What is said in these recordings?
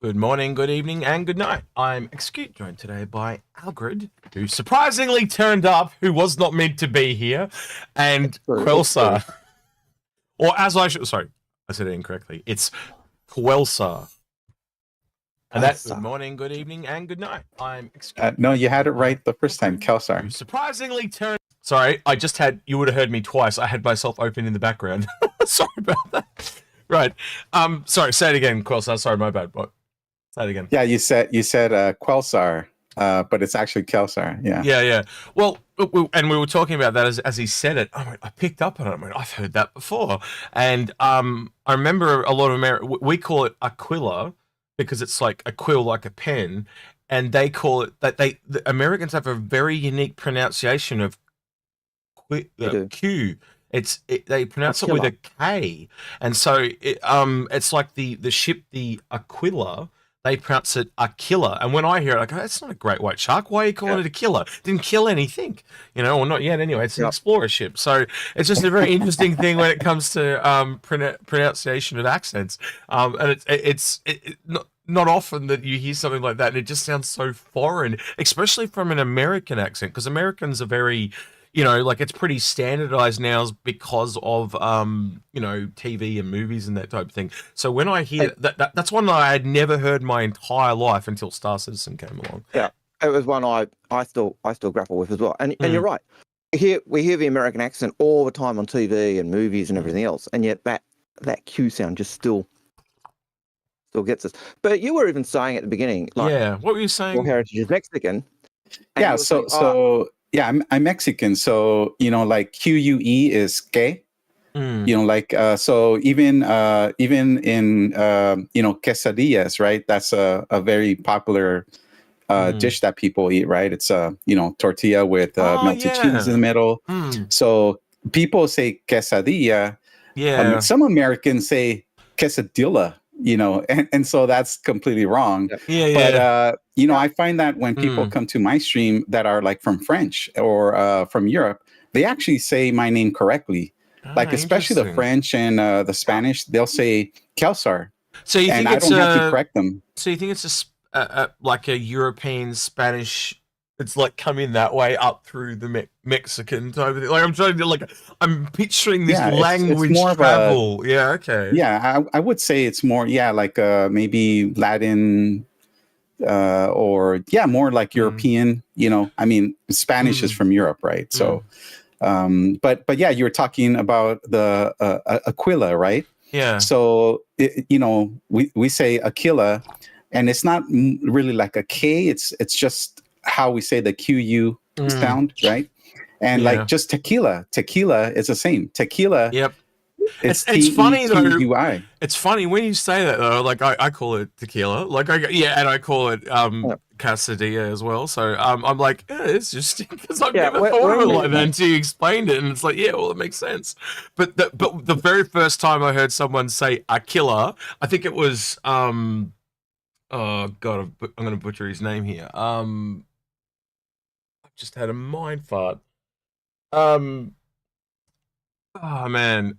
Good morning, good evening, and good night. I'm Execute, joined today by Algared, who surprisingly turned up, who was not meant to be here, and Quelsar. Or as I should, sorry, I said it incorrectly. It's Quelsar. And that's good morning, good evening, and good night. I'm Execute. No, you had it right the first time, Quelsar. Surprisingly turned. Sorry, I just had, you would have heard me twice. I had myself open in the background. Sorry about that. Right. Sorry, say it again, Quelsar. Sorry, my bad. What? Say it again. Yeah, you said Quelsar, but it's actually Quelsar. Yeah. Yeah. Well, and we were talking about that as he said it. I picked up on it. I mean, I've heard that before. And I remember a lot of we call it Aquila because it's like a quill, like a pen, and they call it that. The Americans have a very unique pronunciation of Q. They pronounce it with a K, and so it's like the ship, the Aquila. They pronounce it Aquila, and when I hear it, I go, "That's not a great white shark. Why are you calling it Aquila? Didn't kill anything, or not yet. Anyway, it's an explorer ship, so it's just a very interesting thing when it comes to pronunciation of accents. And it's not often that you hear something like that, and it just sounds so foreign, especially from an American accent, because Americans are very, like it's pretty standardized now because of, TV and movies and that type of thing. So when I hear that's one that I had never heard my entire life until Star Citizen came along. Yeah, it was one I still grapple with as well. And you're right. We hear the American accent all the time on TV and movies and everything else, and yet that Q sound just still gets us. But you were even saying at the beginning, like, what were you saying? Your heritage is Mexican. Yeah, yeah, I'm Mexican, so like QUE is que. So even in quesadillas, right? That's a very popular dish that people eat, right? It's tortilla with melted cheese in the middle. So people say quesadilla. Yeah. Some Americans say quesadilla. And so that's completely wrong. But I find that when people come to my stream that are like from French or from Europe, they actually say my name correctly. Like especially the French and the Spanish, they'll say Quelsar. So you think I don't have to correct them. So you think it's like a European Spanish? It's like coming that way up through the Mexican type of thing. Like I'm trying to I'm picturing this language it's more travel. Okay. Yeah, I would say it's more like maybe Latin or more like European. I mean Spanish is from Europe, right? So, but yeah, you were talking about the Aquila, right? Yeah. So we say Aquila, and it's not really like a K. It's just how we say the QU sound, right? And like just tequila is the same. Tequila. Yep. It's funny though. It's funny when you say that though. Like I call it tequila. Like and I call it quesadilla as well. So I'm like, it's interesting because I've never thought of it like that until you explained it, and it's like, well, it makes sense. But the very first time I heard someone say Aquila, I think it was oh god, I'm going to butcher his name here. Just had a mind fart. Oh man.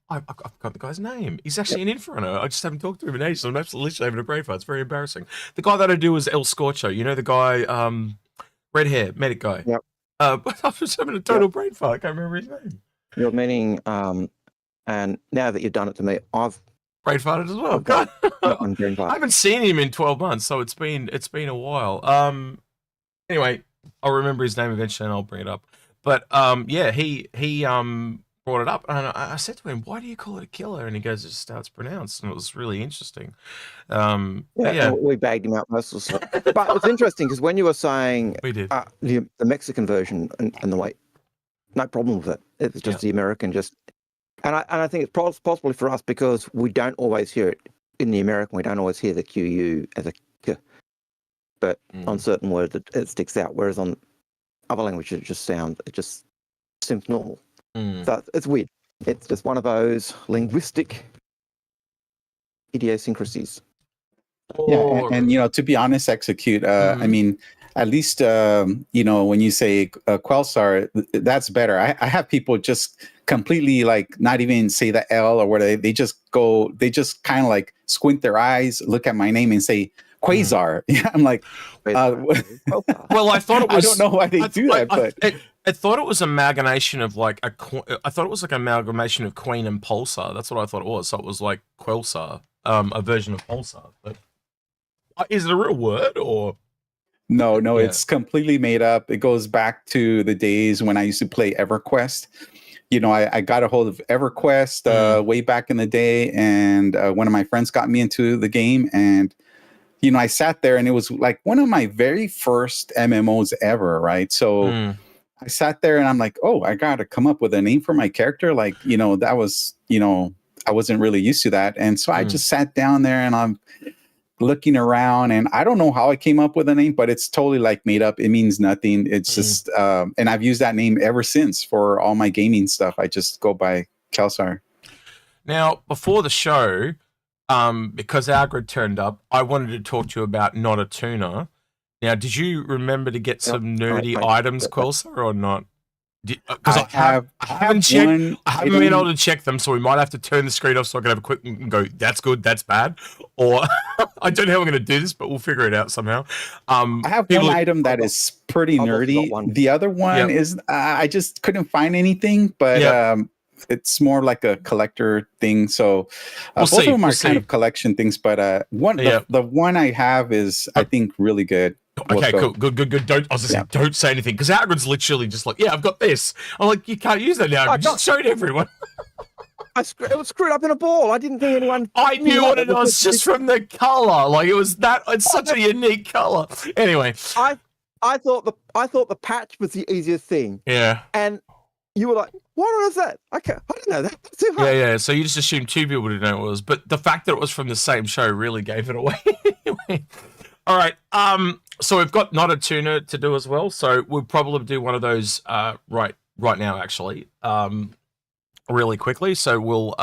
I've got the guy's name. He's actually an Inforunner. I just haven't talked to him in ages. So I'm absolutely literally having a brain fart. It's very embarrassing. The guy that I do is El Scorcho. The guy, red hair, medic guy. Yep. But I was having a total brain fart. I can't remember his name. You're meaning, and now that you've done it to me, I've brain farted as well. God. I haven't seen him in 12 months, so it's been a while. Anyway, I'll remember his name eventually and I'll bring it up. But he brought it up, and I said to him, "Why do you call it a killer?" And he goes, "It's just how it's pronounced," and it was really interesting. We bagged him out most of the stuff. But it's interesting because when you were saying we did the Mexican version and the way, no problem with it. It's just the American And I think it's possibly for us because we don't always hear it in the American. We don't always hear the QU as a K, but on certain words it sticks out. Whereas on other languages, it just seems normal. So it's weird. It's just one of those linguistic idiosyncrasies. Yeah, and to be honest, Execute. I mean, at least when you say Quelsar, that's better. I have people just completely like not even say the L or whatever. They just kind of like squint their eyes, look at my name, and say Quelsar. Yeah, I'm like, well, I thought it was. I don't know why they do that, but I thought it was amalgamation of like I thought it was like an amalgamation of Queen and Pulsar. That's what I thought it was. So it was like Quelsar, a version of Pulsar. But is it a real word or? No, it's completely made up. It goes back to the days when I used to play EverQuest. You know, I got a hold of EverQuest way back in the day, and one of my friends got me into the game, and you know, I sat there, and it was like one of my very first MMOs ever, right? So I sat there, and I'm like, oh, I got to come up with a name for my character. Like, you know, that was, you know, I wasn't really used to that, and so I just sat down there, and I'm looking around, and I don't know how I came up with a name, but it's totally like made up. It means nothing. It's just, and I've used that name ever since for all my gaming stuff. I just go by Quelsar. Now, before the show, because Algared turned up, I wanted to talk to you about Not-A-Tuna. Now, did you remember to get some nerdy items, Quelsar, or not? Because I haven't checked. I haven't been able to check them, so we might have to turn the screen off so I can have a quick and go, that's good, that's bad. Or I don't know how we're going to do this, but we'll figure it out somehow. I have one item that is pretty nerdy. The other one is I just couldn't find anything, but it's more like a collector thing. So both of them are kind of collection things, but the one I have is I think really good. Okay, cool, good. Don't say anything, because Algared's literally just like, I've got this. I'm like, you can't use that now. I just showed everyone. It was screwed up in a ball. I didn't think anyone. I knew what it was just from the color. Like, it was that. It's such a unique color. Anyway, I thought the patch was the easiest thing. Yeah. And you were like, what was that? I didn't know that. That's too hard. Yeah. So you just assumed two people didn't know what it was, but the fact that it was from the same show really gave it away. Anyway. All right. So we've got Not-A-Tuna to do as well. So we'll probably do one of those right now, actually, really quickly. So we'll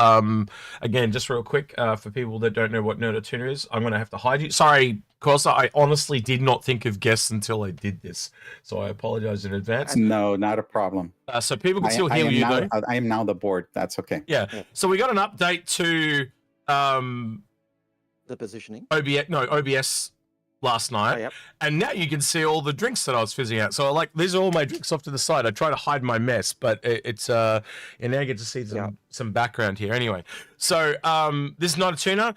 again, just real quick for people that don't know what Not-A-Tuna is, I'm going to have to hide you. Sorry, Quelsar, I honestly did not think of guests until I did this, so I apologize in advance. No, not a problem. So people can still hear you though. I am now the board. That's okay. Yeah. So we got an update to the positioning. OBS. Last night, and now you can see all the drinks that I was fizzing out. So these are all my drinks off to the side. I try to hide my mess, but it's and now you get to see some background here. Anyway, so this is Not-A-Tuna.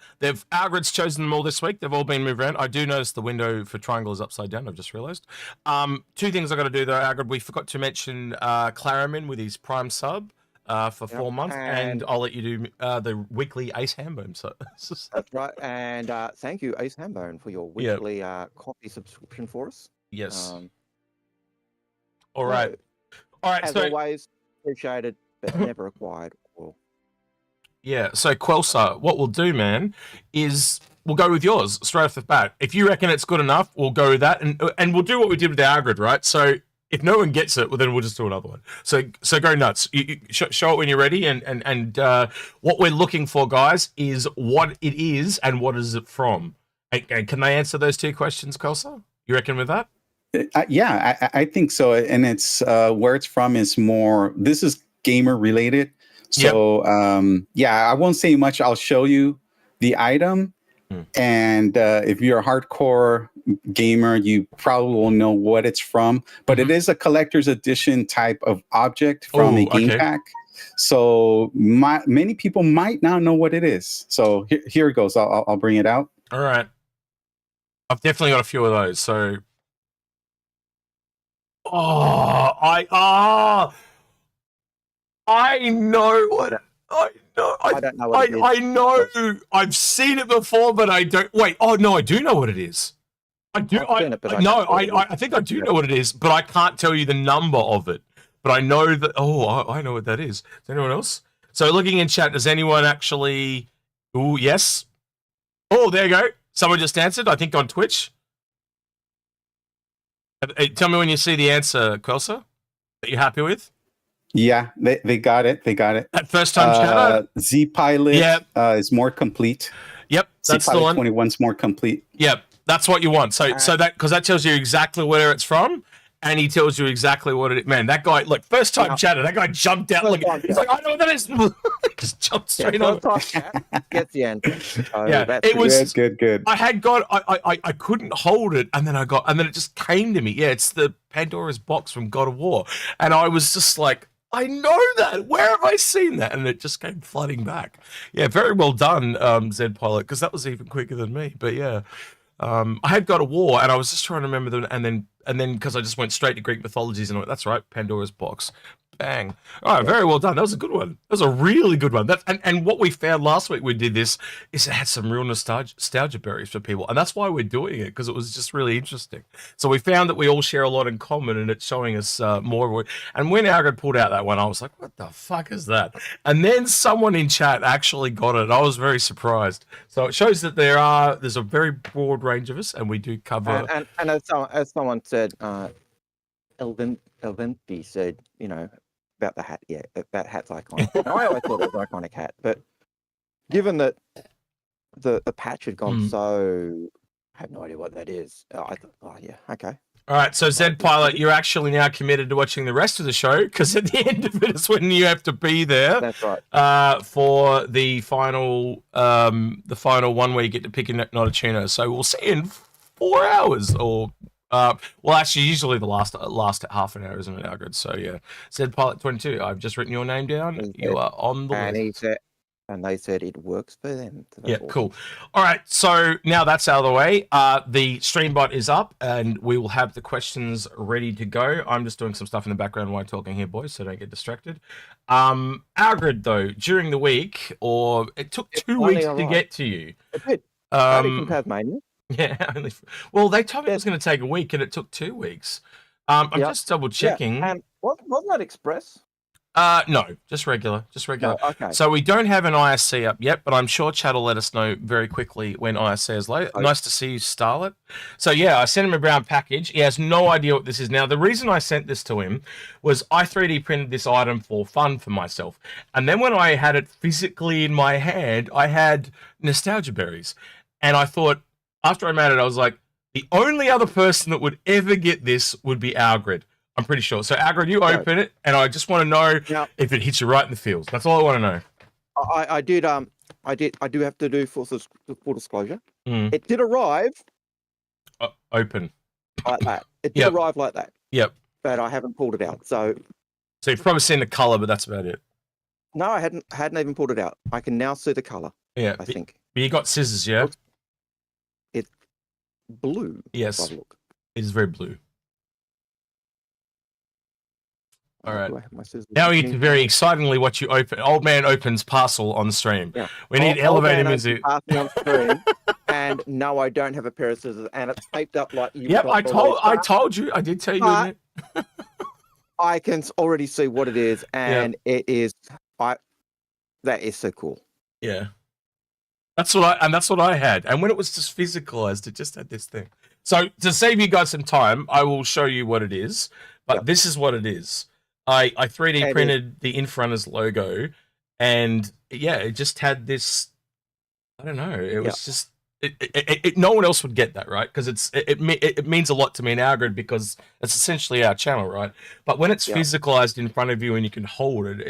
Algared's chosen them all this week. They've all been moved around. I do notice the window for triangle is upside down. I've just realized. Two things I got to do though, Algared. We forgot to mention Claramin with his Prime sub. For 4 months, and I'll let you do the weekly Ace Hambone. So that's right, and thank you, Ace Hambone, for your weekly coffee subscription for us. Yes. All right. As always, appreciated, but never required. Yeah. So Quelsar, what we'll do, man, is we'll go with yours straight off the bat. If you reckon it's good enough, we'll go with that, and we'll do what we did with Algared, right? So. If no one gets it, well, then we'll just do another one. So go nuts. You show it when you're ready, and what we're looking for, guys, is what it is and what is it from. And can they answer those two questions, Quelsar? You reckon with that? Yeah, I think so. And it's where it's from is more. This is gamer related. So I won't say much. I'll show you the item. And if you're a hardcore gamer, you probably will know what it's from. But it is a collector's edition type of object from a game pack. So many people might not know what it is. So here it goes. I'll bring it out. All right. I've definitely got a few of those. So, I know what. I don't know what it is. I know. I've seen it before, but I don't. Wait. Oh no, I do know what it is. I do. I think I do know what it is, but I can't tell you the number of it. But I know that. Oh, I know what that is. Is anyone else? So looking in chat, does anyone actually? Oh yes. Oh, there you go. Someone just answered. I think on Twitch. Tell me when you see the answer, Quelsar, that you're happy with. Yeah, they got it. They got it. At first time chatter. Z Pilot is more complete. Yep, that's the one. 21's more complete. Yep, that's what you want. So that because that tells you exactly where it's from, and he tells you exactly what it is. Man, that guy, look, first time chatter, that guy jumped out. He's like, I know what that is. He just jumped straight on. First time chat gets the answer. So It was good. I had got, I couldn't hold it, and then it just came to me. Yeah, it's the Pandora's box from God of War, and I was just like, I know that. Where have I seen that? And it just came flooding back. Yeah, very well done, Zed Pilot, because that was even quicker than me. But yeah, I had God of War, and I was just trying to remember them, and then because I just went straight to Greek mythologies and I went, that's right, Pandora's box. Bang. All right, very well done. That was a good one. That was a really good one. And what we found last week we did this is it had some real nostalgia berries for people. And that's why we're doing it, because it was just really interesting. So we found that we all share a lot in common, and it's showing us more. And when Algared pulled out that one, I was like, what the fuck is that? And then someone in chat actually got it. I was very surprised. So it shows that there's a very broad range of us, and we do cover. And as someone said, Elventi said, about the hat, that hat's iconic. I always thought it was an iconic hat, but given that the patch had gone so, I have no idea what that is. I thought, oh yeah, okay. All right, so Zed Pilot, you're actually now committed to watching the rest of the show, because at the end of it is when you have to be there. That's right. For the final 1 where you get to pick a Not-A-Tuna. So we'll see you in 4 hours or. Well, actually, usually the last half an hour, isn't it, Algared? So yeah, Zed Pilot 22. I've just written your name down. You are on the list. And they said it works for them. So yeah, awesome. Cool. All right, so now that's out of the way. The stream bot is up, and we will have the questions ready to go. I'm just doing some stuff in the background while I'm talking here, boys, so don't get distracted. Algared, though, during the week, or it took 2 weeks to get to you. It did. From Tasmania. Yeah, well, they told me it was going to take a week, and it took 2 weeks. I'm just double checking. Yeah. And wasn't that Express? No, just regular. No, okay. So we don't have an ISC up yet, but I'm sure Chad will let us know very quickly when ISC is late. Okay. Nice to see you, Starlet. So yeah, I sent him a brown package. He has no idea what this is. Now, the reason I sent this to him was I 3D printed this item for fun for myself. And then when I had it physically in my hand, I had nostalgia berries. And I thought, after I made it, I was like, the only other person that would ever get this would be Algared. I'm pretty sure. So, Algared, you open it, and I just want to know if it hits you right in the feels. That's all I want to know. I do have to do full disclosure. It did arrive. Open. Like that. It did arrive like that. Yep. But I haven't pulled it out. So you've probably seen the color, but that's about it. No, I hadn't even pulled it out. I can now see the color. Yeah. I think. But you got scissors, yeah? It's blue. Yes. It is very blue. All right. Now we get to very excitingly what you open. Old man opens parcel on stream. Yeah. We need to elevate him into on stream. And no, I don't have a pair of scissors, and it's taped up like you. Yep, I told you. I did tell you. I can already see what it is, and it is. That is so cool. Yeah. That's what I had. And when it was just physicalized, it just had this thing. So to save you guys some time, I will show you what it is. But this is what it is. I 3D printed the Inforunners logo, and it just had this. I don't know. It was just. No one else would get that, right? Because it means a lot to me and Algared, because it's essentially our channel, right? But when it's physicalized in front of you and you can hold it,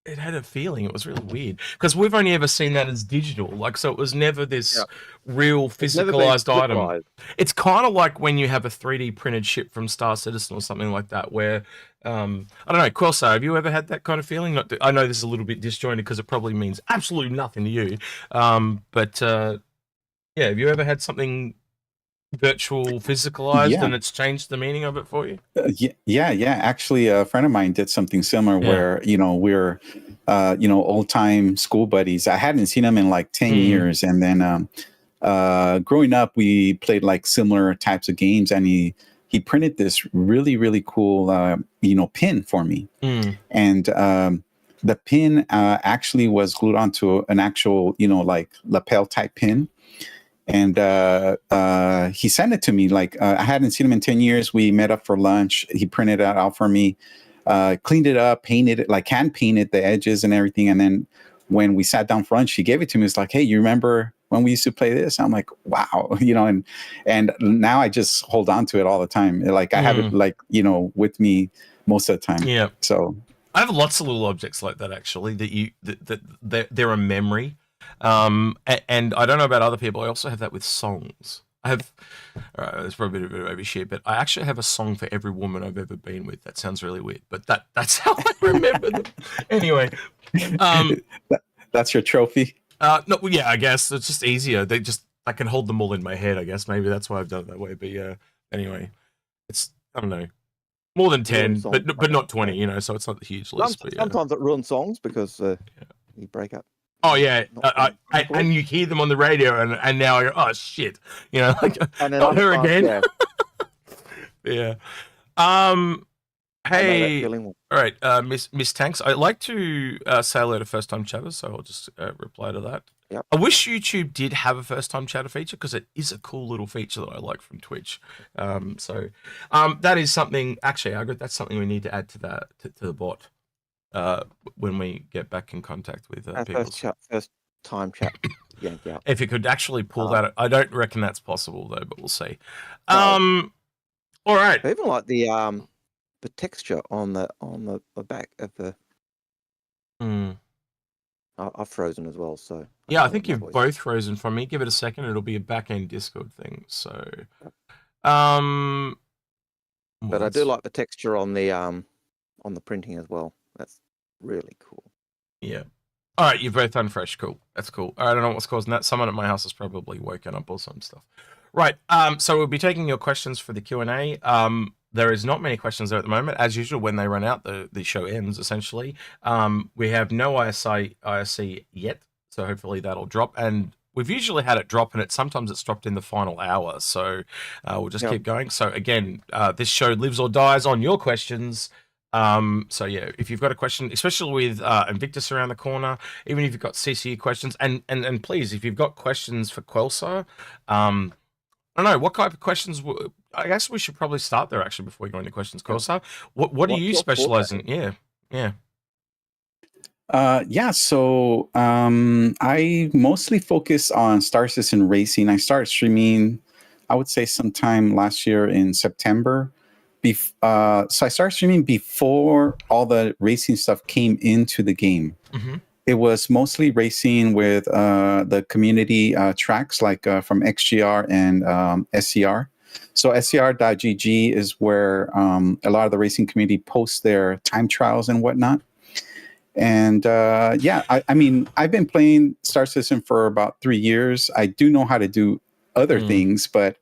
it had a feeling. It was really weird, because we've only ever seen that as digital. So it was never this real physicalized item. It's kind of like when you have a 3D printed ship from Star Citizen or something like that, where I don't know, Quelsar, have you ever had that kind of feeling? I know this is a little bit disjointed because it probably means absolutely nothing to you. But have you ever had something virtual physicalized and it's changed the meaning of it for you? Actually, a friend of mine did something similar where we're old time school buddies. I hadn't seen him in like 10 years, and then growing up we played like similar types of games, and he printed this really cool pin for me, and the pin actually was glued onto an actual like lapel type pin. And he sent it to me. Like I hadn't seen him in 10 years. We met up for lunch. He printed it out for me, cleaned it up, painted it, like hand painted the edges and everything. And then when we sat down for lunch, he gave it to me. It's like, hey, you remember when we used to play this? I'm like, wow, and now I just hold on to it all the time. Like I have it like, with me most of the time. Yeah. So I have lots of little objects like that actually that they're a memory. And I don't know about other people. I also have that with songs. I have, it's probably a bit of overshare, but I actually have a song for every woman I've ever been with. That sounds really weird, but that's how I remember them. Anyway, that's your trophy. No, yeah, I guess it's just easier. I can hold them all in my head. I guess maybe that's why I've done it that way. But yeah, anyway, it's, I don't know, more than 10, but not 20. So it's not a huge list. But yeah. Sometimes it ruins songs because you break up. Oh yeah, and you hear them on the radio, and now I go, oh shit, like and then not her again. Yeah. Hey, all right, Miss Tanks. I'd like to say hello to first time chatters, so I'll just reply to that. Yep. I wish YouTube did have a first time chatter feature because it is a cool little feature that I like from Twitch. So that is something. Actually, that's something we need to add to the bot. When we get back in contact with people. First time chat. Yeah. If you could actually pull that, I don't reckon that's possible though, but we'll see. No. All right. I even like the texture on the back of the. I've frozen as well, so. Yeah, I think you've both frozen from me. Give it a second; it'll be a back end Discord thing. So, but I do like the texture on the printing as well. That's really cool. Yeah. All right, you've both done fresh. Cool. That's cool. I don't know what's causing that. Someone at my house has probably woken up or some stuff. Right. So we'll be taking your questions for the Q&A. There is not many questions there at the moment. As usual, when they run out, the show ends, essentially. We have no ISC yet, so hopefully that'll drop. And we've usually had it drop, and sometimes it's dropped in the final hour. So we'll just keep going. So again, this show lives or dies on your questions. So yeah, if you've got a question, especially with Invictus around the corner, even if you've got CCU questions, and please, if you've got questions for Quelsar, I don't know what kind of questions. I guess we should probably start there actually before we go into questions. Quelsar, what do you specialize in? Yeah. So I mostly focus on Star Citizen racing. I started streaming, I would say sometime last year in September. So I started streaming before all the racing stuff came into the game. Mm-hmm. It was mostly racing with the community tracks like from XGR and SCR. So SCR.gg is where a lot of the racing community posts their time trials and whatnot. And I mean, I've been playing Star Citizen for about 3 years. I do know how to do other things, but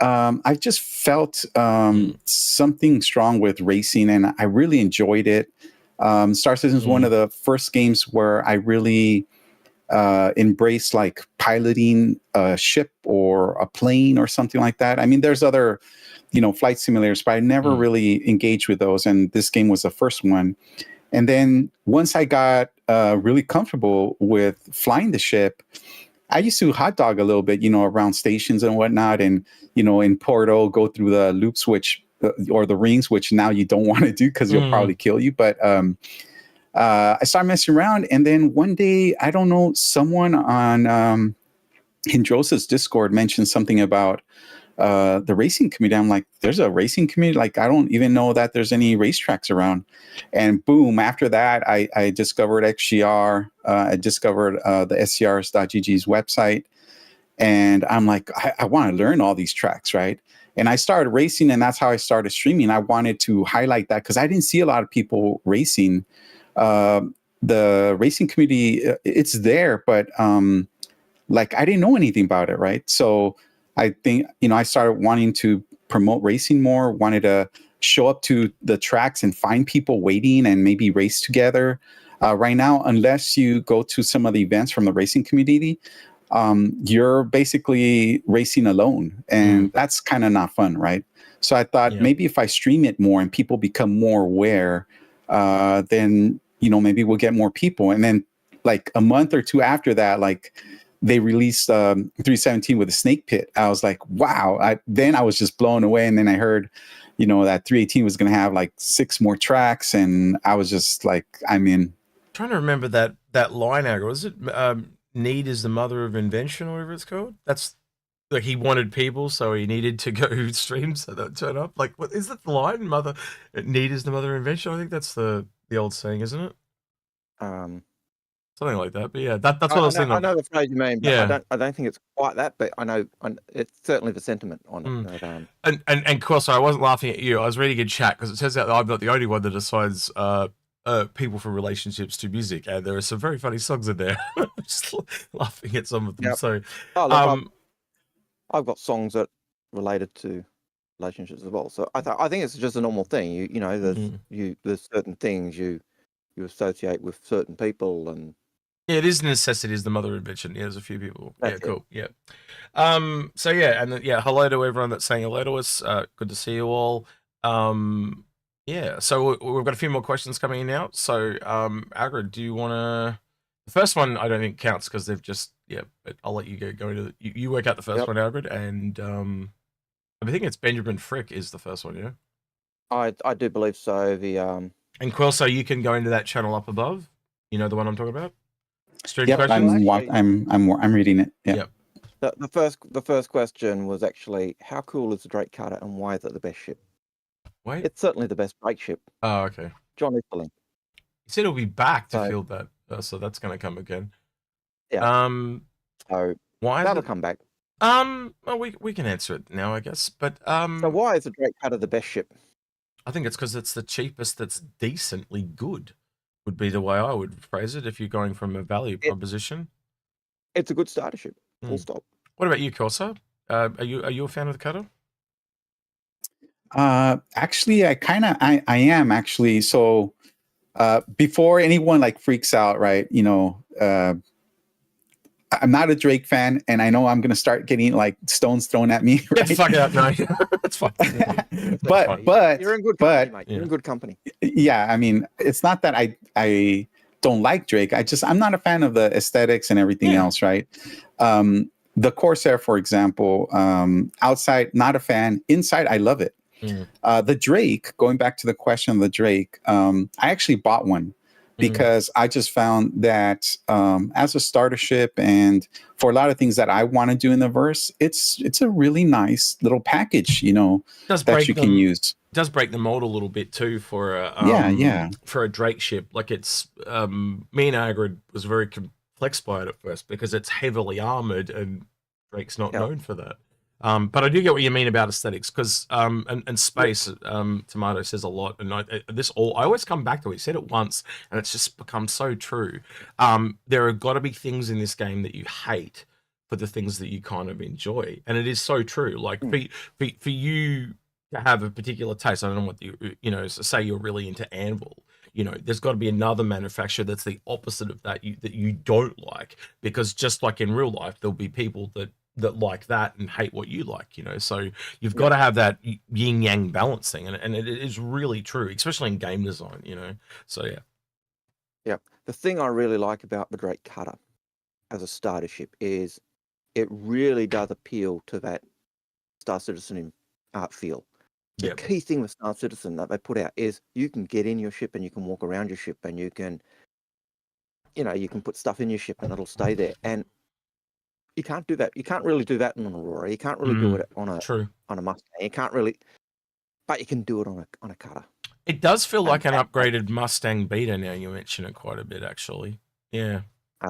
I just felt something strong with racing, and I really enjoyed it. Star Citizen is one of the first games where I really embraced like piloting a ship or a plane or something like that. I mean, there's other, flight simulators, but I never really engaged with those, and this game was the first one. And then once I got really comfortable with flying the ship, I used to hot dog a little bit, around stations and whatnot. And, in Porto, go through the loops, or the rings, which now you don't want to do because you'll probably kill you. But I started messing around. And then one day, I don't know, someone on in Joseph's Discord mentioned something about the racing community. I'm like, there's a racing community? Like, I don't even know that there's any racetracks around. And boom, after that, I discovered XGR. I discovered the SCRs.gg's website. And I'm like, I want to learn all these tracks, right? And I started racing, and that's how I started streaming. I wanted to highlight that because I didn't see a lot of people racing. The racing community, it's there, but like I didn't know anything about it, right? So I think, I started wanting to promote racing more, wanted to show up to the tracks and find people waiting and maybe race together. Right now, unless you go to some of the events from the racing community, you're basically racing alone, and that's kind of not fun, right? So I thought maybe if I stream it more and people become more aware, then, maybe we'll get more people. And then like a month or two after that, like they released 317 with a snake pit. I was like, wow. Then I was just blown away. And then I heard, that 318 was going to have like 6 more tracks. And I was just like, I'm in. Trying to remember that line, Algared. Was it need is the mother of invention, or whatever it's called. That's like he wanted people, so he needed to go stream so they'd turn up. Like, what is that the line? Need is the mother of invention. I think that's the old saying, isn't it? Something like that. But yeah, that's what I was thinking. I know the phrase you mean, but yeah. I don't think it's quite that. But I know it's certainly the sentiment on it. That, and Quelsar, I wasn't laughing at you. I was reading a chat because it turns out that I'm not the only one that assigns people for relationships to music, and there are some very funny songs in there. I'm just laughing at some of them. Yep. So, I've got songs that related to relationships as well. So I think it's just a normal thing. You know, there's certain things you associate with certain people, and yeah, it is a necessity. Is the mother of invention? Yeah, there's a few people. That's cool. Yeah. So yeah, and hello to everyone that's saying hello to us. Good to see you all. Yeah, so we've got a few more questions coming in now. So, Algared, do you want to? The first one I don't think counts because they've just but I'll let you go into you work out the first one, Algared, and I think it's Benjamin Frick is the first one. Yeah, I do believe so. The and Quelsar, you can go into that channel up above. You know the one I'm talking about. Stream questions. I'm reading it. Yeah. Yep. The first question was actually, how cool is the Drake Cutter and why is it the best ship? Wait. It's certainly the best break ship. Oh, okay. John Easterling. He said he'll be back to field that, so that's going to come again. Yeah. So why that'll come back? Well, we can answer it now, I guess. But so why is the Drake Cutter the best ship? I think it's because it's the cheapest. That's decently good. Would be the way I would phrase it if you're going from a value proposition. It's a good starter ship. Full stop. What about you, Quelsar? Are you a fan of the cutter? Actually, I am actually. So, before anyone like freaks out, right? You know, I'm not a Drake fan, and I know I'm gonna start getting like stones thrown at me. Right? Fuck it up, no, that's fine. but you're in good company, mate. You're in good company. Yeah, I mean, it's not that I don't like Drake. I'm not a fan of the aesthetics and everything else, right? The Corsair, for example, outside, not a fan. Inside, I love it. The Drake, going back to the question of the Drake, I actually bought one because I just found that as a starter ship and for a lot of things that I want to do in the verse, it's a really nice little package, you know, that you can use. It does break the mold a little bit too for a for a Drake ship. Like it's me and Algared was very perplexed by it at first because it's heavily armored and Drake's not known for that. But I do get what you mean about aesthetics because and space. Tomato says a lot, and I always come back to it. He said it once, and it's just become so true. There have got to be things in this game that you hate for the things that you kind of enjoy, and it is so true. Like for you to have a particular taste, I don't know what you know. Say you're really into Anvil. You know, there's got to be another manufacturer that's the opposite of that you don't like, because just like in real life, there'll be people that like that and hate what you like, you know. So you've got to have that yin yang balance thing, and it is really true, especially in game design, you know. So yeah. The thing I really like about the Drake Cutter as a starter ship is it really does appeal to that Star Citizen feel. The key thing with Star Citizen that they put out is you can get in your ship and you can walk around your ship and you can, you know, you can put stuff in your ship and it'll stay there. And you can't do that. You can't really do that on an Aurora. You can't really do it on a Mustang. You can't really, but you can do it on a cutter. It does feel like an upgraded Mustang Beta now. You mention it quite a bit, actually. Yeah,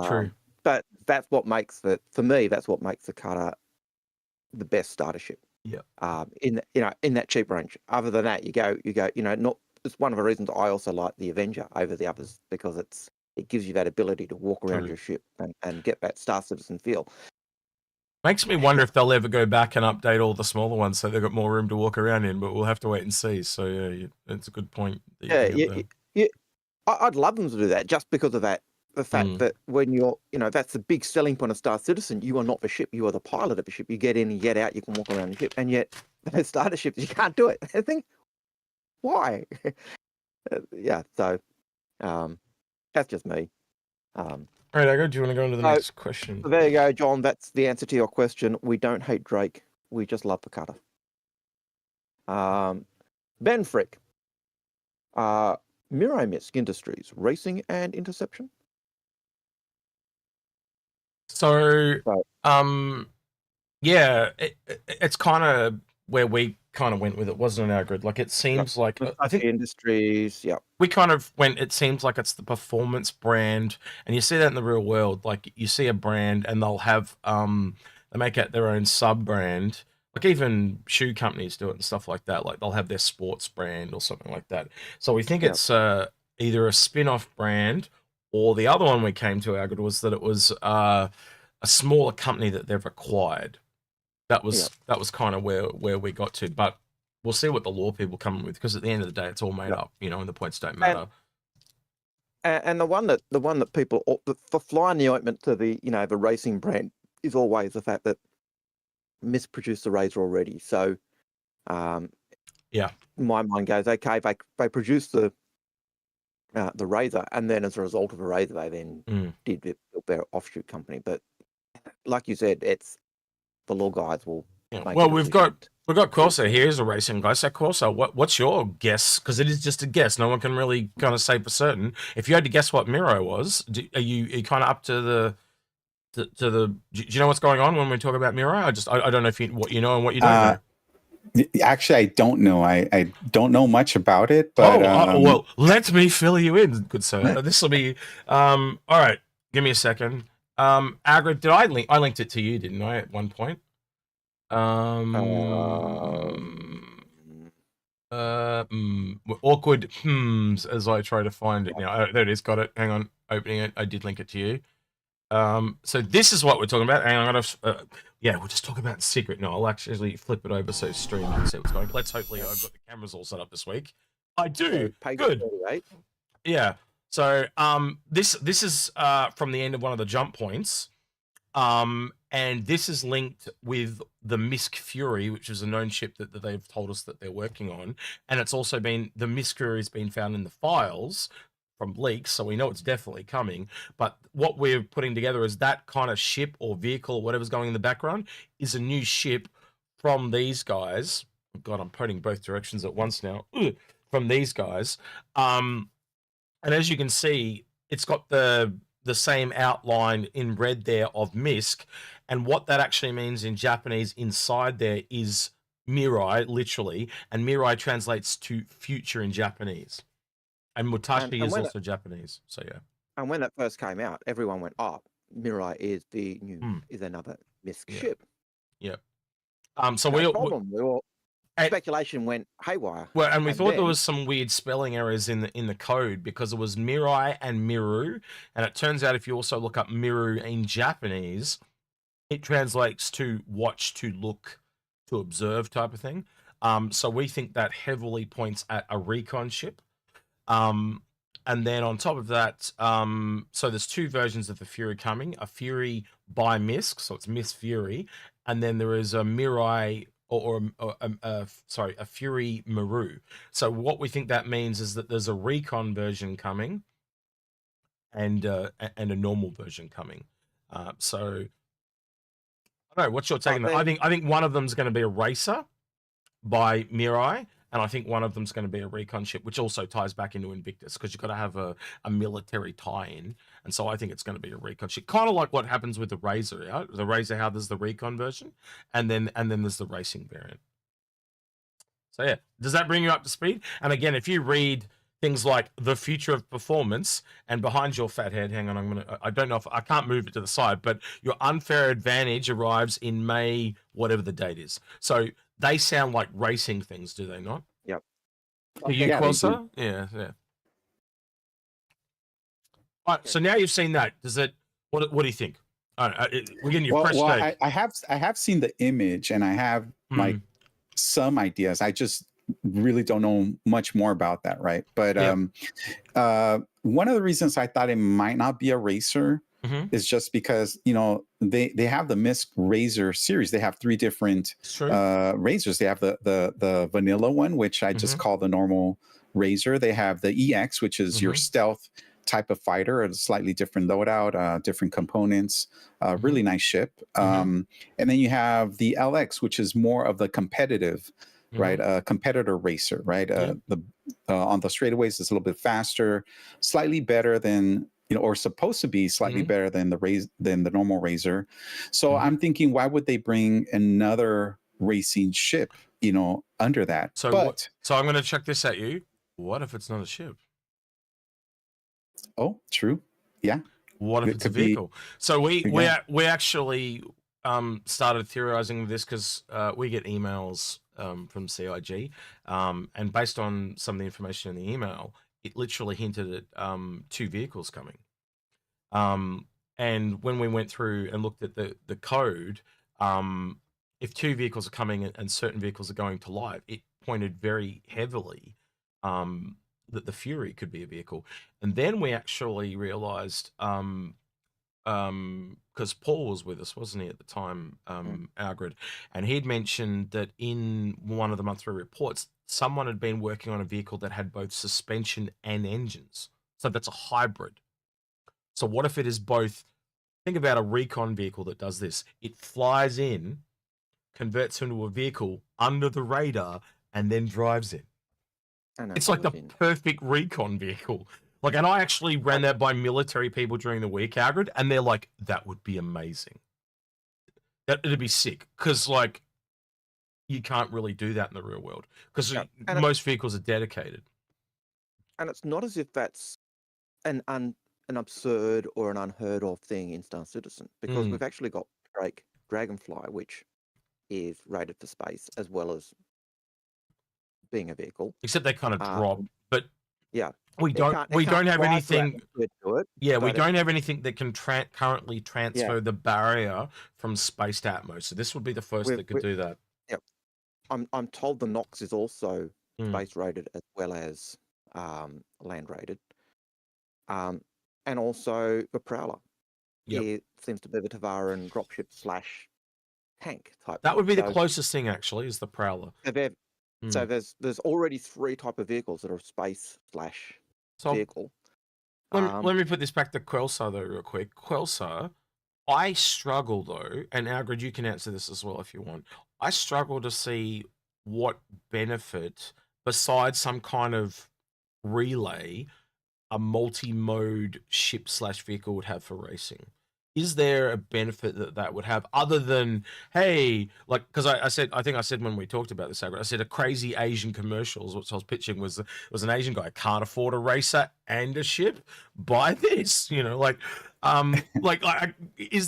true. But that's what makes for me. That's what makes the cutter the best starter ship. Yeah. In that cheap range. Other than that, you go. You know, not. It's one of the reasons I also like the Avenger over the others, because it gives you that ability to walk around your ship and get that Star Citizen feel. Makes me wonder if they'll ever go back and update all the smaller ones so they've got more room to walk around in, but we'll have to wait and see. So yeah, that's a good point. I'd love them to do that just because of that. The fact that when you're, you know, that's the big selling point of Star Citizen. You are not the ship. You are the pilot of the ship. You get in, you get out, you can walk around the ship. And yet, those starter ships, you can't do it. I think, why? So that's just me. All right, Algared, do you want to go into the next question? So there you go, John. That's the answer to your question. We don't hate Drake. We just love the cutter. Ben Frick. Mirai Misc Industries, Racing and Interception. So, Right. yeah, it's kind of where we kind of went with it, wasn't it, Algared? Like, it seems like I think Industries, yeah. we kind of went. It seems like it's the performance brand, and you see that in the real world. Like, you see a brand, and they'll have they make out their own sub brand. Like, even shoe companies do it and stuff like that. Like, they'll have their sports brand or something like that. So we think Yeah. it's either a spin-off brand, or the other one we came to, Algared, was that it was a smaller company that they've acquired. That was kind of where we got to, but we'll see what the law people come with, because at the end of the day, it's all made up, you know, and the points don't matter. And the one that people, the fly in the ointment to the, you know, the racing brand is always the fact that Misc produced the Razor already. So, yeah, my mind goes, okay, they produced the Razor, and then as a result of the Razor, they then did their offshoot company. But like you said, it's the law guys will. Yeah. Well, we've got Quelsar here as a racing guy. So, Quelsar, what's your guess? Because it is just a guess. No one can really kind of say for certain. If you had to guess what Mirai was, are you kind of up to the do you know what's going on when we talk about Mirai? I don't know what you know and what you don't know. Actually, I don't know. I don't know much about it. But well, let me fill you in, good sir. This will be all right. Give me a second. Algared, did I linked it to you, didn't I, at one point? Awkward as I try to find it now. There it is. Got it. Hang on. Opening it. I did link it to you. So this is what we're talking about. Hang on. Yeah, we'll just talk about it in secret. No, I'll actually flip it over so stream can see what's going on. Let's hopefully I've got the cameras all set up this week. I do. Good. 38. Yeah. So this is from the end of one of the jump points. And this is linked with the Misc Fury, which is a known ship that they've told us that they're working on. And it's also been, the Misc Fury has been found in the files from leaks, so we know it's definitely coming. But what we're putting together is that kind of ship or vehicle or whatever's going in the background is a new ship from these guys. God, I'm pointing both directions at once now. From these guys. And as you can see, it's got the same outline in red there of Misc, and what that actually means in Japanese inside there is Mirai, literally, and Mirai translates to future in Japanese, and Mutashi is also Japanese. So yeah. And when that first came out, everyone went, "Oh, Mirai is the new is another Misc ship." Yeah. So we all speculation went haywire. Well, and we thought there was some weird spelling errors in the code, because it was Mirai and Miru, and it turns out if you also look up Miru in Japanese, it translates to watch, to look, to observe type of thing. So we think that heavily points at a recon ship. And then on top of that, so there's two versions of the Fury coming: a Fury by Misc, so it's Misc Fury, and then there is a Mirai. A Fury Maru. So what we think that means is that there's a recon version coming, and a normal version coming. So I don't know. What's your take on that? I think one of them is going to be a racer by Mirai, and I think one of them's going to be a recon ship, which also ties back into Invictus, because you've got to have a military tie-in. And so I think it's going to be a recon ship, kind of like what happens with the Razor. Yeah? The Razor, how there's the recon version, and then there's the racing variant. So yeah, does that bring you up to speed? And again, if you read things like the future of performance, and behind your fat head, hang on, I don't know if I can't move it to the side, but your unfair advantage arrives in May, whatever the date is. So they sound like racing things, do they not? Yep. Are you Quelsar? Yeah. All right, so now you've seen that. Does it? What do you think? We're getting your fresh take. I have seen the image, and I have like some ideas. I just really don't know much more about that, right? But one of the reasons I thought it might not be a racer is just because, you know, they have the Misc Razor series. They have 3 different razors. They have the vanilla one, which I just call the normal Razor. They have the EX, which is your stealth type of fighter, a slightly different loadout, different components, really nice ship. And then you have the LX, which is more of the competitive, right? Competitor racer, right? On the straightaways, it's a little bit faster, slightly better than, or supposed to be slightly better than the normal Razor. So I'm thinking, why would they bring another racing ship, under that? So so I'm going to check this at you. What if it's not a ship? Oh, true. Yeah. What if it's a vehicle? So we actually started theorizing this because we get emails from CIG, and based on some of the information in the email, it literally hinted at 2 vehicles coming. And when we went through and looked at the code, if 2 vehicles are coming and certain vehicles are going to live, it pointed very heavily that the Fury could be a vehicle. And then we actually realized, because Paul was with us, wasn't he, at the time, Algared, and he'd mentioned that in one of the monthly reports, someone had been working on a vehicle that had both suspension and engines. So that's a hybrid. So what if it is both? Think about a recon vehicle that does this. It flies in, converts into a vehicle under the radar, and then drives in. It's like the perfect recon vehicle. Like, and I actually ran that by military people during the week, Algared, and they're like, that would be amazing. It'd be sick. Because, like, you can't really do that in the real world. Because most vehicles are dedicated. And it's not as if that's an absurd or an unheard of thing in Star Citizen. Because we've actually got Dragonfly, which is rated for space, as well as being a vehicle. Except they kind of drop. But yeah. We don't have anything. Yeah, we don't have anything that can currently transfer the barrier from space to atmos. So this would be the first that could do that. Yep. I'm told the Nox is also space rated as well as land rated. And also the Prowler. It seems to be the Tavaran dropship / tank type. That would be the closest thing, actually, is the Prowler. So there's already 3 type of vehicles that are space / vehicle. Let me put this back to Quelsar, though, real quick. Quelsar, I struggle, though, and Algared, you can answer this as well if you want. I struggle to see what benefit, besides some kind of relay, a multi-mode ship / vehicle would have for racing. Is there a benefit that would have other than, hey, like, because I think I said when we talked about this, I said a crazy Asian commercials, what I was pitching was an Asian guy can't afford a racer and a ship, buy this, is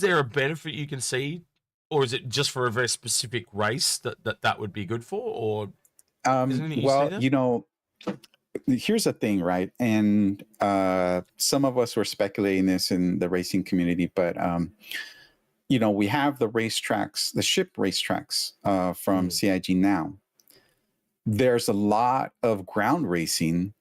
there a benefit you can see, or is it just for a very specific race that would be good for, or here's the thing, right? And some of us were speculating this in the racing community, but we have the racetracks, the ship racetracks from CIG now. There's a lot of ground racing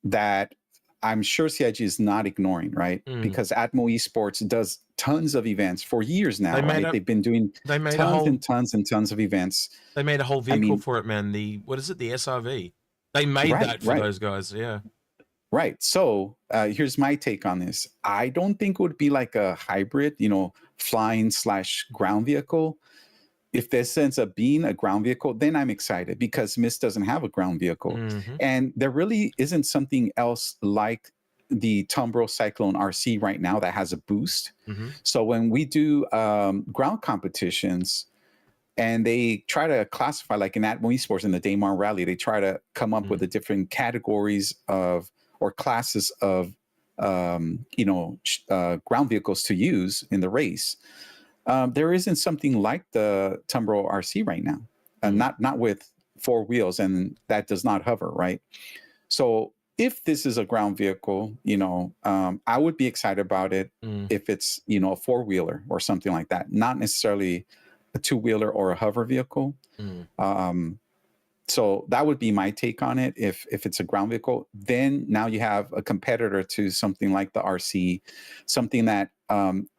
that I'm sure CIG is not ignoring, right? Because Atmo Esports does tons of events for years now, right? They've been doing tons and tons of events. They made a whole vehicle for it, man. The SRV. They made that for those guys, yeah. Right. So here's my take on this. I don't think it would be like a hybrid, flying / ground vehicle. If this ends up being a ground vehicle, then I'm excited because Misc doesn't have a ground vehicle. And there really isn't something else like the Tumbro Cyclone RC right now that has a boost. So when we do ground competitions, and they try to classify, like in Atmo Esports in the Daymar Rally, they try to come up with the different categories or classes of, ground vehicles to use in the race. There isn't something like the Tumbro RC right now, not with 4 wheels, and that does not hover, right? So if this is a ground vehicle, I would be excited about it if it's, a 4-wheeler or something like that, not necessarily a 2-wheeler or a hover vehicle. So that would be my take on it. If it's a ground vehicle, then now you have a competitor to something like the RC, something that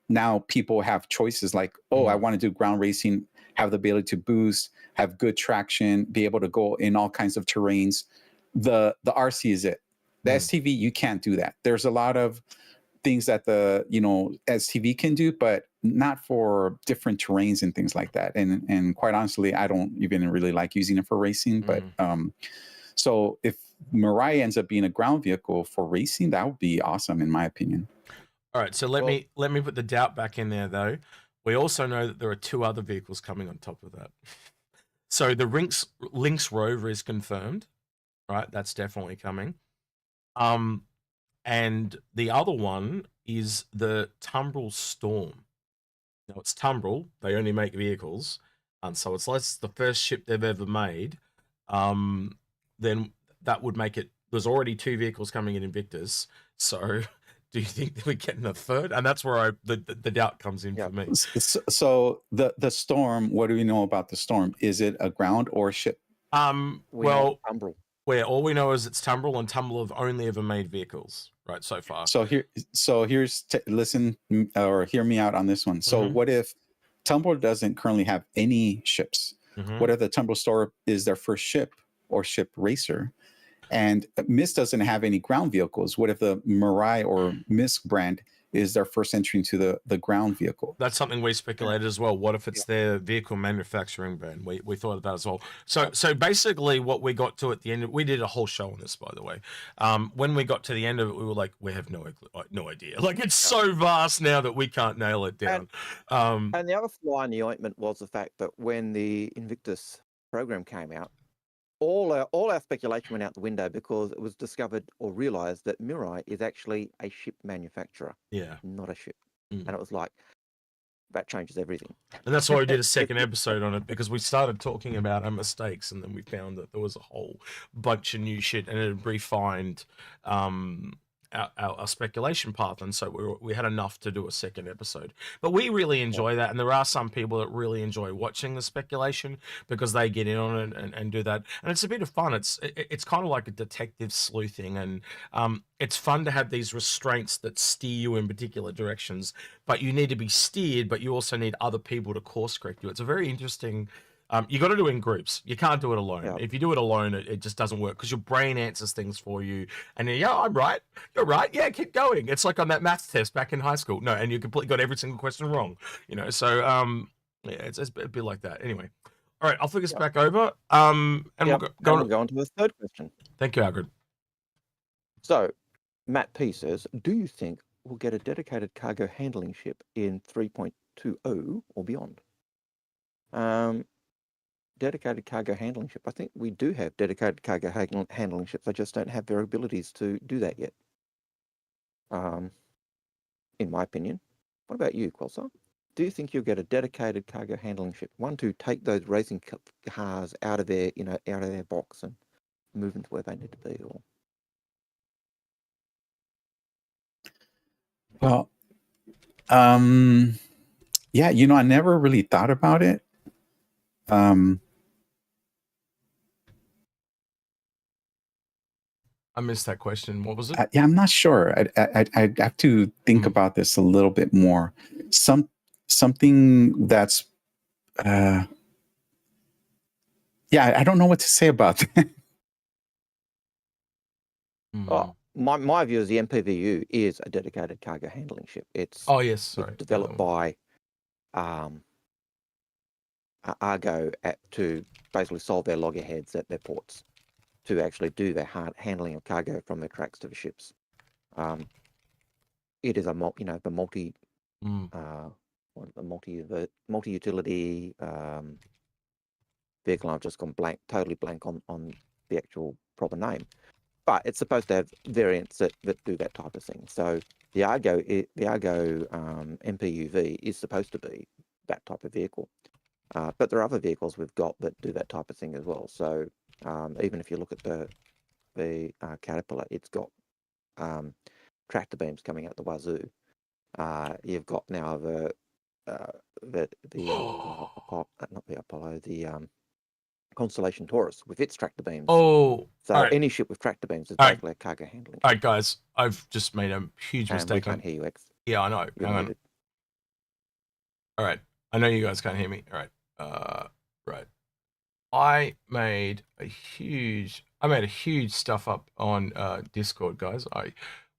now people have choices like, I want to do ground racing, have the ability to boost, have good traction, be able to go in all kinds of terrains. The RC is it. The STV, you can't do that. There's a lot of things that the STV can do, but not for different terrains and things like that. And quite honestly, I don't even really like using it for racing. But so if Mirai ends up being a ground vehicle for racing, that would be awesome, in my opinion. All right, so let me put the doubt back in there, though. We also know that there are 2 other vehicles coming on top of that. So the Lynx rover is confirmed, right? That's definitely coming. And the other one is the Tumbrel Storm. Now, it's Tumbrel. They only make vehicles. And so it's the first ship they've ever made. Then that would make it... There's already 2 vehicles coming in Invictus. So do you think that we're getting a third? And that's where the doubt comes in for me. So the Storm, what do we know about the Storm? Is it a ground or a ship? Well, where all we know is it's Tumbrel, and Tumbrel have only ever made vehicles, right, so far. So here's listen or hear me out on this one. So what if Tumbrel doesn't currently have any ships? What if the Tumbrel Storm is their first ship or ship racer? And Misc doesn't have any ground vehicles. What if the Mirai or Misc brand is their first entry into the ground vehicle? That's something we speculated as well. What if it's their vehicle manufacturing brand? We thought of that as well. So basically what we got to at the end, we did a whole show on this, by the way. When we got to the end of it, we were like, we have no idea. Like, it's so vast now that we can't nail it down. And the other fly in the ointment was the fact that when the Invictus program came out, all our speculation went out the window because it was discovered or realized that Mirai is actually a ship manufacturer, not a ship. And it was like, that changes everything. And that's why we did a second episode on it, because we started talking about our mistakes, and then we found that there was a whole bunch of new shit, and it had refined our speculation path, and so we had enough to do a second episode. But we really enjoy that, and there are some people that really enjoy watching the speculation because they get in on it and do that, and it's a bit of fun. It's kind of like a detective sleuthing, and it's fun to have these restraints that steer you in particular directions, but you need to be steered, but you also need other people to course correct you. It's a very interesting... you got to do it in groups. You can't do it alone. Yeah. If you do it alone, it just doesn't work, because your brain answers things for you. And I'm right. You're right. Yeah, keep going. It's like on that maths test back in high school. No, and you completely got every single question wrong. So yeah, it's a bit like that. Anyway, all right, I'll flick us back over. And we'll go on to the third question. Thank you, Algared. So, Matt P says, do you think we'll get a dedicated cargo handling ship in 3.20 or beyond? Dedicated cargo handling ship. I think we do have dedicated cargo handling ships. I just don't have their abilities to do that yet. In my opinion. What about you, Quelsar? Do you think you'll get a dedicated cargo handling ship, one to take those racing cars out of their, out of their box and move them to where they need to be? Or well, yeah, I never really thought about it. I missed that question. What was it? Yeah, I'm not sure. I'd have to think about this a little bit more. Something that's, yeah, I don't know what to say about that. Oh, my view is the MPVU is a dedicated cargo handling ship. It's developed by Argo to basically solve their loggerheads at their ports, to actually do their hard handling of cargo from their tracks to the ships. It is a multi-utility vehicle. I've just gone totally blank on the actual proper name, but it's supposed to have variants that do that type of thing. So the Argo MPUV is supposed to be that type of vehicle, but there are other vehicles we've got that do that type of thing as well. So even if you look at the Caterpillar, it's got tractor beams coming out the wazoo. You've got now the Constellation Taurus with its tractor beams. So any ship with tractor beams is basically a cargo handling. All right, guys, I've just made a huge mistake. We can't hear you, X. Yeah, I know. Hang on. All right, I know you guys can't hear me. All right, right. I made a huge stuff up on Discord, guys.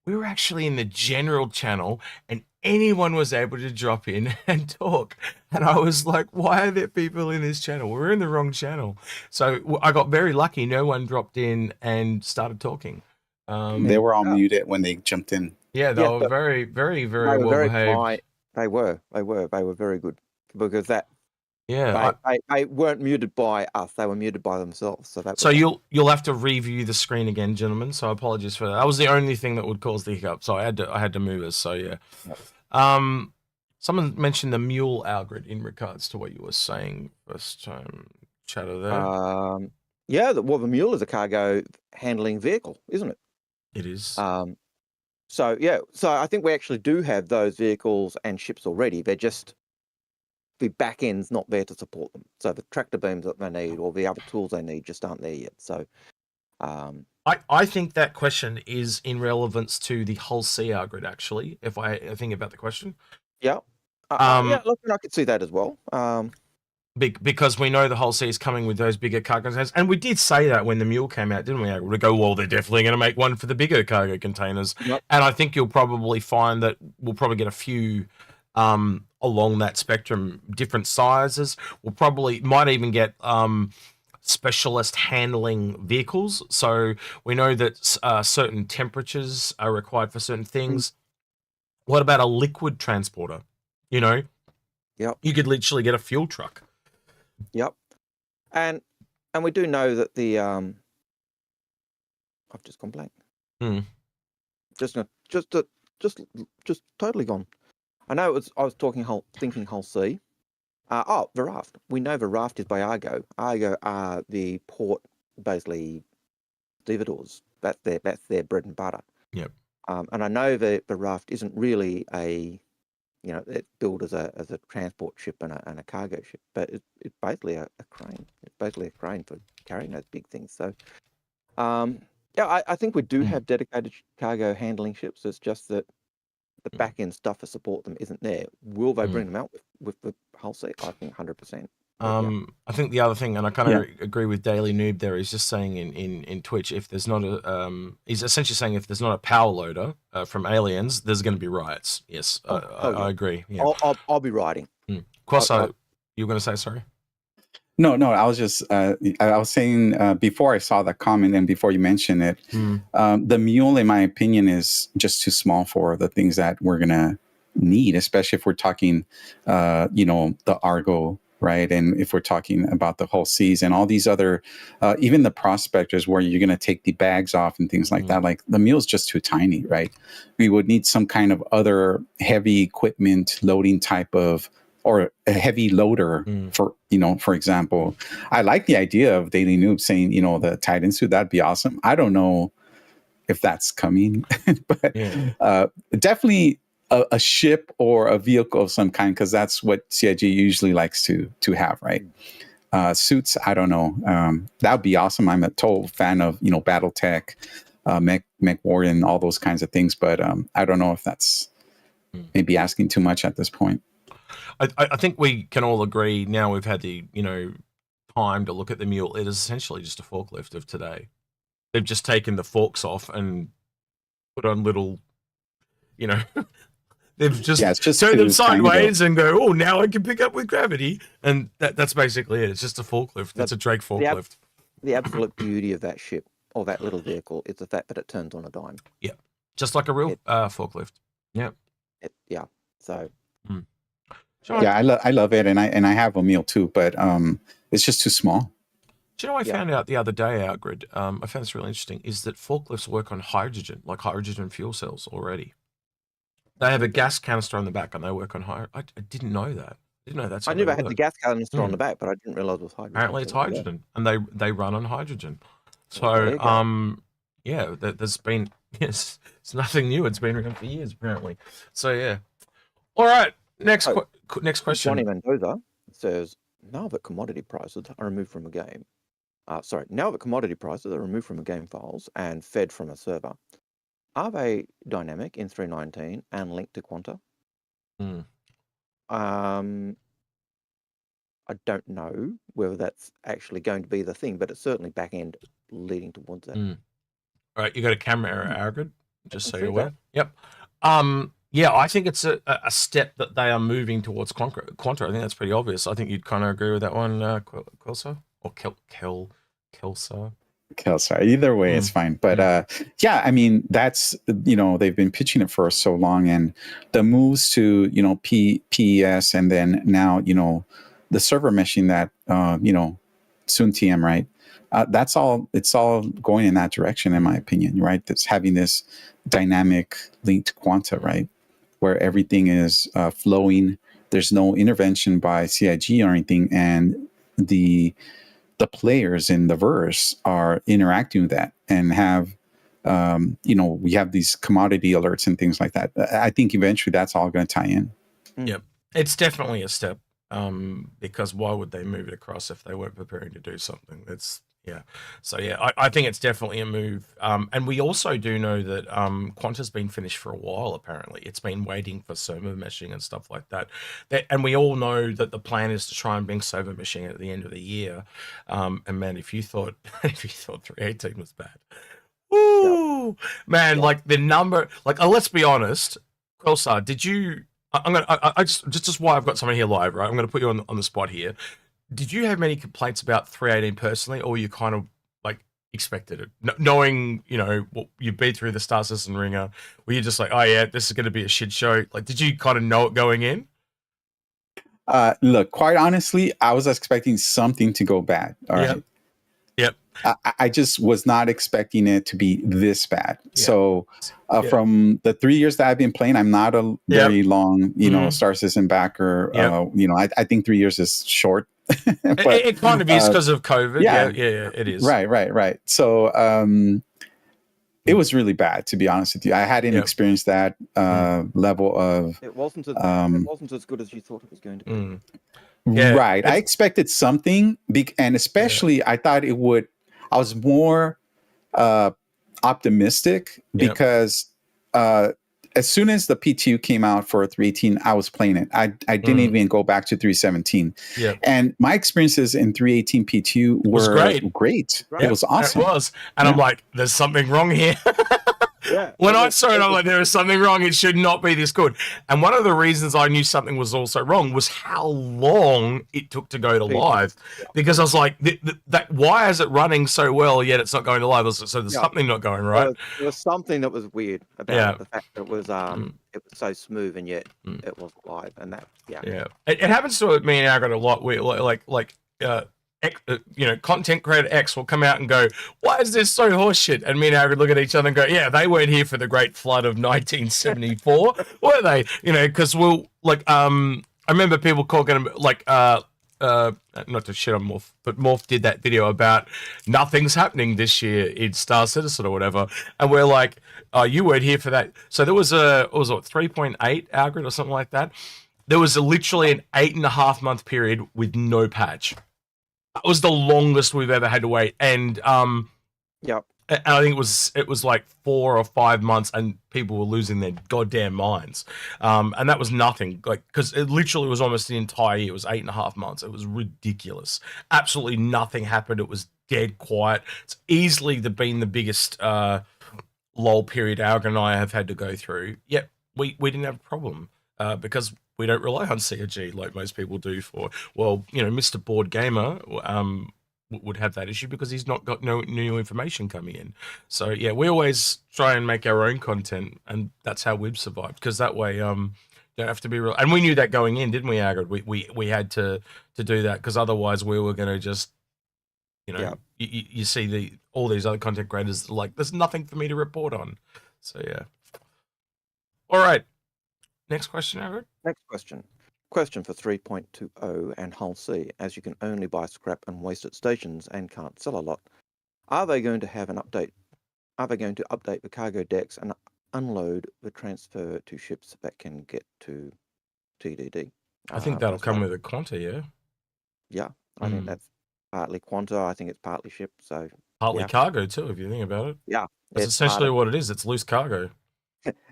we were actually in the general channel and anyone was able to drop in and talk. And I was like, why are there people in this channel? We're in the wrong channel. So I got very lucky. No one dropped in and started talking. They were all muted when they jumped in. Yeah, they were very, very, very well behaved. They were very good, because that. Yeah, they weren't muted by us; they were muted by themselves. So you'll have to review the screen again, gentlemen. So apologies for that. That was the only thing that would cause the hiccup. So I had to move us. So yeah. Yep. Someone mentioned the mule Algared in regards to what you were saying first time, chatter there. Yeah, the mule is a cargo handling vehicle, isn't it? It is. So I think we actually do have those vehicles and ships already. They're just the back end's not there to support them. So the tractor beams that they need or the other tools they need just aren't there yet. So I think that question is in relevance to the Hull C Algared, actually, if I think about the question. Yeah. Look, I could see that as well. Because we know the Hull C is coming with those bigger cargo containers. And we did say that when the mule came out, didn't we? We go, well, they're definitely going to make one for the bigger cargo containers. Yep. And I think you'll probably find that we'll probably get a few along that spectrum, different sizes. Might even get specialist handling vehicles. So we know that certain temperatures are required for certain things. What about a liquid transporter? You know, yep. You could literally get a fuel truck. Yep. And we do know that the I've just gone blank. Just totally gone. I know I was thinking Hull C. The raft. We know the raft is by Argo. Argo are the port, basically, stevedores. That's their bread and butter. Yep. And I know that the raft isn't really it's built as a transport ship and a cargo ship, but it's basically a crane. It's basically a crane for carrying those big things. So, I think we do have dedicated cargo handling ships. It's just that the back end stuff to support them isn't there. Will they bring them out with the Hull C? I think 100%. I think the other thing, and I kind of agree with Daily Noob there, is just saying in Twitch, if there's not he's essentially saying if there's not a power loader from aliens, there's going to be riots. Yes, I agree. Yeah. I'll be riding. Quelsar, you were going to say, sorry? No, I was just, I was saying before I saw that comment and before you mentioned it, the mule, in my opinion, is just too small for the things that we're going to need, especially if we're talking, the Argo, right? And if we're talking about the Hull C's and all these other, even the prospectors where you're going to take the bags off and things like that, like the mule's just too tiny, right? We would need some kind of other heavy equipment loading type of, or a heavy loader for example. I like the idea of Daily Noob saying, the Titan suit, that'd be awesome. I don't know if that's coming, but definitely a ship or a vehicle of some kind, because that's what CIG usually likes to have, right? Suits, I don't know. That'd be awesome. I'm a total fan of, Battletech, Mech Warrior, and all those kinds of things, but I don't know if that's maybe asking too much at this point. I think we can all agree now we've had the, time to look at the mule. It is essentially just a forklift of today. They've just taken the forks off and put on little, they've just turned them sideways and go, oh, now I can pick up with gravity. And that's basically it. It's just a forklift. That's a Drake forklift. The absolute beauty of that ship or that little vehicle is the fact that it turns on a dime. Yeah. Just like a real forklift. Yeah. So... Yeah, I love it, and I have a meal too, but it's just too small. Do you know, I found out the other day, Algared, I found this really interesting, is that forklifts work on hydrogen, like hydrogen fuel cells already. They have a gas canister on the back, and they work on hydrogen. I didn't know that. I didn't know that's. I knew they had the gas canister on the back, but I didn't realize it was hydrogen. Apparently, it's hydrogen, and they run on hydrogen. So, there's been it's nothing new. It's been around for years, apparently. So, yeah. All right. Next question. Johnny Mendoza says, now that commodity prices are removed from a game, now that commodity prices are removed from the game files and fed from a server, are they dynamic in 3.19 and linked to Quanta? I don't know whether that's actually going to be the thing, but it's certainly back end leading towards that. All right, you got a camera error, Algared? Just so you're aware. Yep. Yeah, I think it's a step that they are moving towards Quanta. I think that's pretty obvious. I think you'd kind of agree with that one, Quelsar or Quelsar. Quelsar. Either way, it's fine. But yeah, I mean, that's, they've been pitching it for so long, and the moves to, PES, and then now, the server meshing that, soon TM, right? It's all going in that direction, in my opinion, right? That's having this dynamic linked quanta, right? Where everything is flowing. There's no intervention by CIG or anything, and the players in the verse are interacting with that and have, we have these commodity alerts and things like that. I think eventually that's all going to tie in. Yep, it's definitely a step, because why would they move it across if they weren't preparing to do something? So yeah, I think it's definitely a move. And we also do know that Quanta's been finished for a while. Apparently, it's been waiting for server meshing and stuff like that. And we all know that the plan is to try and bring server meshing at the end of the year. And man, if you thought 318 was bad, woo, man, like the number, like let's be honest, Quelsar, did you? I just why I've got someone here live, right? I'm gonna put you on the spot here. Did you have many complaints about 318 personally, or you kind of like expected it, knowing what you've been through the Star Citizen ringer? Were you just like, oh yeah, this is going to be a shit show? Like, did you kind of know it going in? Look, quite honestly, I was expecting something to go bad. All right. Yep. I just was not expecting it to be this bad. Yep. So from the 3 years that I've been playing, I'm not a very long, Star Citizen backer. Yep. I think 3 years is short. But, it kind of is because of COVID. Yeah, it is. Right. So it was really bad, to be honest with you. I hadn't experienced that level of. It wasn't as good as you thought it was going to be. Yeah, right. I expected something, and especially I thought it would. I was more optimistic because as soon as the PTU came out for 318, I was playing it. I didn't even go back to 317. Yeah. And my experiences in 318 PTU were great. It was awesome. It was. And I'm like, there's something wrong here. When I saw it, I'm like, there is something wrong. It should not be this good. And one of the reasons I knew something was also wrong was how long it took to go to live. Because I was like, why is it running so well, yet it's not going to live? So there's something not going right. There was something that was weird about the fact that it was so smooth, and yet it wasn't live. And that, It happens to me and Algared a lot. We content creator X will come out and go, why is this so horseshit? And me and Algared look at each other and go, yeah, they weren't here for the great flood of 1974, were they? Because I remember people calling them not to shit on Morph, but Morph did that video about nothing's happening this year in Star Citizen or whatever, and we're like, oh, you weren't here for that. So there was 3.8 Algared or something like that. There was literally an 8.5 month period with no patch. That was the longest we've ever had to wait, and and I think it was like 4 or 5 months, and people were losing their goddamn minds, and that was nothing, because it literally was almost the entire year. It was 8.5 months. It was ridiculous. Absolutely nothing happened. It was dead quiet. It's easily been the biggest lull period Algared and I have had to go through. Yet we didn't have a problem because we don't rely on CRG like most people do for, Mr. Board Gamer would have that issue because he's not got no new information coming in. So, yeah, we always try and make our own content, and that's how we've survived, because that way don't have to be real. And we knew that going in, didn't we, Algared? We had to do that, because otherwise we were going to just, you see all these other content creators, like, there's nothing for me to report on. So, yeah. All right. Next question, Algared. Next question. Question for 3.20 and Hull C. As you can only buy scrap and waste at stations and can't sell a lot, are they going to have an update? Are they going to update the cargo decks and unload the transfer to ships that can get to TDD? I think that'll come with a Quanta, yeah? Yeah, I think that's partly Quanta. I think it's partly ship. So partly cargo too, if you think about it. Yeah. That's essentially what it is. It's loose cargo.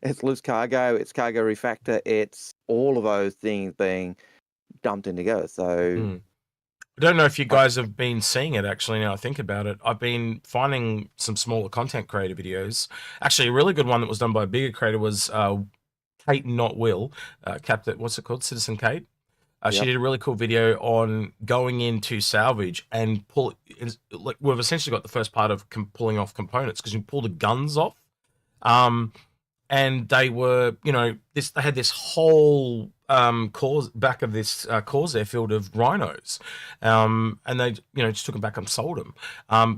It's loose cargo, it's cargo refactor, it's all of those things being dumped in together. So I don't know if you guys have been seeing it, actually, now I think about it. I've been finding some smaller content creator videos. Actually, a really good one that was done by a bigger creator was Kate Not Will, Captain, what's it called? Citizen Kate. She did a really cool video on going into Salvage and like we've essentially got the first part of pulling off components, because you pull the guns off. And they were, you know, they had this whole back of this Corsair field of rhinos, and they, you know, just took them back and sold them.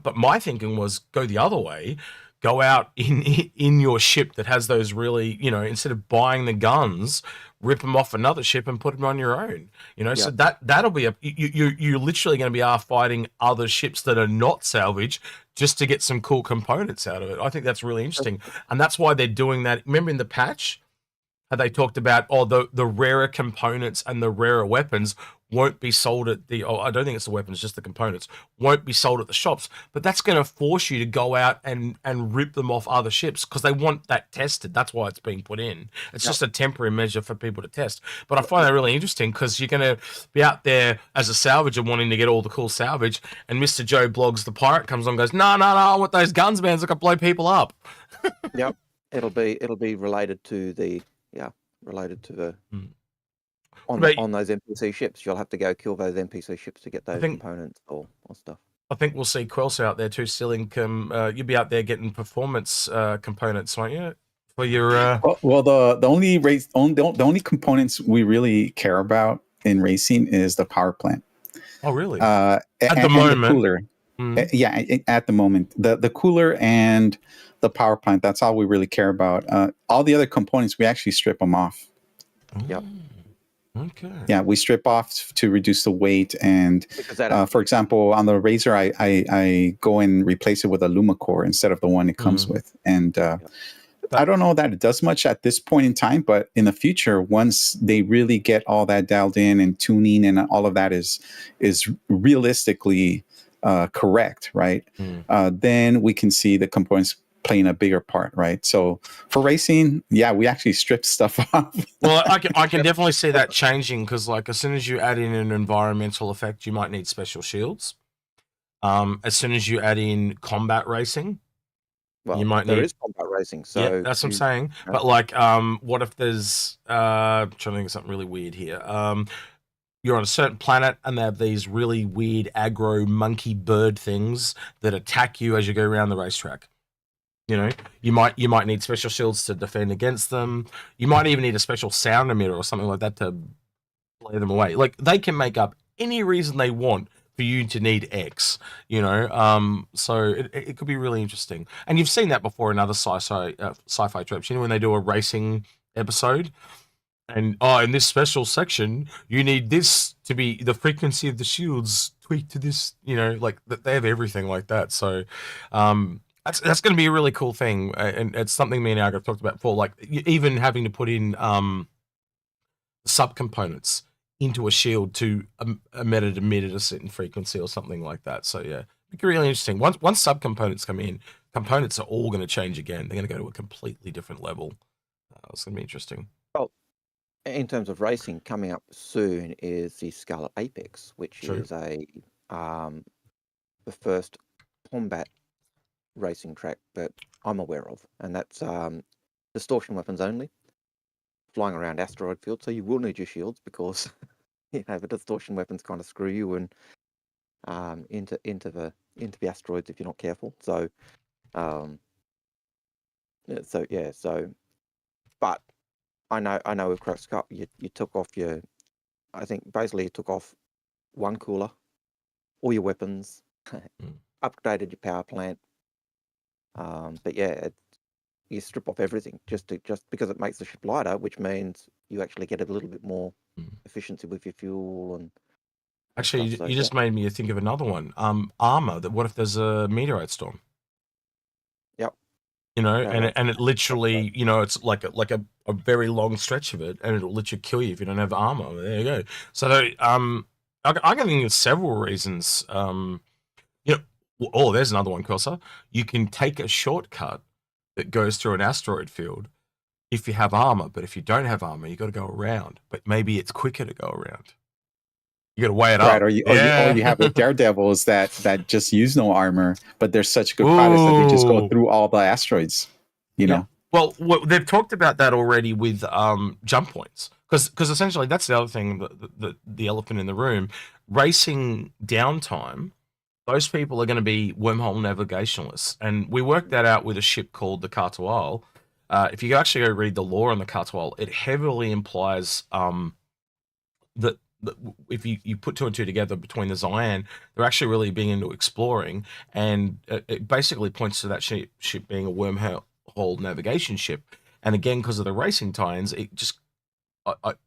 But my thinking was go the other way, go out in your ship that has those really, you know, instead of buying the guns, rip them off another ship and put them on your own. You know, so that'll be you're literally going to be fighting other ships that are not salvage, just to get some cool components out of it. I think that's really interesting. And that's why they're doing that. Remember in the patch, how they talked about, the rarer components and the rarer weapons won't be sold at I don't think it's the weapons, just the components, won't be sold at the shops. But that's going to force you to go out and rip them off other ships, because they want that tested. That's why it's being put in. It's just a temporary measure for people to test. But I find that really interesting, because you're going to be out there as a salvager wanting to get all the cool salvage, and Mr. Joe Blogs, the pirate, comes on and goes, no, I want those guns, man. I can blow people up. Yep. It'll be related to the on those NPC ships. You'll have to go kill those NPC ships to get those components or stuff. I think we'll see Quelsar out there too, stealing. You'll be out there getting performance components, won't you? For your well, the only components we really care about in racing is the power plant. Oh, really? At the moment, the cooler. Yeah, at the moment, the cooler and the power plant. That's all we really care about. All the other components, we actually strip them off. Yep. Okay. Yeah, we strip off to reduce the weight, and for example, on the Razor, I go and replace it with a Lumacore instead of the one it comes with, and I don't know that it does much at this point in time, but in the future, once they really get all that dialed in and tuning and all of that is realistically correct, right? Then we can see the components playing a bigger part, right? So for racing, yeah, we actually strip stuff off. Well, I can definitely see that changing, because like as soon as you add in an environmental effect, you might need special shields. As soon as you add in combat racing, you might need. There is combat racing, so yeah, that's what I'm saying. But like, what if there's I'm trying to think of something really weird here. You're on a certain planet and they have these really weird aggro monkey bird things that attack you as you go around the racetrack. You know, you might need special shields to defend against them. You might even need a special sound emitter or something like that to blow them away. Like, they can make up any reason they want for you to need X, you know. So it could be really interesting. And you've seen that before in other sci-fi tropes. You know, when they do a racing episode, and in this special section, you need this to be the frequency of the shields tweaked to this, you know, like they have everything like that. So that's going to be a really cool thing, and it's something me and Algared have talked about before. Like even having to put in subcomponents into a shield to emit at a certain frequency or something like that. So yeah, it'd be really interesting. Once subcomponents come in, components are all going to change again. They're going to go to a completely different level. It's going to be interesting. Well, in terms of racing, coming up soon is the Scarlet Apex, which is the first combat racing track that I'm aware of, and that's distortion weapons only, flying around asteroid fields. So you will need your shields, because you know the distortion weapons kind of screw you and into the asteroids if you're not careful. So but I know with Crux Cup you took off I think basically you took off one cooler, all your weapons, upgraded your power plant. But yeah, you strip off everything just because it makes the ship lighter, which means you actually get a little bit more efficiency with your fuel and. Actually, you just made me think of another one. Armor. What if there's a meteorite storm? Yep. You know, and it literally, you know, it's like a very long stretch of it, and it'll literally kill you if you don't have armor. There you go. So I can think of several reasons. You know, there's another one, Quelsar. You can take a shortcut that goes through an asteroid field if you have armor, but if you don't have armor, you got to go around. But maybe it's quicker to go around. You got to weigh it right, up. or you have the daredevils that just use no armor, but they're such good pilots that they just go through all the asteroids. You know. Well, they've talked about that already with jump points, because essentially that's the other thing, the elephant in the room. Racing downtime, those people are going to be wormhole navigationalists, and we worked that out with a ship called the Cartoile. If you actually go read the lore on the Cartoile, it heavily implies that if you put two and two together between the Cyan, they're actually really being into exploring, and it basically points to that ship being a wormhole navigation ship. And again, because of the racing tie-ins, it just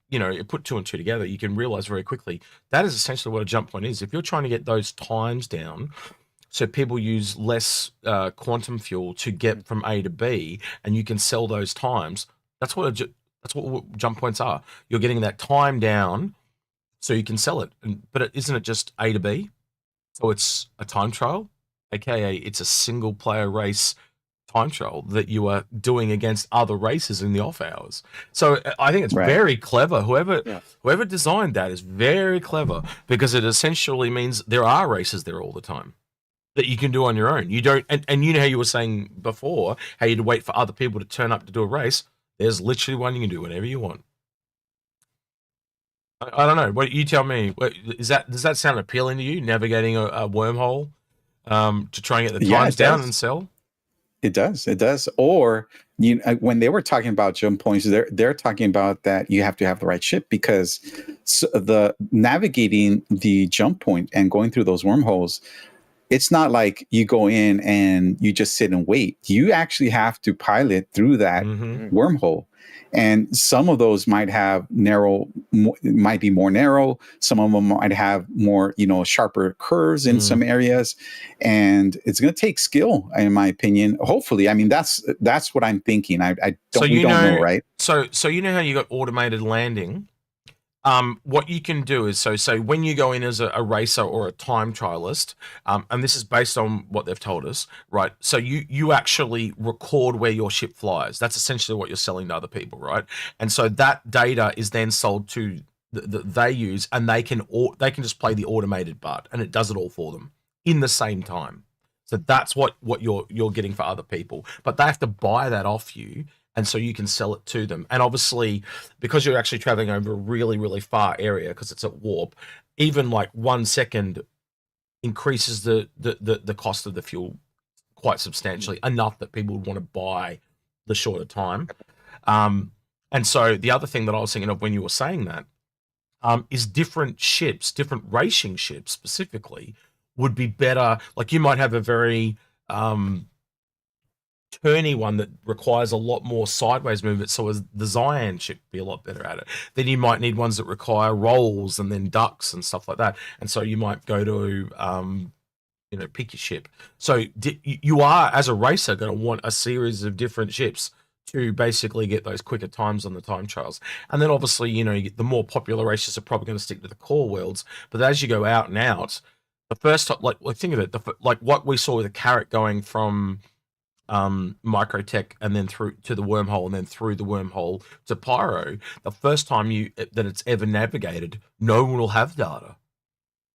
you put two and two together, you can realize very quickly that is essentially what a jump point is. If you're trying to get those times down, so people use less quantum fuel to get from A to B, and you can sell those times. That's what jump points are. You're getting that time down, so you can sell it. But isn't it just A to B? So it's a time trial, aka it's a single player race time trial that you are doing against other races in the off hours. So I think it's very clever. Whoever designed that is very clever, because it essentially means there are races there all the time that you can do on your own. You don't, and you know how you were saying before, how you'd wait for other people to turn up to do a race. There's literally one you can do whenever you want. I don't know. What you tell me? Does that sound appealing to you? Navigating a wormhole to try and get the times down and sell. It does. Or when they were talking about jump points, they're talking about that you have to have the right ship, because the navigating the jump point and going through those wormholes, it's not like you go in and you just sit and wait. You actually have to pilot through that wormhole. And some of those might be more narrow. Some of them might have more, sharper curves in some areas. And it's going to take skill, in my opinion. Hopefully, I mean, that's what I'm thinking. We don't know, right? So you know how you got automated landing. What you can do is, so when you go in as a racer or a time trialist, and this is based on what they've told us, right? So you actually record where your ship flies. That's essentially what you're selling to other people, right? And so that data is then sold to they use, and they can just play the automated part, and it does it all for them in the same time. So that's what you're getting for other people, but they have to buy that off you. And so you can sell it to them. And obviously, because you're actually traveling over a really, really far area, because it's at warp, even like 1 second increases the cost of the fuel quite substantially, enough that people would want to buy the shorter time. And so the other thing that I was thinking of when you were saying that is different ships, different racing ships specifically, would be better. Like you might have a very turny one that requires a lot more sideways movement, so as the Cyan ship be a lot better at it. Then you might need ones that require rolls and then ducks and stuff like that, and so you might go to pick your ship. So you are, as a racer, going to want a series of different ships to basically get those quicker times on the time trials. And then obviously, the more popular races are probably going to stick to the core worlds, but as you go out and out, the first time, like think of it, like what we saw with the Carrot going from Microtech and then through to the wormhole, and then through the wormhole to Pyro, the first time that it's ever navigated, no one will have data.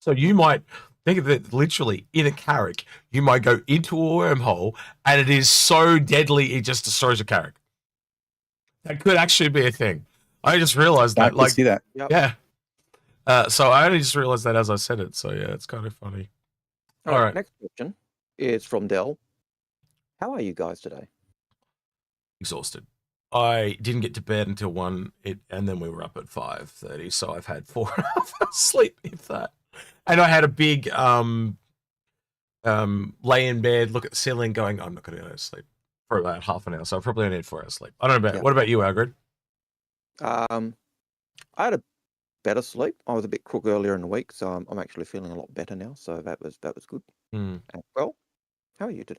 So you might think of it literally in a Carrack, you might go into a wormhole and it is so deadly it just destroys a Carrack. That could actually be a thing. I just realized that. I can see that. Yep. Yeah. So I only just realized that as I said it. So yeah, it's kind of funny. All right. Next question is from Del. How are you guys today? Exhausted. I didn't get to bed until 1, and then we were up at 5:30, so I've had 4.5 hours sleep, if that. And I had a big lay in bed, look at the ceiling, going, I'm not going to go to sleep for about half an hour, so I probably only need 4 hours sleep. I don't know about What about you, Algared? I had a better sleep. I was a bit crook earlier in the week, so I'm actually feeling a lot better now. So that was good. Well, how are you today?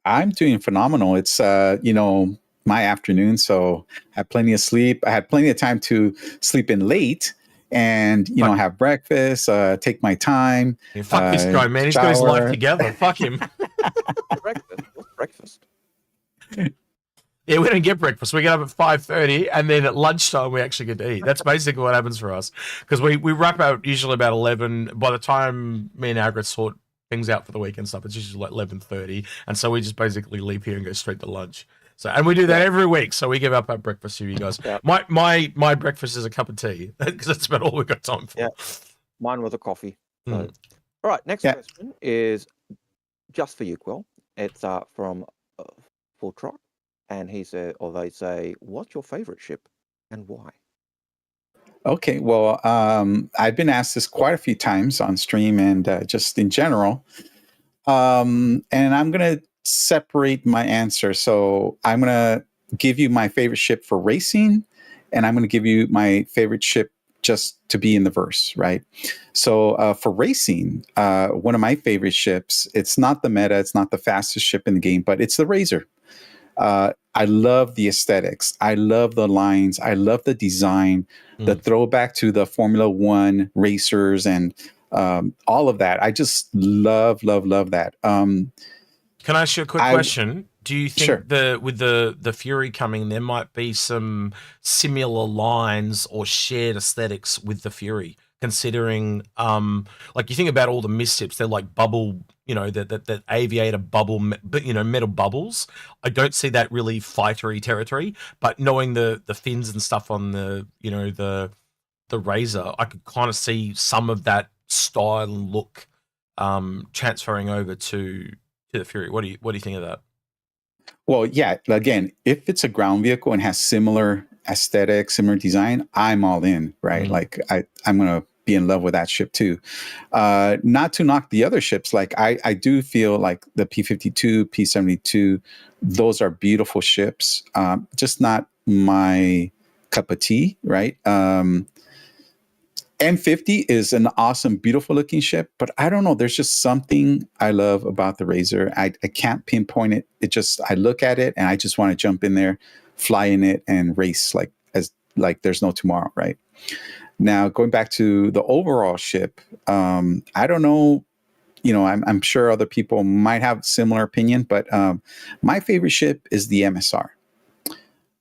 I'm doing phenomenal. It's my afternoon, so I had plenty of sleep. I had plenty of time to sleep in late and have breakfast, take my time. Yeah, fuck this guy, man. He's got his life together. Fuck him. Breakfast. What's breakfast? Yeah, we don't get breakfast. We get up at 5:30, and then at lunchtime we actually get to eat. That's basically what happens for us, because we wrap out usually about 11. By the time me and Algared sort things out for the week and stuff, it's usually like 11:30, and so we just basically leave here and go straight to lunch. So, and we do that every week. So we give up our breakfast to you guys. Yeah. My breakfast is a cup of tea, because that's about all we've got time for. Yeah. Mine was a coffee. So. All right, next question is just for you, Quill. It's from Full Trot, and he said, or they say, "What's your favorite ship and why?" Okay, well, I've been asked this quite a few times on stream and just in general, and I'm gonna separate my answer. So I'm gonna give you my favorite ship for racing, and I'm gonna give you my favorite ship just to be in the verse, right? So for racing, one of my favorite ships, it's not the meta, it's not the fastest ship in the game, but it's the Razor. I love the aesthetics. I love the lines. I love the design, the throwback to the Formula One racers and all of that. I just love that. Can I ask you a quick question? Do you think with the Fury coming, there might be some similar lines or shared aesthetics with the Fury? Considering, like you think about all the Misc, they're like bubble, that aviator bubble, metal bubbles. I don't see that really fightery territory, but knowing the fins and stuff on the, the Razor, I could kind of see some of that style and look transferring over to the Fury. What do you think of that? Well, yeah, again, if it's a ground vehicle and has similar aesthetics, similar design, I'm all in, right? Like I'm going to be in love with that ship too. Not to knock the other ships. Like I do feel like the P-52, P-72, those are beautiful ships. Just not my cup of tea, right? N50 is an awesome, beautiful looking ship, but I don't know. There's just something I love about the Razor. I can't pinpoint it. I look at it and I just want to jump in there, fly in it and race like there's no tomorrow, right? Now, going back to the overall ship, I don't know, I'm sure other people might have similar opinion, but my favorite ship is the MSR.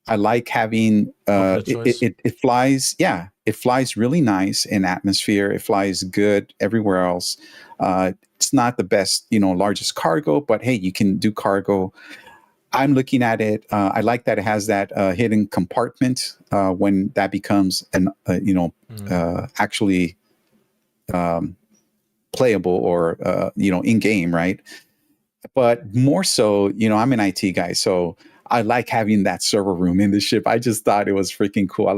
I like having it flies. Yeah, it flies really nice in atmosphere. It flies good everywhere else. It's not the best, largest cargo, but hey, you can do cargo. I'm looking at it. I like that it has that hidden compartment when that becomes actually playable or in game, right? But more so, I'm an IT guy, so I like having that server room in the ship. I just thought it was freaking cool. I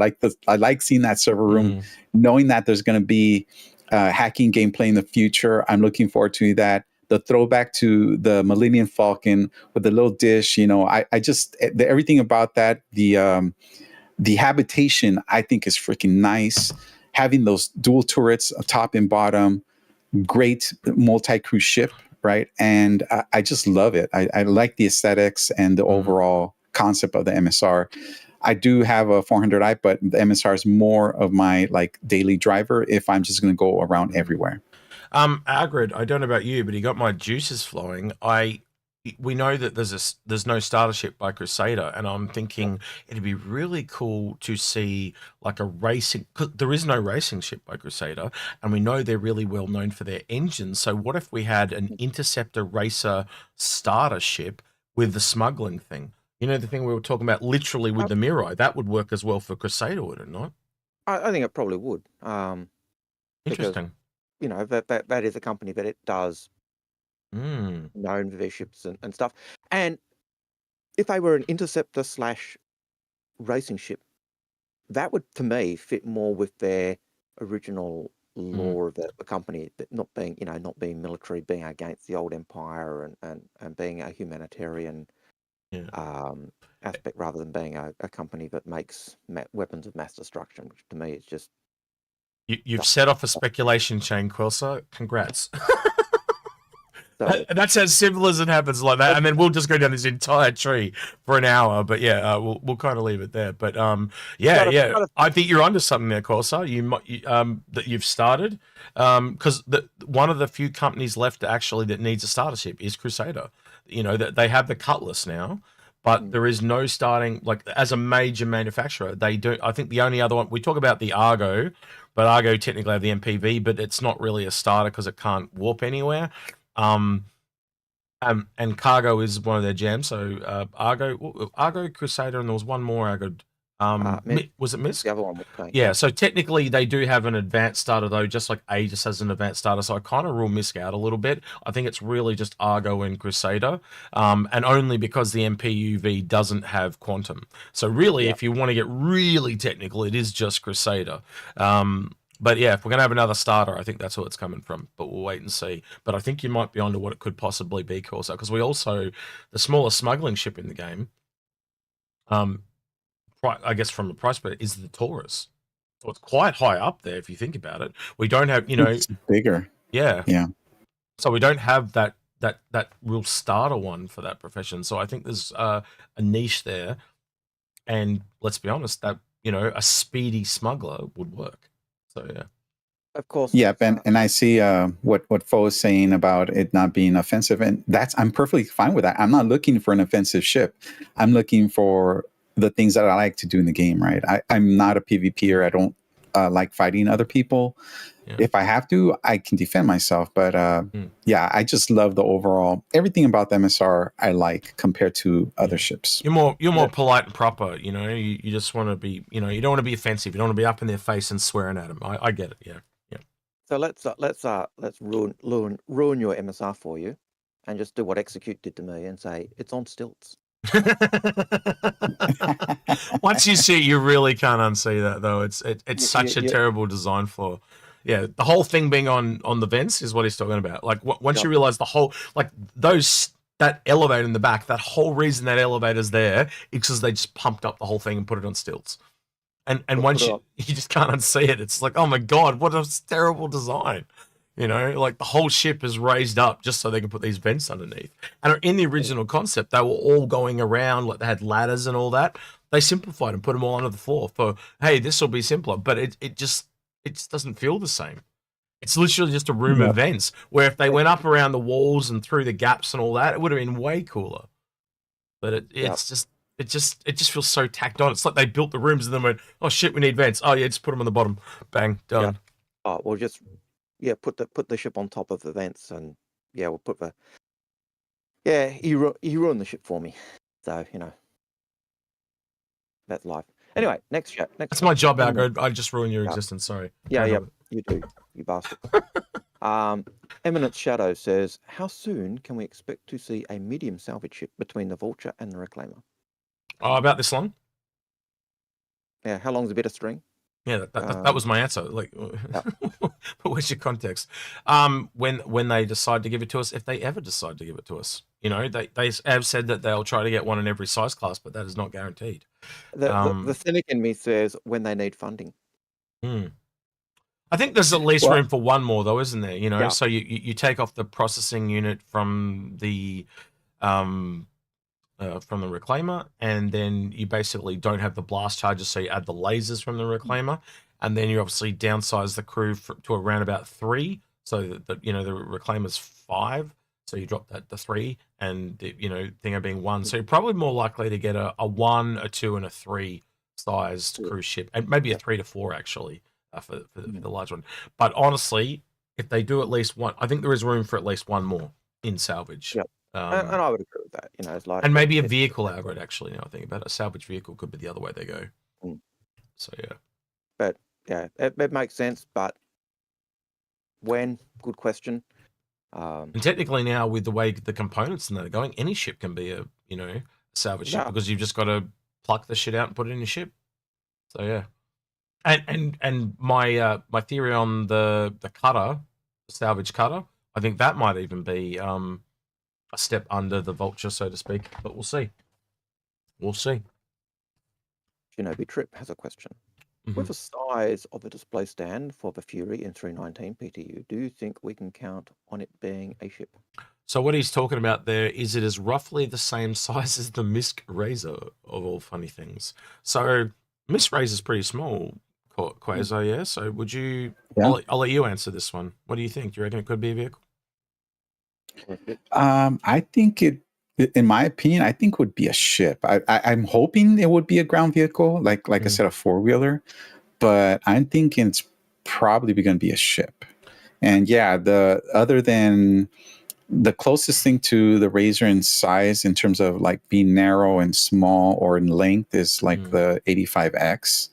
like seeing that server room, knowing that there's going to be hacking gameplay in the future. I'm looking forward to that. The throwback to the Millennium Falcon with the little dish, I just everything about that. The habitation I think is freaking nice. Having those dual turrets, top and bottom, great multi-crew ship. Right. And I just love it. I like the aesthetics and the overall concept of the MSR. I do have a 400i, but the MSR is more of my daily driver if I'm just going to go around everywhere. Algared, I don't know about you, but he got my juices flowing. We know that there's no starter ship by Crusader, and I'm thinking it'd be really cool to see like a racing, because there is no racing ship by Crusader, and we know they're really well known for their engines. So what if we had an interceptor racer starter ship with the smuggling thing? The thing we were talking about literally with the Mirai. That would work as well for Crusader, would it not? I think it probably would. Interesting. Because, that is a company that it does known for their ships and stuff. And if they were an interceptor / racing ship, that would, to me, fit more with their original lore of the company, that not being military, being against the old empire and being a humanitarian aspect rather than being a company that makes weapons of mass destruction, which to me is just... You've set off a speculation chain, Quelsar. Congrats. That's as simple as it happens like that, and then we'll just go down this entire tree for an hour. But yeah, we'll kind of leave it there. But I think you're onto something there, Quelsar. That you've started, because one of the few companies left actually that needs a starter ship is Crusader. That they have the Cutlass now, but there is no starting, like, as a major manufacturer, they do. I think the only other one, we talk about the Argo, but Argo technically have the MPV, but it's not really a starter because it can't warp anywhere. And Cargo is one of their jams. So Argo, Crusader, and there was one more Argo. Was it Misc? The other one was playing. Yeah, so technically they do have an advanced starter though, just like Aegis has an advanced starter. So I kind of rule Misc out a little bit. I think it's really just Argo and Crusader, and only because the MPUV doesn't have Quantum. So really, if you want to get really technical, it is just Crusader. But yeah, if we're going to have another starter, I think that's where it's coming from. But we'll wait and see. But I think you might be onto what it could possibly be, Quelsar, because we also, the smallest smuggling ship in the game, I guess from a price point, is the Taurus. So it's quite high up there if you think about it. We don't have, it's bigger. Yeah. So we don't have that real starter one for that profession. So I think there's a niche there. And let's be honest, that, a speedy smuggler would work. So yeah, of course. Yep, and I see what Fo is saying about it not being offensive, and I'm perfectly fine with that. I'm not looking for an offensive ship. I'm looking for the things that I like to do in the game. Right, I'm not a PvPer. I don't like fighting other people. Yeah. If I have to, I can defend myself. But yeah, I just love the overall everything about the MSR. I like compared to other ships. You're more polite and proper. You just want to be. You don't want to be offensive. You don't want to be up in their face and swearing at them. I get it. Yeah. So let's ruin your MSR for you, and just do what Execute did to me and say it's on stilts. Once you see it, you really can't unsee that though. It's such a terrible design flaw. Yeah, the whole thing being on the vents is what he's talking about. Like once you realize the whole, like that elevator in the back, that whole reason that elevator's there is because they just pumped up the whole thing and put it on stilts. And once you just can't unsee it, it's like, oh my god, what a terrible design. Like the whole ship is raised up just so they can put these vents underneath. And in the original concept, they were all going around, like they had ladders and all that. They simplified and put them all under the floor for, hey, this will be simpler. But it just doesn't feel the same. It's literally just a room of vents where if they went up around the walls and through the gaps and all that, it would have been way cooler. But it just feels so tacked on. It's like they built the rooms and then went, oh shit, we need vents. Oh yeah, just put them on the bottom. Bang, done. Yeah. Oh, we'll just put the ship on top of the vents, and we'll put the you ruined the ship for me. So that's life. Anyway, next chat. That's my job, Algared. I just ruined your existence. Sorry. Yeah, you do, you bastard. Eminent Shadow says, how soon can we expect to see a medium salvage ship between the Vulture and the Reclaimer? Oh, about this long? Yeah, how long's a bit of string? Yeah, that was my answer. Like, but where's your context? When they decide to give it to us, if they ever decide to give it to us, they have said that they'll try to get one in every size class, but that is not guaranteed. The cynic in me says when they need funding. I think there's at least room for one more, though, isn't there? So you take off the processing unit from the Reclaimer, and then you basically don't have the blast charges, so you add the lasers from the Reclaimer, and then you obviously downsize the crew to around about 3, so that the Reclaimer's 5, so you drop that to 3, and the Thinger being 1, so you're probably more likely to get a 1, a 2, and a 3 sized cruise ship, and maybe a 3 to 4 actually for the large one. But honestly, if they do at least one, I think there is room for at least one more in salvage. Yep. And I would agree with that. It's like, and maybe a vehicle Algared, actually. Now I think about it, a salvage vehicle could be the other way they go. So yeah, but yeah, it makes sense. But when? Good question. And technically now, with the way the components and that are going, any ship can be a salvage ship, because you've just got to pluck the shit out and put it in your ship. So yeah, and my theory on the cutter, the salvage cutter, I think that might even be a step under the Vulture, so to speak, but we'll see. Shinobi Trip has a question. With the size of the display stand for the Fury in 319 PTU, do you think we can count on it being a ship? So what he's talking about there is it is roughly the same size as the Misc Razor, of all funny things. So Misc Razor is pretty small, Quasar, yeah? So would you... Yeah. I'll let you answer this one. What do you think? Do you reckon it could be a vehicle? I think it in my opinion, I think would be a ship. I'm hoping it would be a ground vehicle, like I said, a 4-wheeler, but I'm thinking it's probably going to be a ship. And yeah, other than the closest thing to the Razor in size in terms of like being narrow and small or in length is like the 85X.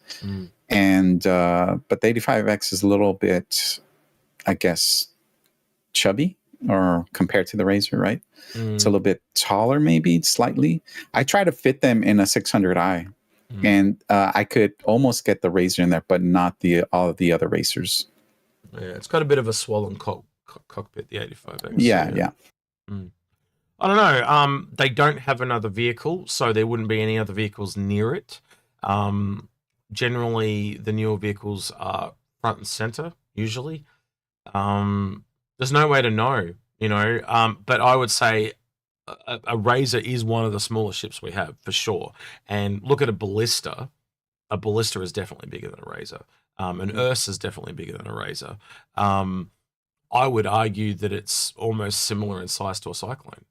And but the 85X is a little bit, I guess, chubby or compared to the Razor, right? It's a little bit taller, maybe slightly. I try to fit them in a 600i, and I could almost get the Razor in there, but not all of the other racers. Yeah, it's got a bit of a swollen cockpit, the 85X. Yeah. I don't know. They don't have another vehicle, so there wouldn't be any other vehicles near it. Generally, the newer vehicles are front and center, usually. There's no way to know, but I would say a Razor is one of the smaller ships we have, for sure. And look at a Ballista. A Ballista is definitely bigger than a Razor. An Ursa is definitely bigger than a Razor. I would argue that it's almost similar in size to a Cyclone.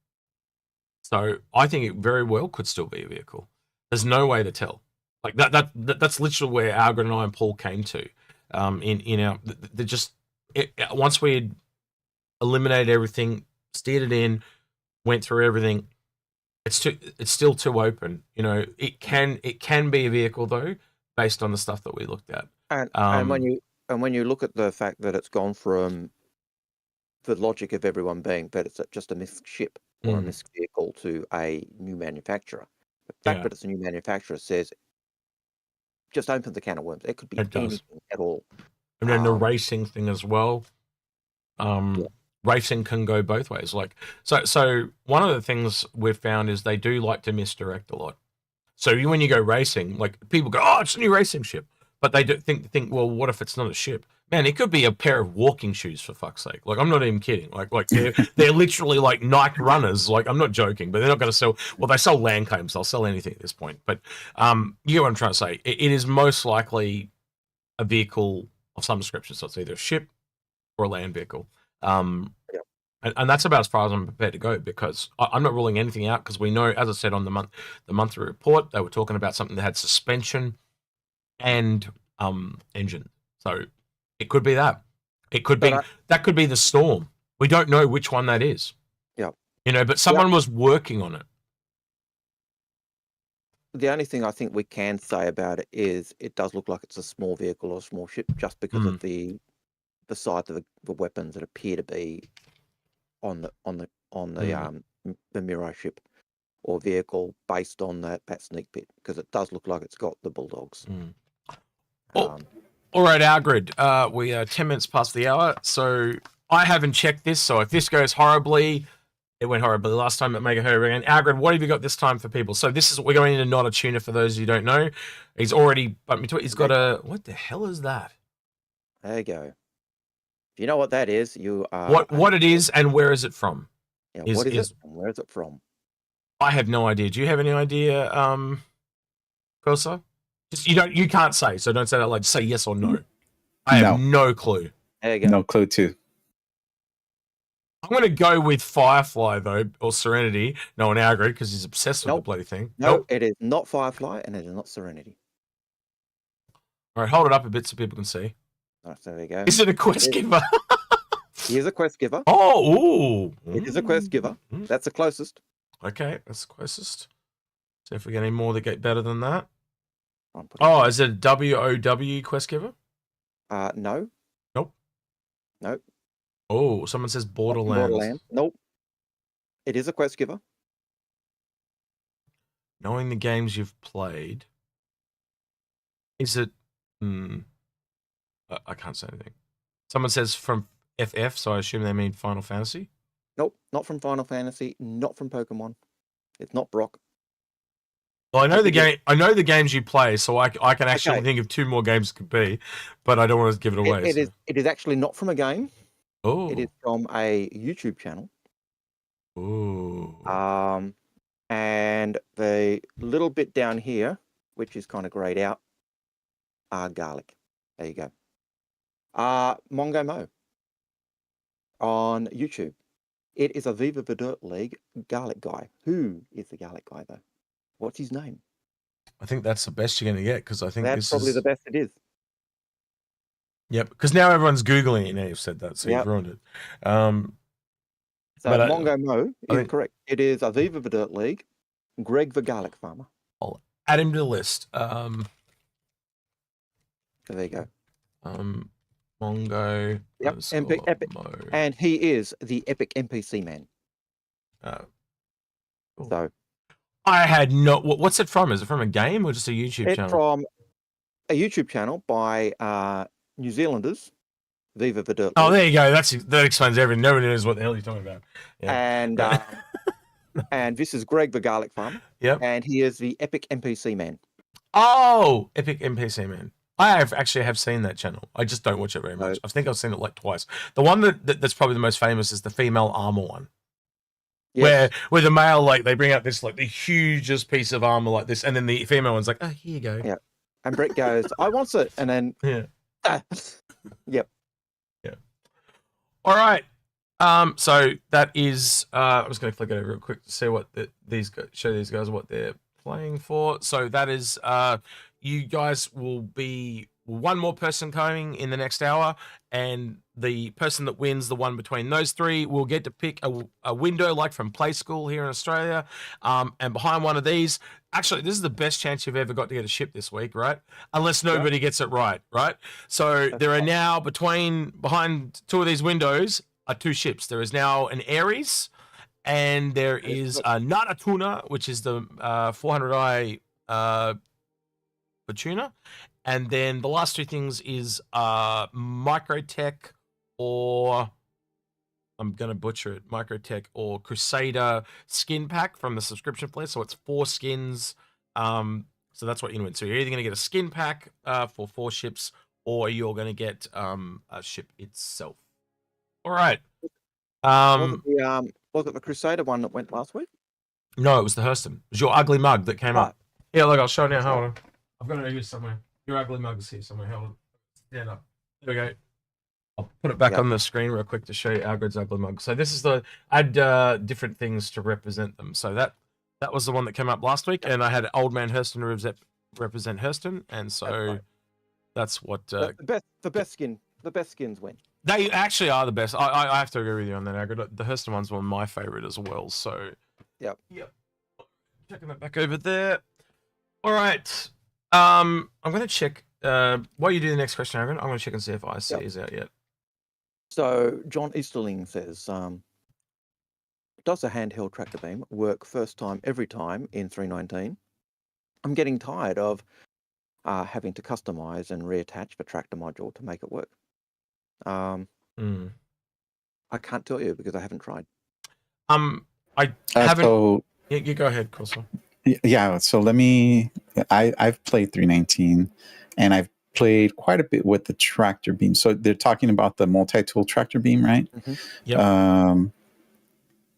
So I think it very well could still be a vehicle. There's no way to tell. Like that's literally where Algared and I and Paul came to. Once we had eliminated everything, steered it in, went through everything, it's still too open. It can be a vehicle though, based on the stuff that we looked at. And when you look at the fact that it's gone from the logic of everyone being that it's just a Misc ship or a Misc vehicle to a new manufacturer, the fact that it's a new manufacturer says just open the can of worms. It could be anything at all. And then the racing thing as well. Racing can go both ways. Like so one of the things we've found is they do like to misdirect a lot. So when you go racing, like people go, "Oh, it's a new racing ship," but they don't think, well, what if it's not a ship? Man, it could be a pair of walking shoes, for fuck's sake. Like, I'm not even kidding. Like they're literally like Nike runners. Like, I'm not joking, but they're not going to sell. Well, they sell land claims. They'll sell anything at this point. But you get what I'm trying to say. It is most likely a vehicle of some description. So it's either a ship or a land vehicle. And that's about as far as I'm prepared to go, because I'm not ruling anything out, because we know, as I said on the monthly report, they were talking about something that had suspension and engine. So it could be that. It could be that could be the Storm. We don't know which one that is. Yeah. But someone was working on it. The only thing I think we can say about it is it does look like it's a small vehicle or a small ship, just because of the size of the weapons that appear to be on the Mirai ship or vehicle, based on that sneak peek, because it does look like it's got the bulldogs. All right, Algared, we are 10 minutes past the hour, so I haven't checked this, so if this goes horribly, it went horribly last time, but make it hurt again. Algared, what have you got this time for people? So we're going into Not-A-Tuna, for those who don't know. He's already bumped me to it. He's got what the hell is that? There you go. If you know what that is, you are... What it is and where is it from? Yeah, what is it and where is it from? I have no idea. Do you have any idea, Quelsar? Just you can't say, so don't say that. Like, just say yes or no. I have no clue. There you go. No clue too. I'm going to go with Firefly though, or Serenity. No one Algared, because he's obsessed with the bloody thing. No, it is not Firefly, and it is not Serenity. All right, hold it up a bit so people can see. Right, so there you go. Is it a quest giver? He is a quest giver. Oh, ooh. It is a quest giver. That's the closest. Okay, that's the closest. See if we get any more that get better than that. Oh, is it a WOW quest giver? No. Nope. Nope. Oh, someone says Borderlands. Nope. It is a quest giver. Knowing the games you've played, is it... I can't say anything. Someone says from FF, so I assume they mean Final Fantasy? Nope, not from Final Fantasy, not from Pokemon. It's not Brock. Well, I know the games you play, so I can actually think of 2 more games it could be, but I don't want to give it away. It is actually not from a game. Oh. It is from a YouTube channel. Oh. And the little bit down here, which is kind of grayed out, garlic. There you go. Mongo Mo on YouTube. It is a Viva Verdure League garlic guy. Who is the garlic guy, though? What's his name? I think that's the best you're going to get because I think That's this probably is the best it is. Yep, because now everyone's googling it. Now you've said that, so you've ruined it. So Mongo Mo I is think- correct. It is a Viva Verdure League. Greg the garlic farmer. I'll add him to the list. So there you go. Mongo. Yep, underscore epic. Mo. And he is the epic NPC man. Cool. So I had no. What's it from? Is it from a game or just a YouTube it's channel? from a YouTube channel by New Zealanders, Viva Verdure. Oh, there you go. That explains everything. Nobody knows what the hell you're talking about. Yeah. And and this is Greg the garlic farmer. Yep. And he is the epic NPC man. Oh, epic NPC man. I have seen that channel. I just don't watch it very much. I think I've seen it like twice. The one that's probably the most famous is the female armor one. Yes. Where the male, like, they bring out this, like, the hugest piece of armor like this, and then the female one's like, oh, here you go. Yeah. And Brett goes, I want it. And then, Yeah. Yep. Yeah. All right. So that is, I'm just going to flick it over real quick to see what show these guys what they're playing for. So that is, you guys will be one more person coming in the next hour, and the person that wins the one between those three will get to pick a window like from Play School here in Australia. And behind one of these, actually, this is the best chance you've ever got to get a ship this week, right? Unless nobody gets it right? So there are now behind two of these windows are two ships. There is now an Ares, and there is a Not-A-Tuna, which is the 400i tuna. And then the last two things is Microtech, or I'm going to butcher it, Microtech or Crusader skin pack from the subscription place. So it's 4 skins. So that's what you win. So you're either going to get a skin pack for 4 ships, or you're going to get a ship itself. All right. Was it the Crusader one that went last week? No, it was the Hurston. It was your ugly mug that came up. Yeah, look, I'll show it now. Hold on. I've got it here somewhere. Your ugly mug is here somewhere. Hold on. Stand up. There we go. I'll put it back on the screen real quick to show you Algared's ugly mug. So this is I had different things to represent them. So that was the one that came up last week, and I had Old Man Hurston represent Hurston, and so that's what the best skins win. They actually are the best. I have to agree with you on that, Algared. The Hurston one's one of my favorite as well. So yep. Checking that back over there. All right. I'm going to check. While you do the next question, Algared, I'm going to check and see if ISC is out yet. So John Easterling says, does a handheld tractor beam work first time every time in 319? I'm getting tired of having to customize and reattach the tractor module to make it work. I can't tell you because I haven't tried. I haven't. So, you go ahead, Quelsar. Yeah. So I've played 319, and I've played quite a bit with the tractor beam. So they're talking about the multi-tool tractor beam, right? Mm-hmm. Yep.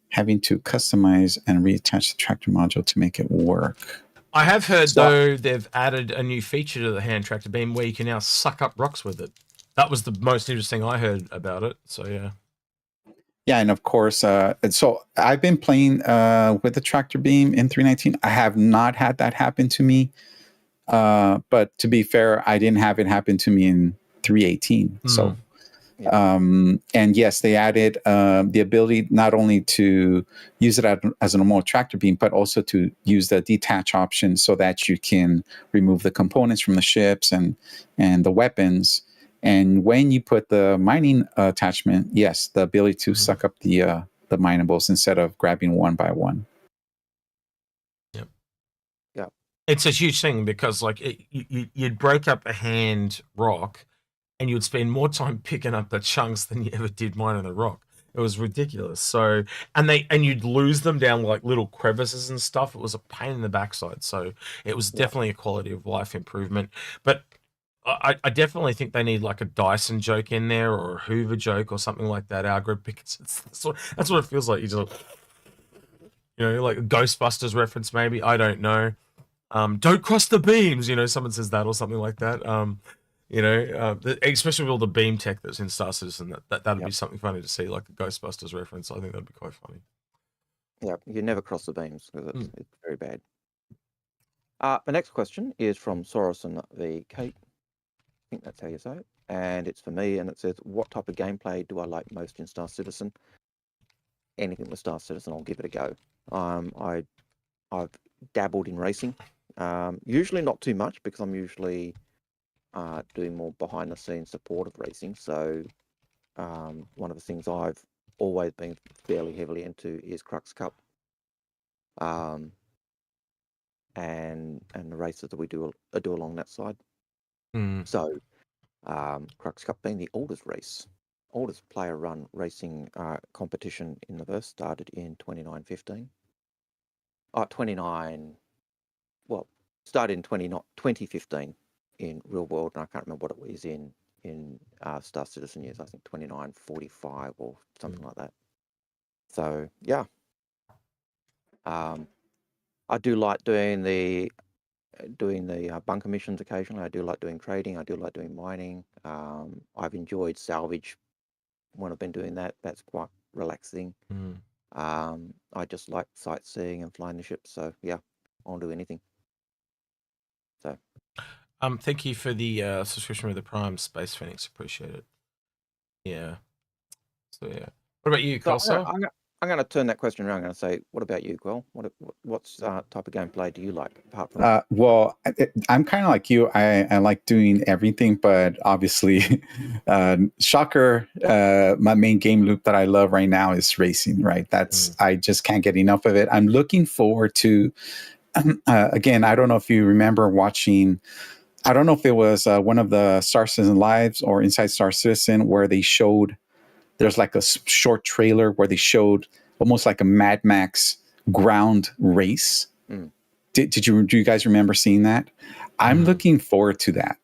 Having to customize and reattach the tractor module to make it work. I have heard though they've added a new feature to the hand tractor beam where you can now suck up rocks with it. That was the most interesting I heard about it. So yeah. Yeah, and of course, and so I've been playing with the tractor beam in 319. I have not had that happen to me, but to be fair, I didn't have it happen to me in 318. So, and yes, they added the ability not only to use it as a normal tractor beam, but also to use the detach option so that you can remove the components from the ships and the weapons. And when you put the mining attachment, yes, the ability to suck up the minables instead of grabbing one by one. Yep. Yeah. It's a huge thing because like you'd break up a hand rock and you would spend more time picking up the chunks than you ever did mining the rock. It was ridiculous. So, and you'd lose them down like little crevices and stuff. It was a pain in the backside. So it was definitely a quality of life improvement. But I definitely think they need like a Dyson joke in there or a Hoover joke or something like that, Algared, because that's what it feels like. You just, like a Ghostbusters reference maybe. I don't know. Don't cross the beams. Someone says that or something like that. Especially with all the beam tech that's in Star Citizen, that'd Yep. be something funny to see, like a Ghostbusters reference. I think that'd be quite funny. Yeah, you never cross the beams because it's very bad. The next question is from Soroson v. Kate. I think that's how you say it. And it's for me, and it says, what type of gameplay do I like most in Star Citizen? Anything with Star Citizen, I'll give it a go. I've dabbled in racing. Usually not too much because I'm usually doing more behind the scenes support of racing. So one of the things I've always been fairly heavily into is Crux Cup. And the races that we do along that side. So Crux Cup being the oldest player run racing competition in the verse, started in 2015. Started in 2015 in real world, and I can't remember what it was in Star Citizen years. I think 2945 or something like that. So yeah, I do like doing the bunker missions occasionally. I do like doing trading. I do like doing mining. I've enjoyed Salvage when I've been doing that. That's quite relaxing. I just like sightseeing and flying the ships. So yeah, I'll do anything. So thank you for the subscription with the Prime, Space Phoenix. Appreciate it. Yeah. So yeah. What about you, Quelsar? I'm going to turn that question around. I'm going to say, what about you, Quell? What type of gameplay do you like? Apart from well, I'm kind of like you. I like doing everything, but obviously, shocker. My main game loop that I love right now is racing. Right, I just can't get enough of it. I'm looking forward to. Again, I don't know if you remember watching. I don't know if it was one of the Star Citizen Lives or Inside Star Citizen where they showed. There's like a short trailer where they showed almost like a Mad Max ground race. Do you guys remember seeing that? I'm looking forward to that.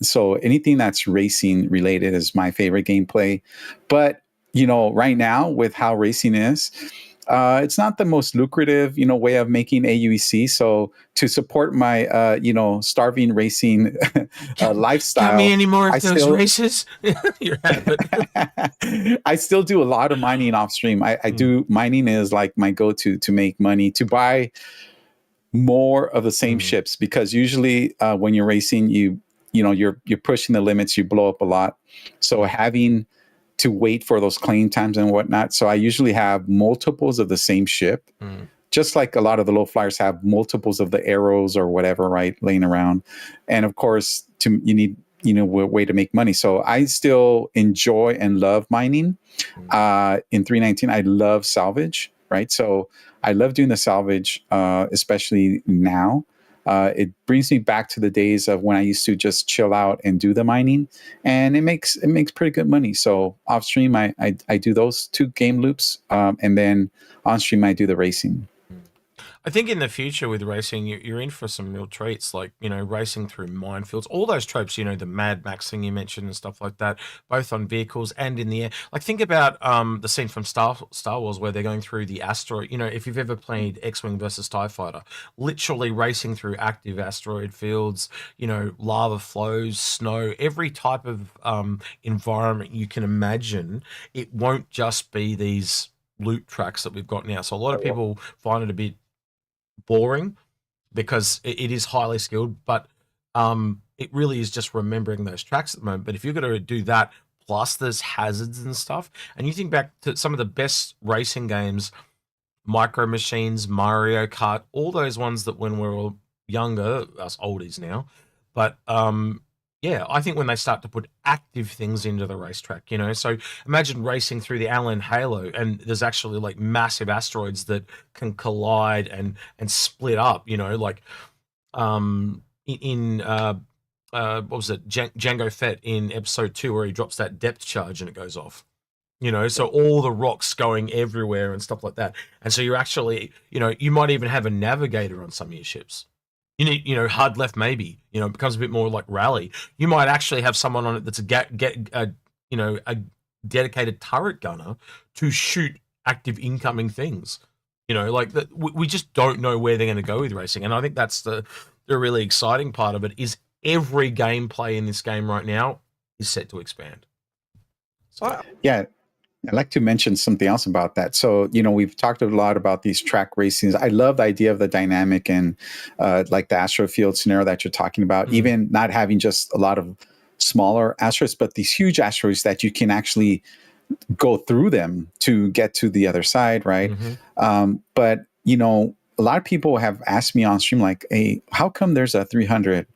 So anything that's racing related is my favorite gameplay. But right now with how racing is, it's not the most lucrative, way of making AUEC. So to support my, starving racing lifestyle, Count me any more of those races. You're habit. I still do a lot of mining off stream. I do mining is like my go-to to make money, to buy more of the same ships, because usually when you're racing, you're pushing the limits, you blow up a lot. So having to wait for those claim times and whatnot. So I usually have multiples of the same ship, just like a lot of the low flyers have multiples of the arrows or whatever, right, laying around. And of course, you need a way to make money. So I still enjoy and love mining. In 319, I love salvage, right? So I love doing the salvage, especially now. It brings me back to the days of when I used to just chill out and do the mining, and it makes pretty good money. So off stream, I do those 2 game loops, and then on stream I do the racing. I think in the future with racing, you're in for some real treats, like, racing through minefields, all those tropes, the Mad Max thing you mentioned and stuff like that, both on vehicles and in the air. Like, think about the scene from Star Wars where they're going through the asteroid. If you've ever played X-Wing versus TIE Fighter, literally racing through active asteroid fields, lava flows, snow, every type of environment you can imagine. It won't just be these loop tracks that we've got now. So a lot of people find it a bit boring because it is highly skilled, but it really is just remembering those tracks at the moment. But if you're going to do that, plus there's hazards and stuff, and you think back to some of the best racing games, Micro Machines, Mario Kart, all those ones that when we're all younger, us oldies now, but yeah, I think when they start to put active things into the racetrack, so imagine racing through the Allen Halo, and there's actually like massive asteroids that can collide and split up, like in what was it, Jango Fett in episode 2, where he drops that depth charge and it goes off. So all the rocks going everywhere and stuff like that. And so you're actually, you might even have a navigator on some of your ships. You need, hard left maybe, it becomes a bit more like rally. You might actually have someone on it that's a dedicated turret gunner to shoot active incoming things. Like that. We just don't know where they're going to go with racing, and I think that's the really exciting part of it. Is every gameplay in this game right now is set to expand. So, yeah. I'd like to mention something else about that. So, we've talked a lot about these track racings. I love the idea of the dynamic and like the asteroid field scenario that you're talking about, even not having just a lot of smaller asteroids, but these huge asteroids that you can actually go through them to get to the other side, right? But, a lot of people have asked me on stream, like, hey, how come there's a 300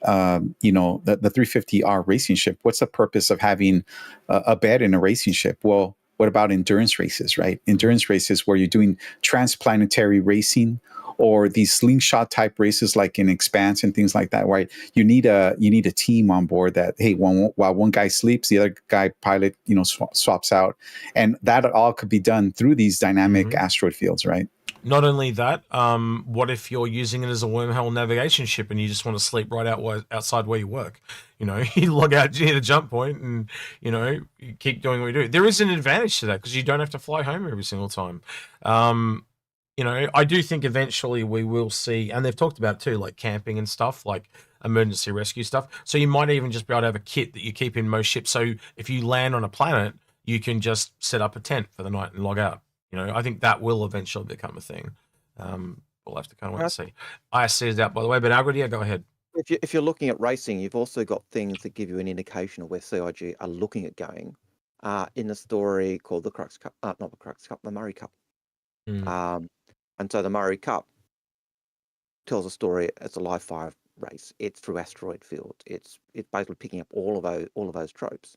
the 350R racing ship? What's the purpose of having a bed in a racing ship? Well, what about endurance races, right? Endurance races where you're doing transplanetary racing, or these slingshot type races like in Expanse and things like that, right? You need a team on board that, hey, while one guy sleeps, the other guy pilot, swaps out, and that all could be done through these dynamic asteroid fields, right? Not only that, what if you're using it as a wormhole navigation ship and you just want to sleep right outside where you work? You log out, you hit a jump point, and you keep doing what you do. There is an advantage to that because you don't have to fly home every single time. I do think eventually we will see, and they've talked about it too, like camping and stuff, like emergency rescue stuff. So you might even just be able to have a kit that you keep in most ships. So if you land on a planet, you can just set up a tent for the night and log out. I think that will eventually become a thing. We'll have to kind of wait and see. ISC is out, by the way, but Algared, go ahead. If you're looking at racing, you've also got things that give you an indication of where CIG are looking at going. In the story called the Crux Cup, not the Crux Cup, the Murray Cup. And so the Murray Cup tells a story. It's a live fire race. It's through asteroid fields. It's basically picking up all of those tropes.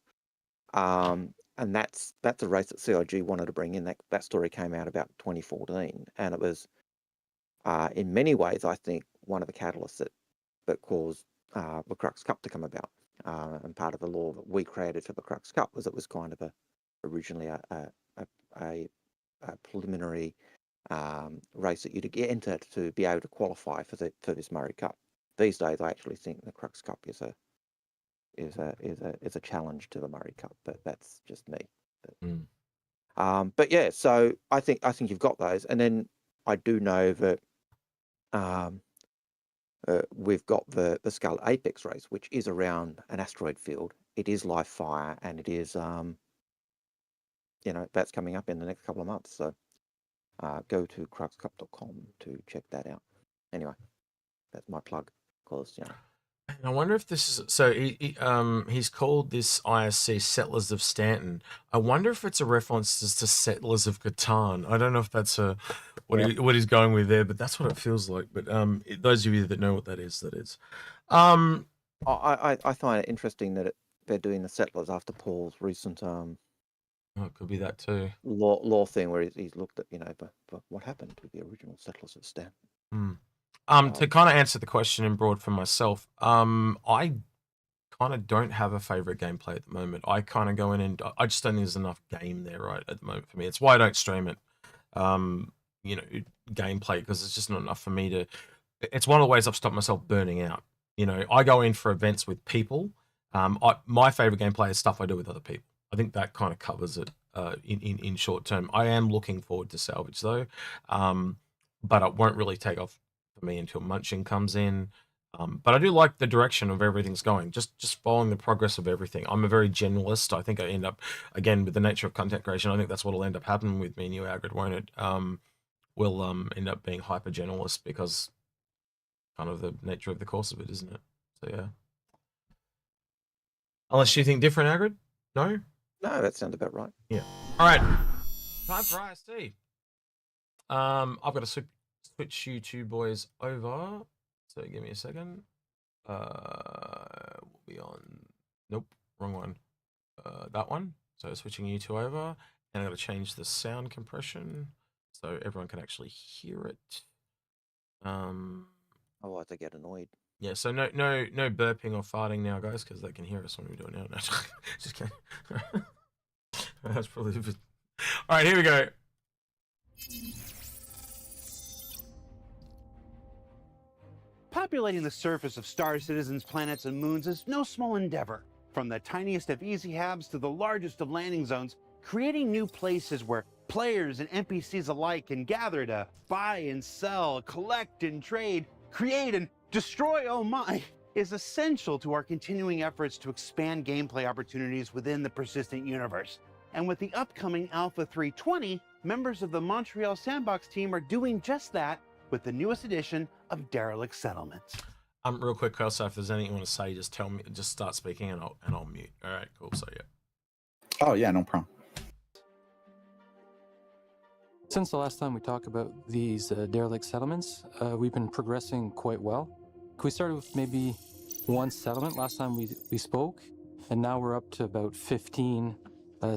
And that's a race that CIG wanted to bring in. That story came out about 2014, and it was, in many ways, I think, one of the catalysts that caused the Crux Cup to come about. And part of the law that we created for the Crux Cup was it was kind of originally a preliminary race that you'd enter to be able to qualify for this Murray Cup. These days, I actually think the Crux Cup is a challenge to the Murray Cup, but that's just me. But yeah, so I think you've got those, and then I do know that we've got the Skull Apex race, which is around an asteroid field. It is live fire, and it is that's coming up in the next couple of months. So go to cruxcup.com to check that out. Anyway, that's my plug, because And I wonder if this is so. He's called this ISC Settlers of Stanton. I wonder if it's a reference to Settlers of Catan. I don't know if that's what he's going with there, but that's what it feels like. But those of you that know what that is, that is. I find it interesting that they're doing the Settlers after Paul's recent it could be that too. Law thing where he's looked at but what happened to the original Settlers of Stanton. To kind of answer the question in broad for myself, I kind of don't have a favorite gameplay at the moment. I kind of go in and I just don't think there's enough game there right at the moment for me. It's why I don't stream it, gameplay, because it's just not enough for me to. It's one of the ways I've stopped myself burning out. I go in for events with people. My favorite gameplay is stuff I do with other people. I think that kind of covers it in short term. I am looking forward to Salvage though, but it won't really take off for me until Munching comes in. But I do like the direction of everything's going, just following the progress of everything. I'm a very generalist. I think I end up, again, with the nature of content creation, I think that's what will end up happening with me and you, Algared, won't it? We'll end up being hyper generalist because kind of the nature of the course of it, isn't it? So yeah. Unless you think different, Algared? No? No, that sounds about right. Yeah. All right. Time for ISC. I've got to switch you two boys over. So give me a second. We'll be on. Nope, wrong one. That one. So switching you two over, and I've got to change the sound compression so everyone can actually hear it. Otherwise, I get annoyed. Yeah. So no burping or farting now, guys, because they can hear us when we do it now. No, just kidding. That's probably a bit. All right, here we go. Populating the surface of star citizens, planets, and moons is no small endeavor. From the tiniest of easy habs to the largest of landing zones, creating new places where players and NPCs alike can gather to buy and sell, collect and trade, create and destroy, oh my, is essential to our continuing efforts to expand gameplay opportunities within the persistent universe. And with the upcoming Alpha 320, members of the Montreal Sandbox team are doing just that with the newest edition of Derelict Settlements. Real quick, Quelsar, if there's anything you want to say, just tell me, just start speaking and I'll mute. All right, cool. So yeah. Oh yeah, no problem. Since the last time we talked about these derelict settlements, we've been progressing quite well. We started with maybe one settlement last time we spoke, and now we're up to about 15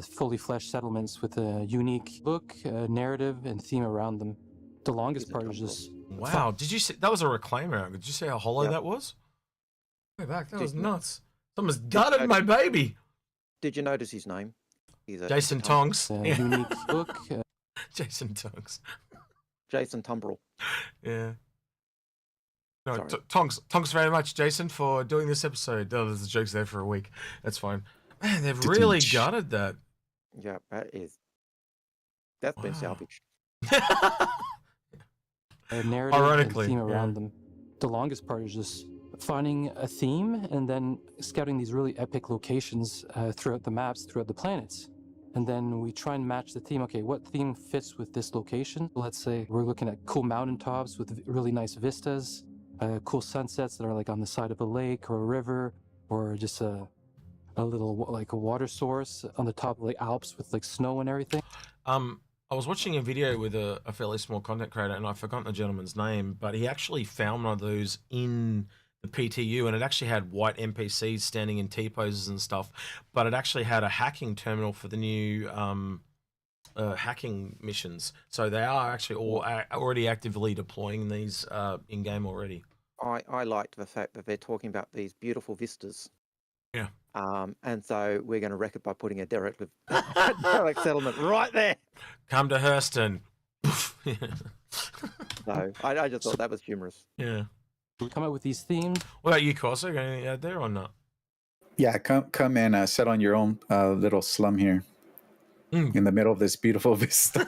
fully fleshed settlements with a unique look, narrative, and theme around them. The longest part is just... Wow, did you see, that was a reclaimer. Did you see how hollow that was? Way back, that was nuts. Someone's gutted my baby. Did you notice his name? He's Jason Tonks. Unique look. Jason Tonks. Jason Tumbrel. Yeah. No, Tonks very much, Jason, for doing this episode. Oh, there's jokes there for a week. That's fine. Man, they've really gutted that. Yeah, that's been salvaged. Narrative Ironically, and theme around them. The longest part is just finding a theme and then scouting these really epic locations throughout the maps, throughout the planets. And then we try and match the theme. Okay, what theme fits with this location? Let's say we're looking at cool mountaintops with really nice vistas, cool sunsets that are like on the side of a lake or a river, or just a little like a water source on the top of the Alps with like snow and everything. I was watching a video with a fairly small content creator, and I've forgotten the gentleman's name, but he actually found one of those in the PTU, and it actually had white NPCs standing in T-poses and stuff, but it actually had a hacking terminal for the new hacking missions. So they are actually all already actively deploying these in-game already. I liked the fact that they're talking about these beautiful vistas. Yeah. And so we're going to wreck it by putting a derelict settlement right there. Come to Hurston. So I just thought that was humorous. Yeah. We come up with these themes. What about you, Quelsar? Going to add there or not? Yeah, come and set on your own little slum here in the middle of this beautiful vista.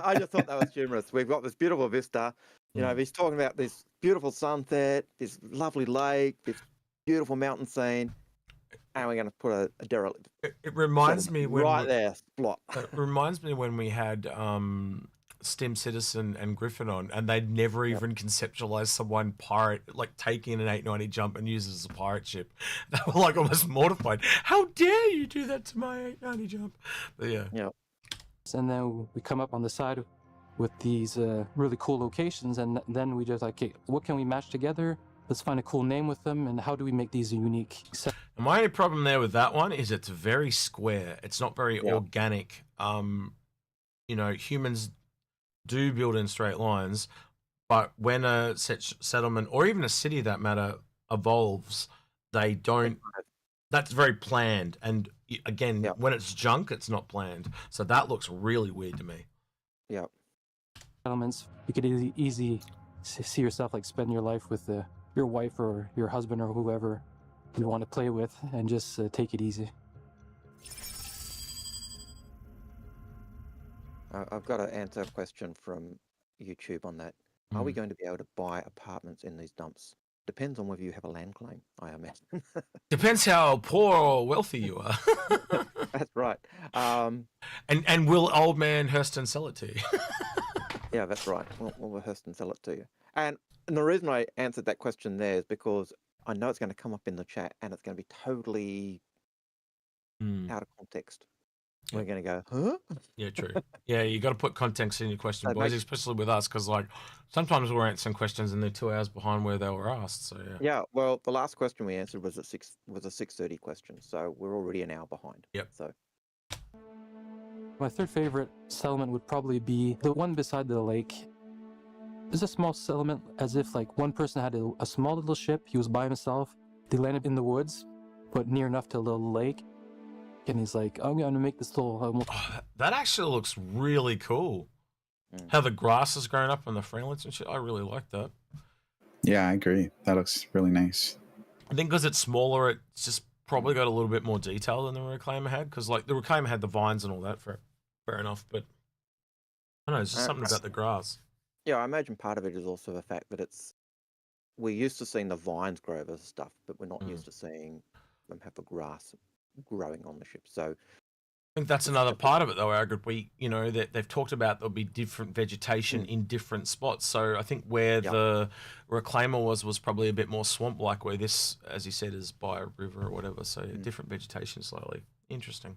I just thought that was humorous. We've got this beautiful vista. You know, he's talking about this beautiful sunset, this lovely lake, this beautiful mountain scene, and we're going to put a derelict. It reminds me when right there, spot. It reminds me when we had Stem Citizen and Griffin on, and they'd never even conceptualized someone pirate, like taking an 890 jump and use it as a pirate ship. They were like almost mortified. How dare you do that to my 890 jump? But yeah. And then we come up on the side with these really cool locations, and then we just like, okay, what can we match together? Let's find a cool name with them, and how do we make these a unique set? And my only problem there with that one is it's very square. It's not very organic. You know, humans do build in straight lines, but when a settlement or even a city that matter evolves, they don't. That's very planned. And again, when it's junk, it's not planned. So that looks really weird to me. Yeah. Settlements, you could easily see yourself like spend your life with your wife or your husband or whoever you want to play with, and just take it easy. I've got to answer a question from YouTube on that. Are we going to be able to buy apartments in these dumps? Depends on whether you have a land claim, I imagine. Depends how poor or wealthy you are. That's right. And will old man Hurston sell it to you? Yeah, that's right. Will Hurston sell it to you? And the reason I answered that question there is because I know it's going to come up in the chat and it's going to be totally out of context. We're going to go, huh? Yeah, true. Yeah, you got to put context in your question, boys, especially with us, because like sometimes we're answering questions and they're 2 hours behind where they were asked. So yeah. Yeah. Well, the last question we answered was a 6:30 question, so we're already an hour behind. Yep. So my third favorite settlement would probably be the one beside the lake. It's a small settlement, as if like one person had a small little ship. He was by himself. They landed in the woods, but near enough to a little lake. And he's like, I'm going to make this little... that actually looks really cool. How the grass is growing up on the freelance and shit. I really like that. Yeah, I agree. That looks really nice. I think because it's smaller, it's just probably got a little bit more detail than the Reclaimer had. Because like the Reclaimer had the vines and all that, fair enough. But I don't know, it's just something about the grass. Yeah, I imagine part of it is also the fact that it's we're used to seeing the vines grow over stuff, but we're not used to seeing them have the grass growing on the ship. So I think that's another part of it, though, Algared. That they've talked about there'll be different vegetation in different spots. So I think where the Reclaimer was probably a bit more swamp-like, where this, as you said, is by a river or whatever. So different vegetation slightly. Interesting.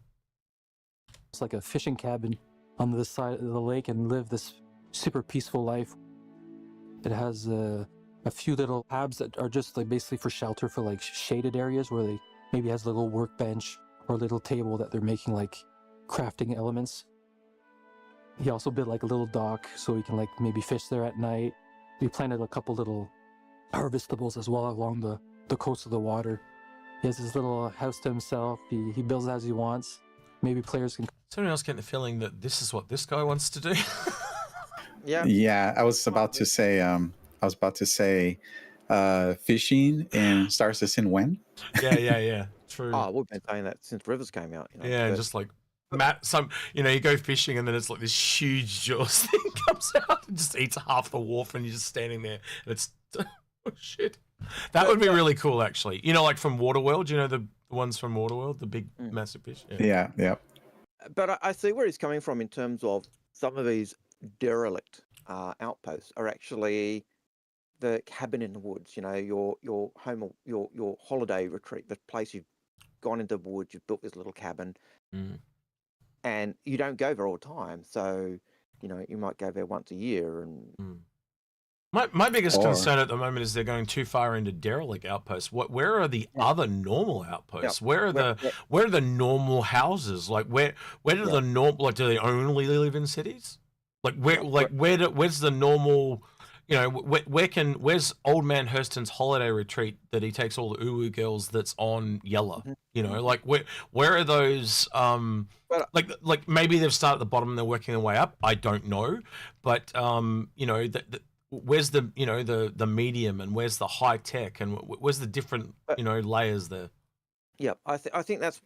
It's like a fishing cabin on the side of the lake and live this super peaceful life. It has a few little habs that are just like basically for shelter for like shaded areas where they maybe has a little workbench or a little table that they're making like crafting elements. He also built like a little dock so he can like maybe fish there at night. He planted a couple little harvestables as well along the coast of the water. He has his little house to himself. He builds it as he wants. Maybe players can... Is anyone else getting the feeling that this is what this guy wants to do? Yeah, I was about to say fishing in Star Citizen when? Yeah. True. Oh, we've been saying that since Rivers came out. Yeah, just like you go fishing and then it's like this huge jaws thing comes out and just eats half the wharf and you're just standing there and it's oh shit. That would be really cool, actually. Like from Waterworld, the ones from Waterworld, the big massive fish. Yeah. But I see where he's coming from in terms of some of these derelict outposts are actually the cabin in the woods. Your home, your holiday retreat, the place you've gone into the woods, you've built this little cabin, and you don't go there all the time. So you might go there once a year. And my biggest concern at the moment is they're going too far into derelict outposts. Where are the other normal outposts? Where are the normal houses? Like where do the normal, like, do they only live in cities? Where's the normal, where's Old Man Hurston's holiday retreat that he takes all the Uwu girls that's on Yella? Like where are those, like maybe they've started at the bottom and they're working their way up. I don't know. But, where's the medium and where's the high tech and where's the different, layers there? Yeah, I think that's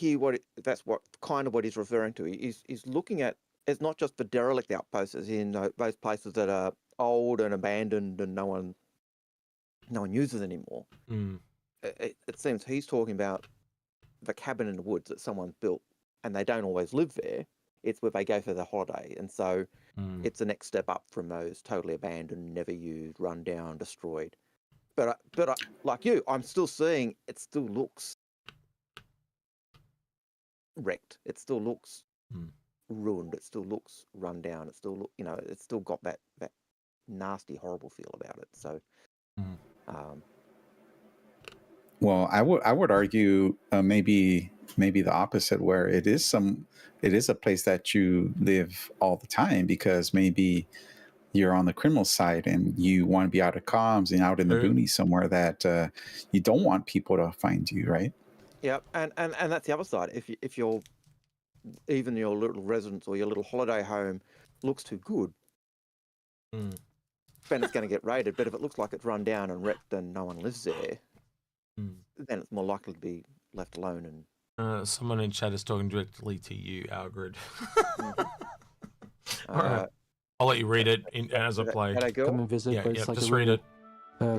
what he's referring to. He's looking at, it's not just the derelict outposts in those places that are old and abandoned and no one uses anymore. It seems he's talking about the cabin in the woods that someone's built and they don't always live there. It's where they go for the holiday, and so it's the next step up from those totally abandoned, never used, run down, destroyed. But like you, I'm still seeing it still looks wrecked. It still looks ruined. It still looks run down. It still it's still got that nasty, horrible feel about it. So, well, I would argue maybe the opposite, where it is a place that you live all the time because maybe you're on the criminal side and you want to be out of comms and out in the boonies somewhere that you don't want people to find you, right? Yeah, and that's the other side. If you're even your little residence or your little holiday home looks too good, then it's going to get raided. But if it looks like it's run down and wrecked and no one lives there, then it's more likely to be left alone. And someone in chat is talking directly to you, Algared. All right. I'll let you read it as I play. Come and visit, but it's like just read it.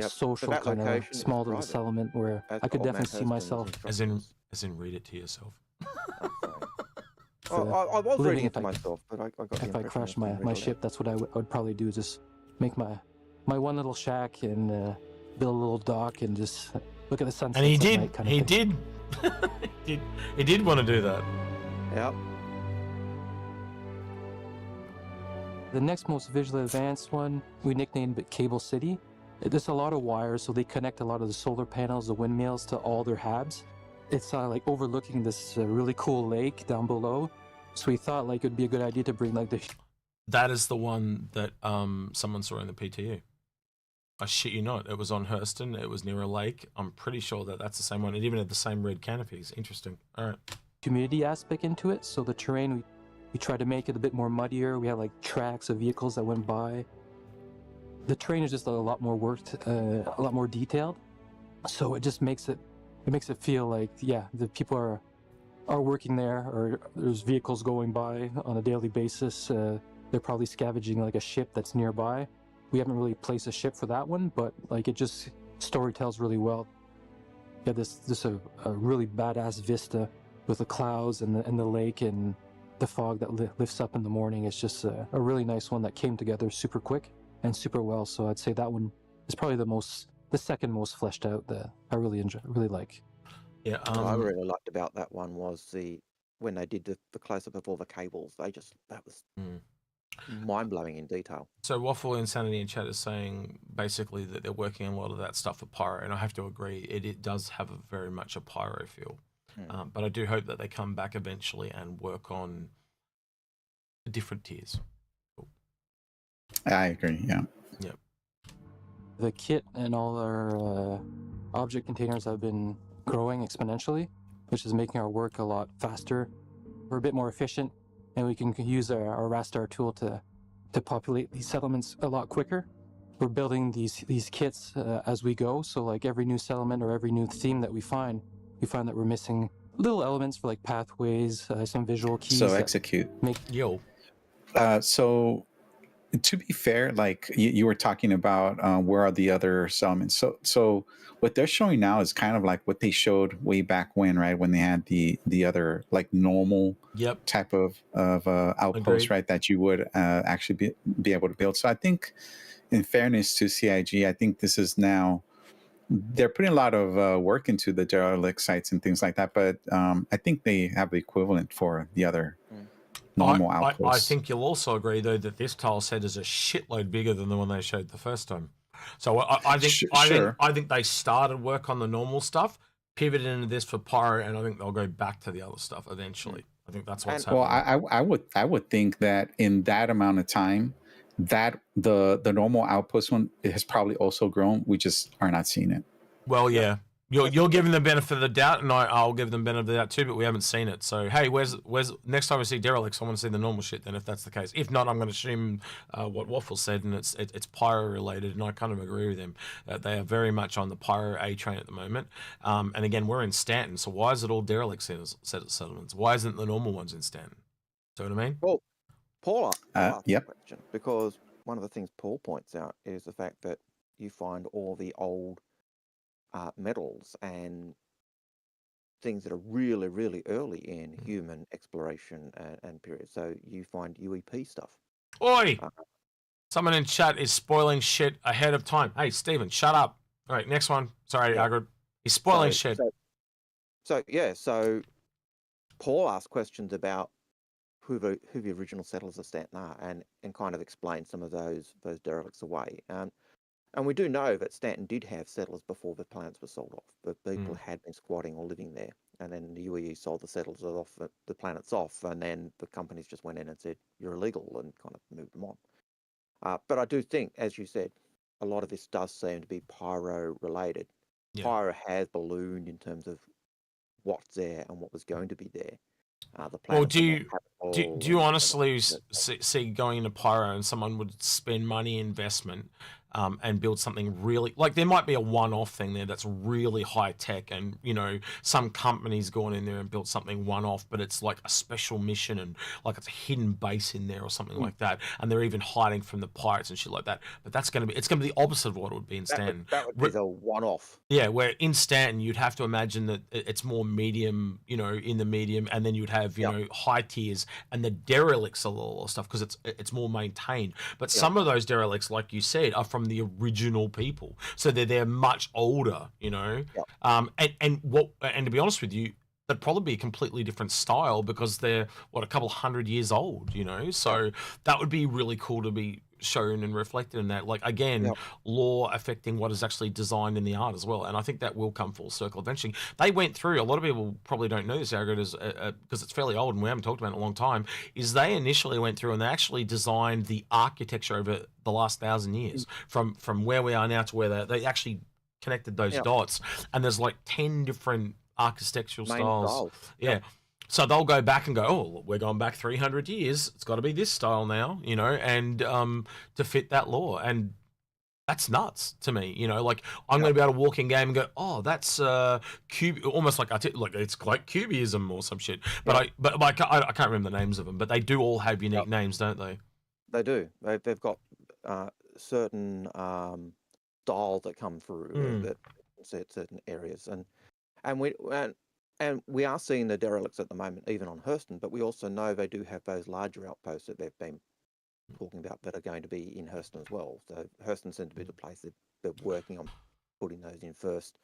Social kind of small little settlement where I could definitely see myself. As in read it to yourself. I was reading it to myself, but I got if I crash my ship, that's what I would probably do. Just make my one little shack and build a little dock and just look at the sunset. And he did. He did want to do that. Yep. The next most visually advanced one, we nicknamed it Cable City. There's a lot of wires, so they connect a lot of the solar panels, the windmills to all their habs. It's like overlooking this really cool lake down below. So we thought like it'd be a good idea to bring like the... That is the one that someone saw in the PTU. I shit you not. It was on Hurston. It was near a lake. I'm pretty sure that that's the same one. It even had the same red canopies. Interesting. All right. Community aspect into it. So the terrain, we tried to make it a bit more muddier. We had like tracks of vehicles that went by. The terrain is just a lot more worked, a lot more detailed. So it just makes it feel like, yeah, the people are working there, or there's vehicles going by on a daily basis. They're probably scavenging like a ship that's nearby. we haven't really placed a ship for that one, but like it just story tells really well. Yeah, this a really badass vista with the clouds and the lake and the fog that lifts up in the morning. It's just a really nice one that came together super quick and super well. So I'd say that one is probably the second most fleshed out that I really like. Yeah. What I really liked about that one was when they did the close up of all the cables. That was mind blowing in detail. So Waffle Insanity in chat is saying basically that they're working on a lot of that stuff for Pyro, and I have to agree, it does have very much a Pyro feel. But I do hope that they come back eventually and work on different tiers. Cool. I agree. Yeah. Yep. The kit and all our object containers have been growing exponentially, which is making our work a lot faster. We're a bit more efficient, and we can use our Rastar tool to populate these settlements a lot quicker. We're building these kits as we go, so like every new settlement or every new theme that we find that we're missing little elements for like pathways, some visual keys. So execute. So to be fair, like you were talking about where are the other settlements. So what they're showing now is kind of like what they showed way back when, right? When they had the other like normal type of outpost, right? That you would actually be able to build. So I think in fairness to CIG, I think this is now, they're putting a lot of work into the derelict sites and things like that, but I think they have the equivalent for the other normal outposts. I think you'll also agree, though, that this tile set is a shitload bigger than the one they showed the first time. So I think they started work on the normal stuff, pivoted into this for Pyro, and I think they'll go back to the other stuff eventually. I think that's what's happening. Well, I would think that in that amount of time, that the normal outpost one has probably also grown. We just are not seeing it. Well, yeah, you're giving them benefit of the doubt, and I'll give them benefit of the doubt too. But we haven't seen it. So hey, where's next time we see Derelicts? I want to see the normal shit. Then, if that's the case, if not, I'm going to assume what Waffle said, and it's Pyro related, and I kind of agree with him. They are very much on the Pyro A train at the moment. And again, we're in Stanton, so why is it all Derelict settlements? Why isn't the normal ones in Stanton? Do you know what I mean? Well, Paul asked yep. the question, because one of the things Paul points out is the fact that you find all the old metals and things that are really, really early in human exploration and period. So you find UEP stuff. Oi! Someone in chat is spoiling shit ahead of time. Hey, Steven, shut up. All right, next one. Sorry, Algared. He's spoiling shit. So Paul asked questions about who the original settlers of Stanton are, and kind of explain some of those derelicts away. And we do know that Stanton did have settlers before the planets were sold off. The people had been squatting or living there, and then the UEE sold the settlers off, the planets off, and then the companies just went in and said you're illegal and kind of moved them on. But I do think, as you said, a lot of this does seem to be Pyro related. Yeah. Pyro has ballooned in terms of what's there and what was going to be there. Well, do you honestly see going into Pyro and someone would spend money investment and build something really, like there might be a one-off thing there that's really high tech, and you know some company's gone in there and built something one-off, but it's like a special mission and like it's a hidden base in there or something like that, and they're even hiding from the pirates and shit like that. But it's going to be the opposite of what it would be in Stanton. That would be the one-off. Yeah, where in Stanton you'd have to imagine that it's more medium, you know, in the medium, and then you'd have you know high tiers, and the derelicts a lot of stuff because it's more maintained. But some of those derelicts, like you said, are from the original people, so they're much older, you know. And to be honest with you, that'd probably be a completely different style because they're a couple hundred years old, you know. So that would be really cool to be shown and reflected in that. Like again, law affecting what is actually designed in the art as well, and I think that will come full circle eventually. They went through, a lot of people probably don't know this, Algared, because it's fairly old and we haven't talked about it in a long time, is they initially went through and they actually designed the architecture over the last 1,000 years from where we are now to where they actually connected those dots, and there's like 10 different architectural styles. So they'll go back and go, oh, we're going back 300 years. It's got to be this style now, you know, and to fit that law. And that's nuts to me, you know. Like I'm going to be able to walk in game and go, oh, that's almost like it's like cubism or some shit. But I can't remember the names of them. But they do all have unique names, don't they? They do. They've got certain styles that come through that certain areas, and we are seeing the derelicts at the moment, even on Hurston, but we also know they do have those larger outposts that they've been talking about that are going to be in Hurston as well. So Hurston seems to be the place that they're working on putting those in first.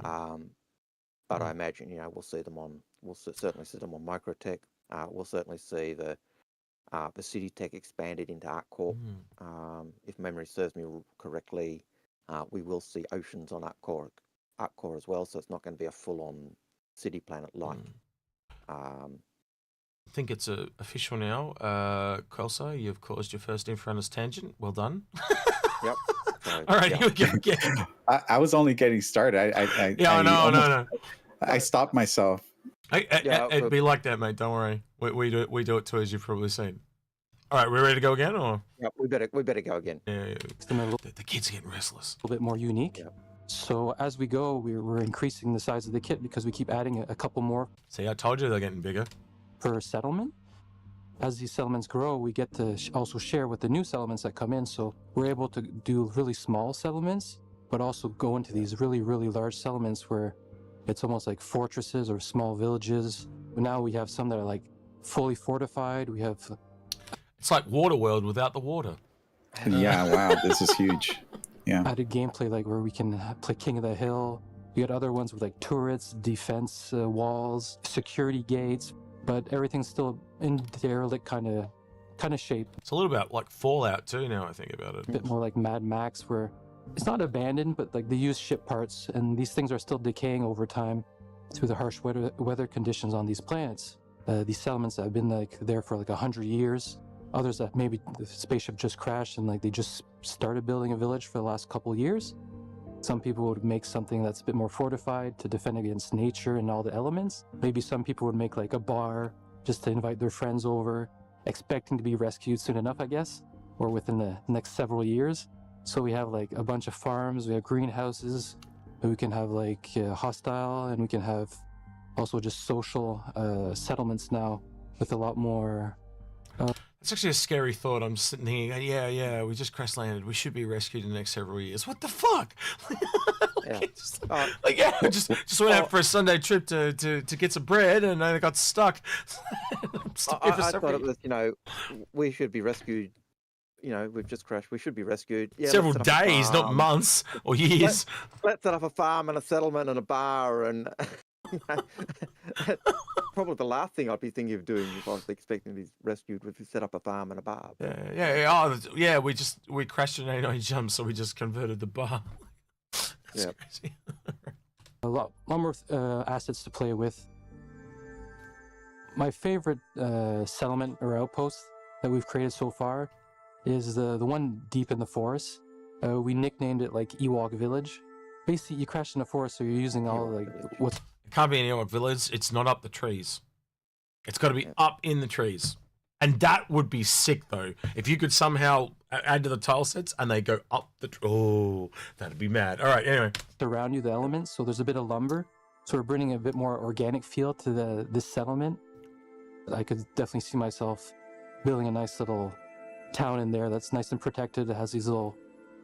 But I imagine, we'll certainly see them on Microtech. We'll certainly see the City Tech expanded into ArcCore. If memory serves me correctly, we will see oceans on ArcCore as well. So it's not going to be a full-on city planet like. I think it's official now. Quelsar, you've caused your first Inforunners tangent. Well done. Yep. So, all right, here we go again. I was only getting started. No. I stopped myself. It'd be like that, mate. Don't worry. We do it too, as you've probably seen. All right, we're ready to go again, or? Yep, we better go again. Yeah. The kids are getting restless. A little bit more unique. Yep. So as we go, we're increasing the size of the kit because we keep adding a couple more. See, I told you they're getting bigger. Per settlement. As these settlements grow, we get to also share with the new settlements that come in. So we're able to do really small settlements, but also go into these really, really large settlements where it's almost like fortresses or small villages. But now we have some that are like fully fortified. We have... It's like Waterworld without the water. Yeah, wow, this is huge. Yeah. Added gameplay like where we can play King of the Hill. We got other ones with like turrets, defense walls, security gates, but everything's still in derelict kind of shape. It's a little bit like Fallout too now I think about it. A bit more like Mad Max, where it's not abandoned, but like they use ship parts, and these things are still decaying over time through the harsh weather conditions on these planets. These settlements have been like there for like 100 years. Others that maybe the spaceship just crashed and like they just started building a village for the last couple of years. Some people would make something that's a bit more fortified to defend against nature and all the elements. Maybe some people would make like a bar just to invite their friends over, expecting to be rescued soon enough, I guess, or within the next several years. So we have like a bunch of farms, we have greenhouses, we can have like hostile, and we can have also just social settlements now with a lot more... It's actually a scary thought. I'm sitting thinking, yeah, we just crash landed. We should be rescued in the next several years. What the fuck? Just went out for a Sunday trip to get some bread, and I got stuck. I thought it was, we should be rescued. We've just crashed. We should be rescued. Yeah, several days, not months or years. Let's set up a farm and a settlement and a bar and. Probably the last thing I'd be thinking of doing if I was expecting to be rescued would be set up a farm and a bar. Yeah. We crashed an 89 jump, so we just converted the bar. That's crazy. A lot more assets to play with. My favorite settlement or outpost that we've created so far is the one deep in the forest. We nicknamed it like Ewok Village. Basically, you crash in the forest, so you're using all like what's. It can't be an Ewok village. It's not up the trees. It's got to be up in the trees, and that would be sick though. If you could somehow add to the tile sets and they go up the. That'd be mad. All right. Anyway, around you the elements, so there's a bit of lumber. So we're bringing a bit more organic feel to this settlement. I could definitely see myself building a nice little town in there that's nice and protected. It has these little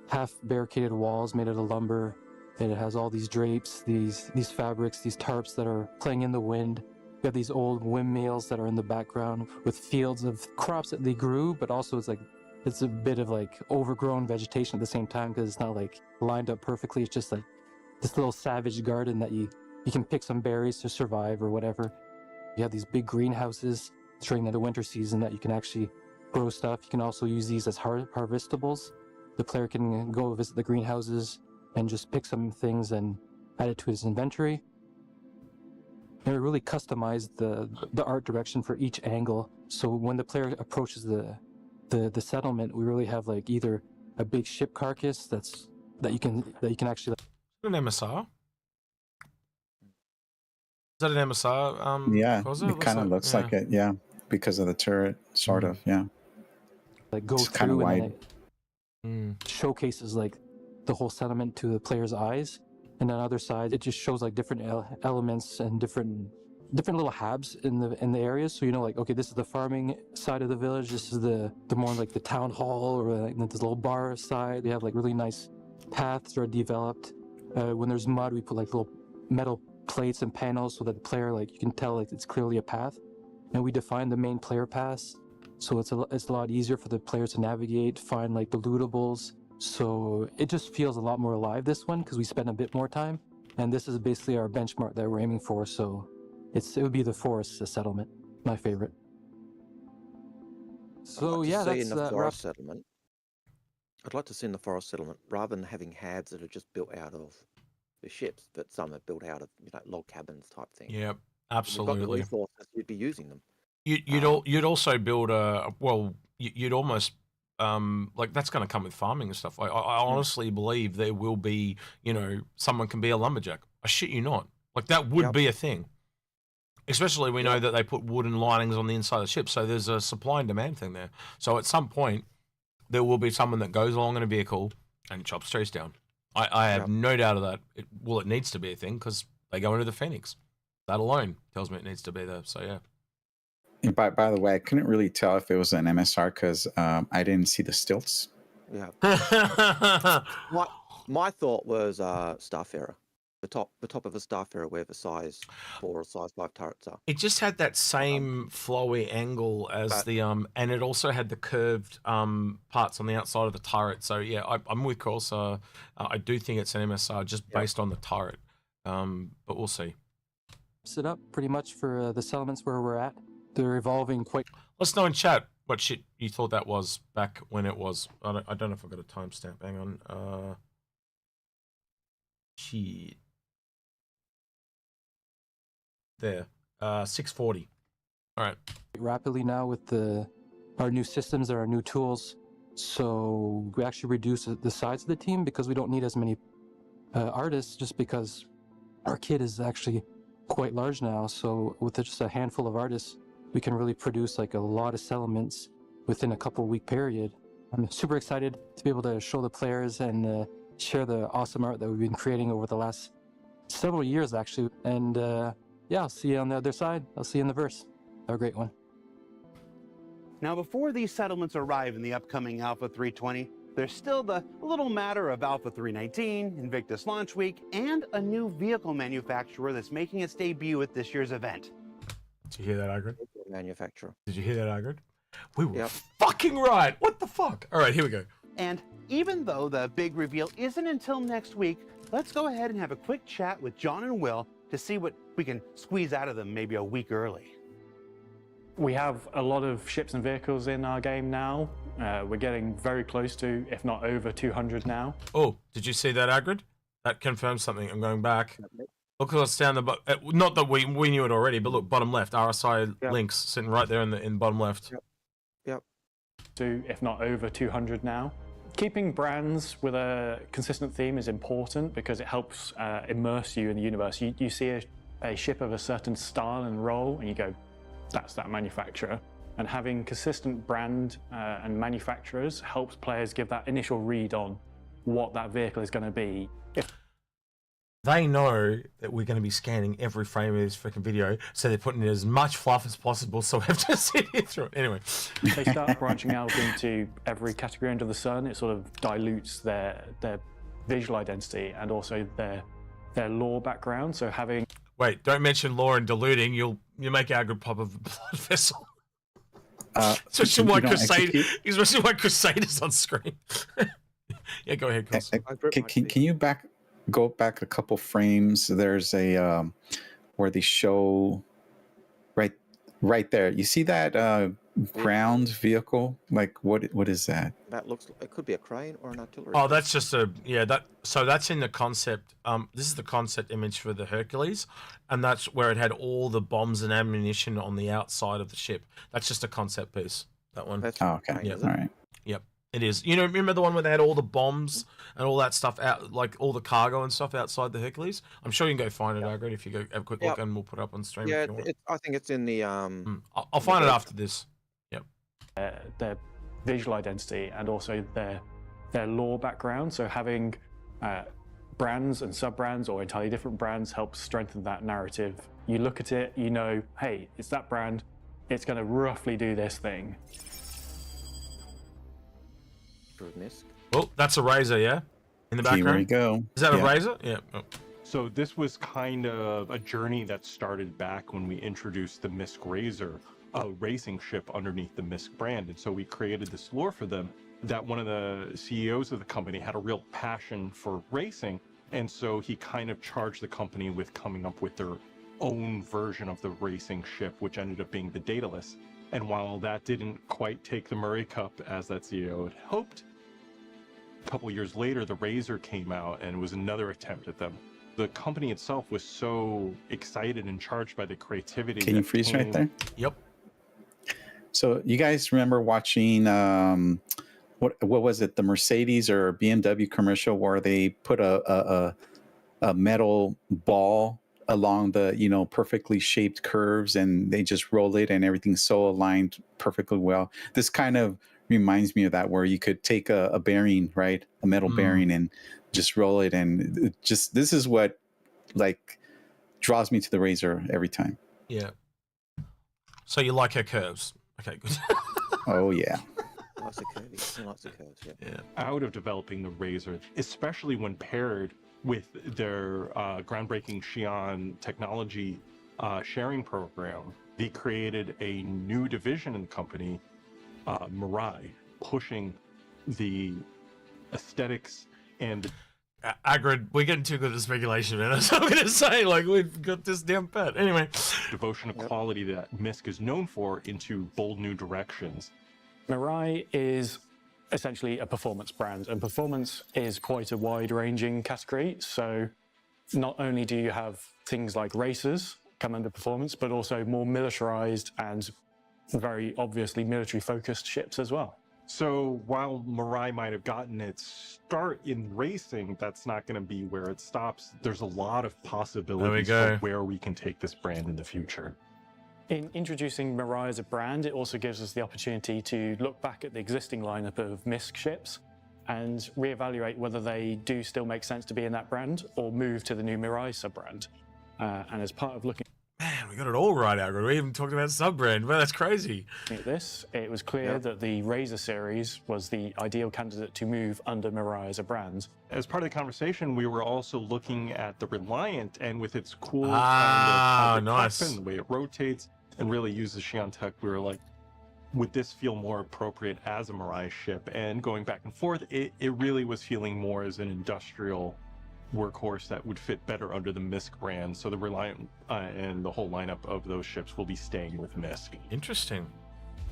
half barricaded walls made out of lumber. And it has all these drapes, these fabrics, these tarps that are playing in the wind. We have these old windmills that are in the background with fields of crops that they grew, but also it's a bit of like overgrown vegetation at the same time because it's not like lined up perfectly. It's just like this little savage garden that you can pick some berries to survive or whatever. You have these big greenhouses during the winter season that you can actually grow stuff. You can also use these as harvestables. The player can go visit the greenhouses and just pick some things and add it to his inventory. And we really customized the art direction for each angle. So when the player approaches the settlement, we really have like either a big ship carcass that you can actually. An MSR. Is that an MSR? Yeah, it kind of looks like it. Yeah, because of the turret, sort of. Yeah. Like go it's through kind of wide. And it showcases like the whole settlement to the player's eyes, and on the other side it just shows like different elements and different different little hubs in the areas. So you know, like, okay, this is the farming side of the village. This is the more like the town hall, or like this little bar side. We have like really nice paths that are developed. When there's mud, we put like little metal plates and panels so that the player, like, you can tell like it's clearly a path. And we define the main player paths, so it's a lot easier for the players to navigate, find like the lootables. So it just feels a lot more alive, this one, because we spend a bit more time. And this is basically our benchmark that we're aiming for. So it would be the forest settlement, my favorite. So yeah, that's in the forest settlement. I'd like to see in the forest settlement, rather than having HADs that are just built out of the ships, but some are built out of, you know, log cabins type thing. Yeah, absolutely. You've got the resources, you'd be using them. You'd also build you'd almost like, that's going to come with farming and stuff. I honestly believe there will be, you know, someone can be a lumberjack. I shit you not. Like, that would be a thing. Especially we know that they put wooden linings on the inside of the ship, so there's a supply and demand thing there. So at some point, there will be someone that goes along in a vehicle and chops trees down. I have no doubt of that. It needs to be a thing because they go into the Phoenix. That alone tells me it needs to be there. So yeah. And by the way, I couldn't really tell if it was an MSR because I didn't see the stilts. Yeah. my thought was Starfarer. The top of a Starfarer where the size 4 or size 5 turrets are. It just had that same flowy angle as the and it also had the curved parts on the outside of the turret. So yeah, I'm with Quelsar. I do think it's an MSR just based on the turret, but we'll see. Set up pretty much for the settlements where we're at. They're evolving quite. Let's know in chat what shit you thought that was back when it was. I don't know if I've got a timestamp. Hang on. Shit. There. 640. All right. Rapidly now with our new systems and our new tools. So we actually reduce the size of the team because we don't need as many artists, just because our kit is actually quite large now. So with just a handful of artists, we can really produce like a lot of settlements within a couple-week period. I'm super excited to be able to show the players and share the awesome art that we've been creating over the last several years, actually. And yeah, I'll see you on the other side. I'll see you in the verse. Have a great one. Now, before these settlements arrive in the upcoming Alpha 320, there's still the little matter of Alpha 319, Invictus Launch Week, and a new vehicle manufacturer that's making its debut at this year's event. Did you hear that, Algared? Manufacturer. Did you hear that, Algared? We were fucking right. What the fuck? All right, here we go. And even though the big reveal isn't until next week, let's go ahead and have a quick chat with John and Will to see what we can squeeze out of them maybe a week early. We have a lot of ships and vehicles in our game now. We're getting very close to, if not over 200 now. Oh, did you see that, Algared? That confirms something. I'm going back. Look what's down the bottom. Not that we knew it already, but look, bottom left, RSI links sitting right there in the bottom left. Yep. To, if not over 200 now. Keeping brands with a consistent theme is important because it helps immerse you in the universe. You see a ship of a certain style and role, and you go, that's that manufacturer. And having consistent brand and manufacturers helps players give that initial read on what that vehicle is going to be. They know that we're going to be scanning every frame of this freaking video, so they're putting in as much fluff as possible, so we have to sit here through it. Anyway. They start branching out into every category under the sun. It sort of dilutes their visual identity and also their lore background. So having... Wait, don't mention lore and diluting. You make Algared pop of a blood vessel. Especially why Crusade is on screen. Yeah, go ahead, Chris. Can you go back a couple frames? There's a where they show right there. You see that ground vehicle? Like what is that? That looks, it could be a crane or an artillery. Oh, that's just so that's in the concept. This is the concept image for the Hercules, and that's where it had all the bombs and ammunition on the outside of the ship. That's just a concept piece. That one. That's okay. Yeah. All right. Yep. It is. You know, remember the one where they had all the bombs and all that stuff out, like all the cargo and stuff outside the Hercules? I'm sure you can go find it, Algared, if you go have a quick look, and we'll put it up on stream. Yeah, if you want. I think it's in the. I'll find it after this. Yep. Their visual identity and also their lore background. So having brands and sub-brands or entirely different brands helps strengthen that narrative. You look at it, you know, hey, it's that brand, it's going to roughly do this thing. Misc. Oh, that's a razor, yeah? In the background? Here we go. Is that Yeah. a razor? Yeah. Oh. So this was kind of a journey that started back when we introduced the Misc Razor, a racing ship underneath the Misc brand. And so we created this lore for them that one of the CEOs of the company had a real passion for racing. And so he kind of charged the company with coming up with their own version of the racing ship, which ended up being the Daedalus. And while that didn't quite take the Murray Cup as that CEO had hoped, a couple years later, the Razor came out and it was another attempt at them. The company itself was so excited and charged by the creativity. Can you freeze right there? Yep. So you guys remember watching what was it, the Mercedes or BMW commercial where they put a metal ball along the, you know, perfectly shaped curves and they just roll it and everything's so aligned perfectly well. This kind of reminds me of that, where you could take a bearing, right, a metal bearing, and just roll it, and it just, this is what like draws me to the Razor every time. Yeah. So you like her curves? Okay, good. Oh yeah. Likes the curves. He likes the curves. Yeah. Out of developing the Razor, especially when paired with their groundbreaking Xi'an technology sharing program, they created a new division in the company, Mirai, pushing the aesthetics and Algared, we're getting too good at speculation, man. That's what I'm going to say. Like, we've got this damn pet. Anyway. devotion of quality that Misc is known for into bold new directions. Mirai is essentially a performance brand, and performance is quite a wide-ranging category. So not only do you have things like racers come under performance, but also more militarized and very obviously military-focused ships as well. So while Mirai might have gotten its start in racing, that's not going to be where it stops. There's a lot of possibilities for where we can take this brand in the future. In introducing Mirai as a brand, it also gives us the opportunity to look back at the existing lineup of Misc ships and reevaluate whether they do still make sense to be in that brand or move to the new Mirai sub-brand. And as part of looking Man, we got it all right, Algared. We even talked about sub-brand. Well, that's crazy. at this, it was clear that the Razor series was the ideal candidate to move under Mirai as a brand. As part of the conversation, we were also looking at the Reliant, and with its cool nice. cockpit and the way it rotates and really uses Xi'an tech, we were like, would this feel more appropriate as a Mirai ship? And going back and forth, it really was feeling more as an industrial workhorse that would fit better under the Misc brand. So the Reliant and the whole lineup of those ships will be staying with Misc. Interesting.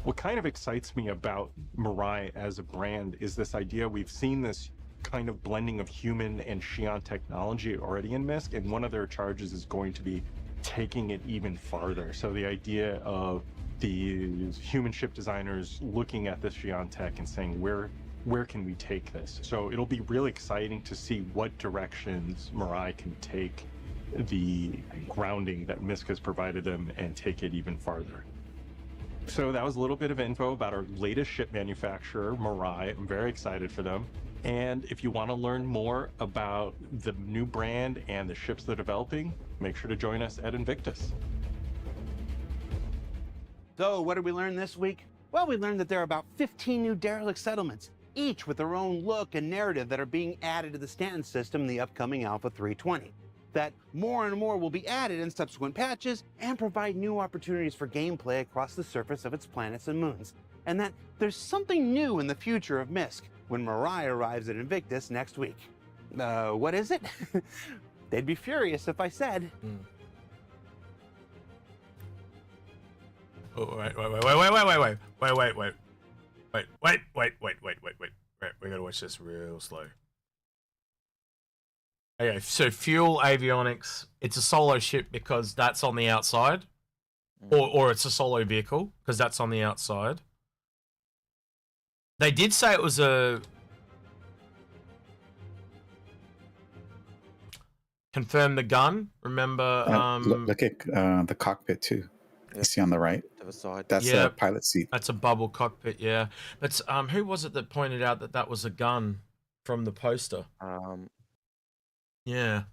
What kind of excites me about Mirai as a brand is this idea. We've seen this kind of blending of human and Xi'an technology already in Misc, and one of their charges is going to be taking it even farther. So the idea of these human ship designers looking at this Xi'an tech and saying, where can we take this? So it'll be really exciting to see what directions Mirai can take the grounding that Misc has provided them and take it even farther. So that was a little bit of info about our latest ship manufacturer, Mirai. I'm very excited for them. And if you want to learn more about the new brand and the ships they're developing, make sure to join us at Invictus. So what did we learn this week? Well, we learned that there are about 15 new derelict settlements, each with their own look and narrative that are being added to the Stanton system in the upcoming Alpha 320. That more and more will be added in subsequent patches and provide new opportunities for gameplay across the surface of its planets and moons. And that there's something new in the future of Misc when Mirai arrives at Invictus next week. What is it? They'd be furious if I said. Oh, wait. We gotta watch this real slow. Okay, so Fuel Avionics, it's a solo ship because that's on the outside. Or it's a solo vehicle because that's on the outside. They did say it was a... Confirm the gun, remember... Look at the cockpit too. You see on the right? To the side. That's a pilot seat. That's a bubble cockpit, yeah. But who was it that pointed out that that was a gun from the poster? Yeah,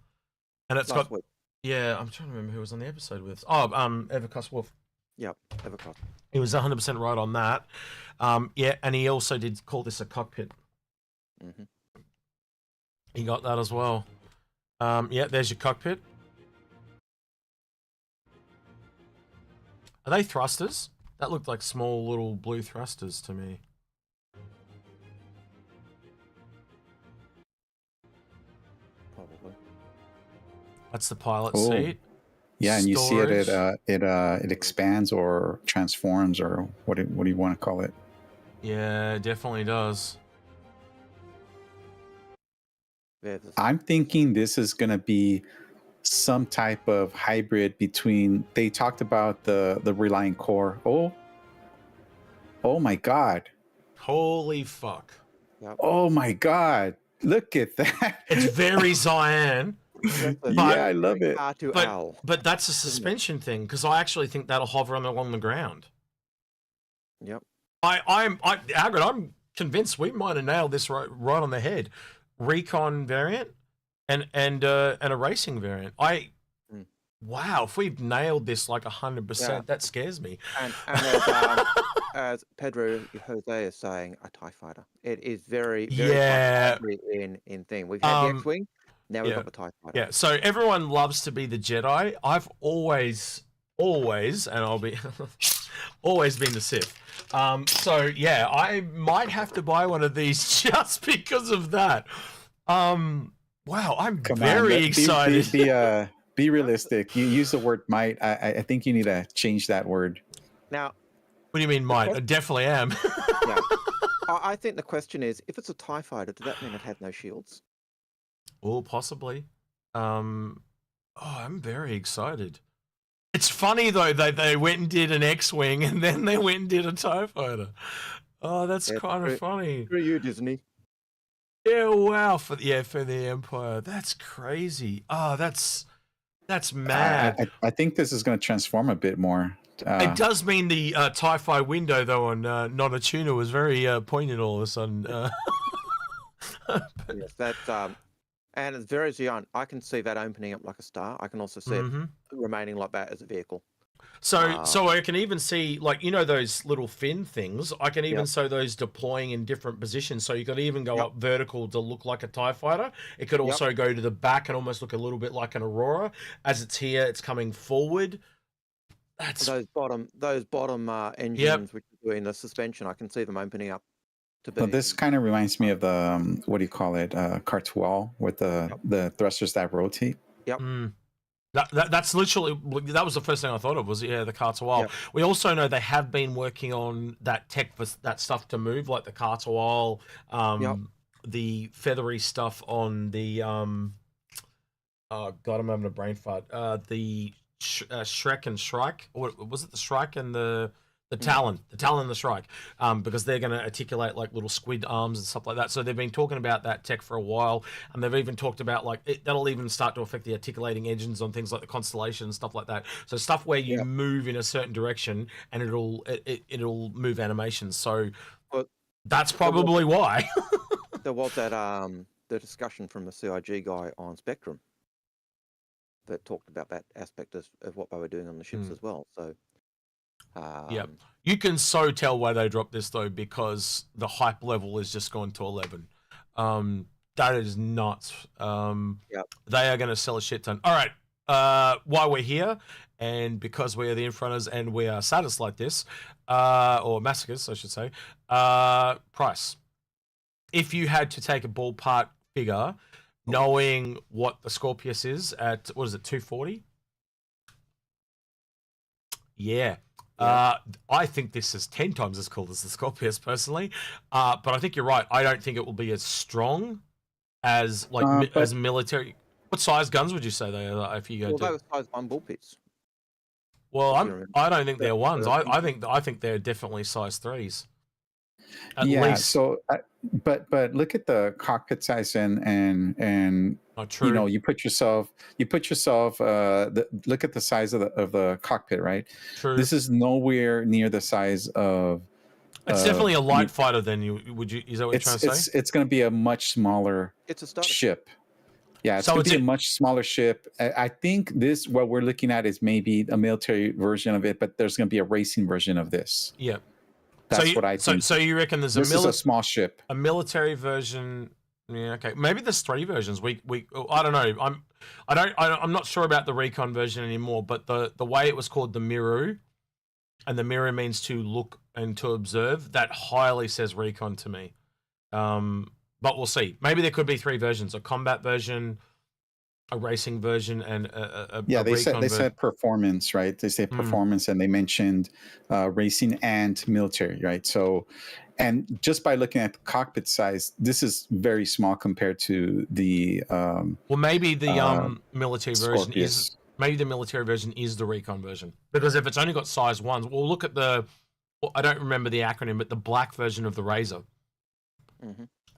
and it's last got. week. Yeah, I'm trying to remember who was on the episode with. Oh, EverQuest Wolf. Yep, EverQuest. He was 100% right on that. Yeah, and he also did call this a cockpit. Mm-hmm. He got that as well. Yeah, there's your cockpit. Are they thrusters? That looked like small little blue thrusters to me. Probably. That's the pilot Oh. seat. Yeah, and you see it. Storage. It expands or transforms, or what do you want to call it? Yeah, it definitely does. Yeah, I'm thinking this is going to be some type of hybrid between. They talked about the Reliant core. Oh my God! Holy fuck! Oh my God! Look at that! It's very Cyan. Yeah, I love it. But that's a suspension thing, because I actually think that'll hover along the ground. Yep. Algared, I'm convinced we might have nailed this right on the head. Recon variant and a racing variant. Wow, if we've nailed this like 100%, that scares me. And as Pedro Jose is saying, a TIE fighter. It is very in thing. We've had the X-Wing, now we've got the TIE fighter. Yeah, so everyone loves to be the Jedi. I've always, and I'll be always been the Sith. So yeah, I might have to buy one of these just because of that. Wow, I'm very excited. Be realistic. You use the word might. I think you need to change that word. Now, what do you mean might? I definitely am. Yeah. I think the question is, if it's a TIE fighter, does that mean it had no shields? Oh, possibly. I'm very excited. It's funny though that they went and did an X-wing and then they went and did a TIE fighter. Oh, that's kind of funny. For you, Disney. Yeah, wow. For the Empire. That's crazy. Oh, that's mad. I think this is going to transform a bit more. It does mean the TIE fighter window though on Not-A-Tuna was very poignant all of a sudden. Yes, that's and it's very Xeon. I can see that opening up like a star. I can also see it remaining like that as a vehicle. So I can even see, like, you know, those little fin things. I can even see those deploying in different positions. So you could even go up vertical to look like a TIE fighter. It could also go to the back and almost look a little bit like an Aurora. As it's here, it's coming forward. That's those bottom engines which are doing the suspension. I can see them opening up. Well, this kind of reminds me of the what do you call it, Cartual with the thrusters that rotate. Yep. That's literally, that was the first thing I thought of was the Cartual. Yep. We also know they have been working on that tech for that stuff to move, like the Cartual, the feathery stuff on the oh god, I'm having a brain fart. The Shrek and Shrike, or was it the Shrike and the Talon, and the Shrike, because they're going to articulate like little squid arms and stuff like that. So they've been talking about that tech for a while, and they've even talked about like that'll even start to affect the articulating engines on things like the Constellation and stuff like that. So stuff where you move in a certain direction and it'll move animations. So that's probably why. There was that the discussion from the CIG guy on Spectrum that talked about that aspect of what they were doing on the ships as well. So. You can so tell why they dropped this though, because the hype level has just gone to 11. That is nuts. They are going to sell a shit ton. All right, while we're here, and because we are the Inforunners and we are sadists like this, or masochists, I should say, price. If you had to take a ballpark figure, knowing what the Scorpius is at, what is it, 240? Yeah. I think this is 10 times as cool as the Scorpius personally, but I think you're right. I don't think it will be as strong as as military. What size guns would you say they are if you go? Well, they were size 1 bullpits. Well, I don't think they're ones. I think they're definitely size 3s. At least. So, but look at the cockpit size and true. You know, you put yourself. Look at the size of the cockpit, right? True. This is nowhere near the size of. It's definitely a light fighter. Then is that what you're trying to say? It's going to be a much smaller it's a starter ship. Yeah, it's So going to it's be a much smaller ship. I think what we're looking at is maybe a military version of it, but there's going to be a racing version of this. Yeah. That's what I think. So you reckon there's this is a small ship, a military version? Yeah, okay. Maybe there's 3 versions. I don't know. I'm not sure about the recon version anymore. But the way it was called the Miru, and the Miru means to look and to observe. That highly says recon to me. But we'll see. Maybe there could be 3 versions: a combat version, a racing version, and they said performance, right? They say performance, and they mentioned racing and military, right? So, and just by looking at the cockpit size, this is very small compared to the well, maybe the military version Scorpius. is maybe the military version is the recon version, because if it's only got size 1s, we'll look at I don't remember the acronym, but the black version of the Razor.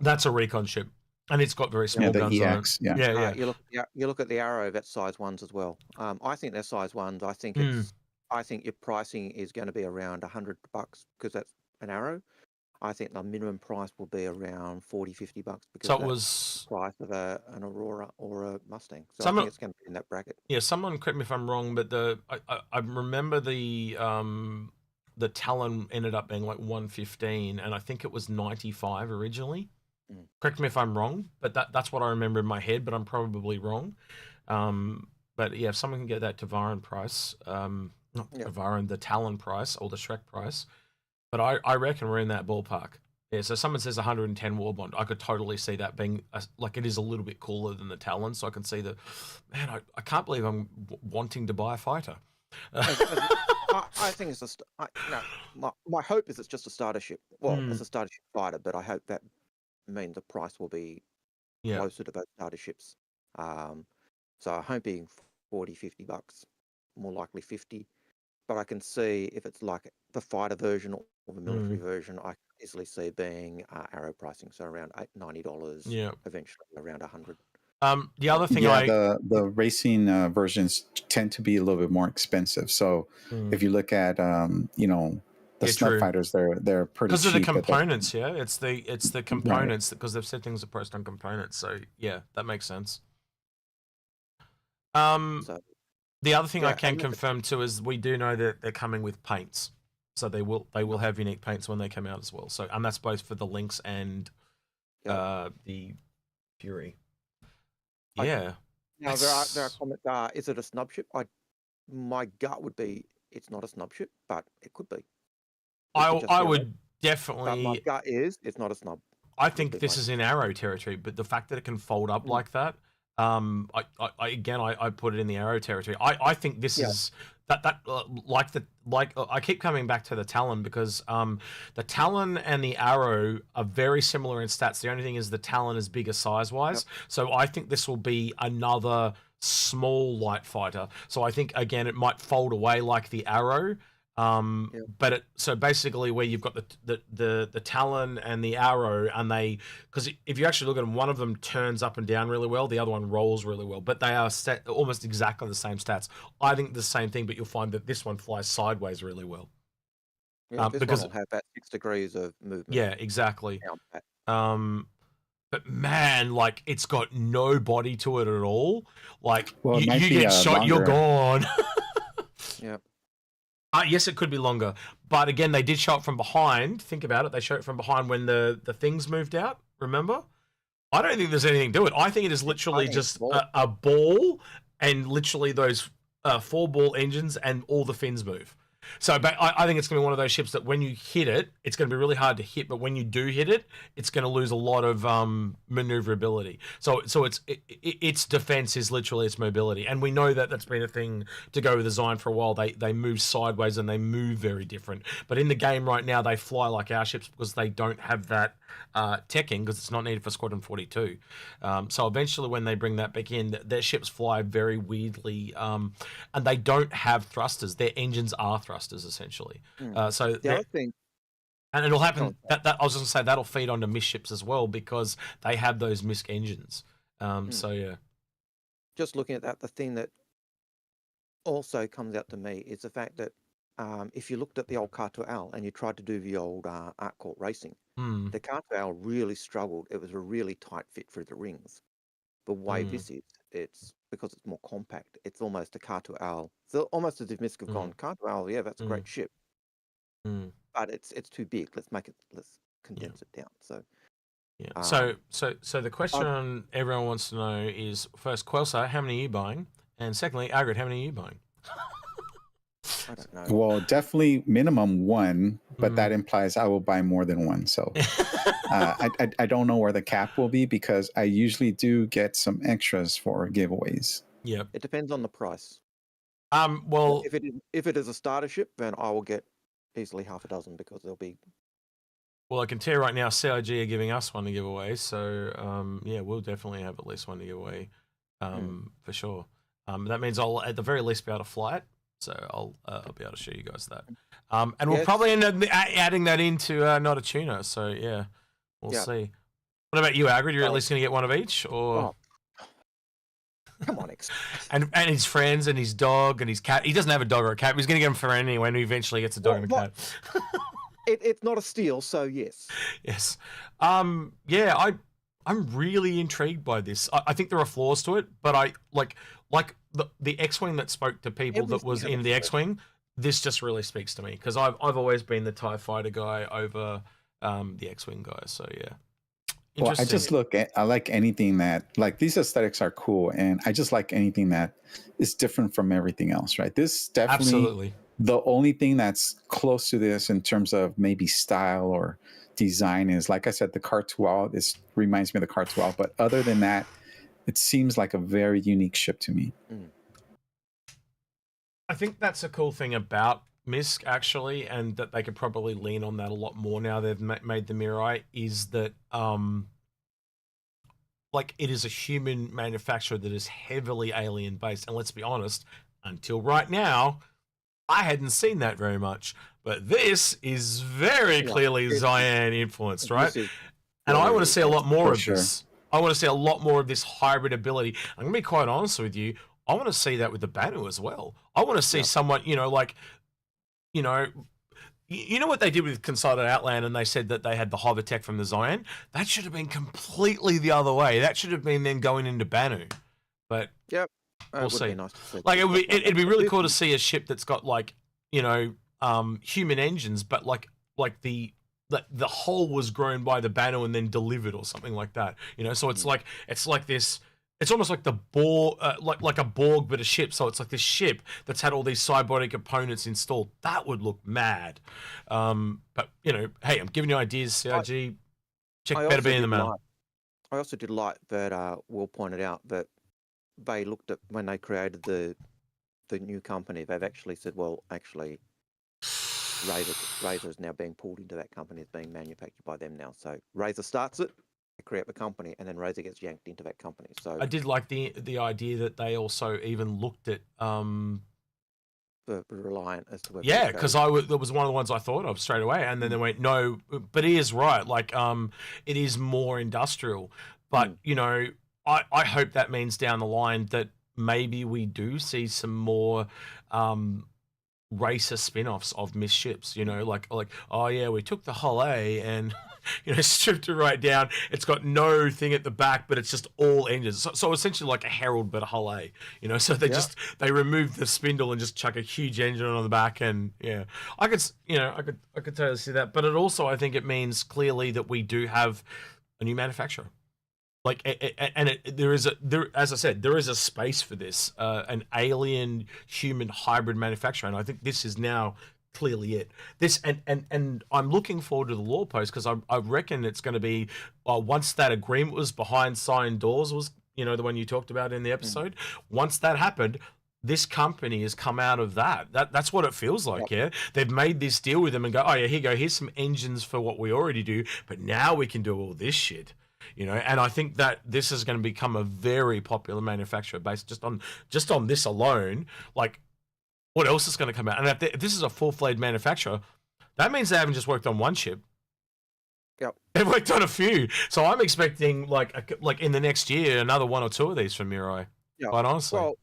That's a recon ship. And it's got very small guns EX, on it. Yeah. You look at the Arrow, that's size 1s as well. I think they're size 1s. I think I think your pricing is going to be around $100 because that's an Arrow. I think the minimum price will be around $40-50 because So it that's was the price of an Aurora or a Mustang. So I Someone- think it's going to be in that bracket. Yeah, someone correct me if I'm wrong, but I remember the Talon ended up being like 115, and I think it was 95 originally. Correct me if I'm wrong, but that's what I remember in my head, but I'm probably wrong. But yeah, if someone can get that Tavaran price, not Tavaran, the Talon price or the Shrek price, but I reckon we're in that ballpark. Yeah, so someone says 110 Warbond. I could totally see that being like it is a little bit cooler than the Talon, so I can see man, I can't believe I'm wanting to buy a fighter. I think it's my hope is it's just a starter ship. Well, it's a starter ship fighter, but I hope that means the price will be closer to those starter ships. So I'm hoping $40-50, more likely 50. But I can see if it's like the fighter version or the military version, I can easily see being Arrow pricing, so around $90. Yeah, eventually around 100. The other thing, the racing versions tend to be a little bit more expensive. So if you look at the Snub Fighters, they're pretty because cheap. Because of the components, it's the components, because they've said things are priced on components. So yeah, that makes sense. The other thing I can confirm too is we do know that they're coming with paints, so they will have unique paints when they come out as well. So and that's both for the Lynx and the Fury. Yeah. Now there are comments. Is it a snub ship? My gut would be it's not a snub ship, but it could be. I would definitely. But my gut is it's not a snub. I think this is in Arrow territory, but the fact that it can fold up like that, I put it in the Arrow territory. I think this is that I keep coming back to the Talon because the Talon and the Arrow are very similar in stats. The only thing is the Talon is bigger size wise. So I think this will be another small light fighter. So I think again it might fold away like the Arrow. But so basically where you've got the Talon and the Arrow, and because if you actually look at them, one of them turns up and down really well, the other one rolls really well, but they are almost exactly the same stats. I think the same thing, but you'll find that this one flies sideways really well. This because one will have that 6 degrees of movement. Yeah, exactly. But man, like it's got no body to it at all. Like you get shot, you're gone. Yes, it could be longer, but again, they did show it from behind. Think about it; they showed it from behind when the things moved out. Remember? I don't think there's anything to it. I think it is literally just a ball, and literally those 4-ball engines, and all the fins move. So, but I think it's going to be one of those ships that when you hit it, it's going to be really hard to hit, but when you do hit it, it's going to lose a lot of maneuverability. So its defense is literally its mobility, and we know that that's been a thing to go with design for a while. They move sideways and they move very different. But in the game right now, they fly like our ships because they don't have that teching because it's not needed for Squadron 42. So eventually, when they bring that back in, their ships fly very weirdly, and they don't have thrusters. Their engines are thrusters essentially. So the other thing, and it'll happen that I was going to say that'll feed onto Misc ships as well because they have those Misc engines. So yeah, just looking at that, the thing that also comes out to me is the fact that if you looked at the old Cartual and you tried to do the old Art Court racing, the Cartual really struggled. It was a really tight fit through the rings. the way this is, it's because it's more compact. It's almost a car to owl. So almost as if Misc have gone, car to owl, yeah, that's a great ship. But it's too big. Let's condense it down. So yeah. So the question everyone wants to know is, first, Quelsar, how many are you buying? And secondly, Algared, how many are you buying? I don't know. Well, definitely minimum one, but that implies I will buy more than one. So I don't know where the cap will be, because I usually do get some extras for giveaways. Yep. It depends on the price. Well, if it is a starter ship, then I will get easily half a dozen, because there'll be. Well, I can tell you right now, CIG are giving us one to give away. So, yeah, we'll definitely have at least one to give away, for sure. That means I'll at the very least be able to fly it. So I'll be able to show you guys that. And we'll probably end up adding that into Not-A-Tuna. So, yeah, we'll see. What about you, Algared? You're at least going to get one of each? Or... Come on, and his friends and his dog and his cat. He doesn't have a dog or a cat. But he's going to get them for anyway when he eventually gets a dog and a cat. It's not a steal, so yes. Yes. Yeah, I'm really intrigued by this. I think there are flaws to it, but I like the X-Wing that spoke to people that was in the X-Wing. This just really speaks to me, because I've always been the TIE fighter guy over the X-Wing guy. So yeah. Well, I like anything that, like, these aesthetics are cool, and I just like anything that is different from everything else, right? This definitely absolutely the only thing that's close to this in terms of maybe style or design is, like I said, the Cartual. This reminds me of the Cartual, but other than that, it seems like a very unique ship to me. I think that's a cool thing about Misc, actually, and that they could probably lean on that a lot more now they've made the Mirai, is that like, it is a human manufacturer that is heavily alien based, and let's be honest, until right now I hadn't seen that very much, but this is very clearly Cyan influenced, right? And I want to see a lot more of this. I want to see a lot more of this hybrid ability. I'm going to be quite honest with you. I want to see that with the Banu as well. I want to see someone, you know, like, you know what they did with Considered Outland, and they said that they had the hover tech from the Cyan? That should have been completely the other way. That should have been them going into Banu. But we'll see. Nice to see. Like, it'd be really cool to see a ship that's got, like, you know, human engines, but like the hull was grown by the Banu and then delivered or something like that. You know, so it's like this. It's almost like the Borg, like a Borg, but a ship. So it's like this ship that's had all these cybernetic components installed. That would look mad. But, you know, hey, I'm giving you ideas, CIG. Check better be in the mail. I also did like that. Will pointed out that they looked at, when they created the new company, they've actually said, well, actually, Razor is now being pulled into that company. It's being manufactured by them now. So Razor starts it, they create the company, and then Razor gets yanked into that company. So I did like the idea that they also even looked at the Reliant as to whether because that was one of the ones I thought of straight away, and then they went, no, but he is right. Like, it is more industrial, but you know, I hope that means down the line that maybe we do see some more racer spin-offs of Misc ships, you know, like, oh yeah, we took the hull A and you know, stripped it right down. It's got no thing at the back, but it's just all engines. So essentially like a Herald, but a hull A, you know, so they removed the spindle and just chuck a huge engine on the back. And I could totally see that. But it also, I think it means clearly that we do have a new manufacturer. Like, as I said, there is a space for this, an alien human hybrid manufacturer, and I think this is now clearly it. This and I'm looking forward to the law post, because I reckon it's going to be once that agreement was behind Cyan doors, was, you know, the one you talked about in the episode. Once that happened, this company has come out of that. That's what it feels like. Yeah, they've made this deal with them and go, oh yeah, here you go. Here's some engines for what we already do, but now we can do all this shit. You know, and I think that this is going to become a very popular manufacturer based just on this alone. Like, what else is going to come out? And if this is a full-fledged manufacturer, that means they haven't just worked on one ship. Yep, they've worked on a few. So I'm expecting like in the next year another one or two of these from Mirai. Yeah, quite honestly. Well,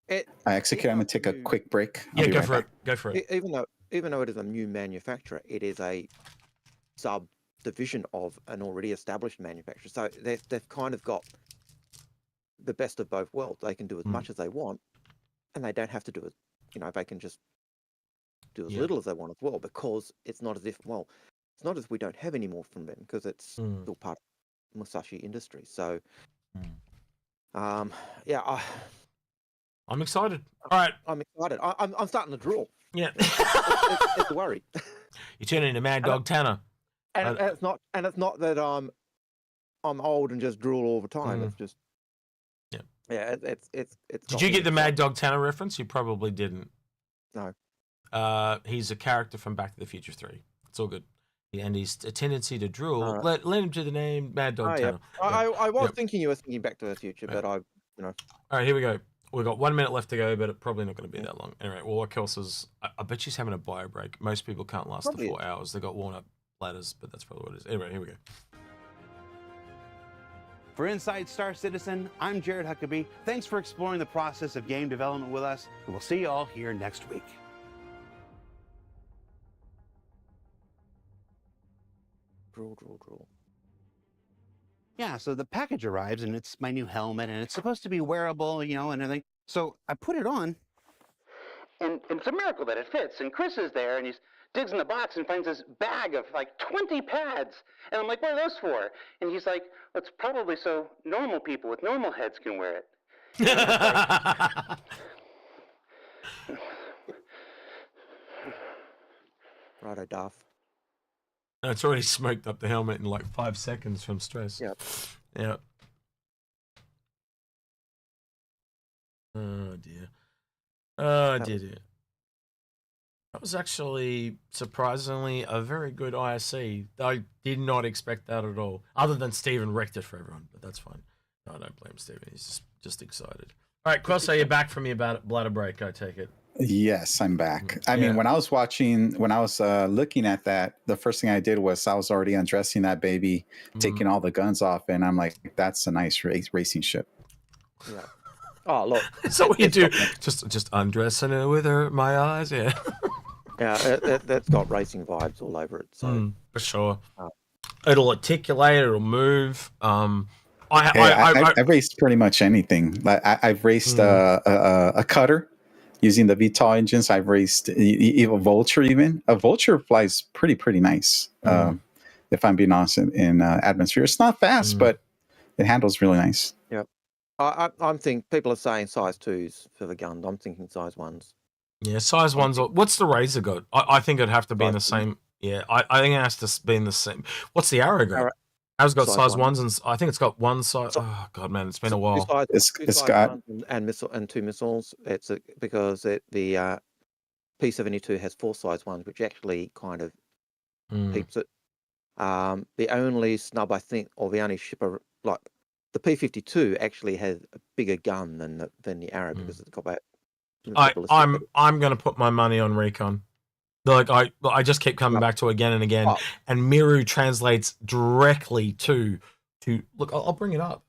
I execute. I'm going to take a quick break. Go for it. Even though it is a new manufacturer, it is a subdivision of an already established manufacturer. So they've kind of got the best of both worlds. They can do as much as they want, and they don't have to do it. They can just do as little as they want as well, because it's not as if, it's not as if we don't have any more from them, because it's still part of Musashi industry. So, yeah, I'm excited. All right, I'm excited. I'm starting to drool. Yeah, it's a worry. You turn into Mad Dog Tanner, and it's not that I'm old and just drool all the time. It's just it's. Did you get the Mad Dog Tanner reference? You probably didn't. No. He's a character from Back to the Future 3. It's all good. And he's a tendency to drool. Let him to the name Mad Dog Tanner. I was thinking you were thinking Back to the Future, but All right, here we go. We've got 1 minute left to go, but it's probably not going to be that long. Anyway, well, Quelsar's, I bet she's having a bio break. Most people can't last the 4 hours. They've got worn up bladders, but that's probably what it is. Anyway, here we go. For Inside Star Citizen, I'm Jared Huckabee. Thanks for exploring the process of game development with us, and we'll see you all here next week. Drool. Yeah, so the package arrives, and it's my new helmet, and it's supposed to be wearable, and everything. So I put it on, and it's a miracle that it fits. And Chris is there, and he digs in the box and finds this bag of like 20 pads. And I'm like, what are those for? And he's like, well, it's probably so normal people with normal heads can wear it. Righto, Duff. No, it's already smoked up the helmet in like 5 seconds from stress. Yep. Oh dear. Oh dear. That was actually surprisingly a very good ISC. I did not expect that at all. Other than Stephen wrecked it for everyone, but that's fine. No, I don't blame Stephen. He's just excited. All right, Quelsar, you're back from your bladder break, I take it. Yes, I'm back. I mean, when I was looking at that, the first thing I did was I was already undressing that baby, taking all the guns off, and I'm like, that's a nice racing ship. Yeah. Oh, look. So what you do? Just undressing it with my eyes, yeah. Yeah, that's got racing vibes all over it. So for sure. It'll articulate, it'll move. I raced pretty much anything. Like I've raced a cutter using the VTOL engines. I've raced a Vulture even. A Vulture flies pretty nice. If I'm being honest, in atmosphere, it's not fast, but it handles really nice. Yep. I'm thinking people are saying size 2s for the gun. I'm thinking size 1s. Yeah, size 1s. What's the Razor got? I think it'd have to be in the same. Yeah, I think it has to be in the same. What's the Arrow got? Arrow's got size 1s, and I think it's got one size. Oh god, man, it's been a while. It's got and 2 missiles. It's because the P-72 has 4 size 1s, which actually kind of peeps it. The only snub, I think, or the only shipper, like the P-52 actually has a bigger gun than the Arrow because it's got that. I'm going to put my money on Recon. Like I just keep coming back to it again and again, and Miru translates directly to. Look, I'll bring it up.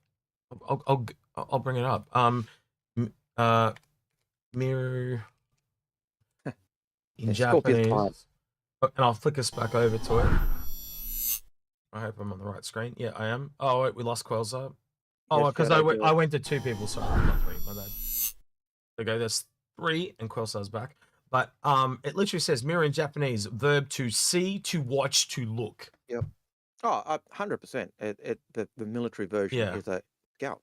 I'll bring it up. Miru in Japanese, and I'll flick us back over to it. I hope I'm on the right screen. Yeah, I am. Oh wait, we lost Quelsar. Oh, because I went to 2 people. Sorry, not 3. My bad. Okay, there's 3, and Quelsar's back. But it literally says mirror in Japanese, verb to see, to watch, to look. Yep. Oh, 100%. The military version is a scout.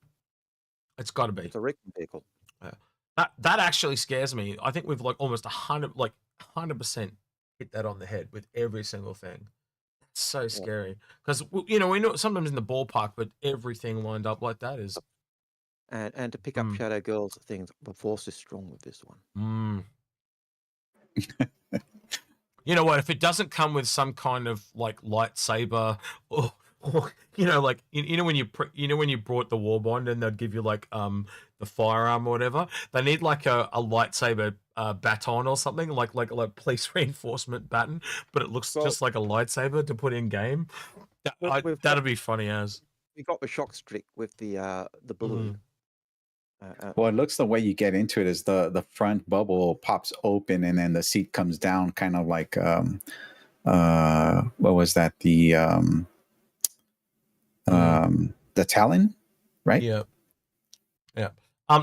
It's got to be. It's a recon vehicle. Yeah. That actually scares me. I think we've like almost 100% hit that on the head with every single thing. It's so scary because we know sometimes in the ballpark, but everything lined up like that is. And to pick up Shadow Girl's things, the force is strong with this one. You know what? If it doesn't come with some kind of like lightsaber, or like when you brought the war bond and they'd give you like the firearm or whatever, they need like a lightsaber baton or something like a police reinforcement baton, but it looks just like a lightsaber to put in game. That'd be funny as. We got the shock stick with the balloon. Well, it looks the way you get into it is the front bubble pops open and then the seat comes down, kind of like what was that? The Talon, right? Yeah.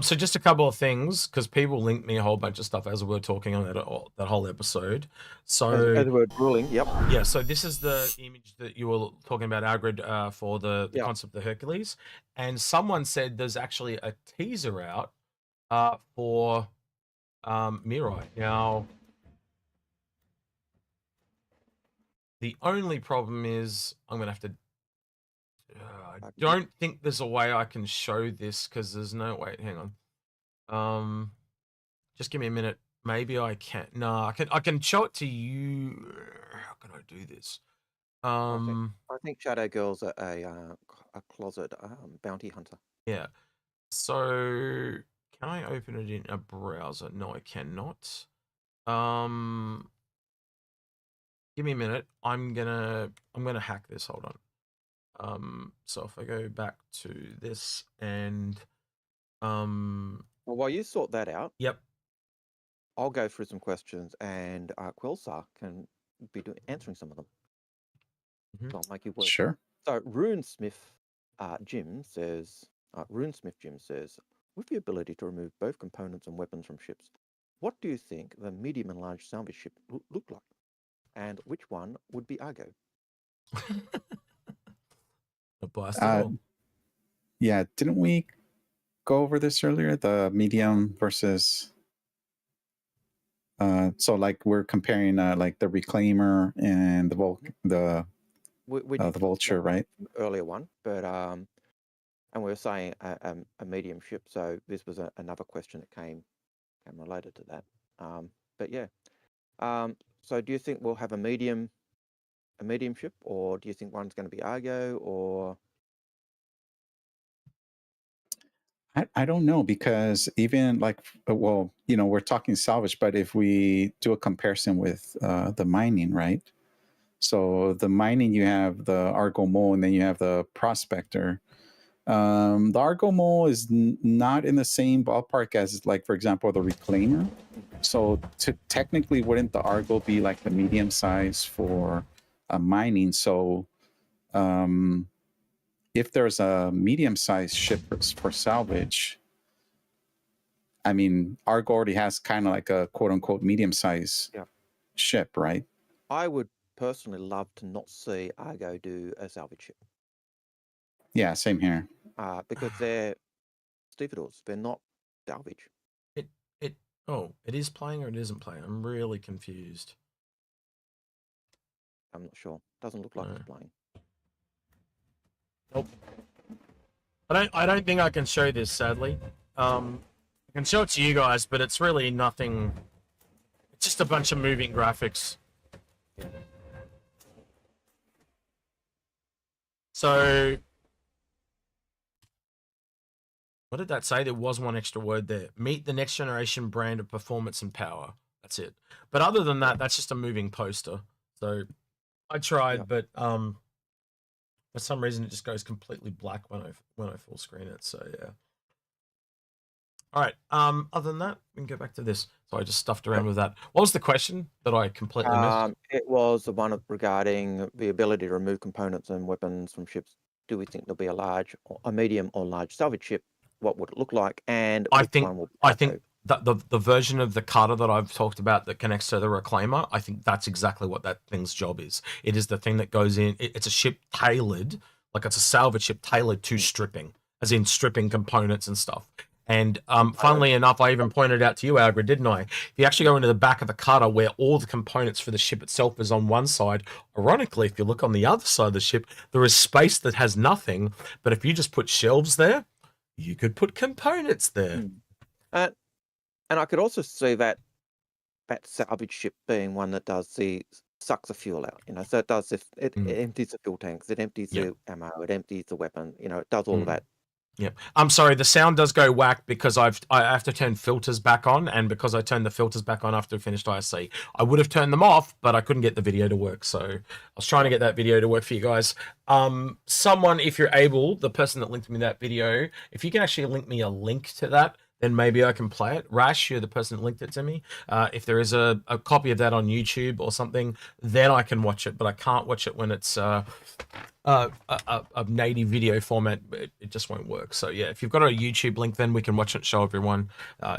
So just a couple of things, because people linked me a whole bunch of stuff as we were talking on that whole episode. So As we're ruling, yep. Yeah, so this is the image that you were talking about, Algared, for the concept of Hercules. And someone said there's actually a teaser out for Mirai. Now, the only problem is I'm going to have to... I don't think there's a way I can show this because there's no... Wait, hang on. Just give me a minute. Maybe I can. No, I can show it to you. How can I do this? I think Shadow Girl's a closet bounty hunter. Yeah. So can I open it in a browser? No, I cannot. Give me a minute. I'm gonna hack this. Hold on. So if I go back to this and well, while you sort that out, yep, I'll go through some questions, and Quelsar can be answering some of them. So I'll make you work. Sure. So RuneSmith Jim says, with the ability to remove both components and weapons from ships, what do you think the medium and large salvage ship look like, and which one would be Argo? Yeah, didn't we go over this earlier? The medium versus so like we're comparing like the Reclaimer and the Vulture, right? Earlier one, but and we were saying a medium ship. So this was another question that came related to that. But yeah, so do you think we'll have a medium ship, or do you think one's going to be Argo, or? I don't know, because even like, well, you know, we're talking salvage, but if we do a comparison with the mining, right? So the mining, you have the Argo Mole, and then you have the Prospector. The Argo Mole is not in the same ballpark as, like, for example, the Reclaimer. So technically, wouldn't the Argo be like the medium size for mining? So if there's a medium-sized ship for salvage, I mean, Argo already has kind of like a quote-unquote medium-sized ship, right? I would personally love to not see Argo do a salvage ship. Yeah, same here. Because they're stevedores. They're not salvage. It is playing or it isn't playing? I'm really confused. I'm not sure. Doesn't look like it's playing. Nope. I don't think I can show this, sadly. I can show it to you guys, but it's really nothing. It's just a bunch of moving graphics. So, what did that say? There was one extra word there. Meet the next generation brand of performance and power. That's it. But other than that, that's just a moving poster. So, I tried, but for some reason, it just goes completely black when I full screen it. So yeah. All right. Other than that, we can go back to this. So I just stuffed around with that. What was the question that I completely missed? It was the one regarding the ability to remove components and weapons from ships. Do we think there'll be a medium or large salvage ship? What would it look like? And I think that the version of the cutter that I've talked about that connects to the Reclaimer, I think that's exactly what that thing's job is. It is the thing that goes in. It's a ship tailored, like it's a salvage ship tailored to stripping, as in stripping components and stuff. And funnily enough, I even pointed out to you, Algared, didn't I? If you actually go into the back of the cutter where all the components for the ship itself is on one side, ironically, if you look on the other side of the ship, there is space that has nothing. But if you just put shelves there, you could put components there. And I could also see that salvage ship being one that sucks the fuel out, you know. So it does it empties the fuel tanks, it empties the ammo, it empties the weapon, you know, it does all of that. Yeah, I'm sorry. The sound does go whack because I have to turn filters back on, and because I turned the filters back on after I finished ISC, I would have turned them off, but I couldn't get the video to work. So I was trying to get that video to work for you guys. Someone, if you're able, the person that linked me that video, if you can actually link me a link to that, then maybe I can play it. Rash, you're the person that linked it to me. If there is a copy of that on YouTube or something, then I can watch it. But I can't watch it when it's a native video format. It just won't work. So yeah, if you've got a YouTube link, then we can watch it, show everyone.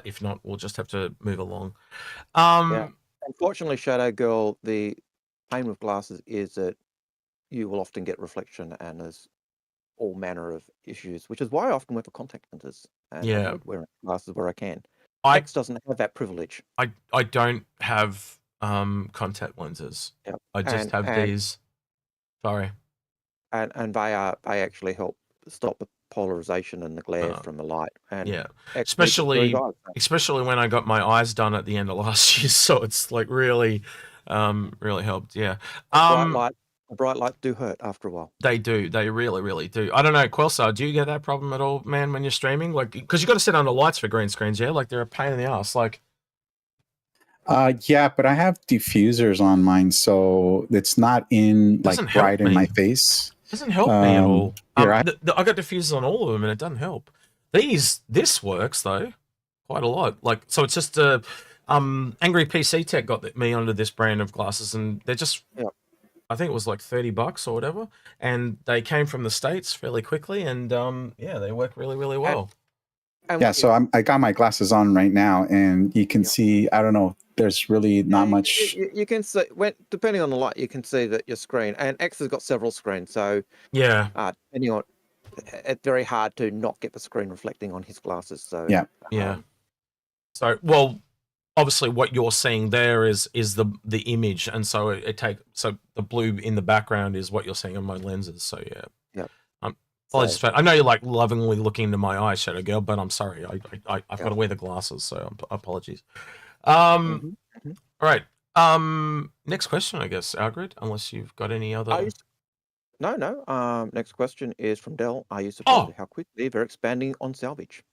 If not, we'll just have to move along. Yeah. Unfortunately, Shadow Girl, the pain with glasses is that you will often get reflection and there's all manner of issues, which is why I often wear for contact lenses and avoid wearing glasses where I can. X doesn't have that privilege. I don't have contact lenses. Yep. I just have these. Sorry. And they actually help stop the polarization and the glare from the light. And especially when I got my eyes done at the end of last year, so it's like really helped. Yeah. Bright lights do hurt after a while. They do. They really, really do. I don't know, Quelsar, do you get that problem at all, man, when you're streaming? Like, because you got to sit under lights for green screens, yeah? Like, they're a pain in the ass. Like, yeah, but I have diffusers on mine, so it's not in like right in my face. Doesn't help me at all. I got diffusers on all of them, and it doesn't help. This works though, quite a lot. Like, so it's just Angry PC Tech got me onto this brand of glasses, and they're just. Yep. I think it was like $30 or whatever, and they came from the States fairly quickly, and they work really, really well. Yeah, so I got my glasses on right now, and you can see, I don't know, there's really not much. You can see, depending on the light, you can see that your screen, and X has got several screens, so depending on, it's very hard to not get the screen reflecting on his glasses. So So obviously what you're seeing there is the image, and so so the blue in the background is what you're seeing on my lenses. So apologies for that. I know you're like lovingly looking into my eyes, Shadow Girl, but I'm sorry. I've got to wear the glasses, so apologies. All right. Next question, I guess, Algared, unless you've got any other. No. Next question is from Dell. Are you surprised how quickly they're expanding on Salvage?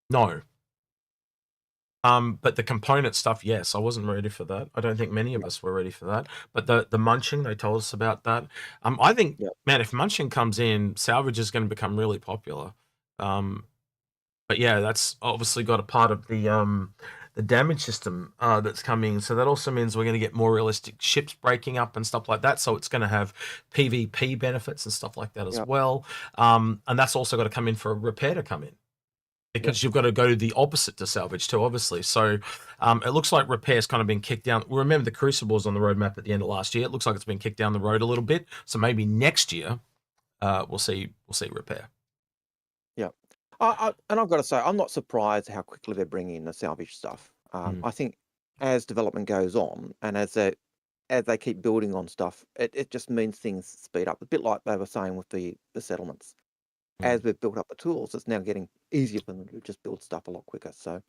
No. But the component stuff, yes, I wasn't ready for that. I don't think many of us were ready for that. But the munching, they told us about that. I think, man, if munching comes in, Salvage is going to become really popular. But yeah, that's obviously got a part of the damage system that's coming. So that also means we're going to get more realistic ships breaking up and stuff like that. So it's going to have PvP benefits and stuff like that as well. And that's also got to come in for a repair to come in. Because you've got to go the opposite to Salvage too, obviously. So it looks like repair's kind of been kicked down. We remember the Crucible was on the roadmap at the end of last year. It looks like it's been kicked down the road a little bit. So maybe next year we'll see repair. Yeah, and I've got to say, I'm not surprised how quickly they're bringing in the Salvage stuff. I think as development goes on and as they keep building on stuff, it just means things speed up. A bit like they were saying with the settlements. As we've built up the tools, it's now getting easier for them to just build stuff a lot quicker. So,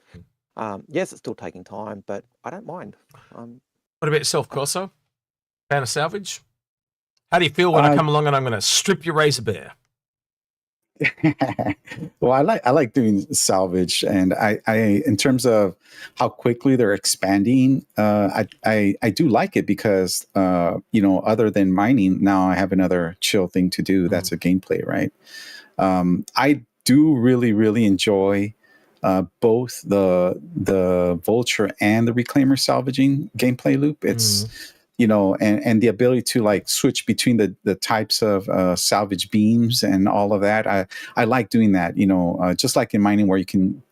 yes, it's still taking time, but I don't mind. What about yourself, Quelsar? Fan of Salvage? How do you feel when I come along and I'm going to strip your Razor Bear? Well, I like doing Salvage, and I in terms of how quickly they're expanding, I do like it because other than mining, now I have another chill thing to do. That's a gameplay, right? I do really, really enjoy both the Vulture and the Reclaimer salvaging gameplay loop. It's and the ability to like switch between the types of salvage beams and all of that. I like doing that, just like in mining where you can,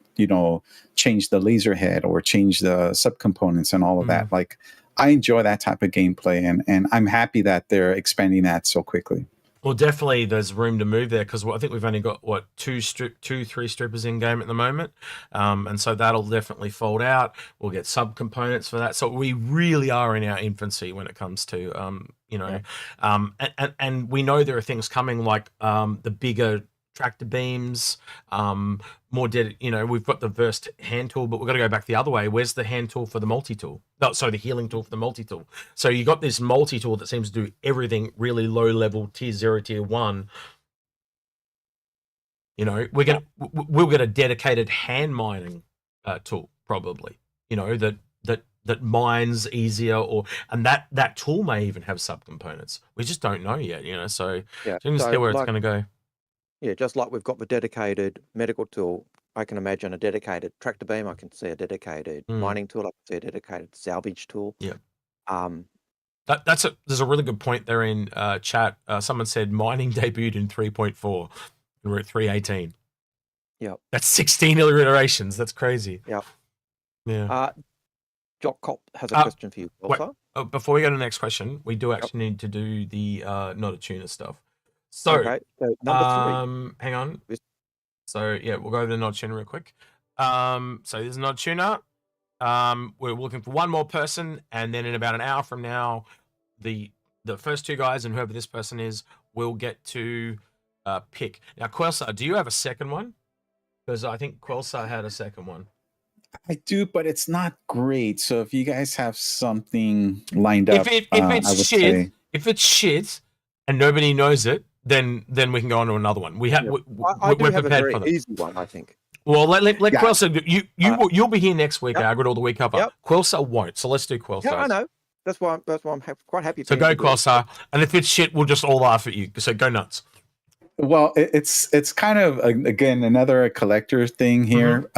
change the laser head or change the subcomponents and all of that. Like, I enjoy that type of gameplay, and I'm happy that they're expanding that so quickly. Well, definitely there's room to move there because I think we've only got, 3 strippers in game at the moment. And so that'll definitely fold out. We'll get sub-components for that. So we really are in our infancy when it comes to, and we know there are things coming like the bigger tractor beams, more we've got the Verst hand tool, but we've got to go back the other way. Where's the hand tool for the multi-tool? No, sorry, the healing tool for the multi-tool. So you got this multi-tool that seems to do everything really low level, tier 0, tier 1. We'll get a dedicated hand mining tool probably, that mines easier, and that tool may even have subcomponents. We just don't know yet, so you can see where it's going to go. Yeah, just like we've got the dedicated medical tool, I can imagine a dedicated tractor beam. I can see a dedicated mining tool. I can see a dedicated salvage tool. Yeah. Um, There's a really good point there in chat. Someone said mining debuted in 3.4 and we're at 3.18. Yeah. That's 16 iterations. That's crazy. Yeah. Yeah. Jock Cop has a question for you, Quelsar. Before we go to the next question, we do actually need to do the Not-A-Tuna stuff. So, okay, so number 3. Hang on. So, yeah, we'll go to the Not-A-Tuna real quick. So, there's Not-A-Tuna. We're looking for one more person, and then in about an hour from now, the first 2 guys and whoever this person is will get to pick. Now, Quelsar, do you have a second one? Because I think Quelsar had a second one. I do, but it's not great. So if you guys have something lined up, if it's shit and nobody knows it, then we can go on to another one. We have we're have a prepared very for that. easy one, I think. Well, let Quelsar. You'll be here next week, Algared, or the week after. Yep. Quelsar won't. So let's do Quelsar. Yeah, I know. That's why I'm quite happy. So go Quelsar, and if it's shit, we'll just all laugh at you. So go nuts. Well, it's kind of again another collector thing here.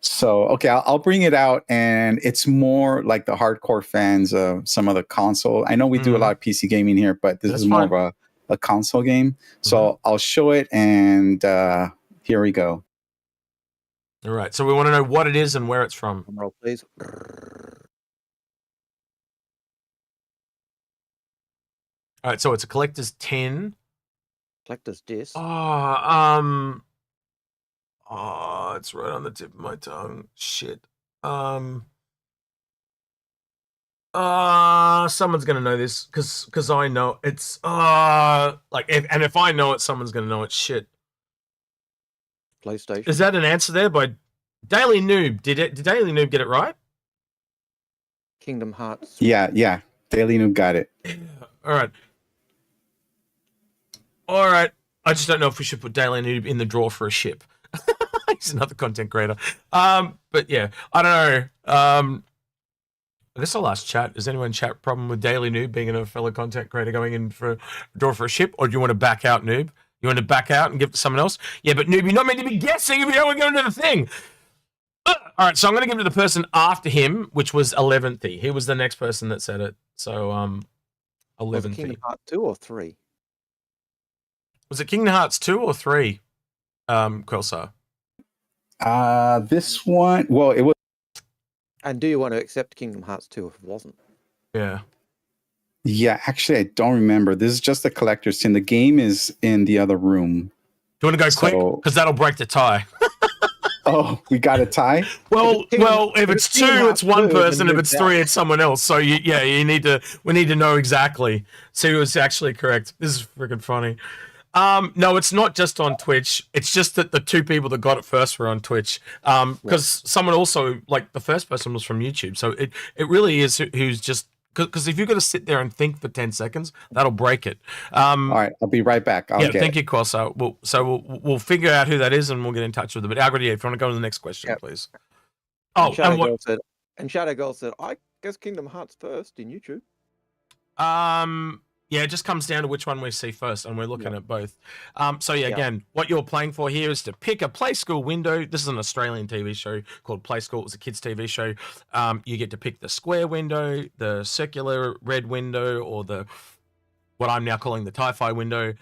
So okay, I'll bring it out, and it's more like the hardcore fans of some of the console. I know we do a lot of PC gaming here, but this is more of a console game. So I'll show it, and here we go. All right. So we want to know what it is and where it's from. Roll, please. All right. So it's a collector's 10. Collector's disc. Oh, it's right on the tip of my tongue. Shit. Someone's gonna know this because I know it's if I know it, someone's gonna know it. Shit. PlayStation. Is that an answer there by Daily Noob? Did Daily Noob get it right? Kingdom Hearts. Yeah. Daily Noob got it. All right. I just don't know if we should put Daily Noob in the draw for a ship. He's another content creator. But yeah, I don't know. I guess I'll ask chat. Does anyone in chat problem with Daily Noob being a fellow content creator going in for a draw for a ship? Or do you want to back out, Noob? You want to back out and give it to someone else? Yeah, but Noob, you're not meant to be guessing if you don't want to go into the thing. All right, so I'm going to give it to the person after him, which was 11th. He was the next person that said it. So 11th. Kingdom Hearts 2 or 3? Was it Kingdom Hearts 2 or 3, Quelsar? This one, well, it was. And do you want to accept Kingdom Hearts 2 if it wasn't? Yeah. Yeah, actually, I don't remember. This is just the collector's tin. The game is in the other room. Do you want to go quick? Because that'll break the tie. Oh, we got a tie? Well, if it's 2, it's one person. If it's 3, it's someone else. So we need to know exactly. See who's actually correct. This is freaking funny. No, it's not just on Twitch. It's just that the 2 people that got it first were on Twitch. Because someone also, like the first person was from YouTube. So it really is who's just, because if you've got to sit there and think for 10 seconds, that'll break it. All right, I'll be right back. Thank you, Quelsar. We'll figure out who that is and we'll get in touch with them. But Algared, if you want to go to the next question, please. Oh, and Shadow Girl said, I guess Kingdom Hearts first in YouTube. Yeah, it just comes down to which one we see first, and we're looking at both. Again, what you're playing for here is to pick a Play School window. This is an Australian TV show called Play School. It was a kids' TV show. You get to pick the square window, the circular red window, or what I'm now calling the TIE-Fi window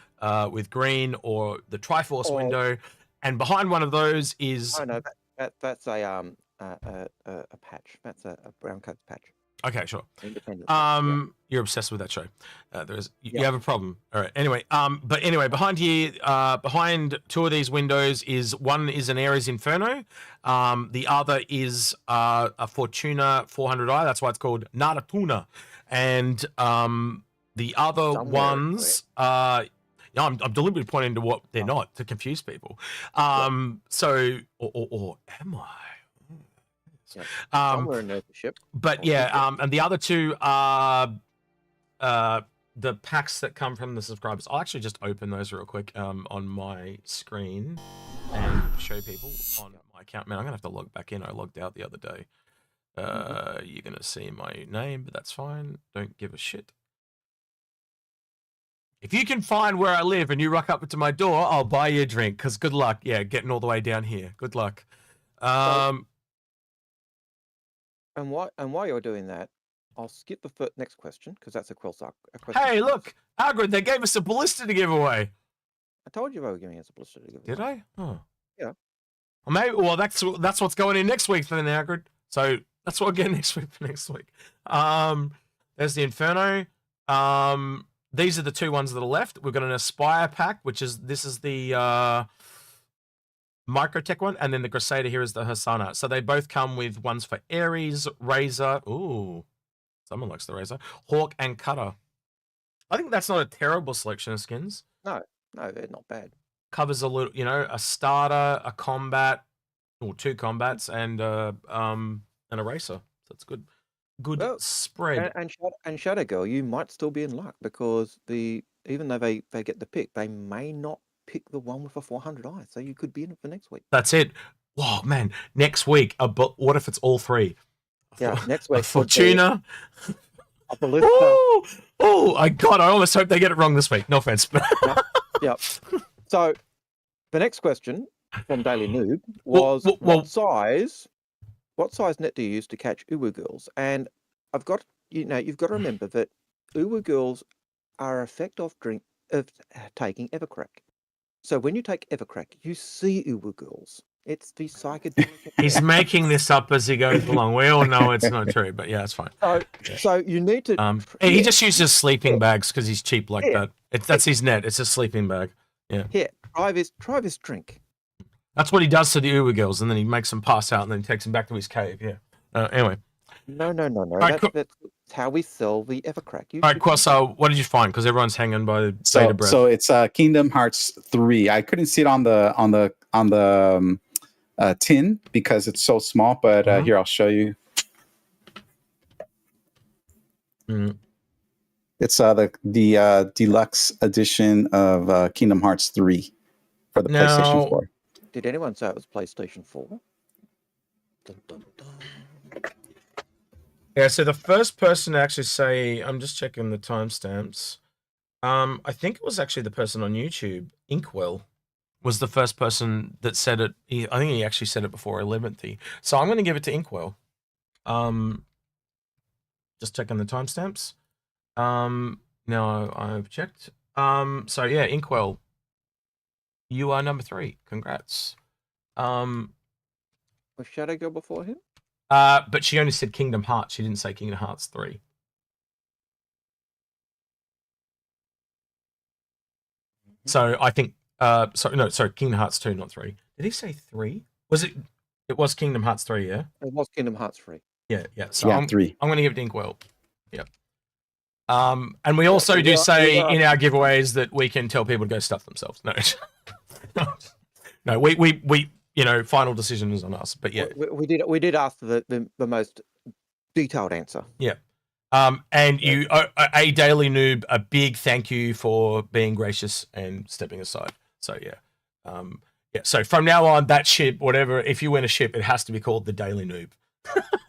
with green, or the Triforce window. And behind one of those is... Oh, no, that's a patch. That's a brown coat patch. Okay, sure. Independent. You're obsessed with that show. You have a problem. All right. Anyway, behind here, behind 2 of these windows one is an Ares Inferno. The other is a Fortuna 400i. That's why it's called Not-A-Tuna. And the other ones, I'm deliberately pointing to what they're not to confuse people. So, or am I? Somewhere in the ship. But and the other 2 are the packs that come from the subscribers. I'll actually just open those real quick on my screen and show people on my account. Man, I'm gonna have to log back in. I logged out the other day. You're gonna see my name, but that's fine. Don't give a shit. If you can find where I live and you rock up to my door, I'll buy you a drink. Because good luck, getting all the way down here. Good luck. And while you're doing that, I'll skip the next question because that's a Quelsar question. Hey, look, Algared, they gave us a ballista to give away. I told you they were giving us a ballista to give away. Did I? Oh. Yeah. Well, maybe. Well, that's what's going in next week then, Algared. So that's what we'll get next week for next week. There's the Inferno. These are the two ones that are left. We've got an Aspire pack, this is the Microtech one, and then the Crusader here is the Hasana. So they both come with ones for Ares, Razor. Ooh, someone likes the Razor. Hawk and Cutter. I think that's not a terrible selection of skins. No, they're not bad. Covers a little, a starter, a combat, or two combats, and a racer. So it's good. Good spread. And Shadow Girl, you might still be in luck because even though they get the pick, they may not pick the one with a 400 eye. So you could be in it for next week. That's it. Whoa, man! Next week, what if it's all three? Yeah, next week. A Fortuna. A ballista. Oh, I almost hope they get it wrong this week. No offense. Yep. So the next question from Daily Noob was what size net do you use to catch Uwu girls? And you've got to remember that Uwu girls are effect of taking Evercrack. So when you take Evercrack, you see Uwu girls. It's the psychedelic. He's making this up as he goes along. We all know it's not true, but yeah, it's fine. So you need to. He just uses sleeping bags because he's cheap like that. That's his net. It's a sleeping bag. Yeah. Here, try this drink. That's what he does to the Uwu girls, and then he makes them pass out, and then he takes them back to his cave. Yeah. Anyway. No. Right, that's how we sell the Evercrack. All right, Quelsar, what did you find? Because everyone's hanging by the data breath. So it's Kingdom Hearts 3. I couldn't see it on the tin because it's so small, but here I'll show you. It's the deluxe edition of Kingdom Hearts 3 for the PlayStation 4. Did anyone say it was PlayStation 4? Dun, dun, dun. Yeah, so the first person to actually say, I'm just checking the timestamps. I think it was actually the person on YouTube, Inkwell, was the first person that said it. I think he actually said it before 11th. So I'm going to give it to Inkwell. Just checking the timestamps. Now I've checked. So yeah, Inkwell, you are number 3. Congrats. Was Shadow Girl before him? But she only said Kingdom Hearts. She didn't say Kingdom Hearts 3. So I think, sorry, Kingdom Hearts 2, not 3. Did he say 3? Was it? It was Kingdom Hearts 3, yeah? It was Kingdom Hearts 3. Yeah. So 3. I'm going to give it to Inkwell. Yep. And we also do say in our giveaways that we can tell people to go stuff themselves. No, we final decision is on us. But yeah, we did ask for the most detailed answer. Yeah. And you, a Daily Noob, a big thank you for being gracious and stepping aside. So yeah, So from now on, that ship, whatever, if you win a ship, it has to be called the Daily Noob.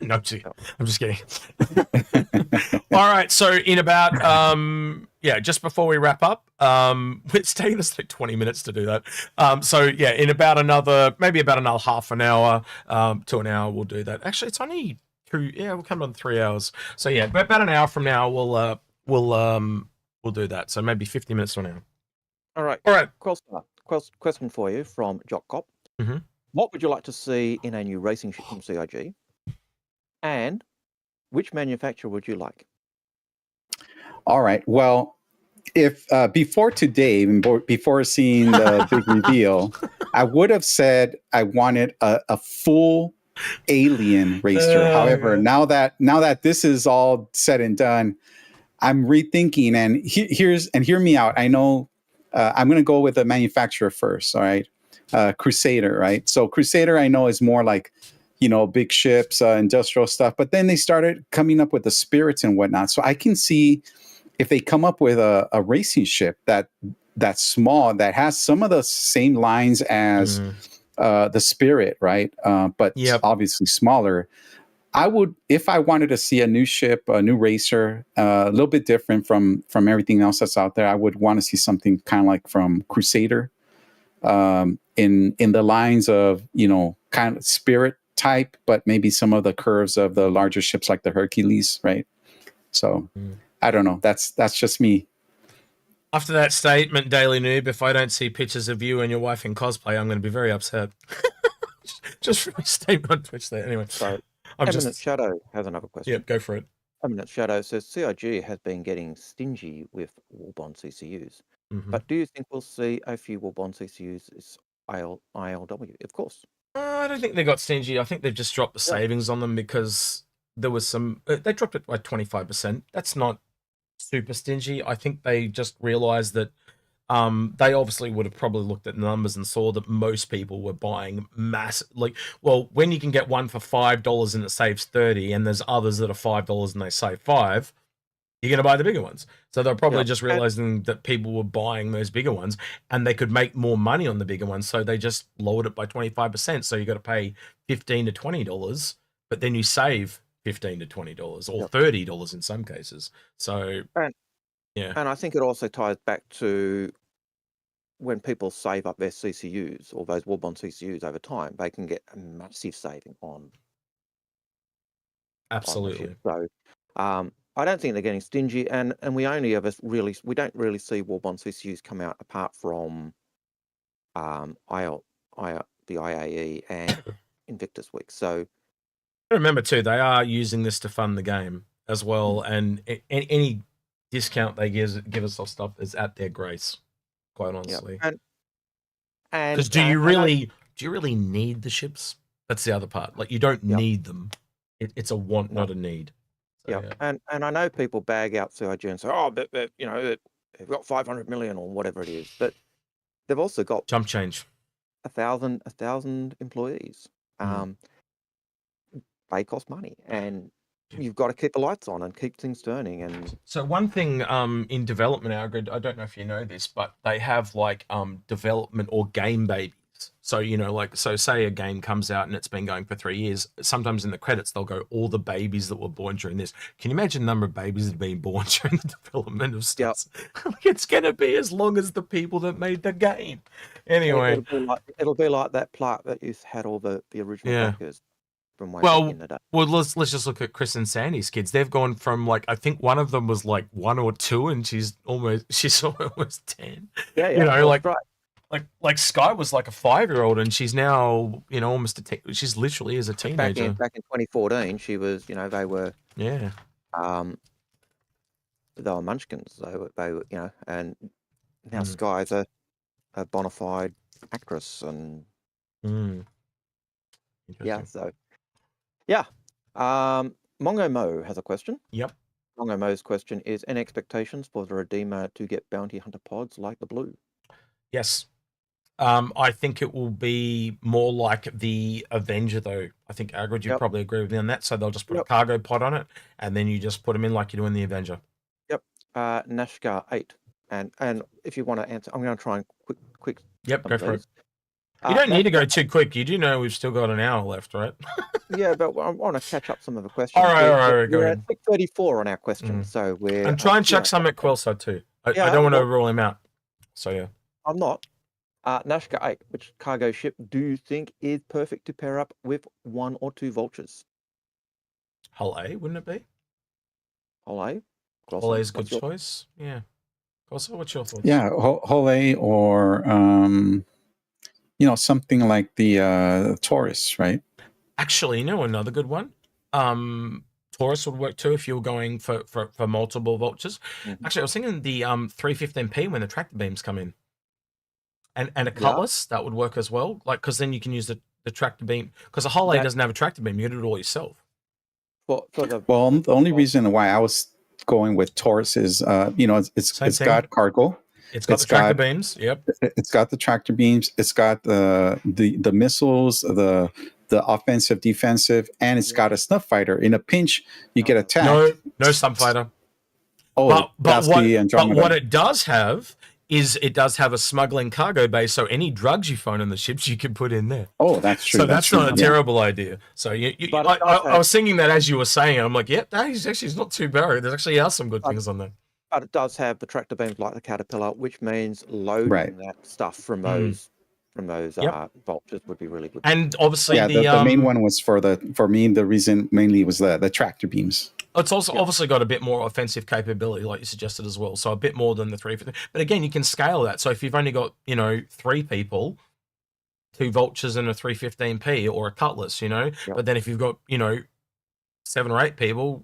No, I'm just kidding. All right. So in about, just before we wrap up, it's taking us like 20 minutes to do that. So yeah, in about maybe about another half an hour to an hour, we'll do that. Actually, it's only 2. Yeah, we'll come on 3 hours. So yeah, about an hour from now, we'll do that. So maybe 50 minutes to an hour. All right. Question for you from Jock Cop. Mm-hmm. What would you like to see in a new racing ship from CIG? And which manufacturer would you like? All right. Well, if before today, before seeing the big reveal, I would have said I wanted a full alien racer. However, now that this is all said and done, I'm rethinking. And hear me out. I know I'm going to go with the manufacturer first. All right, Crusader. Right. So Crusader, I know, is more like, big ships, industrial stuff. But then they started coming up with the spirits and whatnot. So I can see if they come up with a racing ship that's small, that has some of the same lines as the Spirit, right? But obviously smaller. I would, if I wanted to see a new ship, a new racer, a little bit different from everything else that's out there, I would want to see something kind of like from Crusader, in the lines of, you know, kind of Spirit type, but maybe some of the curves of the larger ships like the Hercules, right? So I don't know. That's just me. After that statement, Daily Noob, if I don't see pictures of you and your wife in cosplay, I'm going to be very upset. Just for a statement on Twitch there. Anyway. So, Eminent Shadow has another question. Yep, go for it. Eminent Shadow says CIG has been getting stingy with Warbond CCUs. But do you think we'll see a few Warbond CCUs as ILW? Of course. I don't think they got stingy. I think they've just dropped the savings on them because there was some... they dropped it by 25%. That's not super stingy. I think they just realized that they obviously would have probably looked at the numbers and saw that most people were buying massive, like, well, when you can get one for $5 and it saves 30, and there's others that are $5 and they save 5, you're going to buy the bigger ones. So they're probably just realizing that people were buying those bigger ones and they could make more money on the bigger ones. So they just lowered it by 25%. So you got to pay $15 to $20, but then you save $15 to $20 or $30 in some cases. So, yeah. And I think it also ties back to when people save up their CCUs or those Warbond CCUs over time, they can get a massive saving on. Absolutely. So, I don't think they're getting stingy, and we only ever we don't really see Warbond CCUs come out apart from the IAE and Invictus Week. So remember too, they are using this to fund the game as well, and any discount they give us off stuff is at their grace, quite honestly. And because do you really need the ships? That's the other part. Like, you don't need them. It's a want, not a need. So, and I know people bag out CIG and say, oh, but you know, they've got 500 million or whatever it is, but they've also got jump change, 1,000 employees. They cost money, and you've got to keep the lights on and keep things turning. And so one thing in development, Algared, I don't know if you know this, but they have like development or game babies. So, you know, like, so say a game comes out and it's been going for 3 years. Sometimes in the credits, they'll go all the babies that were born during this. Can you imagine the number of babies that have been born during the development of stuff? It's going to be as long as the people that made the game. Anyway. It'll be like that plaque that you had all the original backers. Well, let's just look at Chris and Sandy's kids. They've gone from, like, I think one of them was like 1 or 2, and she's almost 10. Yeah, you know, like, right. Like Sky was like a 5-year-old, and she's now, you know, almost she's literally is a teenager. Back in 2014, she was, you know, they were they were munchkins. They were, you know, and now Sky's a bona fide actress, and Mongo Mo has a question. Yep. Mongo Mo's question is: any expectations for the Redeemer to get bounty hunter pods like the Blue? Yes. I think it will be more like the Avenger, though. I think, Algared, you probably agree with me on that. So they'll just put a cargo pod on it, and then you just put them in like you do in the Avenger. Yep. Nashgar 8. And if you want to answer, I'm going to try and quick. Yep, go for it. You don't need to go too quick. You do know we've still got an hour left, right? Yeah, but I want to catch up some of the questions. All right, go we're ahead. at 34 on our questions, so we're... And try and chuck some at Quelsar too. I don't want to rule him out. So, yeah. I'm not. Nashgar 8, which cargo ship do you think is perfect to pair up with 1 or 2 vultures? Hull A, wouldn't it be? Hull A? Hull A is a good choice. Yeah. Quelsar, what's your thoughts? Yeah, Hull A, or you know, something like the Taurus, right? Actually, you know, another good one. Taurus would work too if you were going for multiple vultures. Actually, I was thinking the 315p when the tractor beams come in. And a cutlass, that would work as well. Like, because then you can use the tractor beam. Because a Hull A doesn't have a tractor beam. You can do it all yourself. Well, the only reason why I was going with Taurus is, you know, it's got cargo. It's got the tractor beams. Yep. It's got the tractor beams. It's got the missiles, the offensive, defensive, and it's got a snuff fighter. In a pinch, you get attacked. No snuff fighter. Oh, but what it does have is it does have a smuggling cargo bay, so any drugs you find on the ships you can put in there. Oh, that's true. So that's true. not a terrible idea. So I was thinking that as you were saying it, I'm like, yep, that is actually not too bad. There actually are some good things on there. But it does have the tractor beams like the Caterpillar, which means loading that stuff from those vultures would be really good. And obviously, the main one was for me. The reason mainly was the tractor beams. It's also obviously got a bit more offensive capability, like you suggested as well. So a bit more than the 350. But again, you can scale that. So if you've only got 3 people, 2 vultures and a 315p or a cutlass, But then if you've got 7 or 8 people,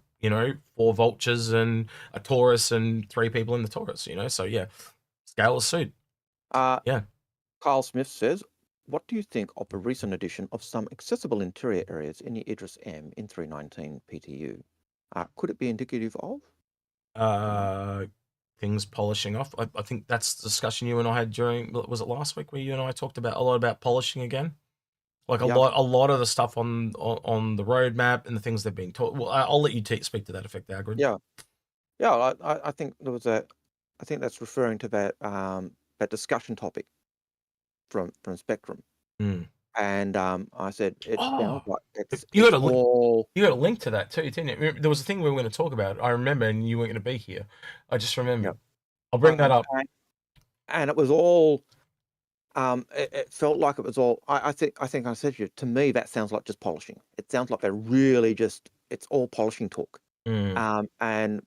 4 vultures and a Taurus and 3 people in the Taurus, So yeah, scale is suit. Carl Smith says, what do you think of the recent addition of some accessible interior areas in the Idris M in 319 PTU? Could it be indicative of? Things polishing off. I think that's the discussion you and I had during, was it last week where you and I talked about a lot about polishing again? Like a lot of the stuff on the roadmap and the things they've been taught. Well, I'll let you speak to that effect, Algared. Yeah. I think there was I think that's referring to that discussion topic from Spectrum. And I said it sounds like you got a link to that too, didn't it? There was a thing we were going to talk about. I remember, and you weren't going to be here. I just remember. Yep. I'll bring that up. And it was all. It felt like it was all. I think I said to you. To me, that sounds like just polishing. It sounds like they're really just. It's all polishing talk. And.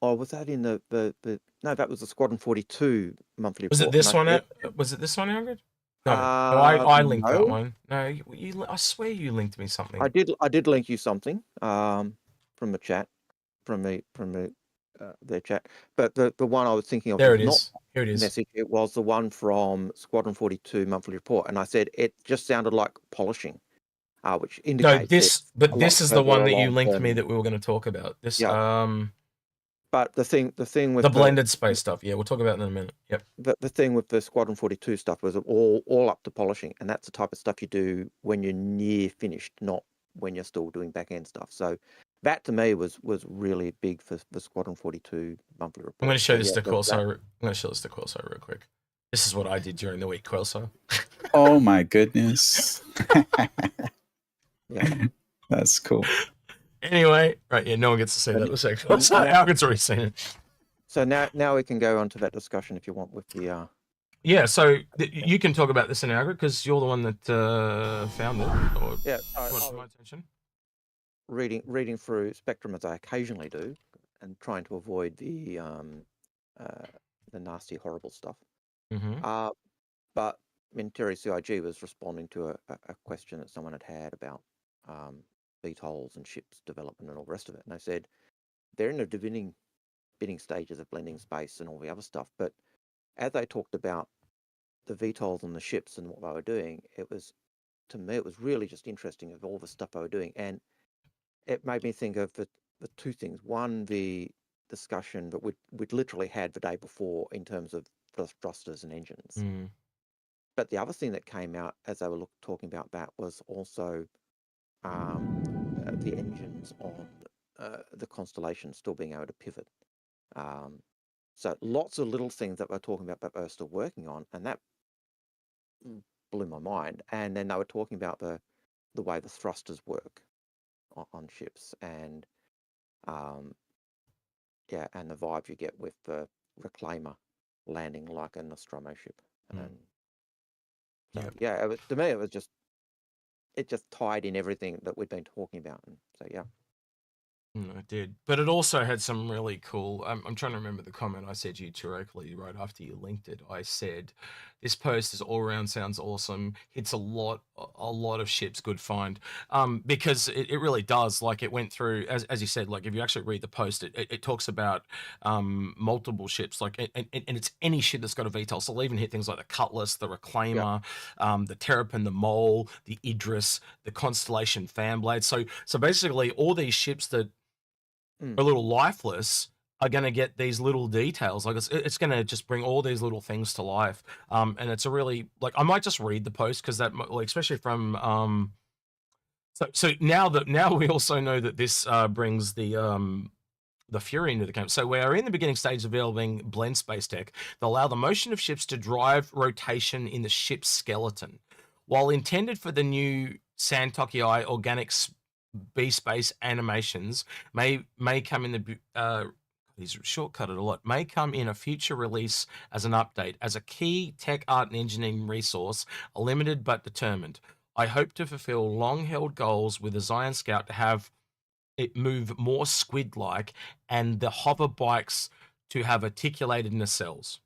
Oh, was that in the no? That was the Squadron 42 monthly report. Was it this one? Was it this one, Algared? No, I linked that one. No, I swear you linked me something. I did link you something from the chat, from their chat. But the one I was thinking of, there it is. Here it is. Message. It was the one from Squadron 42 monthly report, and I said it just sounded like polishing, which indicates. No, this is the one that you linked me that we were going to talk about. This But the thing with the blended space stuff, we'll talk about it in a minute. Yep. The thing with the Squadron 42 stuff was all up to polishing, and that's the type of stuff you do when you're near finished, not when you're still doing back end stuff. So that to me was really big for the Squadron 42 monthly report. I'm going to show this to Quelsar. I'm going to show this to Quelsar real quick. This is what I did during the week, Quelsar. Oh my goodness. Yeah, that's cool. Anyway, right, no one gets to see that. Let's actually, Algared's already seen it. So now we can go on to that discussion if you want with the. So you can talk about this in Algared because you're the one that found it. Or my attention. Reading through Spectrum as I occasionally do, and trying to avoid the nasty, horrible stuff. But Terry CIG was responding to a question that someone had about VTOLs and ships development and all the rest of it. And I said, they're in the bidding stages of blending space and all the other stuff. But as they talked about the VTOLs and the ships and what they were doing, to me, it was really just interesting of all the stuff they were doing. And it made me think of the 2 things. One, the discussion that we'd literally had the day before in terms of thrusters and engines. But the other thing that came out as they were talking about that was also the engines on the Constellation still being able to pivot. So lots of little things that we're talking about that they're still working on, and that blew my mind. And then they were talking about the way the thrusters work on ships, and and the vibe you get with the Reclaimer landing like a Nostromo ship. And to me, it just tied in everything that we'd been talking about. And so, It did. But it also had some really cool, I'm trying to remember the comment I said to you directly right after you linked it. I said, this post is all around sounds awesome. Hits a lot of ships, good find. Because it really does. Like it went through, as you said, like if you actually read the post, it talks about multiple ships, like, and it's any ship that's got a VTOL. So they'll even hit things like the Cutlass, the Reclaimer, the Terrapin, the Mole, the Idris, the Constellation fan blade. So basically all these ships that a little lifeless are going to get these little details. Like it's going to just bring all these little things to life. And it's a really, like, I might just read the post because that, like, especially from, so now we also know that this brings the the Fury into the game. So we are in the beginning stage of developing blend space tech that allow the motion of ships to drive rotation in the ship's skeleton. While intended for the new Santoki organic B-space animations, may come in the he's shortcutted a lot, may come in a future release as an update, as a key tech, art, and engineering resource, limited but determined. I hope to fulfill long-held goals with the Zion Scout to have it move more squid-like, and the hover bikes to have articulated nacelles.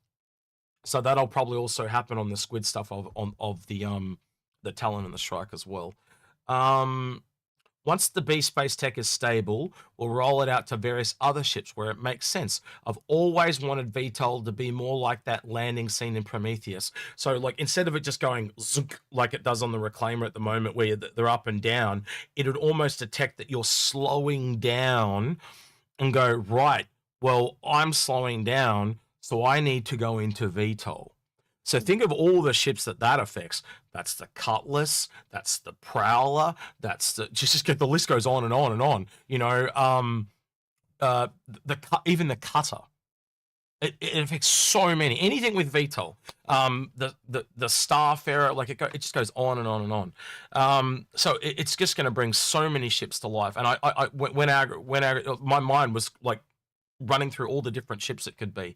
So that'll probably also happen on the squid stuff of the Talon and the Strike as well. Once the B-Space tech is stable, we'll roll it out to various other ships where it makes sense. I've always wanted VTOL to be more like that landing scene in Prometheus. So, like, instead of it just going zunk, like it does on the Reclaimer at the moment, where they're up and down, it would almost detect that you're slowing down and go, right, well, I'm slowing down, so I need to go into VTOL. So think of all the ships that affects. That's the Cutlass, that's the Prowler, that's the just get the list goes on and on and on. You know, even the Cutter. It affects so many. Anything with VTOL. The Starfarer, like it just goes on and on and on. So it's just going to bring so many ships to life. And my mind was like running through all the different ships it could be.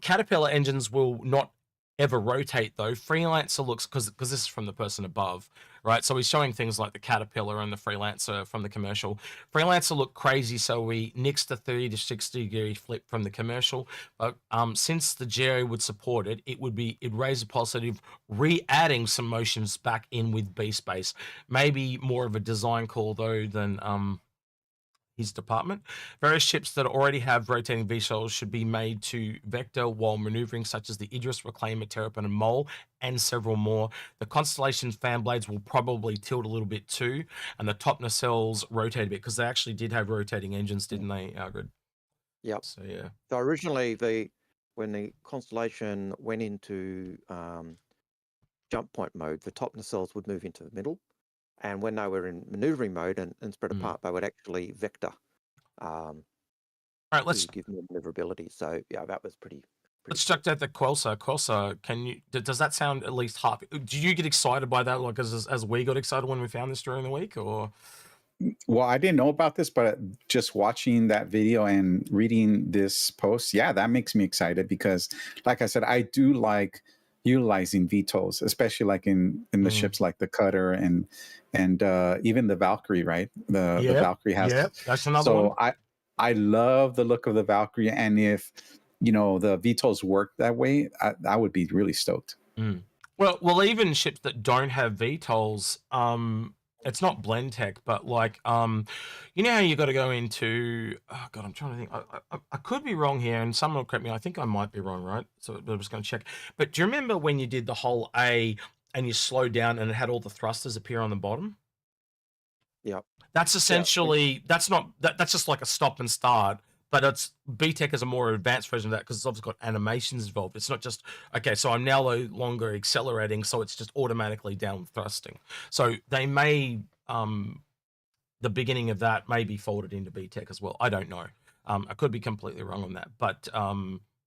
Caterpillar engines will not ever rotate though. Freelancer looks, because this is from the person above, right? So he's showing things like the Caterpillar and the Freelancer from the commercial. Freelancer look crazy, so we nixed the 30 to 60 degree flip from the commercial. But since the Jerry would support it, it'd raise a positive, re-adding some motions back in with B-Space. Maybe more of a design call though than his department. Various ships that already have rotating VTOLs should be made to vector while maneuvering, such as the Idris, Reclaimer, Terrapin, and Mole, and several more. The Constellation's fan blades will probably tilt a little bit too, and the top nacelles rotate a bit, because they actually did have rotating engines, didn't they, Algared? Yep. So yeah. So originally, when the Constellation went into jump point mode, the top nacelles would move into the middle. And when they were in maneuvering mode and spread apart, they would actually vector. All right, let's give more maneuverability. So yeah, that was pretty. Let's check out the Quelsar. Quelsar, does that sound at least half? Did you get excited by that, like as we got excited when we found this during the week, or? Well, I didn't know about this, but just watching that video and reading this post, yeah, that makes me excited, because, like I said, I do like utilizing VTOLs, especially like in the ships like the Cutter and even the Valkyrie, right? The Valkyrie has. Yeah, that's another one. So I love the look of the Valkyrie, and if the VTOLs work that way, I would be really stoked. Well, even ships that don't have VTOLs, it's not blend tech, but like, you know how you got to go into, oh God, I'm trying to think. I could be wrong here, and someone will correct me. I think I might be wrong, right? So I'm just going to check. But do you remember when you did the whole A and you slowed down and it had all the thrusters appear on the bottom? Yeah. That's essentially, that's just like a stop and start, but it's BTEC is a more advanced version of that, because it's obviously got animations involved. It's not just, okay, so I'm now no longer accelerating, so it's just automatically down thrusting. So they may, the beginning of that may be folded into BTEC as well. I don't know. I could be completely wrong on that, but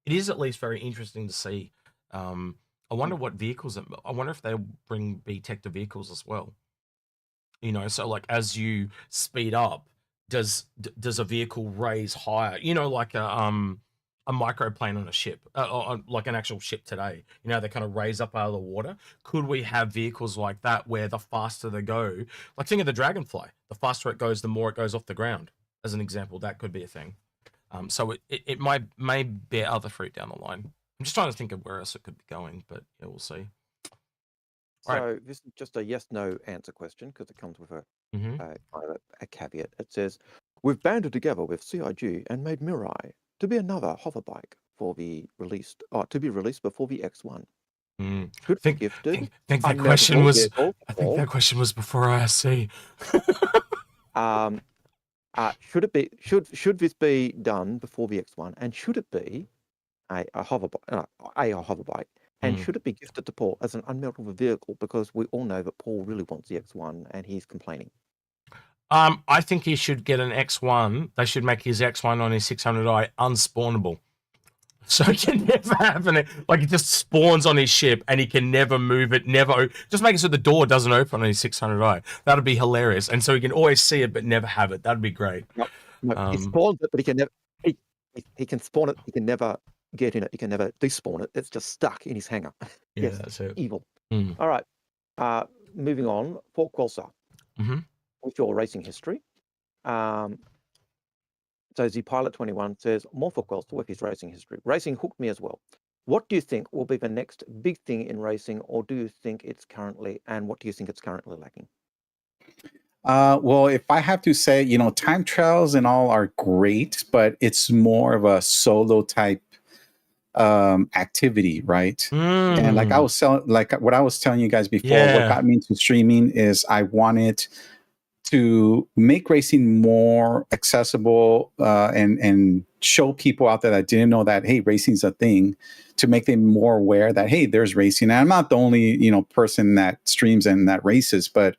it is at least very interesting to see. I wonder what vehicles, I wonder if they'll bring BTEC to vehicles as well. So like as you speed up, does a vehicle raise higher? Like a microplane on a ship, or like an actual ship today. They kind of raise up out of the water. Could we have vehicles like that where the faster they go, like think of the Dragonfly, the faster it goes, the more it goes off the ground, as an example? That could be a thing. So it may bear other fruit down the line. I'm just trying to think of where else it could be going, but yeah, we'll see. So this is just a yes/no answer question, because it comes with a caveat. It says, "We've banded together with CIG and made Mirai to be another hoverbike to be released before the X1. Should be gifted." I think that question was before ISC. Should this be done before the X1, and should it be a hoverbike? And should it be gifted to Paul as an unmeltable vehicle? Because we all know that Paul really wants the X1 and he's complaining. I think he should get an X1. They should make his X1 on his 600i unspawnable. So he can never have it. Like, it just spawns on his ship and he can never move it, just make it so the door doesn't open on his 600i. That'd be hilarious. And so he can always see it but never have it. That'd be great. No, he spawns it, but he can never. He can spawn it. He can never get in it. He can never despawn it. It's just stuck in his hangar. Yeah, Yes, that's it. evil. Mm. All right. Moving on. For Quelsar, with your racing history. So ZPilot21 says, more for Quelsar with his racing history. Racing hooked me as well. What do you think will be the next big thing in racing, or do you think it's currently, and what do you think it's currently lacking? Well, if I have to say, time trials and all are great, but it's more of a solo type activity, right? And like what I was telling you guys before, what got me into streaming is I wanted to make racing more accessible and show people out there that didn't know that, hey, racing's a thing, to make them more aware that, hey, there's racing. And I'm not the only person that streams and that races, but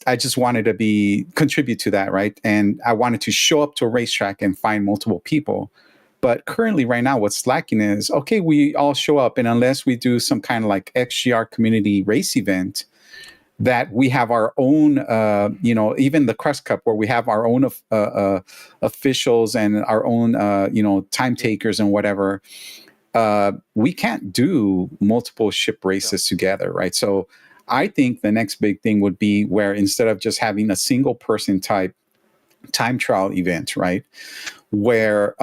I just wanted to contribute to that, right? And I wanted to show up to a racetrack and find multiple people. But currently, right now, what's lacking is, okay, we all show up, and unless we do some kind of like XGR community race event, that we have our own, even the Crest Cup, where we have our own officials and our own, time takers and whatever, we can't do multiple ship races together, right? So I think the next big thing would be where instead of just having a single person type time trial event, right, where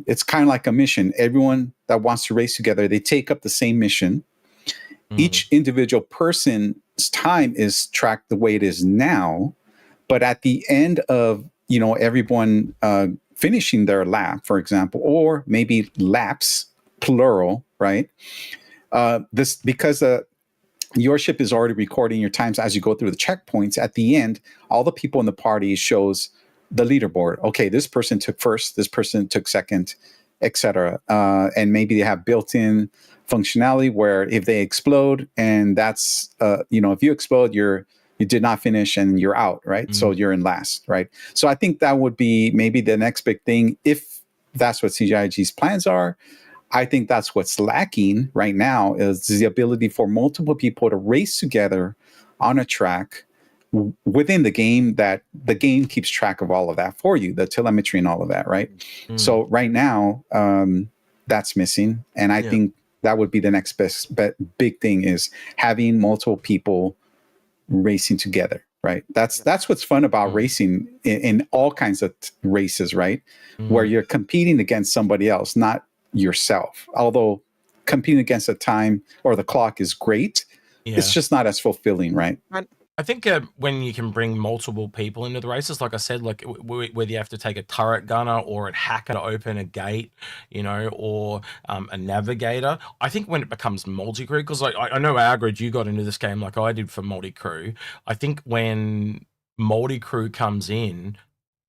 it's kind of like a mission. Everyone that wants to race together, they take up the same mission. Each individual person's time is tracked the way it is now, but at the end of everyone finishing their lap, for example, or maybe laps plural, right? Because your ship is already recording your times as you go through the checkpoints. At the end, all the people in the party shows the leaderboard. Okay, this person took first, this person took second, etc. And maybe they have built-in functionality where if they explode, and that's if you explode, you did not finish and you're out, right? So you're in last, right? So I think that would be maybe the next big thing if that's what CGIG's plans are. I think that's what's lacking right now is the ability for multiple people to race together on a track within the game, that the game keeps track of all of that for you, the telemetry and all of that, right? So right now, that's missing. And I think that would be the next big thing is having multiple people racing together, right? That's what's fun about racing in all kinds of races, right? Where you're competing against somebody else, not yourself. Although competing against the time or the clock is great, it's just not as fulfilling, right? I think when you can bring multiple people into the races, like I said, like whether you have to take a turret gunner or a hacker to open a gate, or a navigator, I think when it becomes multi-crew, because I know Algared, you got into this game like I did for multi-crew. I think when multi-crew comes in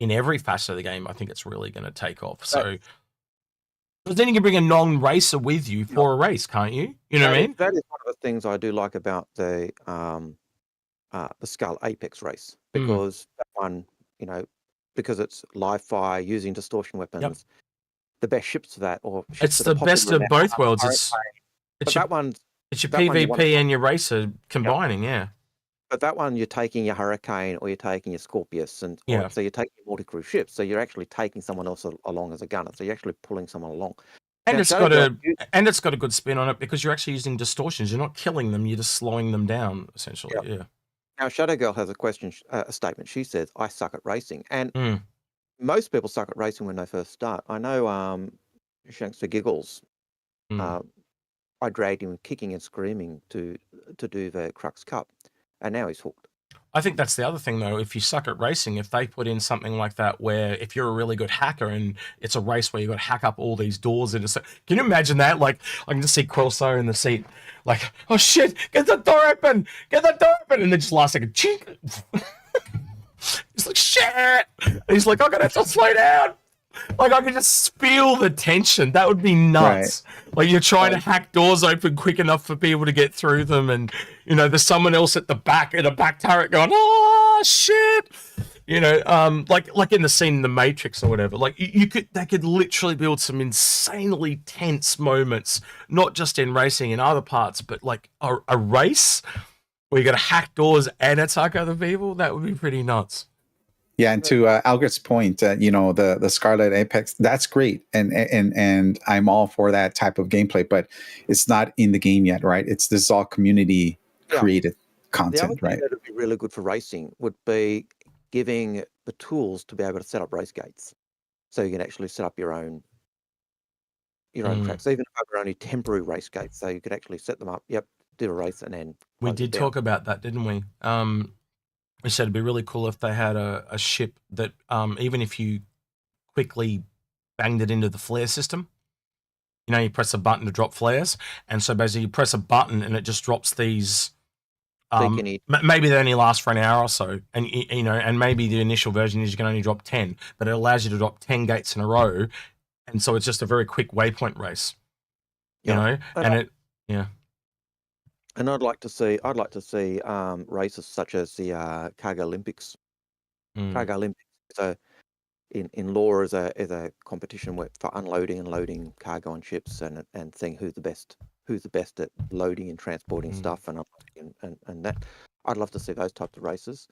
every facet of the game, I think it's really going to take off. So, but then you can bring a non-racer with you for a race, can't you? You know what I mean? That is one of the things I do like about the Skull Apex race, because that one, because it's live fire using distortion weapons, the best ships for that, or it's the best of both worlds. It's your PvP and your racer combining, But that one, you're taking your Hurricane or you're taking your Scorpius, and so you're taking your multi-crew ships. So you're actually taking someone else along as a gunner. So you're actually pulling someone along. And it's got a good spin on it because you're actually using distortions. You're not killing them; you're just slowing them down, essentially. Yeah. Now, Shadow Girl has a statement. She says, "I suck at racing," and most people suck at racing when they first start. I know, Shanks for Giggles. I dragged him kicking and screaming to do the Crux Cup. And now he's hooked. I think that's the other thing, though. If you suck at racing, if they put in something like that, where if you're a really good hacker and it's a race where you've got to hack up all these doors can you imagine that? Like, I can just see Quelsar in the seat, like, oh shit, get the door open, and then just last second, chink. He's like, shit. And he's like, I'm gonna have to slow down. Like, I could just feel the tension. That would be nuts. Right. Like, you're trying to hack doors open quick enough for people to get through them, and there's someone else at the back in a back turret going, oh shit. You know, like in the scene in the Matrix or whatever. Like they could literally build some insanely tense moments, not just in racing in other parts, but like a race where you got to hack doors and attack other people. That would be pretty nuts. Yeah, and to Algared's point, you know, the Scarlet Apex, that's great, and I'm all for that type of gameplay, but it's not in the game yet, right? This is all community created content, the other thing right? that would be really good for racing would be giving the tools to be able to set up race gates, so you can actually set up your own tracks, even if they're only temporary race gates, so you could actually set them up. Yep, do a race and then we did talk about that, didn't we? We said it'd be really cool if they had a ship that, even if you quickly banged it into the flare system, you know, you press a button to drop flares, and so basically you press a button and it just drops these. Maybe they only last for an hour or so, and you know, and maybe the initial version is you can only drop 10, but it allows you to drop 10 gates in a row, and so it's just a very quick waypoint race. You know, and And I'd like to see races such as the Cargo Olympics. Cargo Olympics is in law is a competition for unloading and loading cargo on ships and seeing who's the best at loading and transporting stuff and that. I'd love to see those types of races.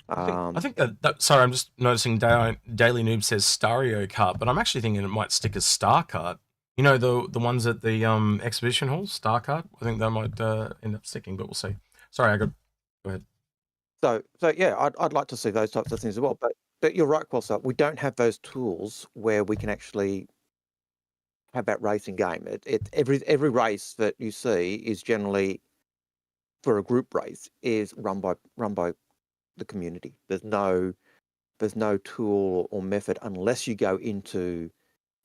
I think that sorry, I'm just noticing Daily Noob says Stario Kart, but I'm actually thinking it might stick as Star Kart. You know, the ones at the exhibition hall, Star Kart. I think that might end up sticking, but we'll see. Sorry, go ahead. So yeah, I'd like to see those types of things as well. But you're right, Quelsar. We don't have those tools where we can actually have that racing game. Every race that you see is generally, for a group race, is run by the community. There's no tool or method unless you go into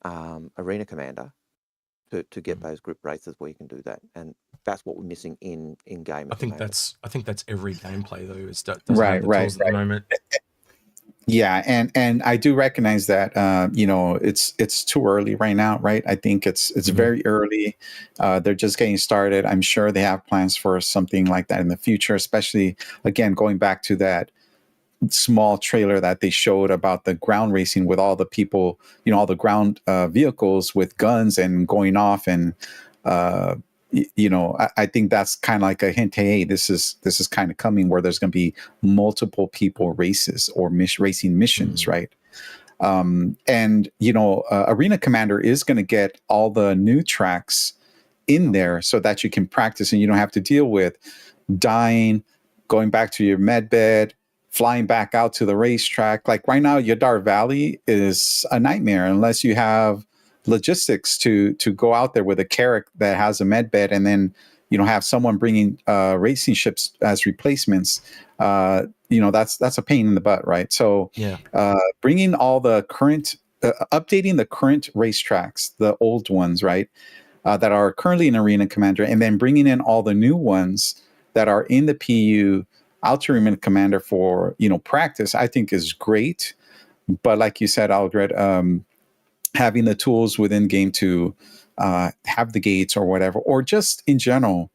Arena Commander to get those group races where you can do that, and that's what we're missing in game. I think that's every gameplay though. It's doesn't Right, have the tools at the moment. Yeah, and I do recognize that you know, it's too early right now, right? I think it's very early. They're just getting started. I'm sure they have plans for something like that in the future, especially again going back to that small trailer that they showed about the ground racing with all the people, you know, all the ground vehicles with guns and going off, and you know, I think that's kind of like a hint. Hey, this is kind of coming where there's going to be multiple people races or racing missions, right? And you know, Arena Commander is going to get all the new tracks in there so that you can practice and you don't have to deal with dying, going back to your med bed, flying back out to the racetrack. Like right now, Yadar Valley is a nightmare unless you have logistics to go out there with a carrack that has a med bed, and then you know have someone bringing racing ships as replacements. You know, that's a pain in the butt, right? So bringing all the current, updating the current racetracks, the old ones, right, that are currently in Arena Commander, and then bringing in all the new ones that are in the PU out to Arena Commander for, you know, practice, I think is great. But like you said, Algared, having the tools within game to have the gates or whatever, or just in general,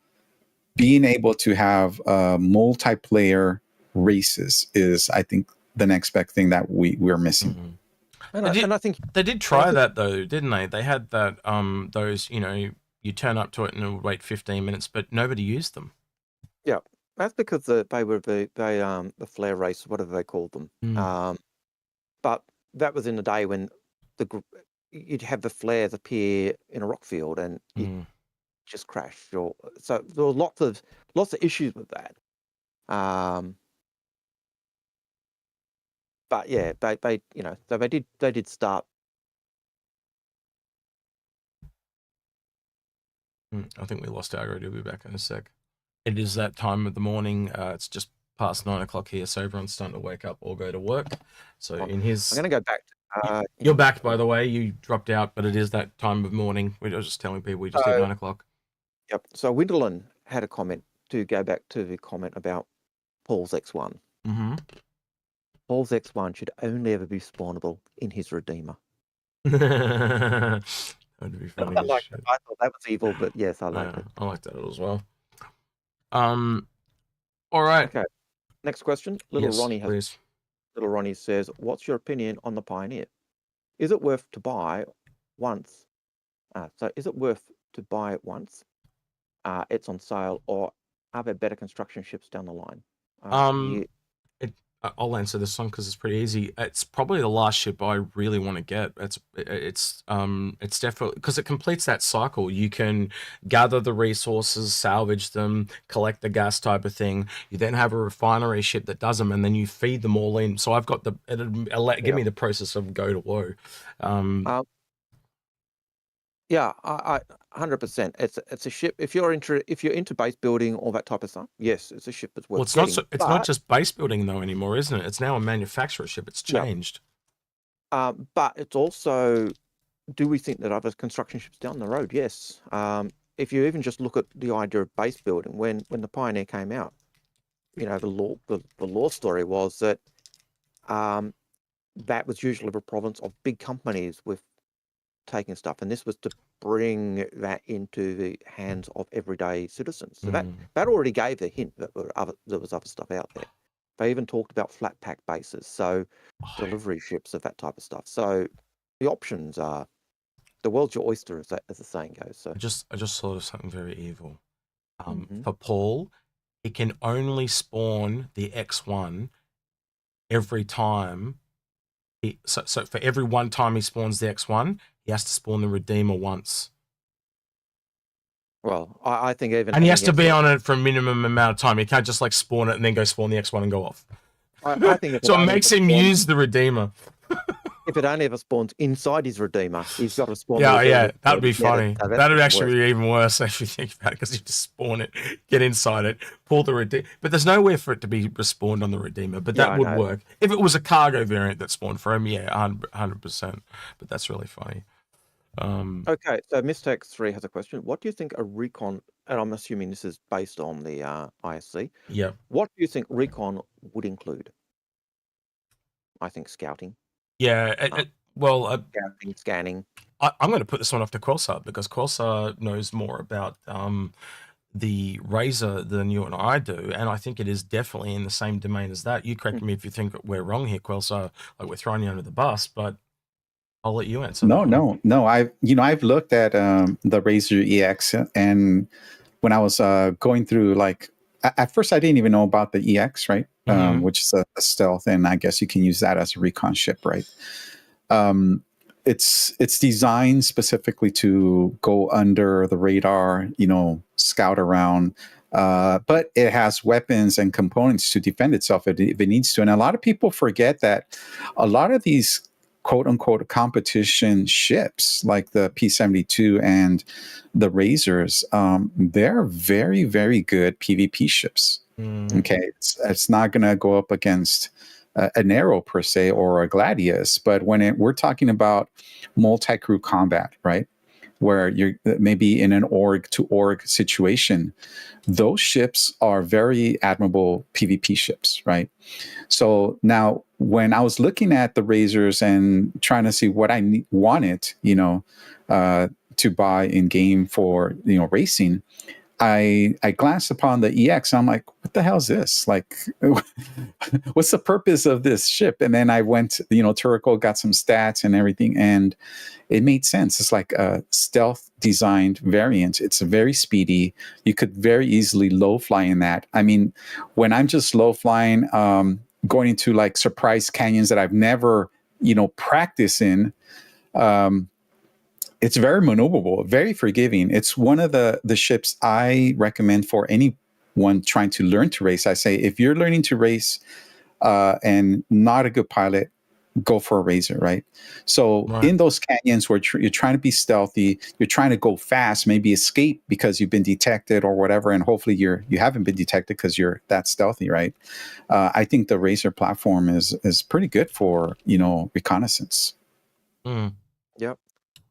being able to have multiplayer races is, I think, the next big thing that we're missing. And I think they did try that though, didn't they? They had that those, you know, you turn up to it and it'll wait 15 minutes, but nobody used them. Yeah, that's because they were the flare race, whatever they called them. But that was in the day when you'd have the flares appear in a rock field and you just crash. So there were lots of issues with that. But yeah, they you know, so they did start. I think we lost Algared. He'll be back in a sec. It is that time of the morning. It's just past 9 o'clock here, so everyone's starting to wake up or go to work. So I'm going to go back. You're back, by the way. You dropped out, but it is that time of morning. We were just telling people we just hit 9 o'clock. Yep. So Winterland had a comment, to go back to the comment about Paul's X1. Paul's X1 should only ever be spawnable in his Redeemer. That would be funny. I thought that was evil, but yes, I liked it. I liked that as well. All right. Okay. Next question. Ronnie has. Please. Little Ronnie says, "What's your opinion on the Pioneer? Is it worth to buy once? Is it worth to buy it once? It's on sale, or are there better construction ships down the line?" I'll answer this one because it's pretty easy. It's probably the last ship I really want to get. It's definitely because it completes that cycle. You can gather the resources, salvage them, collect the gas type of thing. You then have a refinery ship that does them, and then you feed them all in. So I've got give me the process of go to woe. Yeah, I 100%. It's a ship. If you're into base building, all that type of stuff, yes, it's a ship that's worth. Well, it's not just base building though anymore, isn't it? It's now a manufacturer ship. It's changed. Yeah. But it's also, do we think that other construction ships down the road? Yes. If you even just look at the idea of base building, when the Pioneer came out, the law story was that that was usually the province of big companies with taking stuff, and this was to bring that into the hands of everyday citizens. So that already gave the hint that there was other stuff out there. They even talked about flat pack bases, so delivery ships of that type of stuff. So the options are, the world's your oyster, as the saying goes. So I just thought of something very evil. For Paul, he can only spawn the X1 every time. So for every one time he spawns the X1, he has to spawn the Redeemer once. Well, I think even... And he has to be on it for a minimum amount of time. He can't just like spawn it and then go spawn the X1 and go off. I think so it makes him use the Redeemer. If it only ever spawns inside his Redeemer, he's got to spawn... Yeah, that'd be funny. That'd actually be even worse if you think about it, because you just spawn it, get inside it, pull the Redeemer. But there's nowhere for it to be respawned on the Redeemer, but that would work. If it was a cargo variant that spawned for him, 100%. But that's really funny. Okay, so Mistex3 has a question. What do you think a recon, and I'm assuming this is based on the ISC. Yeah. What do you think recon would include? I think scouting. Yeah, scanning. I'm going to put this one off to Quelsar, because Quelsar knows more about the Razor than you and I do, and I think it is definitely in the same domain as that. You correct me if you think we're wrong here, Quelsar, like we're throwing you under the bus, but I'll let you answer. No. I've looked at the Razor EX, and when I was going through, like, at first I didn't even know about the EX, right? Which is a stealth, and I guess you can use that as a recon ship, right? It's designed specifically to go under the radar, scout around, but it has weapons and components to defend itself if it needs to. And a lot of people forget that a lot of these quote unquote competition ships like the P-72 and the Razors, they're very, very good PvP ships. Okay, it's not going to go up against an Arrow per se or a Gladius, but when we're talking about multi-crew combat, right, where you're maybe in an org-to-org situation, those ships are very admirable PvP ships, right? So now, when I was looking at the Razors and trying to see what I wanted, to buy in game for racing, I glanced upon the EX. And I'm like, what the hell is this? Like, what's the purpose of this ship? And then I went, Turco got some stats and everything, and it made sense. It's like a stealth designed variant. It's very speedy. You could very easily low fly in that. I mean, when I'm just low flying, going into like surprise canyons that I've never, practiced in, it's very maneuverable, very forgiving. It's one of the ships I recommend for anyone trying to learn to race. I say, if you're learning to race and not a good pilot, go for a Razor, right? So in those canyons where you're trying to be stealthy, you're trying to go fast, maybe escape because you've been detected or whatever, and hopefully you haven't been detected because you're that stealthy, right? I think the Razor platform is pretty good for reconnaissance. Yep.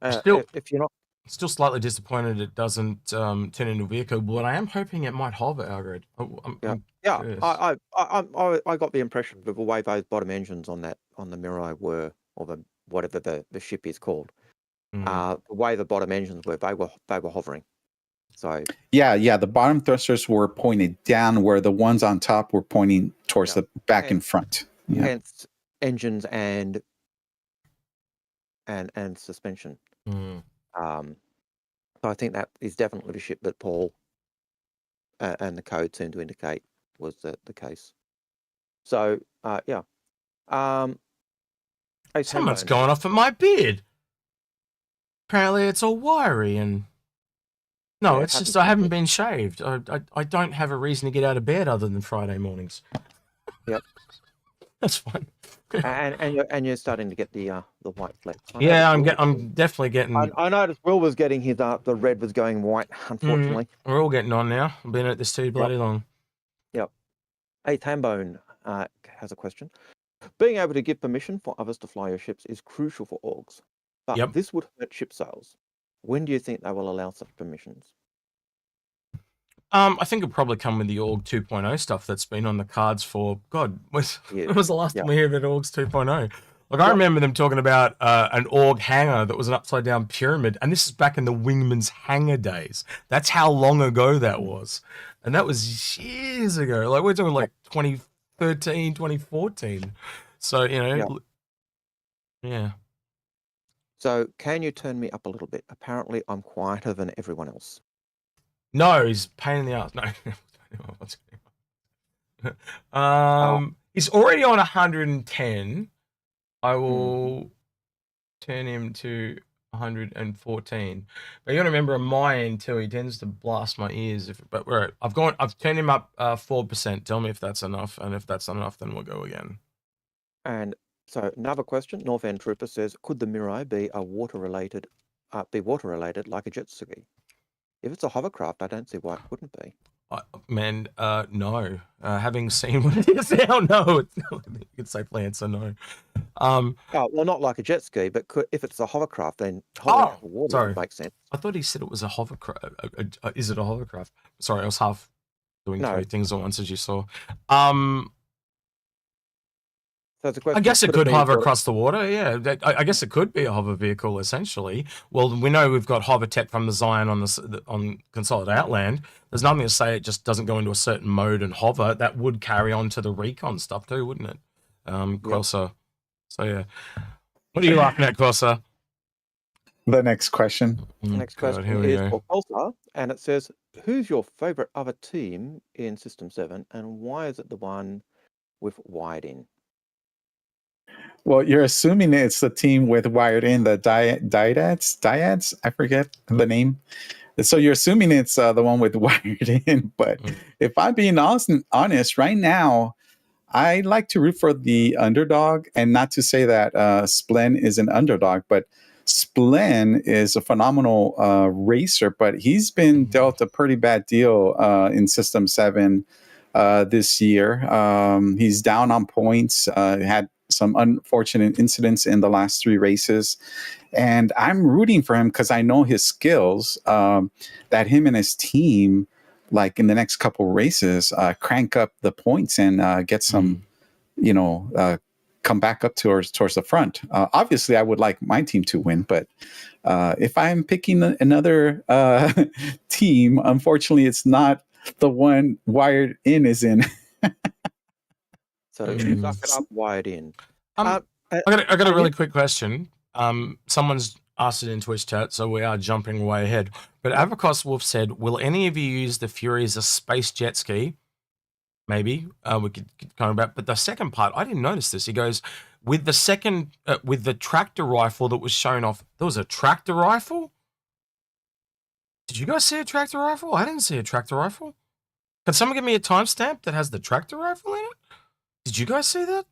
If you're not, still slightly disappointed it doesn't turn into a vehicle, but I am hoping it might hover, Algared. I got the impression of the way those bottom engines on the Mirai were, or whatever the ship is called, the way the bottom engines were, they were hovering. So yeah, the bottom thrusters were pointed down, where the ones on top were pointing towards the back and front. Yeah. engines and suspension. Mm. So I think that is definitely the ship that Paul and the code seemed to indicate was the case. So yeah. Someone's going off at my beard. Apparently it's all wiry and... No, Yeah, it's just I haven't been shaved. I don't have a reason to get out of bed other than Friday mornings. Yep. That's fine. and you're starting to get the white flecks. Yeah, I'm definitely getting... I noticed Will was getting his the red was going white, unfortunately. We're all getting on now. I've been at this too bloody long. Yep. A Tambone has a question. Being able to give permission for others to fly your ships is crucial for orgs, but this would hurt ship sales. When do you think they will allow such permissions? I think it'll probably come with the Org 2.0 stuff that's been on the cards for, God, when was the last time we heard about Orgs 2.0? Like, I remember them talking about an Org hangar that was an upside-down pyramid, and this is back in the Wingman's hangar days. That's how long ago that was. And that was years ago. Like, we're talking like 2013, 2014. So, you know, yeah. So, can you turn me up a little bit? Apparently, I'm quieter than everyone else. No, he's a pain in the ass. No. He's already on 110. I will turn him to 114. But you got to remember on my end too, he tends to blast my ears. I've turned him up 4%. Tell me if that's enough, and if that's not enough, then we'll go again. And so another question, North End Trooper says, could the Mirai be water related like a jet ski? If it's a hovercraft, I don't see why it wouldn't be. No. Having seen what it is now, no. You could safely answer no. Well, not like a jet ski, but if it's a hovercraft, then water would make sense. I thought he said it was a hovercraft. Is it a hovercraft? Sorry, I was half doing three things at once, as you saw. So question, I guess it could hover across the water, yeah. I guess it could be a hover vehicle, essentially. Well, we know we've got hover tech from the Zion on Consolidate Outland. There's nothing to say it just doesn't go into a certain mode and hover. That would carry on to the recon stuff too, wouldn't it? Quelsar. So, yeah. What are you laughing at, Quelsar? The next question. Next question is for Quelsar, and it says, who's your favorite other team in System 7, and why is it the one with wired in? Well, you're assuming it's the team with wired in the dyads. I forget the name. So you're assuming it's the one with wired in. But if I'm being honest, right now, I like to root for the underdog, and not to say that Splen is an underdog, but Splen is a phenomenal racer, but he's been dealt a pretty bad deal in System 7 this year. He's down on points, had some unfortunate incidents in the last 3 races, and I'm rooting for him because I know his skills, that him and his team, like in the next couple races, crank up the points and get some, come back up towards the front. Obviously, I would like my team to win, but if I'm picking another team, unfortunately, it's not the one wired in is in. So suck it up, wired in. I got a really quick question. Someone's asked it in Twitch chat, so we are jumping way ahead. But EverQuest Wolf said, will any of you use the Fury as a space jet ski? Maybe. We could kind of about. But the second part, I didn't notice this. He goes, with the tractor rifle that was shown off, there was a tractor rifle? Did you guys see a tractor rifle? I didn't see a tractor rifle. Can someone give me a timestamp that has the tractor rifle in it? Did you guys see that?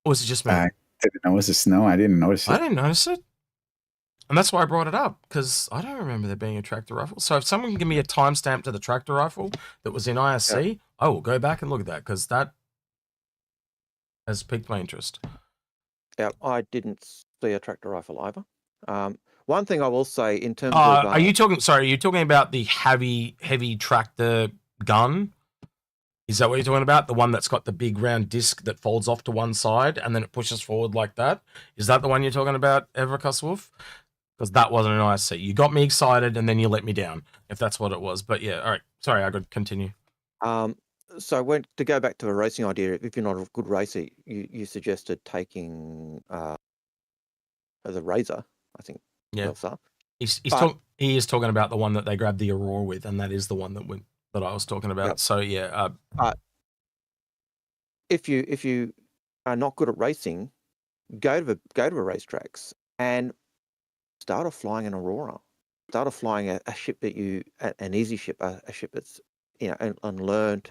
Or was it just me? I didn't notice the snow. I didn't notice it. I didn't notice it. And that's why I brought it up, because I don't remember there being a tractor rifle. So if someone can give me a timestamp to the tractor rifle that was in ISC, I will go back and look at that, because that has piqued my interest. Yeah, I didn't see a tractor rifle either. One thing I will say in terms of... are you talking about the heavy tractor gun? Is that what you're talking about? The one that's got the big round disc that folds off to one side and then it pushes forward like that? Is that the one you're talking about, EverQuest Wolf? Because that wasn't an ISC. You got me excited and then you let me down, if that's what it was. But yeah, all right. Sorry, I could continue. So to go back to a racing idea, if you're not a good racer, you suggested taking the Razor, I think. Yeah. Quelsar. He is talking about the one that they grabbed the Aurora with, and that is the one that I was talking about. Yep. So yeah. But if you are not good at racing, go to the racetracks and start off flying an Aurora. Start off flying a ship that an easy ship, a ship that's and learn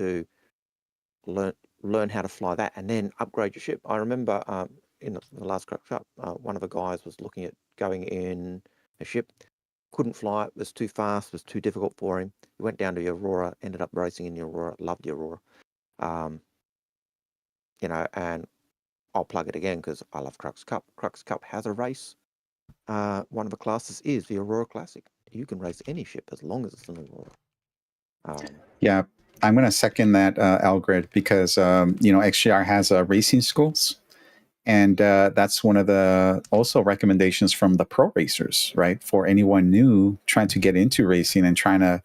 how to fly that, and then upgrade your ship. I remember in the last Cup, one of the guys was looking at going in a ship, couldn't fly it, was too fast, was too difficult for him. He went down to the Aurora, ended up racing in the Aurora, loved the Aurora. And I'll plug it again because I love Crux Cup. Crux Cup has a race. One of the classes is the Aurora Classic. You can race any ship as long as it's an Aurora. Yeah, I'm going to second that, Algared, because XGR has racing schools, and that's one of the also recommendations from the pro racers, right? For anyone new trying to get into racing and trying to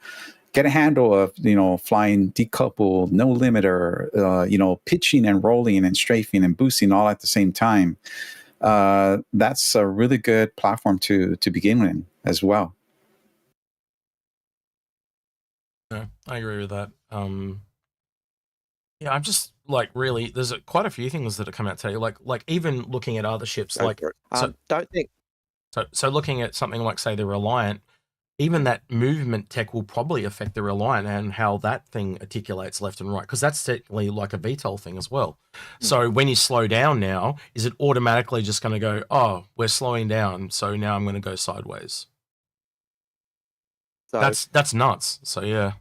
get a handle of flying decoupled, no limiter, pitching and rolling and strafing and boosting all at the same time. That's a really good platform to begin with as well. Yeah, I agree with that. Yeah, I'm just like really. There's quite a few things that have come out today. Like even looking at other ships, don't think. So looking at something like say the Reliant, even that movement tech will probably affect the Reliant and how that thing articulates left and right, because that's technically like a VTOL thing as well. So when you slow down now, is it automatically just going to go, oh, we're slowing down, so now I'm going to go sideways? So that's nuts. So yeah.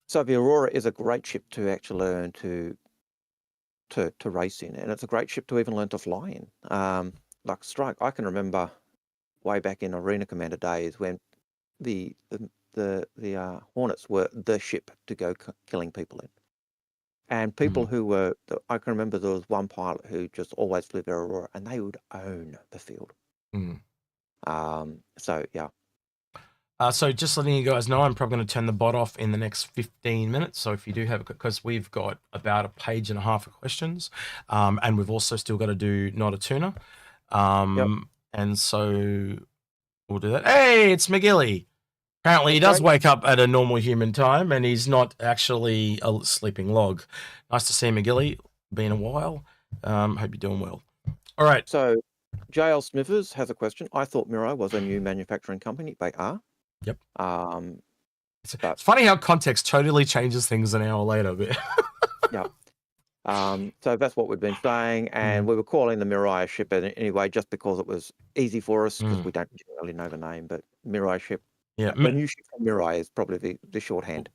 So the Aurora is a great ship to actually learn to race in, and it's a great ship to even learn to fly in. Like Strike, I can remember way back in Arena Commander days when the Hornets were the ship to go killing people in, and people who were. I can remember there was one pilot who just always flew the Aurora, and they would own the field. So yeah. So just letting you guys know, I'm probably going to turn the bot off in the next 15 minutes. So if you do have, because we've got about a page and a half of questions, and we've also still got to do Not-A-Tuna. And so we'll do that. Hey, it's McGilly. Apparently he does wake up at a normal human time, and he's not actually a sleeping log. Nice to see McGilly. Been a while. Hope you're doing well. All right. So JL Smithers has a question. I thought Mirai was a new manufacturing company. They are. Yep. It's funny how context totally changes things an hour later. But yeah. So that's what we've been saying, and we were calling the Mirai ship anyway, just because it was easy for us, because we don't really know the name. But Mirai ship, yeah, the new ship from Mirai is probably the shorthand.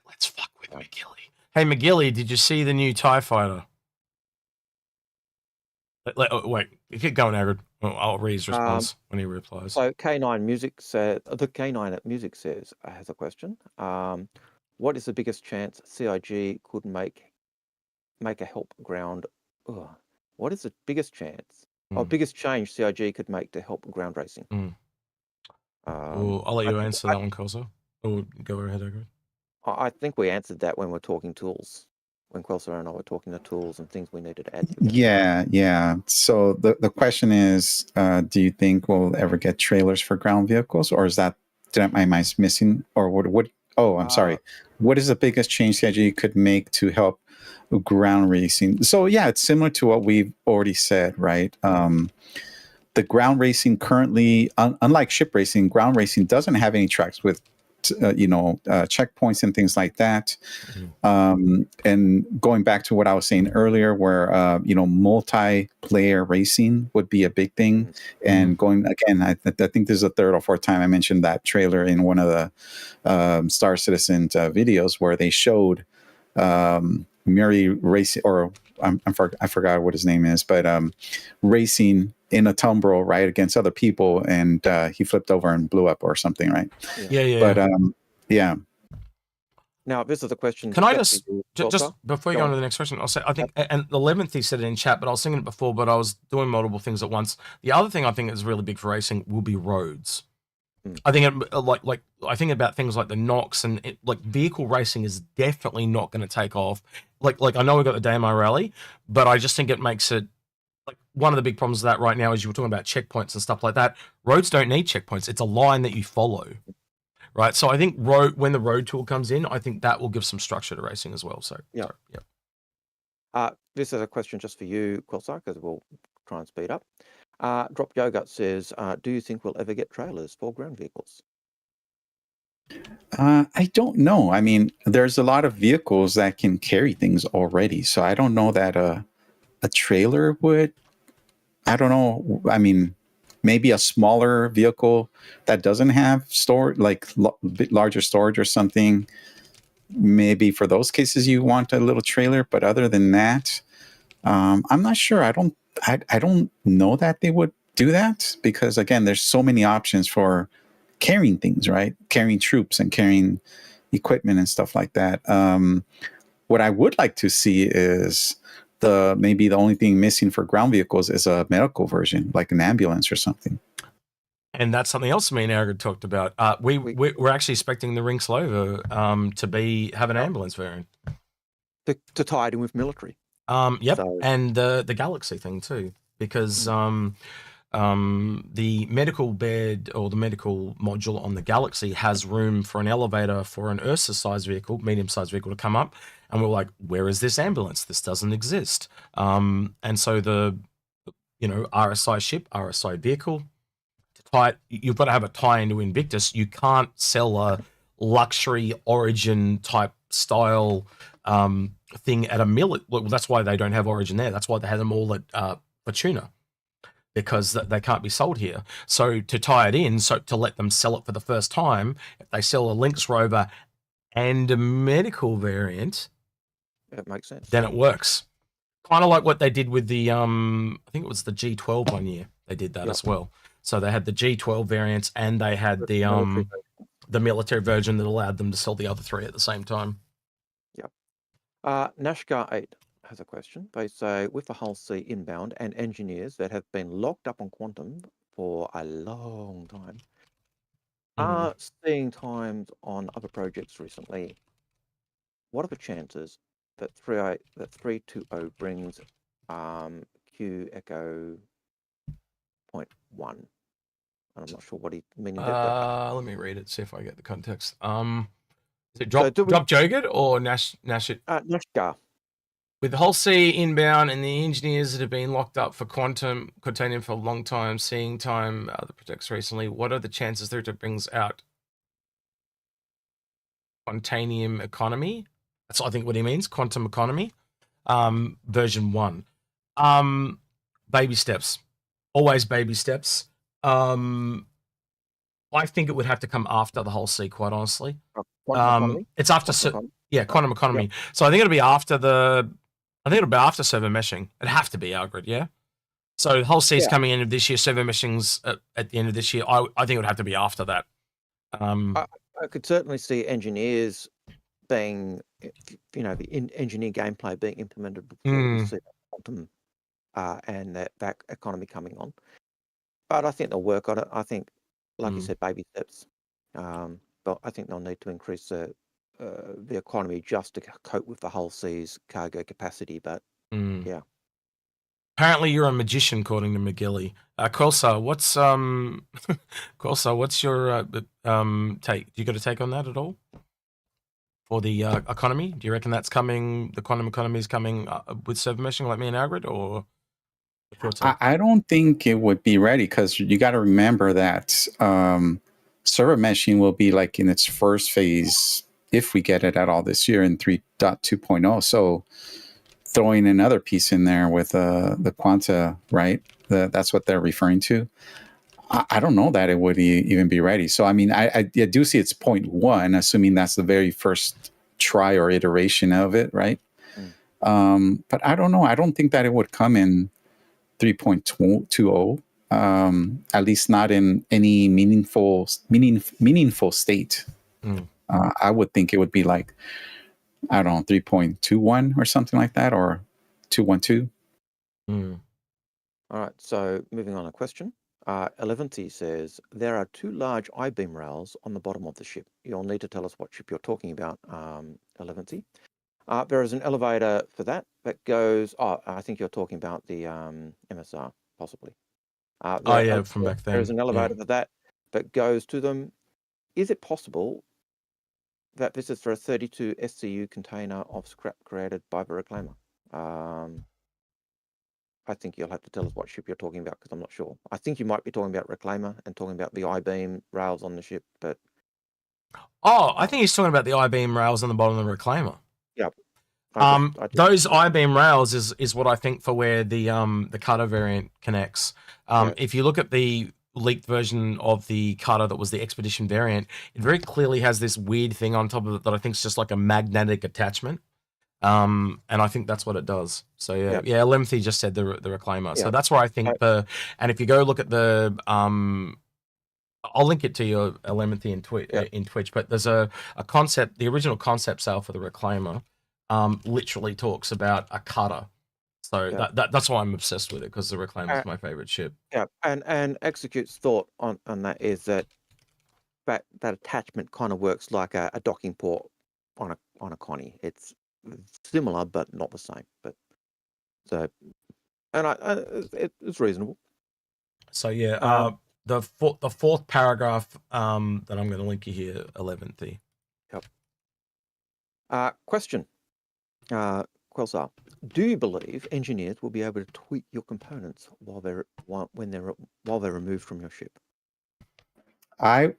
Let's fuck with McGilly. Hey McGilly, did you see the new TIE fighter? Wait, keep going, Algared. I'll read his response when he replies. So K9 Music says, the K9 at Music says has a question. What is the biggest chance CIG could make a help ground? What is the biggest chance or biggest change CIG could make to help ground racing? I'll let you answer that one, Quelsar. Or go ahead, Algared. I think we answered that when we're talking tools. When Quelsar and I were talking the tools and things we needed to add to it. Yeah. So the question is, do you think we'll ever get trailers for ground vehicles, or is that am I missing? Or what? Oh, I'm sorry. What is the biggest change CIG could make to help ground racing? So yeah, it's similar to what we've already said, right? The ground racing currently, unlike ship racing, ground racing doesn't have any tracks with checkpoints and things like that. And going back to what I was saying earlier, where multiplayer racing would be a big thing. And going again, I think this is the third or fourth time I mentioned that trailer in one of the Star Citizen videos where they showed Mary racing, or I forgot what his name is, but racing in a tumbrel right against other people, and he flipped over and blew up or something, right? Yeah. But yeah. Now this is the question. Can I just before you go on to the next question, I'll say I think, and the 11th he said it in chat, but I was thinking it before, but I was doing multiple things at once. The other thing I think is really big for racing will be roads. I think I think about things like the NOx and like vehicle racing is definitely not going to take off. Like I know we've got the DMR rally, but I just think it makes it like one of the big problems of that right now is you were talking about checkpoints and stuff like that. Roads don't need checkpoints. It's a line that you follow, right? So I think when the road tool comes in, I think that will give some structure to racing as well. So Yeah. sorry, yeah. This is a question just for you, Quelsar, because we'll try and speed up. Drop Yogurt says, do you think we'll ever get trailers for ground vehicles? I don't know. I mean, there's a lot of vehicles that can carry things already, so I don't know that a trailer would. I don't know. I mean, maybe a smaller vehicle that doesn't have bit larger storage or something. Maybe for those cases you want a little trailer, but other than that, I'm not sure. I don't know that they would do that because again, there's so many options for carrying things, right? Carrying troops and carrying equipment and stuff like that. What I would like to see is maybe the only thing missing for ground vehicles is a medical version, like an ambulance or something. And that's something else me and Algared talked about. We're actually expecting the Ring Slover to have an ambulance variant. To tie it in with military. Yep, so, and the Galaxy thing too, because the medical bed or the medical module on the Galaxy has room for an elevator for an Ursa-sized vehicle, medium-sized vehicle to come up, and we're like, where is this ambulance? This doesn't exist. And so the RSI ship, RSI vehicle, you've got to have a tie into Invictus. You can't sell a luxury Origin type style thing at a mill. Well, that's why they don't have Origin there. That's why they had them all at Fortuna, because they can't be sold here. So to tie it in, so to let them sell it for the first time, if they sell a Lynx Rover and a medical variant, it makes sense. Then it works. Kind of like what they did with the I think it was the G12 one year. They did that as well. So they had the G12 variants and they had the military version that allowed them to sell the other three at the same time. Yep. Nashgar 8 has a question. They say, with the Hull C inbound and engineers that have been locked up on Quantum for a long time, are seeing times on other projects recently, what are the chances that 320 brings Q Echo 0.1? I'm not sure what he meaning. Let me read it, see if I get the context. Is it Drop Jogert or Nashgar? With the Hull C inbound and the engineers that have been locked up for quantum for a long time, seeing time the projects recently, what are the chances that it brings out quantanium economy? That's I think what he means, quantum economy, version 1. Baby steps, always baby steps. I think it would have to come after the Hull C, quite honestly. It's after quantum economy. Yep. So I think it'll be after it'll be after server meshing. It'd have to be Algared, yeah? So Hull C's coming in this year, server meshing's at the end of this year. I think it would have to be after that. I could certainly see engineers being, the engineer gameplay being implemented before we see quantum and that economy coming on. But I think they'll work on it. I think, like you said, baby steps. But I think they'll need to increase the economy just to cope with the Hull C's cargo capacity. But yeah. Apparently, you're a magician, according to McGilly. Quelsar, what's your take? Do you got a take on that at all? For the economy, do you reckon that's coming? The quantum economy is coming with server meshing, like me and Algared, or? I don't think it would be ready because you got to remember that server meshing will be like in its first phase if we get it at all this year in 3.2.0. So throwing another piece in there with the quanta, right? That's what they're referring to. I don't know that it would even be ready. So, I mean, I do see it's 0.1, assuming that's the very first try or iteration of it, right? But I don't know. I don't think that it would come in 3.20, at least not in any meaningful state. I would think it would be like, I don't know, 3.21 or something like that, or 2.12. All right, so moving on a question. Eleventy says, there are 2 large I-beam rails on the bottom of the ship. You'll need to tell us what ship you're talking about, Eleventy. There is an elevator for that goes, I think you're talking about the MSR, possibly. From back then. There's an elevator for that goes to them. Is it possible that this is for a 32 SCU container of scrap created by the reclaimer? I think you'll have to tell us what ship you're talking about, because I'm not sure. I think you might be talking about reclaimer and talking about the I-beam rails on the ship, but... I think he's talking about the I-beam rails on the bottom of the reclaimer. Yep. Those I-beam rails is what I think for where the cutter variant connects. If you look at the leaked version of the cutter that was the expedition variant, it very clearly has this weird thing on top of it that I think is just like a magnetic attachment. And I think that's what it does. So Lemthy just said the reclaimer. So that's where I think and if you go look at the I'll link it to your Lemthy in Twitch, but there's a concept, the original concept sale for the reclaimer literally talks about a cutter. So that's why I'm obsessed with it, because the reclaimer is my favorite ship. Yeah, and Execute's thought on that is that attachment kind of works like a docking port on a Connie. It's similar but not the same. But it's reasonable. So the fourth paragraph that I'm going to link you here, 11th. Yep. Question, Quelsar, do you believe engineers will be able to tweak your components while they're removed from your ship?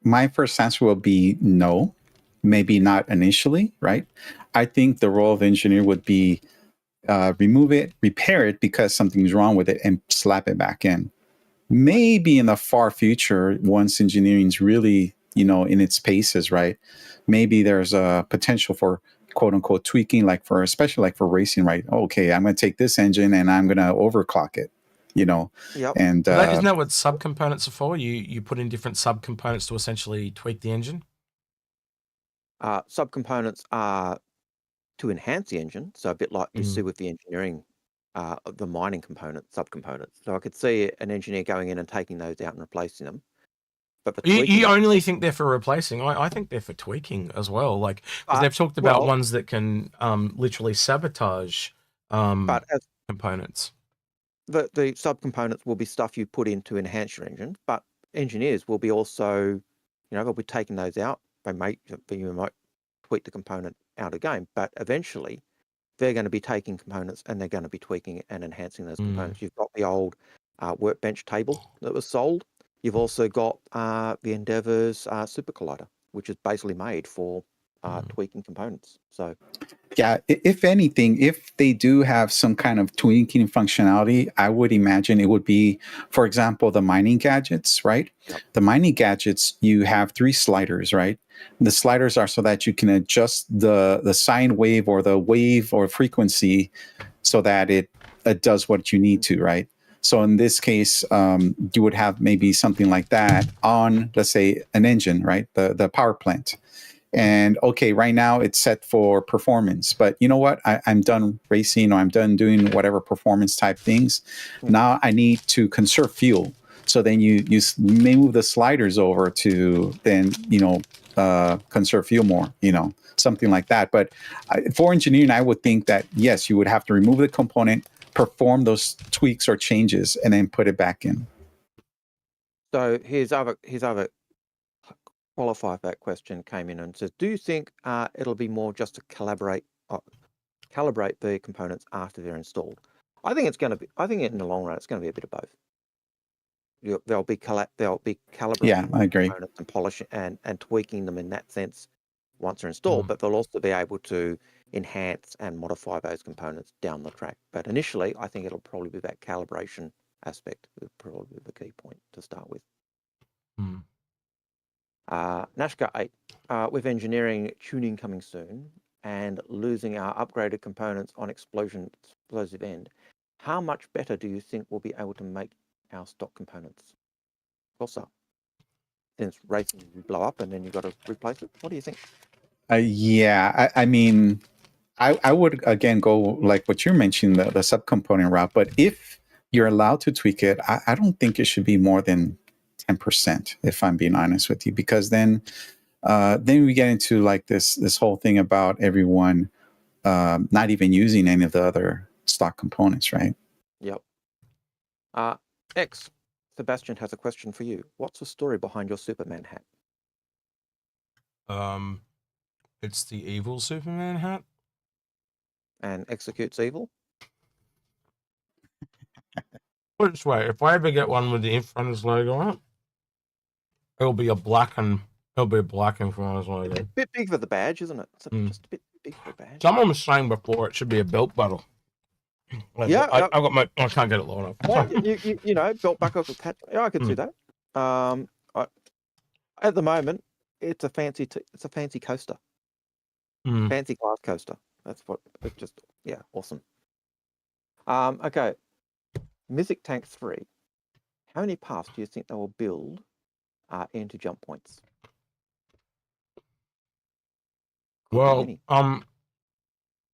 My first answer will be no. Maybe not initially, right? I think the role of engineer would be remove it, repair it because something's wrong with it, and slap it back in. Maybe in the far future, once engineering's really, in its paces, right? Maybe there's a potential for quote unquote tweaking, especially for racing, right? Okay, I'm going to take this engine and I'm going to overclock it, Yep. And isn't that what subcomponents are for? You put in different subcomponents to essentially tweak the engine. Subcomponents are to enhance the engine, so a bit like you see with the engineering, the mining subcomponents. So I could see an engineer going in and taking those out and replacing them. But you only think they're for replacing. I think they're for tweaking as well. Because they've talked about ones that can literally sabotage components. The subcomponents will be stuff you put in to enhance your engine, but engineers will be also, they'll be taking those out. You might tweak the component out again, but eventually they're going to be taking components and they're going to be tweaking and enhancing those components. You've got the old workbench table that was sold. You've also got the Endeavour's Super Collider, which is basically made for tweaking components. So, yeah, if anything, if they do have some kind of tweaking functionality, I would imagine it would be, for example, the mining gadgets, right? Yep. The mining gadgets, you have 3 sliders, right? The sliders are so that you can adjust the sine wave or the wave or frequency so that it does what you need to, right? So in this case, you would have maybe something like that on, let's say, an engine, right? The power plant. And okay, right now it's set for performance, but you know what? I'm done racing, or I'm done doing whatever performance type things. Now I need to conserve fuel. So then you may move the sliders over to then, conserve fuel more, something like that. But for engineering, I would think that, yes, you would have to remove the component, perform those tweaks or changes, and then put it back in. So here's other qualify that question came in and says, do you think it'll be more just to calibrate the components after they're installed? I think in the long run it's going to be a bit of both. They'll be calibrating Yeah, I agree. components and polishing and tweaking them in that sense once they're installed, but they'll also be able to enhance and modify those components down the track. But initially, I think it'll probably be that calibration aspect, probably the key point to start with. Nashka 8, with engineering tuning coming soon and losing our upgraded components on explosive end, how much better do you think we'll be able to make our stock components? Also, since racing you blow up and then you've got to replace it, what do you think? I mean, I would again go like what you're mentioning, the subcomponent route. But if you're allowed to tweak it. I don't think it should be more than 10%, if I'm being honest with you, because then we get into like this whole thing about everyone not even using any of the other stock components, right? Yep. X, Sebastian has a question for you. What's the story behind your Superman hat? It's the evil Superman hat. And executes evil? Put it this way, if I ever get one with the Inforunners logo on it, it'll be a black Inforunners logo. A bit big for the badge, isn't it? It's just a bit big for a badge. Someone was saying before it should be a belt buckle. Yeah, I can't get it low enough. Well, you know, belt buckle attached. Yeah, I could see that. At the moment, it's a fancy coaster, fancy glass coaster. That's what it's just. Yeah, awesome. Okay, Misc Tank 3. How many paths do you think they will build into jump points? Well,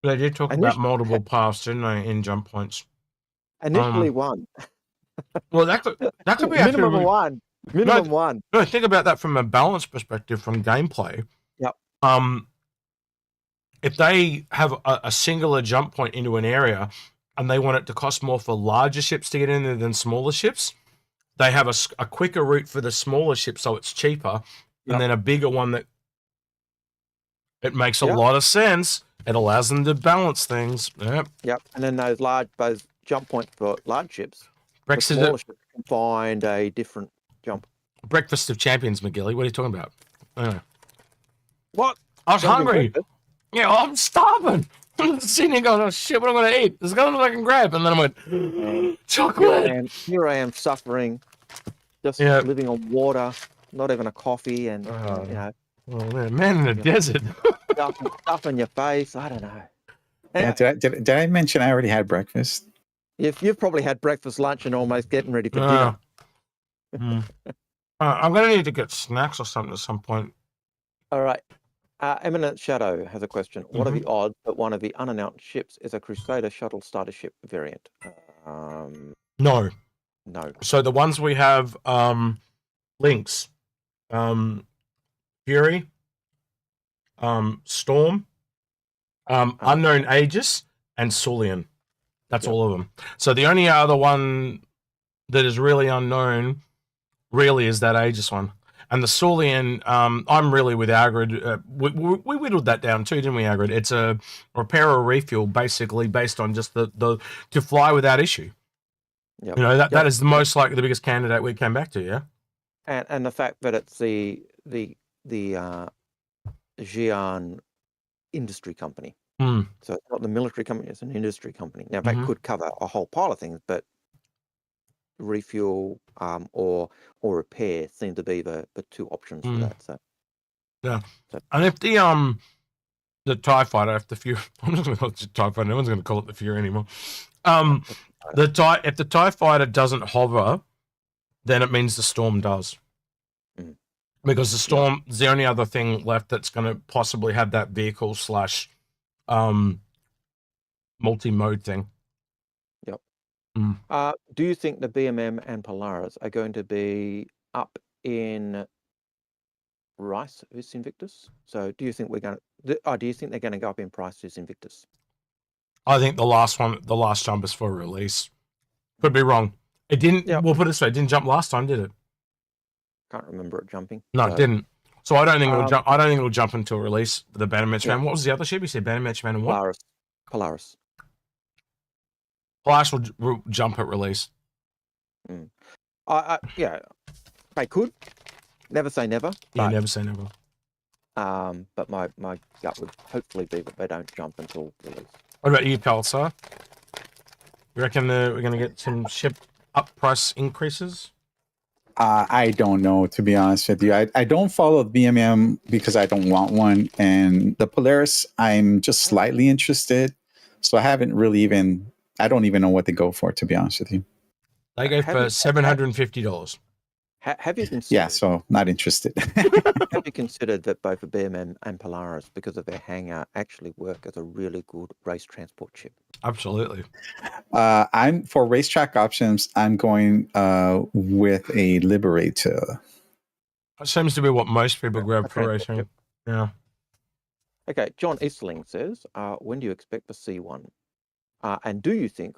they did talk about multiple paths, didn't they, in jump points? Initially one. Well, that could be minimum one. Minimum one. No, think about that from a balance perspective, from gameplay. Yep. If they have a singular jump point into an area, and they want it to cost more for larger ships to get in there than smaller ships, they have a quicker route for the smaller ship, so it's cheaper, and then a bigger one that it makes a lot of sense. It allows them to balance things. Yep. And then those jump points for large ships. Breakfast smaller ships can find a different jump. Breakfast of champions, McGilly. What are you talking about? What? I was hungry. Yeah, I'm starving. I'm sitting here going, oh shit, what am I going to eat? There's nothing I can grab. And then I went, chocolate. Here I am suffering, just living on water, not even a coffee, and, you know. Oh, man in the desert. stuff in your face. I don't know. Yeah, did I mention I already had breakfast? You've probably had breakfast, lunch, and almost getting ready for dinner. I'm going to need to get snacks or something at some point. All right. Eminent Shadow has a question. What are the odds that one of the unannounced ships is a Crusader shuttle starter ship variant? No. No. So the ones we have, Lynx, Fury, Storm, Unknown Aegis, and Sulian. That's all of them. So the only other one that is really unknown really is that Aegis one. And the Sulian, I'm really with Algared. We whittled that down too, didn't we, Algared? It's a repair or refuel, basically, based on just the to fly without issue. Yep. You know, that is the most likely the biggest candidate we came back to, yeah? And the fact that it's the Xi'an industry company. So it's not the military company, it's an industry company. Now, that could cover a whole pile of things, but refuel or repair seem to be the two options for that. So and if the TIE fighter, if the Fury, I'm just going to call it the TIE fighter, no one's going to call it the Fury anymore. If the TIE fighter doesn't hover, then it means the Storm does. Because the Storm is the only other thing left that's going to possibly have that vehicle / multi-mode thing. Yep. Do you think the BMM and Polaris are going to be up in Rice vs Invictus? So do you think do you think they're going to go up in price vs Invictus? I think the last jump is for release. Could be wrong. It didn't. We'll put it this way: it didn't jump last time, did it? Can't remember it jumping. No, it didn't. So I don't think it'll jump. I don't think it'll jump until release. The Bannermatch Man. What was the other ship? You said Bannermatch Man and what? Polaris. Polaris will jump at release. Yeah, they could. Never say never. Yeah, never say never. But my gut would hopefully be that they don't jump until release. What about you, Quelsar? You reckon we're going to get some ship up price increases? I don't know, to be honest with you. I don't follow BMM because I don't want one. And the Polaris, I'm just slightly interested. So I haven't really I don't even know what to go for, to be honest with you. They go for $750. Have you considered? Yeah, so not interested. Have you considered that both the BMM and Polaris, because of their hangar, actually work as a really good race transport ship? Absolutely. I'm for racetrack options. I'm going with a Liberator. That seems to be what most people grab for racing. Yep. Yeah. Okay, John Eastling says, when do you expect to see one? And do you think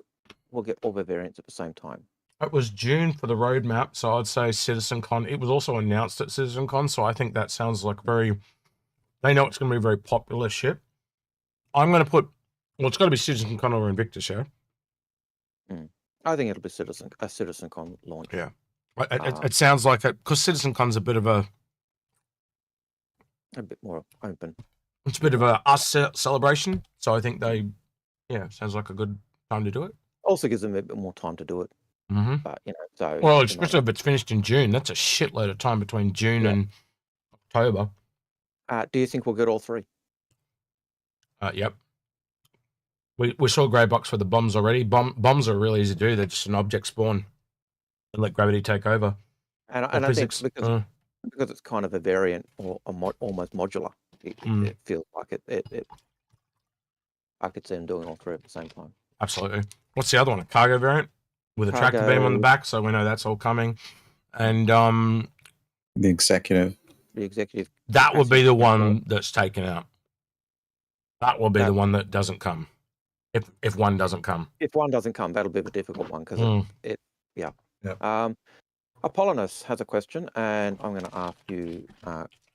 we'll get all the variants at the same time? It was June for the roadmap, so I'd say CitizenCon. It was also announced at CitizenCon, so I think that sounds like they know it's going to be a very popular ship. I'm going to put, it's got to be CitizenCon or Invictus, yeah? I think it'll be CitizenCon launch. Yeah. It sounds like it, because CitizenCon's a bit more open. It's a bit of a us celebration, so I think sounds like a good time to do it. Also gives them a bit more time to do it. Mm-hmm. But, so... Well, especially if it's finished in June. That's a shitload of time between June and October. Do you think we'll get all three? Yep. We saw grey box for the bombs already. Bombs are really easy to do. They're just an object spawn and let gravity take over. And I think because it's kind of a variant or almost modular, it feels like it. I could see them doing all three at the same time. Absolutely. What's the other one? A cargo variant with a tractor beam on the back, so we know that's all coming. And the executive. That would be the one that's taken out. That will be the one that doesn't come. If one doesn't come. If one doesn't come, that'll be the difficult one because Yeah. Apollonus has a question, and I'm going to ask you,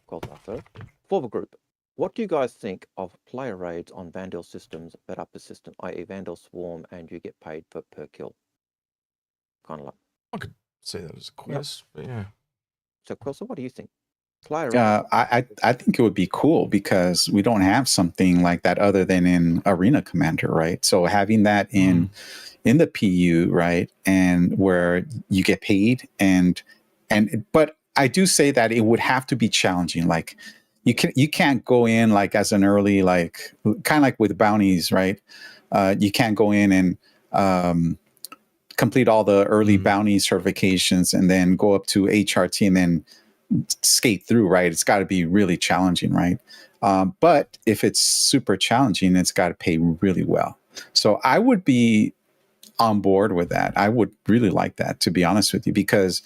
Quelsar first. For the group, what do you guys think of player raids on Vandal systems that are persistent, i.e. Vandal swarm, and you get paid per kill? Kind of like. I could see that as a quest, but yeah. So, Quelsar, what do you think? Player I think it would be cool because we don't have something like that other than in Arena Commander, right? So having that in the PU, right, and where you get paid but I do say that it would have to be challenging. Like you can't go in like as an early, like kind of like with bounties, right? You can't go in and complete all the early bounty certifications and then go up to HRT and then skate through, right? It's got to be really challenging, right? But if it's super challenging, it's got to pay really well. So I would be on board with that. I would really like that, to be honest with you, because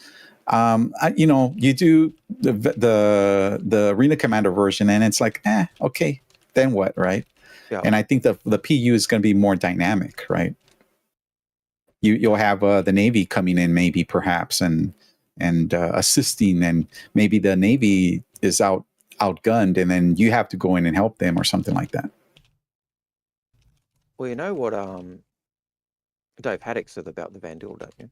you do the Arena Commander version, and it's like, okay, then what, right? Yeah. And I think the PU is going to be more dynamic, right? You'll have the Navy coming in, maybe perhaps, and assisting, and maybe the Navy is outgunned, and then you have to go in and help them or something like that. Well, you know what Dave Haddock said about the Vandal, don't you?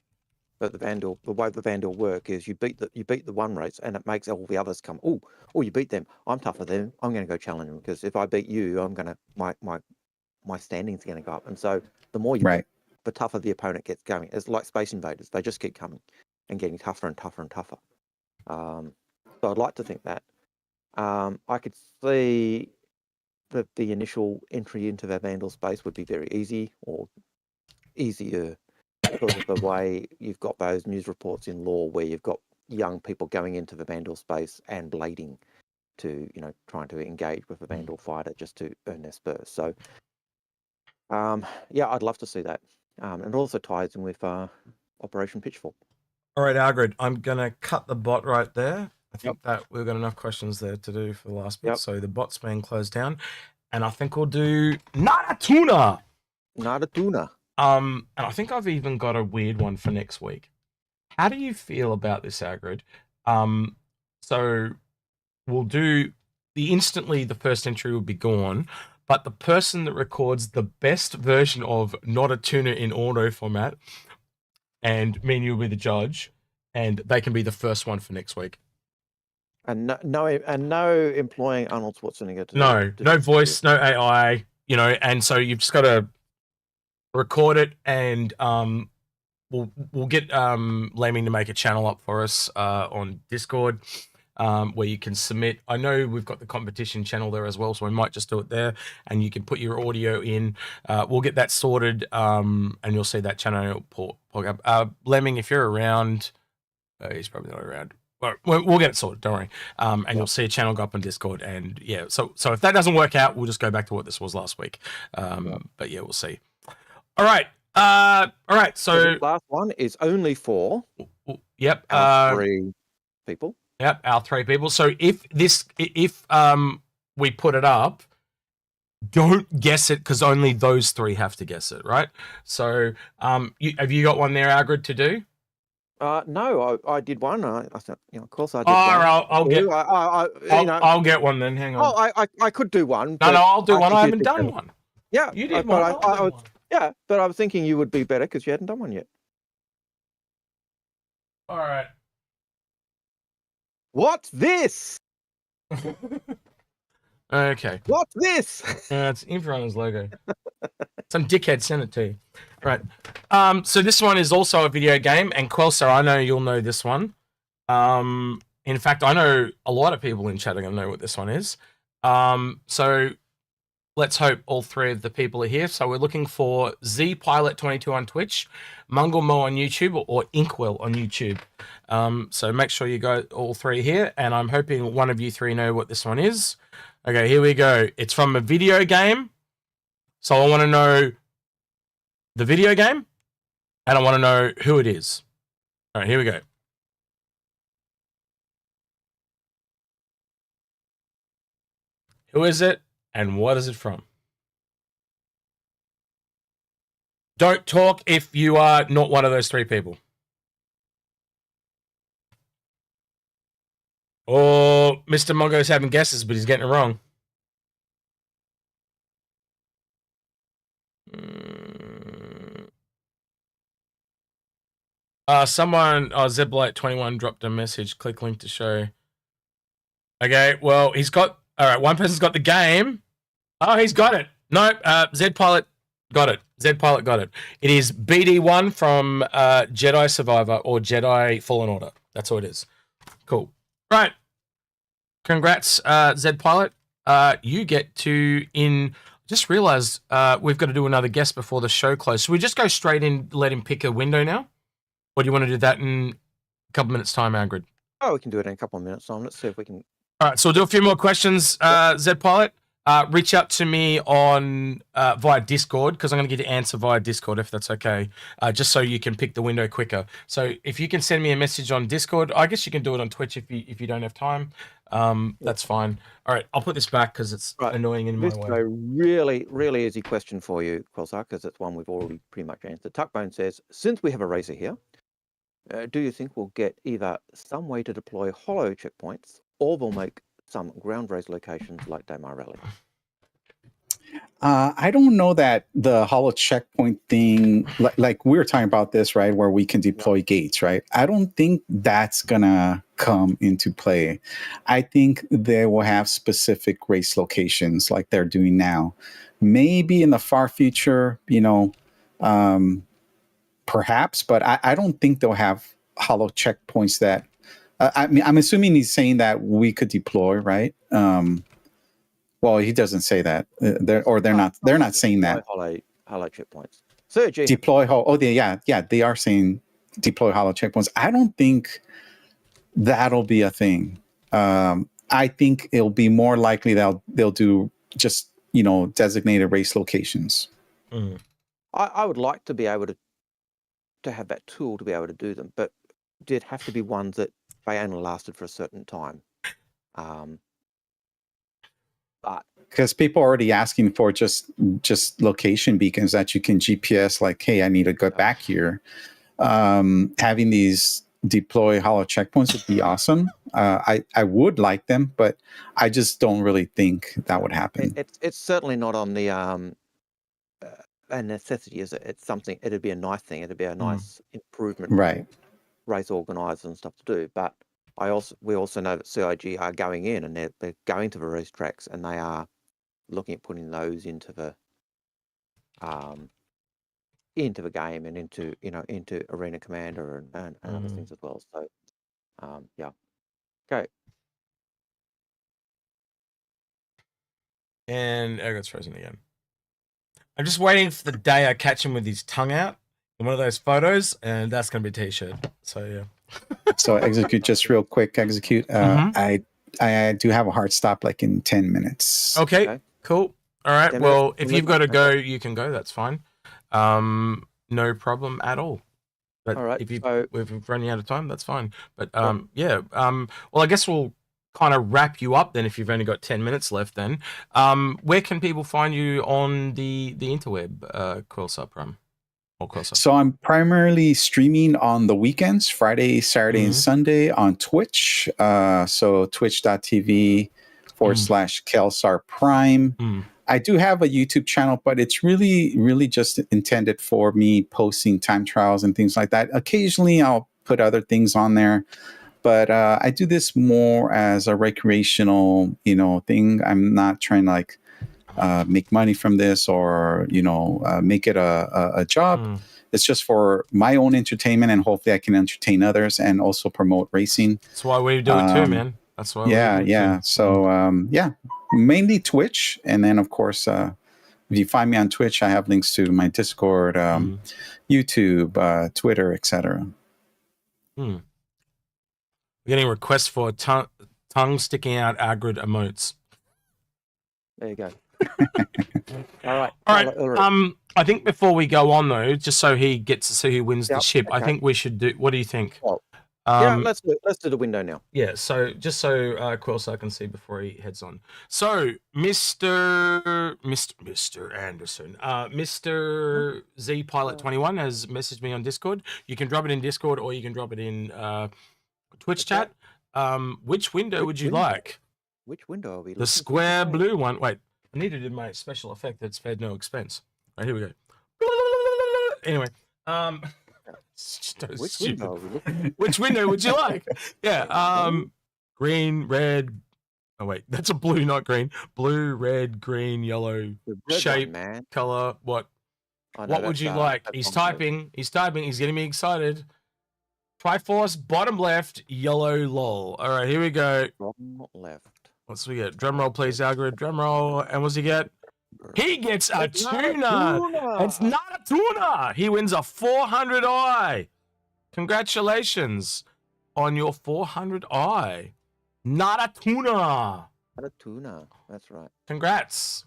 But the way the Vandal work is you beat the one race, and it makes all the others come. Oh, you beat them. I'm tougher than them. I'm going to go challenge them, because if I beat you, I'm going to my standing's going to go up. And so the more you beat, the tougher the opponent gets going. It's like Space Invaders; they just keep coming and getting tougher and tougher and tougher. So I'd like to think that. I could see that the initial entry into the Vandal space would be very easy, or easier, because of the way you've got those news reports in lore where you've got young people going into the Vandal space and blading to, trying to engage with a Vandal fighter just to earn their spurs. So, I'd love to see that. And it also ties in with Operation Pitchfork. All right, Algared, I'm going to cut the bot right there. I think that we've got enough questions there to do for the last bit. So the bot's being closed down. And I think we'll do Not-A-Tuna. Not-A-Tuna. And I think I've even got a weird one for next week. How do you feel about this, Algared? So we'll do instantly the first entry will be gone, but the person that records the best version of Not-A-Tuna in auto format, and me and you will be the judge, and they can be the first one for next week. And no employing Arnold Schwarzenegger. No voice, no AI, and so you've just got to record it, and we'll get Lemming to make a channel up for us on Discord, where you can submit. I know we've got the competition channel there as well, so we might just do it there, and you can put your audio in. We'll get that sorted, and you'll see that channel pop up. Lemming, if you're around, he's probably not around. We'll get it sorted, don't worry. And you'll see a channel go up on Discord, and so if that doesn't work out, we'll just go back to what this was last week. But we'll see. All right. All right. So So the last one is only for yep. our 3 people. Yep, our 3 people. So if we put it up, don't guess it because only those 3 have to guess it, right? So have you got one there, Algared, to do? No, I did one. I thought, of course I did one. I'll get one then. Hang on. Oh, I could do one. No, I'll do one. I haven't done one. Yeah, you did one. One. Yeah, but I was thinking you would be better because you hadn't done one yet. All right. What's this? Okay. What's this? It's Inforunners logo. Some dickhead sent it to you. Right. So this one is also a video game, and Quelsar, I know you'll know this one. In fact, I know a lot of people in chat are going to know what this one is. So let's hope all 3 of the people are here. So we're looking for ZPilot22 on Twitch, MungleMo on YouTube, or Inkwell on YouTube. So make sure you go all 3 here, and I'm hoping one of you 3 know what this one is. Okay, here we go. It's from a video game. So I want to know the video game, and I want to know who it is. All right, here we go. Who is it, and what is it from? Don't talk if you are not one of those 3 people. Or Mr. Mongo's having guesses, but he's getting it wrong. Someone, Zeblight21 dropped a message. Click link to show. Okay, well, he's got... All right, one person's got the game. Oh, he's got it. No, Zpilot got it. Zpilot got it. It is BD1 from Jedi Survivor or Jedi Fallen Order. That's all it is. Cool. Right. Congrats, Zpilot. You get to just realized we've got to do another guess before the show closes. So we just go straight in, let him pick a window now? Or do you want to do that in a couple minutes' time, Algared? Oh, we can do it in a couple of minutes' time. Let's see if we can... All right, so we'll do a few more questions, Zpilot. Reach out to me on via Discord, because I'm going to get you answer via Discord, if that's okay, just so you can pick the window quicker. So if you can send me a message on Discord, I guess you can do it on Twitch if you don't have time. That's fine. All right, I'll put this back because it's annoying in my way. A really, really easy question for you, Quelsar, because it's one we've already pretty much answered. Tuckbone says, since we have a racer here, do you think we'll get either some way to deploy hollow checkpoints, or we'll make some ground race locations like Daymar Rally? I don't know that the hollow checkpoint thing, like we were talking about this, right, where we can deploy gates, right? I don't think that's gonna come into play. I think they will have specific race locations like they're doing now. Maybe in the far future, perhaps, but I don't think they'll have hollow checkpoints that. I mean, I'm assuming he's saying that we could deploy, right? Well, he doesn't say that. They're not saying that. Hollow checkpoints. Sergey. Deploy hollow. They are saying deploy hollow checkpoints. I don't think that'll be a thing. I think it'll be more likely they'll do just designated race locations. Mm. I would like to be able to have that tool to be able to do them, but did have to be ones that they only lasted for a certain time. But because people are already asking for just location beacons that you can GPS, like, hey, I need to go back here. Having these deploy hollow checkpoints would be awesome. I would like them, but I just don't really think that would happen. It's certainly not on the a necessity, is it? It's something. It'd be a nice thing. It'd be a nice improvement, right? Race organisers and stuff to do, but we also know that CIG are going in and they're going to the racetracks and they are looking at putting those into the game and into Arena Commander and other things as well. So yeah, okay. And it's frozen again. I'm just waiting for the day I catch him with his tongue out in one of those photos, and that's going to be a t-shirt. So yeah. So execute, just real quick. Execute. I do have a hard stop like in 10 minutes. Okay. Cool. All right. Well, if you've got to go, you can go. That's fine. No problem at all. But All right, if so we're running out of time, that's fine. But yeah, well, I guess we'll kind of wrap you up then if you've only got 10 minutes left. Then, where can people find you on the interweb, Quelsar Prime or Quelsar? So I'm primarily streaming on the weekends, Friday, Saturday, and Sunday on Twitch. So twitch.tv/Quelsar Prime. I do have a YouTube channel, but it's really just intended for me posting time trials and things like that. Occasionally, I'll put other things on there, but I do this more as a recreational, thing. I'm not trying to like make money from this or make it a job. It's just for my own entertainment, and hopefully, I can entertain others and also promote racing. That's why we do it too, man. That's why. Yeah, we do yeah. Too. So mainly Twitch, and then of course, if you find me on Twitch, I have links to my Discord, YouTube, Twitter, etc. We're getting requests for tongue sticking out Algared emotes. there you go. All right. I think before we go on though, just so he gets to see who wins the ship, I think we should do. What do you think? Well, yeah, let's do the window now. Yeah, so just so Quelsar can see before he heads on. So, Mr. Anderson, Mr. Z Pilot 21 has messaged me on Discord. You can drop it in Discord or you can drop it in Twitch chat. Which window would you like? Which window are we? The square blue one. Wait, I need to do my special effect that's spared no expense. All right, here we go. Anyway, so Which stupid. window are we looking? Which window would you like? Yeah, green, red. Oh wait, that's a blue, not green. Blue, red, green, yellow, The red shape, one, man. color. What? I know What would that's, you like? that's He's on there. typing. He's typing. He's getting me excited. Triforce, bottom left, yellow, lol. All right, here we go. Bottom left. What's we get? Drum roll, please, Algared. Drum roll. And what's he get? He gets a It's not a tuna. tuna. It's not a tuna. He wins a 400i. Congratulations on your 400i. Not a tuna. Not a tuna. That's right. Congrats.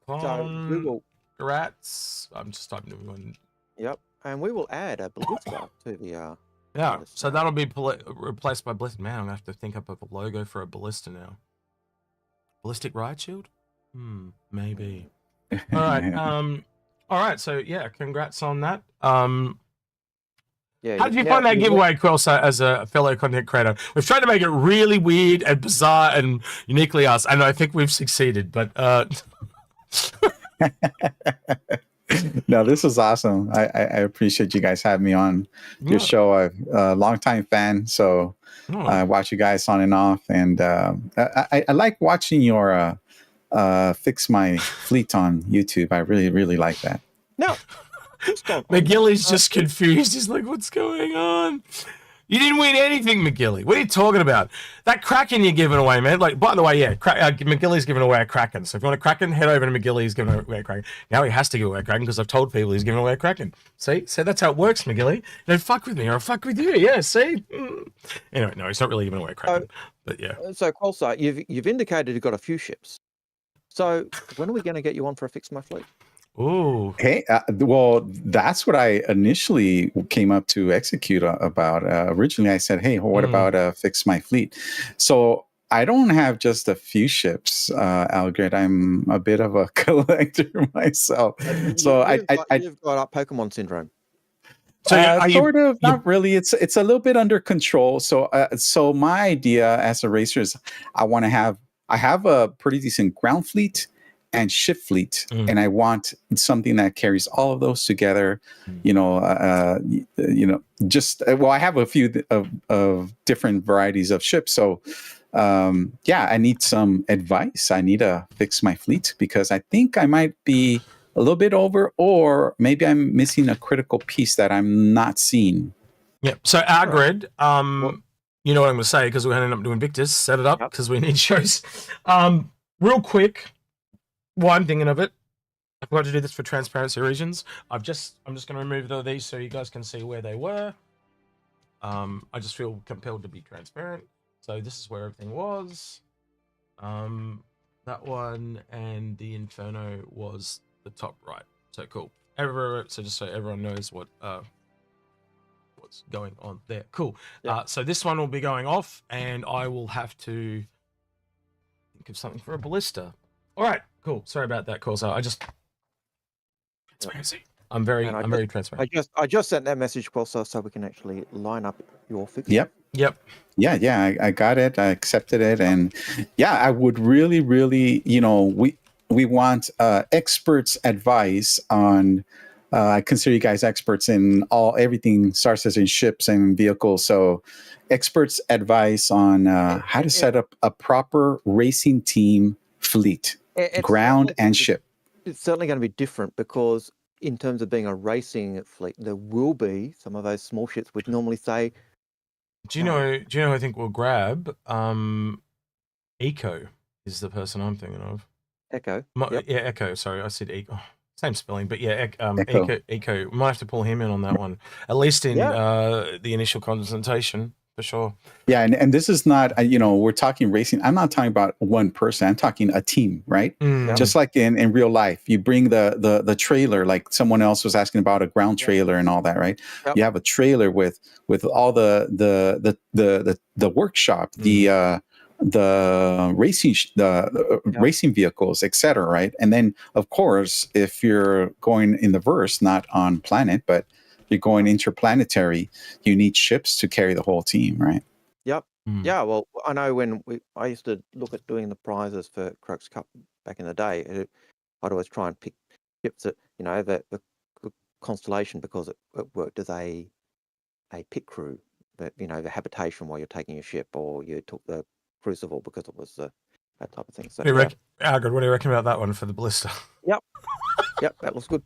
So we will. Congrats. I'm just typing everyone. Yep, and we will add a ballista to the. Yeah, ballista. so that'll be replaced by ballista. Man, I'm gonna have to think up of a logo for a ballista now. Ballistic riot shield? Maybe. All right. All right. So yeah, congrats on that. Yeah. How did you find that giveaway, Quelsar, as a fellow content creator? We've tried to make it really weird and bizarre and uniquely us, and I think we've succeeded. But No, this is awesome. I appreciate you guys having me on your show. I'm a longtime fan, so I watch you guys on and off, and I like watching your fix my fleet on YouTube. I really like that. No. McGilly's just confused. He's like, what's going on? You didn't win anything, McGilly. What are you talking about? That Kraken you're giving away, man. Like, by the way, yeah, McGilly's giving away a Kraken. So if you want a Kraken, head over to McGilly. He's giving away a Kraken. Now he has to give away a Kraken because I've told people he's giving away a Kraken. See? So that's how it works, McGilly. Don't fuck with me or I'll fuck with you. Yeah, see? Anyway, no, he's not really giving away a Kraken. But yeah. So, Quelsar, you've indicated you've got a few ships. So when are we going to get you on for a Fix My Fleet? Ooh. Okay. Well, that's what I initially came up to execute about. Originally, I said, "Hey, what about Fix My Fleet?" So I don't have just a few ships, Algared. I'm a bit of a collector myself. So you've got Pokemon syndrome. So sort of, not really. It's a little bit under control. So so my idea as a racer is I have a pretty decent ground fleet and ship fleet, and I want something that carries all of those together. Just I have a few of different varieties of ships. So I need some advice. I need to fix my fleet because I think I might be a little bit over, or maybe I'm missing a critical piece that I'm not seeing. Yeah. So Algared, you know what I'm going to say because we're going to end up doing Victus. Set it up because we need shows. Real quick. While I'm thinking of it, I forgot to do this for transparency reasons. I'm just going to remove these so you guys can see where they were. I just feel compelled to be transparent. So this is where everything was. That one and the Inferno was the top right. So cool. So just so everyone knows what's going on there. Cool. Yeah. So this one will be going off, and I will have to think of something for a ballista. All right. Cool. Sorry about that, Quelsar. Transparency. I'm very transparent. I just sent that message, Quelsar, so we can actually line up your fix. Yep. Yeah, I got it. I accepted it. And yeah, I would really, we want experts' advice on, I consider you guys experts in everything Star Citizen ships and vehicles. So experts' advice on how to set up a proper racing team fleet, ground and ship. It's certainly going to be different because in terms of being a racing fleet, there will be some of those small ships which normally say, Do you know who I think we'll grab? Eco is the person I'm thinking of. Echo. Yeah, Echo. Sorry, I said Eco. Same spelling, but yeah, Echo. Eco. We might have to pull him in on that one, at least in the initial consultation, for sure. Yeah, and this is not, we're talking racing. I'm not talking about one person. I'm talking a team, right? Just like in real life, you bring the trailer, like someone else was asking about a ground trailer and all that, right? Yep. You have a trailer with all the workshop, the racing vehicles, etc., right? And then, of course, if you're going in the verse, not on planet, but you're going interplanetary, you need ships to carry the whole team, right? Yep. Yeah, well, I know when I used to look at doing the prizes for Crux Cup back in the day, I'd always try and pick ships that, the Constellation, because it worked as a pit crew, but, the habitation while you're taking your ship, or you took the Crucible because it was that type of thing. So, Algared, what do you reckon about that one for the ballista? Yep, that looks good.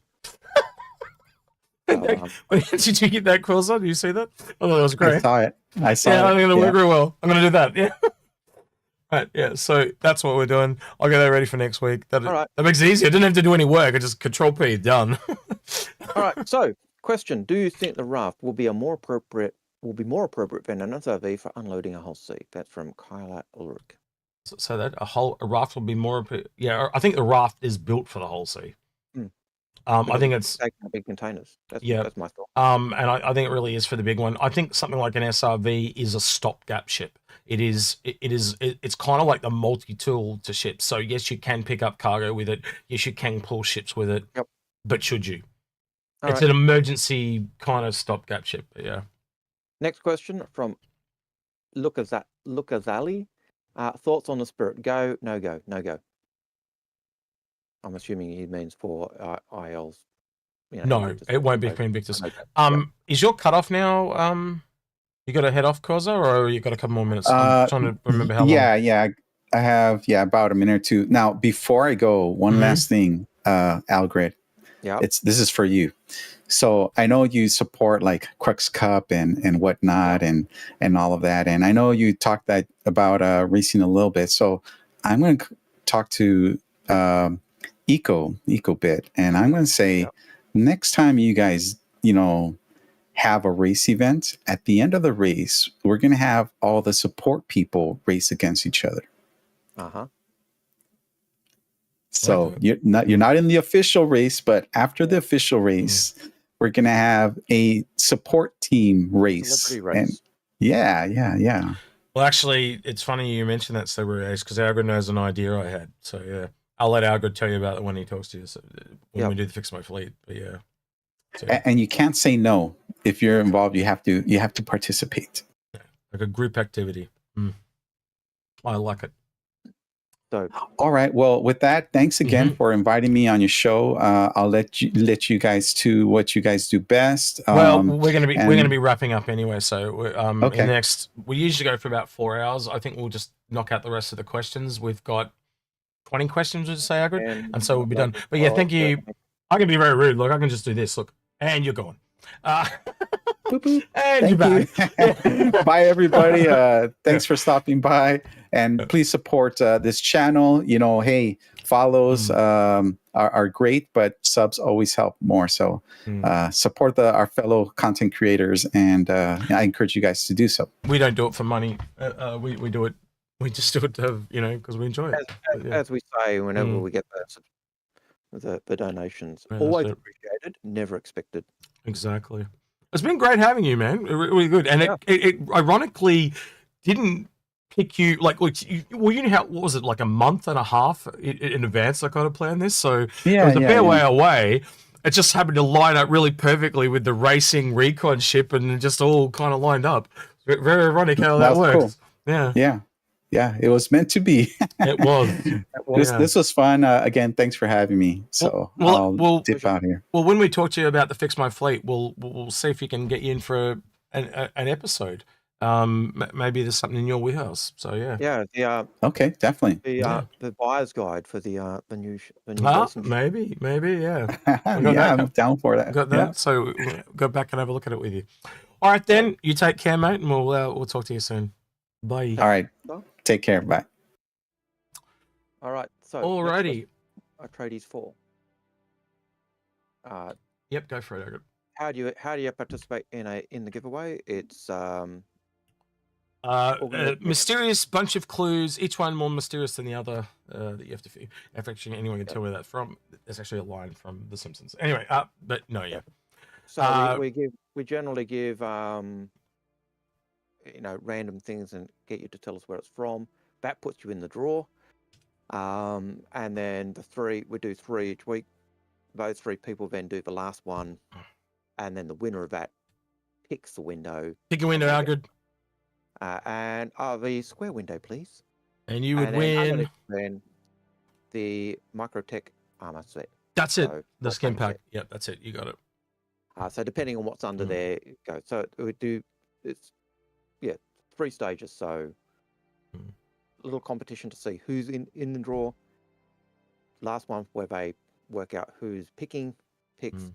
Did you get that, Quelsar? Did you see that? Oh, that was great. I saw it. Yeah, I think it'll work real well. I'm going to do that. Yeah. Right. Yeah. So that's what we're doing. I'll get that ready for next week. That makes it easy. I didn't have to do any work. I just Control P, done. All right. So, question: do you think the raft will be more appropriate than an SRV for unloading a whole sea? That's from Kyla Ulrich. So that a raft will be more. Yeah, I think the raft is built for the whole sea. I think it's taking big containers. That's my thought. And I think it really is for the big one. I think something like an SRV is a stopgap ship. It's kind of like the multi-tool to ships. So yes, you can pick up cargo with it. Yes, you can pull ships with it. Yep. But should you? It's an emergency kind of stopgap ship. But yeah. Next question from Lucazali. Thoughts on the Spirit? Go, no go, no go. I'm assuming he means for ILs. No, it won't be Queen Victus. Is your cutoff now? You got to head off, Quelsar, or you got a couple more minutes? I'm trying to remember how long. Yeah. I have about a minute or two. Now, before I go, one last thing, Algared. Yeah. This is for you. So I know you support like Crux Cup and whatnot and all of that. And I know you talked about racing a little bit. So I'm going to talk to Eco bit, and I'm going to say next time you guys, have a race event, at the end of the race, we're going to have all the support people race against each other. So you're not in the official race, but after the official race, we're going to have a support team race. Celebrity race. And yeah. Well, actually, it's funny you mentioned that celebrity race because Algared knows an idea I had. So yeah, I'll let Algared tell you about it when he talks to you. So when we do the Fix My Fleet, but yeah. So, and you can't say no if you're involved. You have to participate. Yeah, like a group activity. I like it. So, all right. Well, with that, thanks again for inviting me on your show. I'll let you guys do what you guys do best. Well, we're gonna be wrapping up anyway. So in the next, we usually go for about 4 hours. I think we'll just knock out the rest of the questions. We've got 20 questions, would you say, Algared? And so we'll be done. But yeah, thank you. I can be very rude. Look, I can just do this. Look, and you're gone. And you're back. Bye, everybody. Thanks for stopping by, and please support this channel. Hey, follows are great, but subs always help more. So support our fellow content creators, and I encourage you guys to do so. We don't do it for money. We do it. We just do it to because we enjoy it. As we say, whenever we get the donations. Yeah, Always that's it. appreciated, never expected. Exactly. It's been great having you, man. Really good. And it ironically didn't pick you like you know how what was it, like a month and a half in advance I kind of planned this, so it was a fair way away. It just happened to line up really perfectly with the racing recon ship, and it just all kind of lined up. Very ironic how that works. Cool. Yeah, it was meant to be. It was. This was fun. Again, thanks for having me. So I'll dip out here. Well, when we talk to you about the Fix My Fleet, we'll see if we can get you in for an episode. Maybe there's something in your wheelhouse. So yeah. Okay, definitely. The buyer's guide for the new maybe yeah. I'm down for that. Got that. Yeah. So we'll go back and have a look at it with you. All right, then. You take care, mate, and we'll talk to you soon. Bye. All right. Take care. Bye. All right. So alrighty. Atreides 4. Yep, go for it. How do you participate in the giveaway? It's mysterious bunch of clues, each one more mysterious than the other. That you have to figure. If actually anyone can tell where that's from, there's actually a line from The Simpsons. Anyway, but no, yeah. So we generally give random things and get you to tell us where it's from. That puts you in the draw. And then we do 3 each week. Those 3 people then do the last one, and then the winner of that picks the window. Pick a window, Algared. And the square window, please. And you would win. Then the Microtech armor set. That's it. The skin pack. Yep, that's it. You got it. So depending on what's under there, it goes. So we do. It's 3 stages. So a little competition to see who's in the draw. Last one where they work out who's picks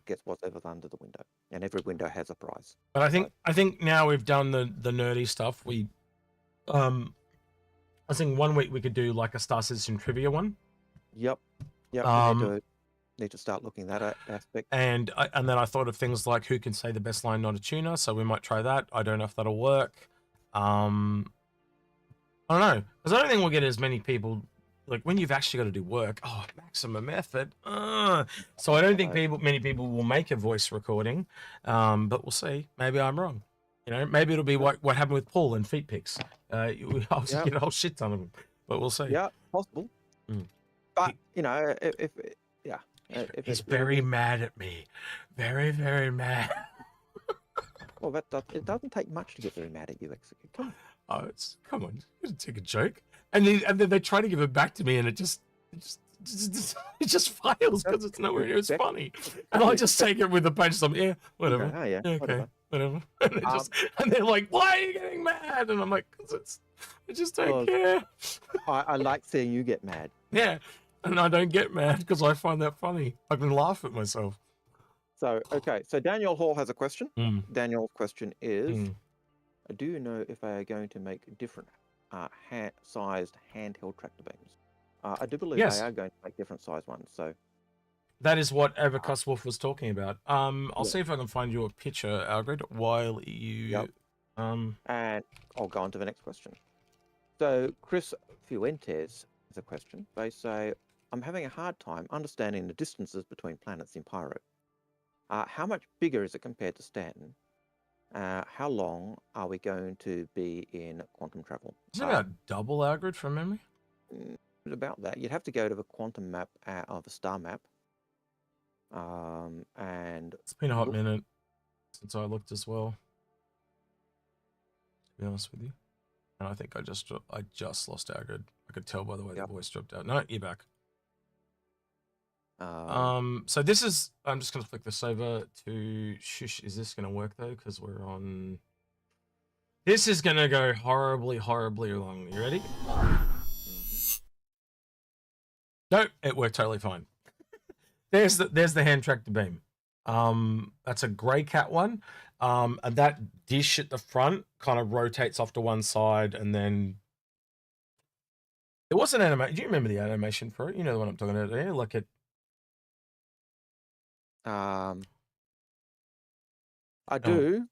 gets whatever's under the window, and every window has a prize. But I think now we've done the nerdy stuff. We I think one week we could do like a Star Citizen trivia one. Yep. Need to start looking at that aspect. And then I thought of things like who can say the best line Not-A-Tuna, so we might try that. I don't know if that'll work. I don't know, because I don't think we'll get as many people. Like when you've actually got to do work, maximum effort. So I don't think many people will make a voice recording, but we'll see. Maybe I'm wrong. Maybe it'll be what happened with Paul and feet pics. I'll get a whole shit ton of them, but we'll see. Yeah, possible. But if he's very mad at me, very, very mad. Well, it doesn't take much to get very mad at you, Come on. Come on, you can take a joke. And then they try to give it back to me, and it just fails because it's nowhere near as funny. And I just take it with a punch. Whatever. Okay, whatever. And they're like, "Why are you getting mad?" And I'm like, "Because I just don't care." I like seeing you get mad. Yeah, and I don't get mad because I find that funny. I can laugh at myself. So Daniel Hall has a question. Daniel's question is, do you know if they are going to make different sized handheld tractor beams? I do believe they are going to make different sized ones. So that is what EverQuest Wolf was talking about. I'll see if I can find you a picture, Algared, while you. And I'll go on to the next question. So Chris Fuentes has a question. They say, I'm having a hard time understanding the distances between planets in Pyro. How much bigger is it compared to Stanton? How long are we going to be in quantum travel? Is it about double, Algared, from memory? About that. You'd have to go to the quantum map of the star map. And it's been a hot minute since I looked as well, to be honest with you. And I think I just lost Algared. I could tell by the way the voice dropped out. No, you're back. So this is, I'm just going to flick this over to shush. Is this going to work though? Because we're on, this is going to go horribly, horribly wrong. You ready? Nope, it worked totally fine. There's the hand tractor beam. That's a Grey Cat one. And that dish at the front kind of rotates off to one side, and then it was an animation. Do you remember the animation for it? You know the one I'm talking about there? Like it. I do,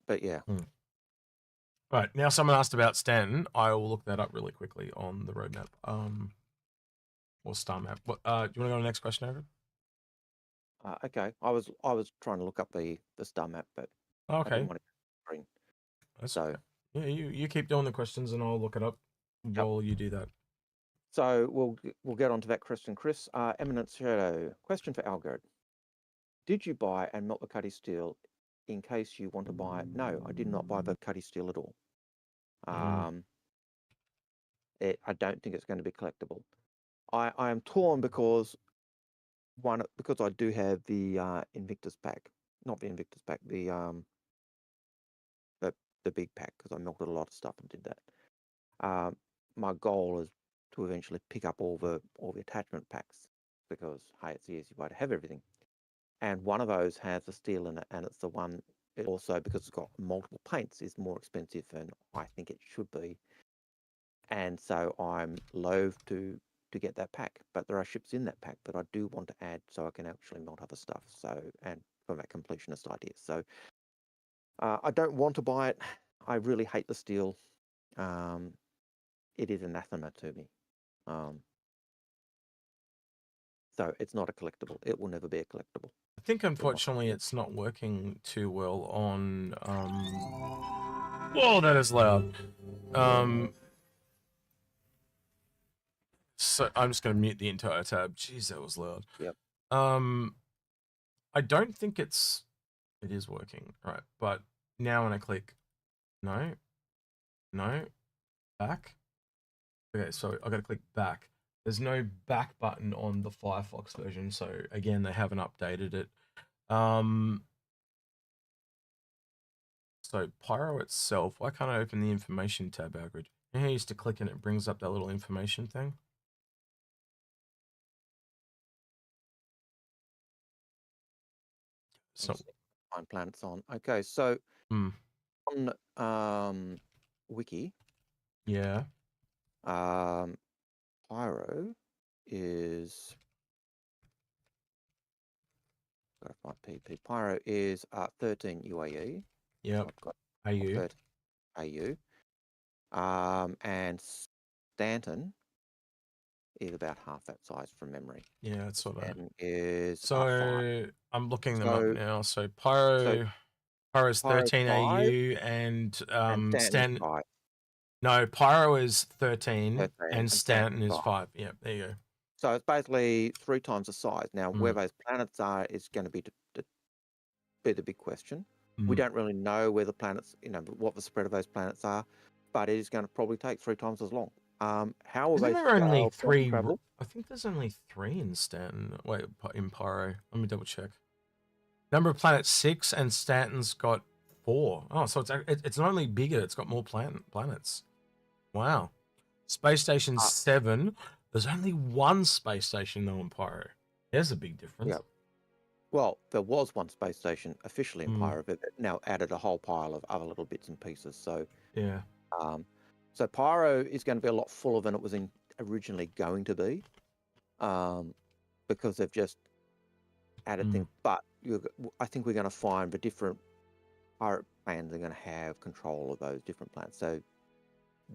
but yeah. Right, now someone asked about Stanton. I will look that up really quickly on the roadmap. or star map. What? Do you want to go to the next question, Aaron? Okay, I was trying to look up the star map, but I Okay, didn't want to screen. that's So okay. Yeah, you keep doing the questions, and I'll look it up while you do that. so we'll get on to that question, Chris. Eminent Shadow, question for Algared. Did you buy and melt the cutty steel in case you want to buy it? No, I did not buy the cutty steel at all. I don't think it's going to be collectible. I am torn because I do have the Invictus pack, not the Invictus pack, the big pack, because I melted a lot of stuff and did that. My goal is to eventually pick up all the attachment packs, because hey, it's the easy way to have everything. And one of those has the steel in it, and it's the one. It also, because it's got multiple paints, is more expensive than I think it should be. And so I'm loath to get that pack, but there are ships in that pack that I do want to add so I can actually melt other stuff. So, and from that completionist idea. So I don't want to buy it. I really hate the steel. It is anathema to me. So it's not a collectible. It will never be a collectible. I think unfortunately it's not working too well on whoa, that is loud. So I'm just gonna mute the entire tab. Jeez, that was loud. Yep. I don't think it is working, right? But now when I click no, back. Okay, so I gotta click back. There's no back button on the Firefox version, so again they haven't updated it. So Pyro itself, why can't I open the information tab, Algared? You know, I used to click and it brings up that little information thing. So Find planets on. Okay, so on wiki, yeah, Pyro is gotta find PP. Pyro is 13 UAE. yep. So AU. 13 AU. And Stanton is about half that size from memory. Yeah, that's what Stanton is so I'm looking them up now. So Pyro's 13 AU and Stanton. No, Pyro is 13 and Stanton is 5. Yeah, there you go. So it's basically 3 times the size. Now, where those planets are is going to be the big question. We don't really know where the planets, what the spread of those planets are, but it is going to probably take 3 times as long. How will they only 3? Travel? I think there's only 3 in Stanton. Wait, in Pyro. Let me double check. Number of planets 6, and Stanton's got 4. Oh, so it's not only bigger; it's got more planets. Wow. Space Station 7. There's only 1 space station though in Pyro. There's a big difference. Yeah. Well, there was 1 space station officially in Pyro, but now added a whole pile of other little bits and pieces. So yeah. So Pyro is going to be a lot fuller than it was originally going to be, because they've just added things. But I think we're going to find the different pirate plans are going to have control of those different plans. So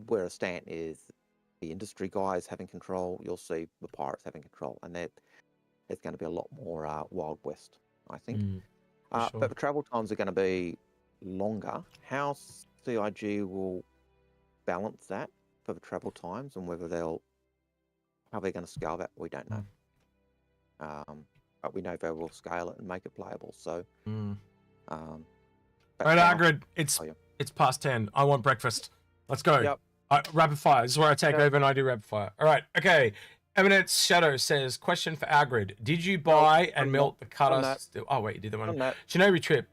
where a Stanton is the industry guys having control, you'll see the pirates having control, and that there's going to be a lot more Wild West, I think. Sure. But the travel times are going to be longer. How CIG will balance that for the travel times and whether how they're going to scale that, we don't know. But we know they will scale it and make it playable. So, all right, Algared, it's past 10. I want breakfast. Let's go. Yep. Rapid fire. This is where I take over and I do rapid fire. All right. Okay. Eminent Shadow says, question for Algared. Did you buy and melt the cutter? Oh, wait, you did that one. Shinobi trip.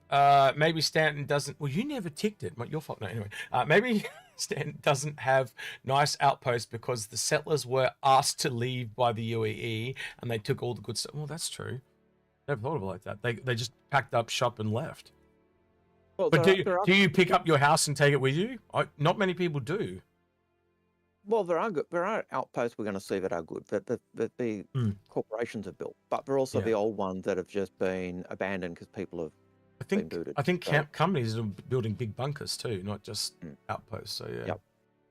Maybe Stanton doesn't. Well, you never ticked it. Your fault. No, anyway. Maybe Stanton doesn't have nice outposts because the settlers were asked to leave by the UEE and they took all the good stuff. Well, that's true. Never thought of it like that. They just packed up shop and left. Well, but do you pick up your house and take it with you? Not many people do. Well, there are outposts we're going to see that are good that the corporations have built, but there are also the old ones that have just been abandoned because people have been booted. I think companies are building big bunkers too, not just outposts. So yeah. Yep.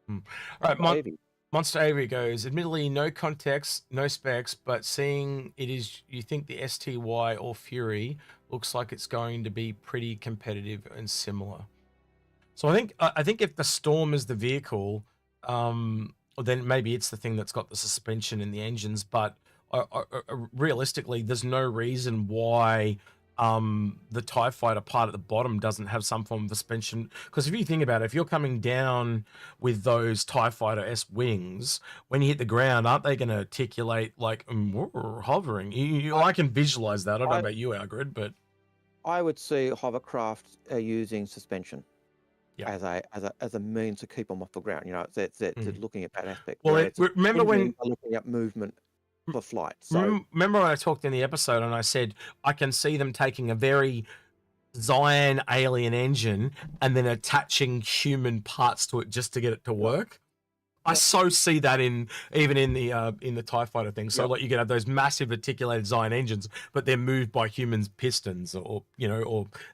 All right, Monster Avery goes, admittedly, no context, no specs, but seeing it is, you think the STY or Fury looks like it's going to be pretty competitive and similar. So I think if the Storm is the vehicle, then maybe it's the thing that's got the suspension in the engines. But realistically, there's no reason why the TIE Fighter part at the bottom doesn't have some form of suspension. Because if you think about it, if you're coming down with those TIE Fighter S wings, when you hit the ground, aren't they going to articulate like hovering? I can visualize that. I don't know about you, Algared, but I would see hovercraft using suspension. Yeah. as a means to keep them off the ground. You know, it's looking at that aspect. Well, remember when looking at movement for flight. So remember when I talked in the episode and I said I can see them taking a very Zion alien engine and then attaching human parts to it just to get it to work. I so see that even in the TIE Fighter thing. So like you can have those massive articulated Zion engines, but they're moved by humans' pistons or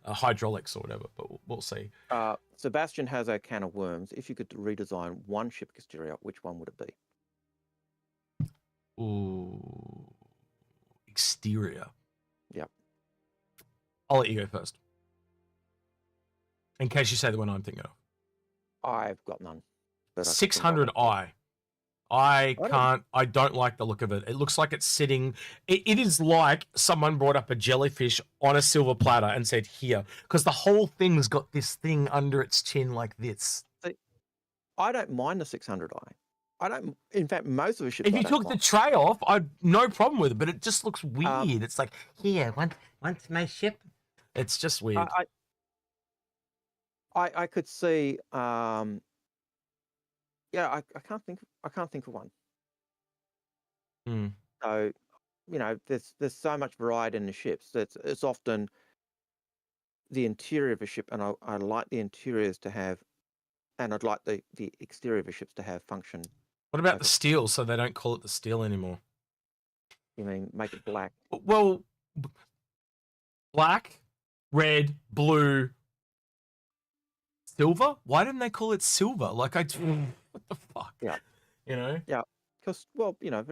hydraulics or whatever. But we'll see. Sebastian has a can of worms. If you could redesign one ship exterior, which one would it be? Ooh, exterior. Yep. I'll let you go first, in case you say the one I'm thinking of. I've got none. 600i. I don't like the look of it. It looks like it's sitting. It is like someone brought up a jellyfish on a silver platter and said, here, because the whole thing's got this thing under its chin like this. See, I don't mind the 600i. I don't. In fact, most of the ships. If you took the tray off, I'd no problem with it. But it just looks weird. It's like, here, want my ship. It's just weird. I could see. Yeah, I can't think of one. So, you know, there's so much variety in the ships. It's often the interior of a ship, and I like the interiors to have, and I'd like the exterior of the ships to have function. What about the steel? So they don't call it the steel anymore. You mean make it black? Well, black, red, blue, silver. Why didn't they call it silver? Like what the fuck? Yeah. You know? Yeah. Because, well, you know,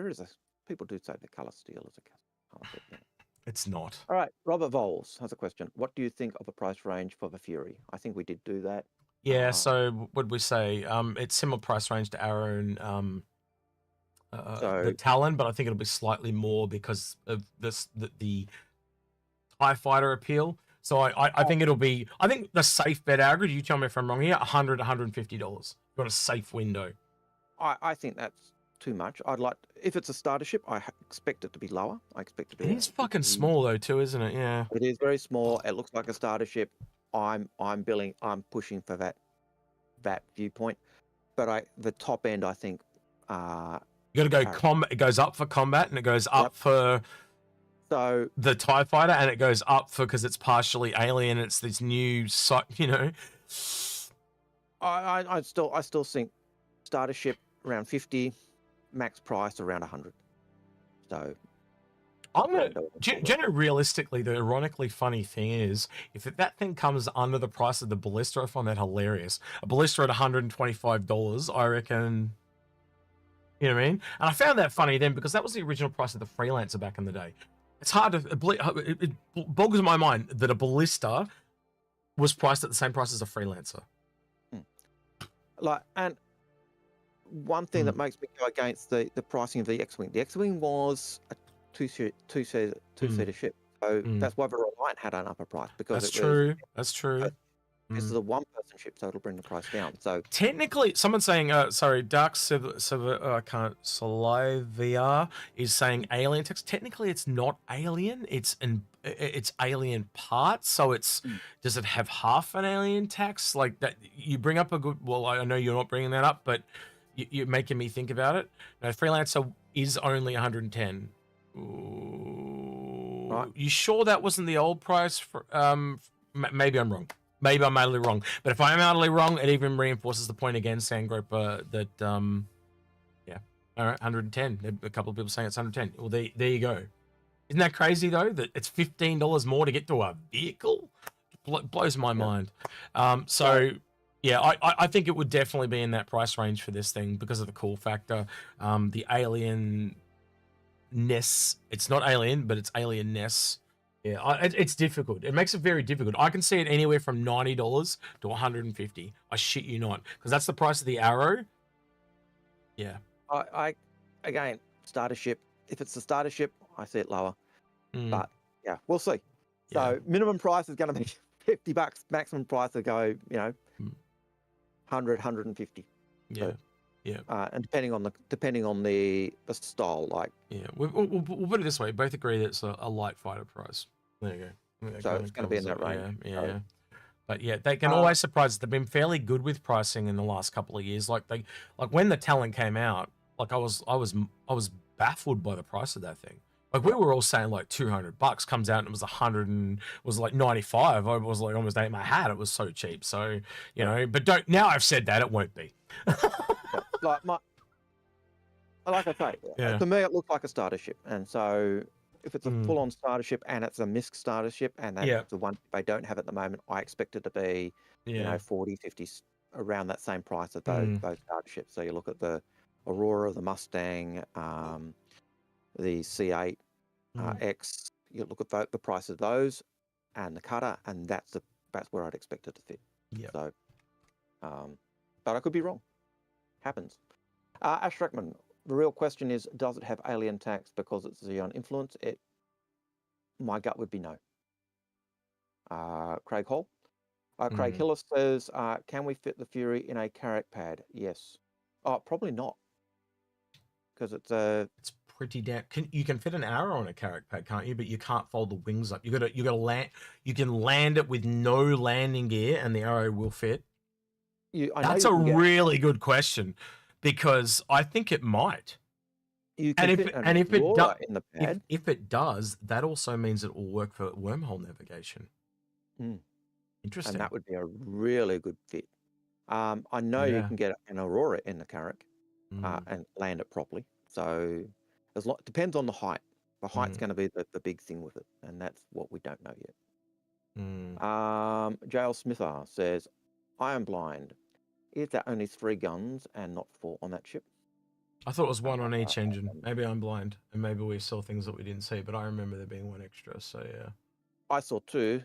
people do say the color steel is a color. But, yeah. It's not. All right. Robert Voles has a question. What do you think of the price range for the Fury? I think we did do that. Yeah. So what did we say? It's similar price range to Arrow and the Talon, but I think it'll be slightly more because of the TIE Fighter appeal. So I think it'll be. I think the safe bet, Algared, you tell me if I'm wrong here, $100, $150. Got a safe window. I think that's too much. I'd like, if it's a starter ship, I expect it to be lower. I expect it to be. It's fucking small though, too, isn't it? Yeah. It is very small. It looks like a starter ship. I'm pushing for that viewpoint, but the top end, I think. You got to go combat. It goes up for combat, and it goes up for. So the TIE Fighter, and it goes up for because it's partially alien. It's this new, you know. I still think starter ship around 50, max price around 100. So I'm gonna realistically, the ironically funny thing is, if that thing comes under the price of the Ballista, I find that hilarious. A Ballista at $125, I reckon. You know what I mean? And I found that funny then because that was the original price of the Freelancer back in the day. It's hard to, it boggles my mind that a Ballista was priced at the same price as a Freelancer. Like, and one thing that makes me go against the pricing of the X-Wing. The X-Wing was a two-seater ship. So that's why the Reliant had an upper price. Because That's true. This is a one-person ship, so it'll bring the price down. So technically, someone's saying, sorry, Dark Salivia is saying alien text. Technically, it's not alien. It's alien parts. So it's does it have half an alien tax? Like that, you bring up a good. Well, I know you're not bringing that up, but you're making me think about it. No, Freelancer is only 110. Ooh, right. You sure that wasn't the old price for? Maybe I'm wrong. Maybe I'm utterly wrong, but if I am utterly wrong, it even reinforces the point again, Sandgroper, that yeah, all right, 110. A couple of people saying it's 110. Well, there you go. Isn't that crazy though? That it's $15 more to get to a vehicle. Blows my mind. So Yeah, I think it would definitely be in that price range for this thing because of the cool factor. The alien-ness. It's not alien, but it's alien-ness. Yeah, it's difficult. It makes it very difficult. I can see it anywhere from $90 to $150. I shit you not, because that's the price of the arrow. Yeah. I again, starter ship. If it's the starter ship, I see it lower. But yeah, we'll see. So minimum price is going to be $50. Maximum price will go, 100, 150. Yeah. So, yeah. And depending on the style, like. Yeah, we'll put it this way. Both agree that it's a light fighter price. There you go. So it's going to be in that range. Yeah. But yeah, they can always surprise us. They've been fairly good with pricing in the last couple of years. Like when the Talon came out, like I was baffled by the price of that thing. Like we were all saying like $200 comes out and it was 100 and was like 95. I was like almost ate my hat. It was so cheap. So but now I've said that it won't be. Like I say, to me it looks like a starter ship, and so if it's a full-on starter ship and it's a Misc starter ship, and that's the one they don't have at the moment, I expect it to be 40, 50, around that same price of those starter ships. So you look at the Aurora, the Mustang, the C8 X. You look at the price of those, and the Cutter, and that's where I'd expect it to fit. Yeah. So, but I could be wrong. Happens. Ash Reckman, the real question is, does it have alien tax because it's Xeon influence? My gut would be no. Craig Hall. Craig Hillis says, can we fit the Fury in a Carrack pad? Yes. Oh, probably not. Because it's pretty damn. You can fit an arrow on a Carrack pad, can't you? But you can't fold the wings up. You gotta land. You can land it with no landing gear, and the arrow will fit. That's a really good question, because I think it might. If it does, that also means it will work for wormhole navigation. Interesting. And that would be a really good fit. I know you can get an Aurora in the Carrack and land it properly. So it depends on the height. The height's going to be the big thing with it, and that's what we don't know yet. J.L. Smither says, I am blind. Is there only 3 guns and not 4 on that ship? I thought it was 1 on each engine. Maybe I'm blind, and maybe we saw things that we didn't see, but I remember there being 1 extra, so yeah. I saw 2,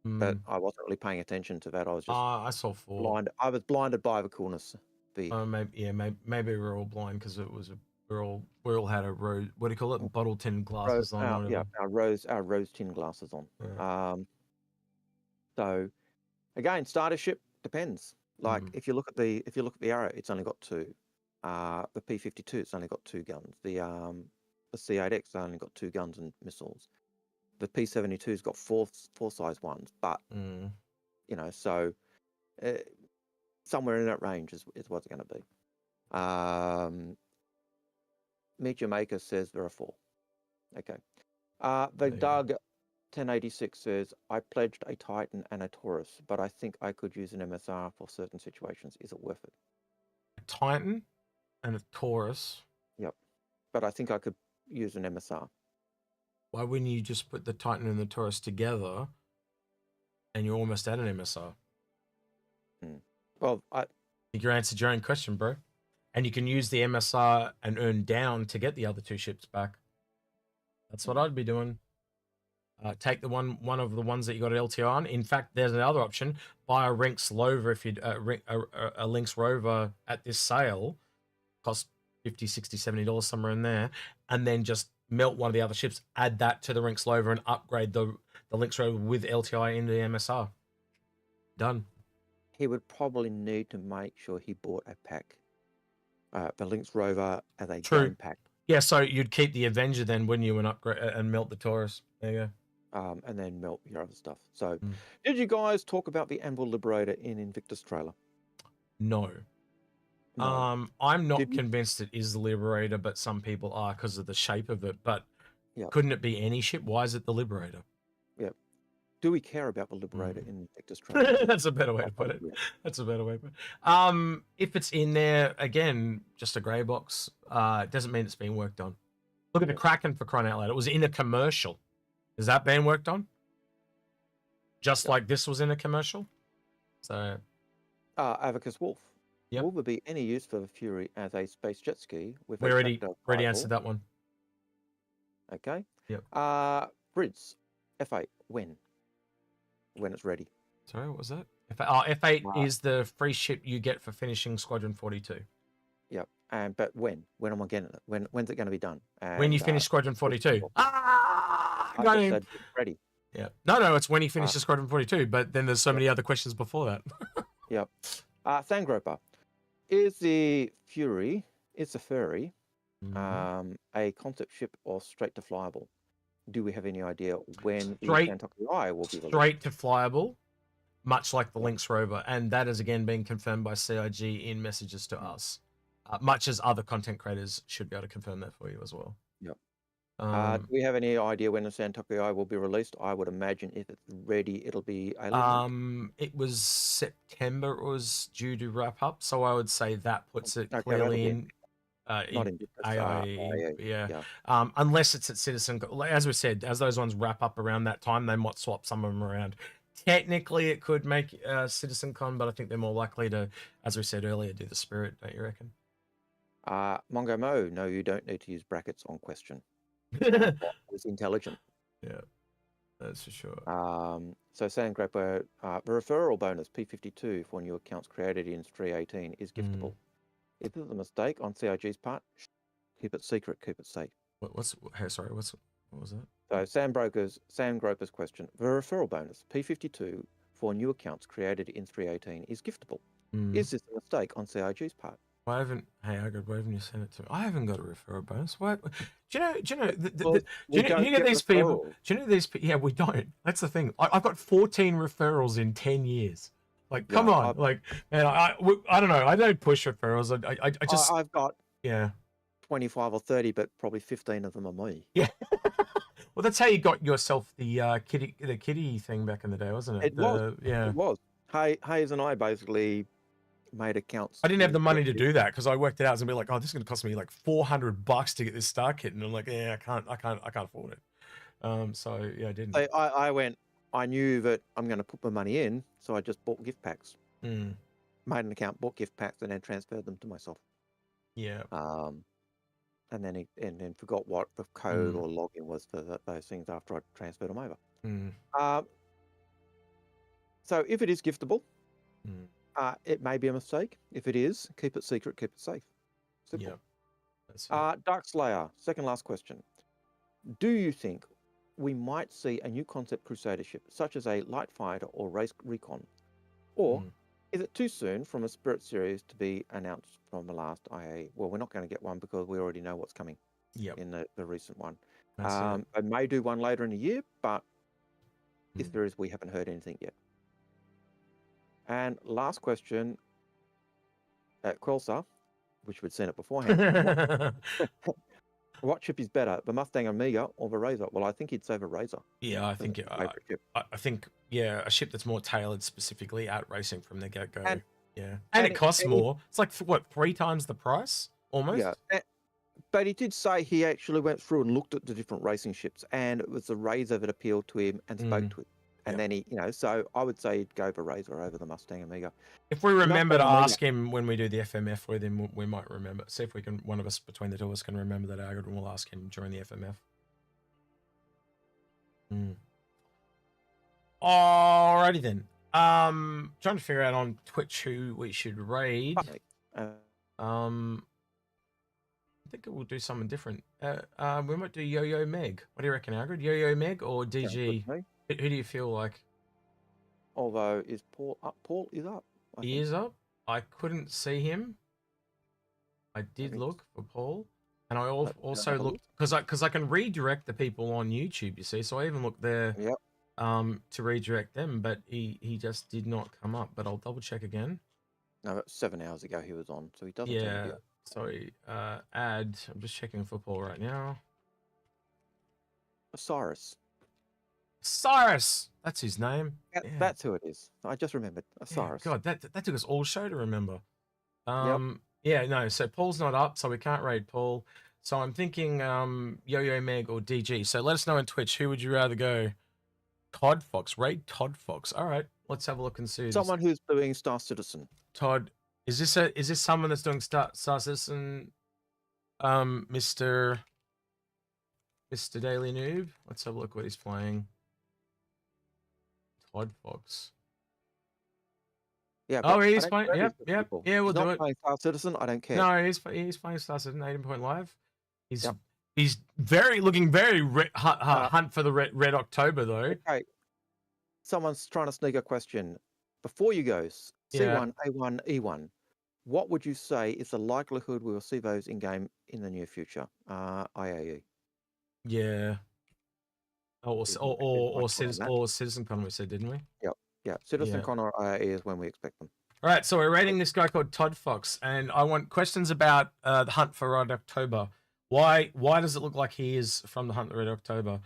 but I wasn't really paying attention to that. I was just I saw 4. Blind. I was blinded by the coolness. Maybe we're all blind because it was we all had a rose. What do you call it? Bottle tin glasses on. Our rose tin glasses on. Yeah. So again, starter ship depends. Like if you look at the arrow, it's only got 2. The P-52, it's only got 2 guns. The C8X only got 2 guns and missiles. The P-72's got 4 size ones, but so somewhere in that range is what it's going to be. Meet Your Maker says there are 4. Okay. The Doug 1086 says, I pledged a Titan and a Taurus, but I think I could use an MSR for certain situations. Is it worth it? A Titan and a Taurus? Yep. But I think I could use an MSR. Why wouldn't you just put the Titan and the Taurus together and you're almost at an MSR? Well, I think you answered your own question, bro. And you can use the MSR and earn down to get the other 2 ships back. That's what I'd be doing. Take the one of the ones that you got at LTI on. In fact, there's another option. Buy a Lynx Rover if you a Lynx Rover at this sale. Cost $50, $60, $70 somewhere in there, and then just melt one of the other ships, add that to the Lynx Rover, and upgrade the Lynx Rover with LTI into the MSR. Done. He would probably need to make sure he bought a pack. The Lynx Rover as a game pack. Yeah, so you'd keep the Avenger then, wouldn't you, and upgrade and melt the Taurus. There you go. And then melt your other stuff. So, did you guys talk about the Anvil Liberator in Invictus trailer? No. I'm not convinced it is the Liberator, but some people are because of the shape of it. But couldn't it be any ship? Why is it the Liberator? Yeah. Do we care about the Liberator in Invictus trailer? That's a better way to put it. That's a better way to put it. If it's in there, again, just a grey box, it doesn't mean it's being worked on. Look at the Kraken, for crying out loud. It was in a commercial. Is that being worked on? Just like this was in a commercial? So, Avacus Wolf. Yep. Will there be any use for the Fury as a space jet ski with We a already tractor answered that one. Okay. Yep. Brids, F8, when? When it's ready. Sorry, what was that? F8 is the free ship you get for finishing Squadron 42. Yep. But when? When am I getting it? When's it going to be done? When you finish Squadron 42. I just said it's ready. Yeah. No, it's when he finishes Squadron 42, but then there's so many other questions before that. Yep. Sandgroper. Is the Fury, is the Furry, a concept ship or straight to flyable? Do we have any idea when the Nantucket Eye will be released? Straight to flyable, much like the Lynx rover, and that is again being confirmed by CIG in messages to us, much as other content creators should be able to confirm that for you as well. Yep. Do we have any idea when the Nantucket Eye will be released? I would imagine if it's ready, it'll be it was September it was due to wrap up, so I would say that puts it clearly in not in AIE, yeah. Unless it's at Citizen, as we said, as those ones wrap up around that time, they might swap some of them around. Technically, it could make CitizenCon, but I think they're more likely to, as we said earlier, do the Spirit, don't you reckon? Mongo Mo, no, you don't need to use brackets on question. It's intelligent. Yeah, that's for sure. So Sandgrapper, the referral bonus P52 for new accounts created in 318 is giftable. If it's a mistake on CIG's part, keep it secret, keep it safe. What was that? So Sandgroper's question: the referral bonus P52 for new accounts created in 318 is giftable. Is this a mistake on CIG's part? Why haven't you sent it to me? I haven't got a referral bonus. What? Do you know? You get these people? Do you know these people? Yeah, we don't. That's the thing. I've got 14 referrals in 10 years. Like, come on. Like, man, I don't know. I don't push referrals. I've got 25 or 30, but probably 15 of them are me. Yeah. Well, that's how you got yourself the kitty thing back in the day, wasn't it? It was. Hayes and I basically made accounts. I didn't have the money to do that because I worked it out and be like, oh, this is going to cost me like $400 to get this star kit, and I'm like, yeah, I can't afford it. So yeah, I didn't. I knew that I'm going to put my money in, so I just bought gift packs. Made an account, bought gift packs, and then transferred them to myself. Yeah. And then forgot what the code or login was for those things after I transferred them over. So if it is giftable, it may be a mistake. If it is, keep it secret, keep it safe. Simple. Yeah. Dark Slayer, second last question. Do you think we might see a new concept Crusader ship, such as a light fighter or race recon? Or is it too soon from a Spirit series to be announced from the last IA? Well, we're not going to get one because we already know what's coming in the recent one. I may do one later in the year, but if there is, we haven't heard anything yet. And last question, at Quelsar, which would send it beforehand. What chip is better, the Mustang Amiga or the Razor? Well, I think he'd say the Razor. Yeah, I think a ship that's more tailored specifically at racing from the get-go. And it costs more. It's like, what, 3 times the price almost? Yeah, but he did say he actually went through and looked at the different racing ships, and it was the Razor that appealed to him and spoke to him. And then he, so I would say he'd go for Razor over the Mustang Amiga. If we remember to ask him when we do the FMF with him, we might remember. See if we can, one of us between the two of us can remember that Algared, and we'll ask him during the FMF. Alrighty then. Trying to figure out on Twitch who we should raid. I think we'll do something different. We might do Yo-Yo Meg. What do you reckon, Algared? Yo-Yo Meg or DG? Who do you feel like? Although, is Paul up? Paul is up. He is up. I couldn't see him. I did look for Paul. And I also looked, because I can redirect the people on YouTube, you see. So I even looked there to redirect them, but he just did not come up. But I'll double check again. No, 7 hours ago he was on, so he doesn't. Yeah, sorry. I'm just checking for Paul right now. Cyrus, that's his name. That's who it is. I just remembered. Cyrus. God, that took us all show to remember. Yeah, no. So Paul's not up, so we can't raid Paul. So I'm thinking Yo-Yo Meg or DG. So let us know on Twitch. Who would you rather go? Todd Fox. Raid Todd Fox. All right. Let's have a look and see. Someone who's doing Star Citizen. Todd, is this someone that's doing Star Citizen? Mr. Daily Noob. Let's have a look what he's playing. Todd Fox. Yeah. Oh, he's playing. Yep. Yeah, we'll do it. Playing Star Citizen. I don't care. No, he's playing Star Citizen 18 Live. He's looking very hunt for the red October though. Okay. Someone's trying to sneak a question. Before you go, C1, A1, E1, what would you say is the likelihood we will see those in game in the near future? IAE. Yeah. Or CitizenCon we said, didn't we? Yeah. CitizenCon or IAE is when we expect them. All right, so we're rating this guy called Todd Fox, and I want questions about the Hunt for Red October. Why does it look like he is from the Hunt for Red October?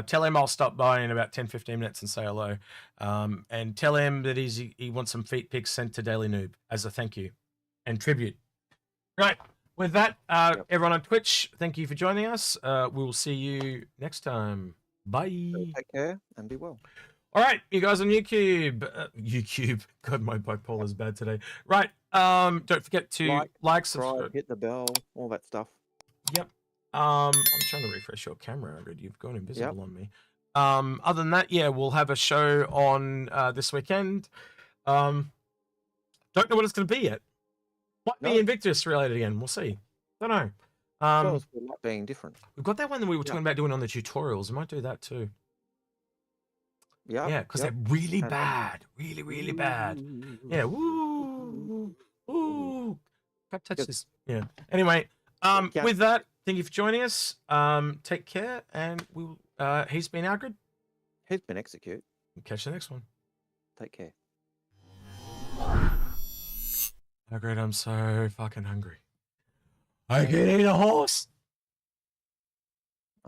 Tell him I'll stop by in about 10-15 minutes and say hello. And tell him that he wants some feet pics sent to Daily Noob as a thank you and tribute. Right, with that, everyone on Twitch, thank you for joining us. We will see you next time. Bye. So take care and be well. All right, you guys on YouTube. YouTube. God, my bipolar is bad today. Right, don't forget to like, subscribe, hit the bell, all that stuff. Yep. I'm trying to refresh your camera, Algared. You've gone invisible on me. Other than that, yeah, we'll have a show on this weekend. Don't know what it's going to be yet. Might be Invictus related again. We'll see. Don't know. Not being different. We've got that one that we were talking about doing on the tutorials. I might do that too. Yeah, because they're really bad. Really, really bad. Yeah, woo. Can't touch this. Yeah. Anyway, with that, thank you for joining us. Take care, and we'll. He's been Algared. He's been Execute. Catch you next one. Take care. Algared, I'm so fucking hungry. I can eat a horse.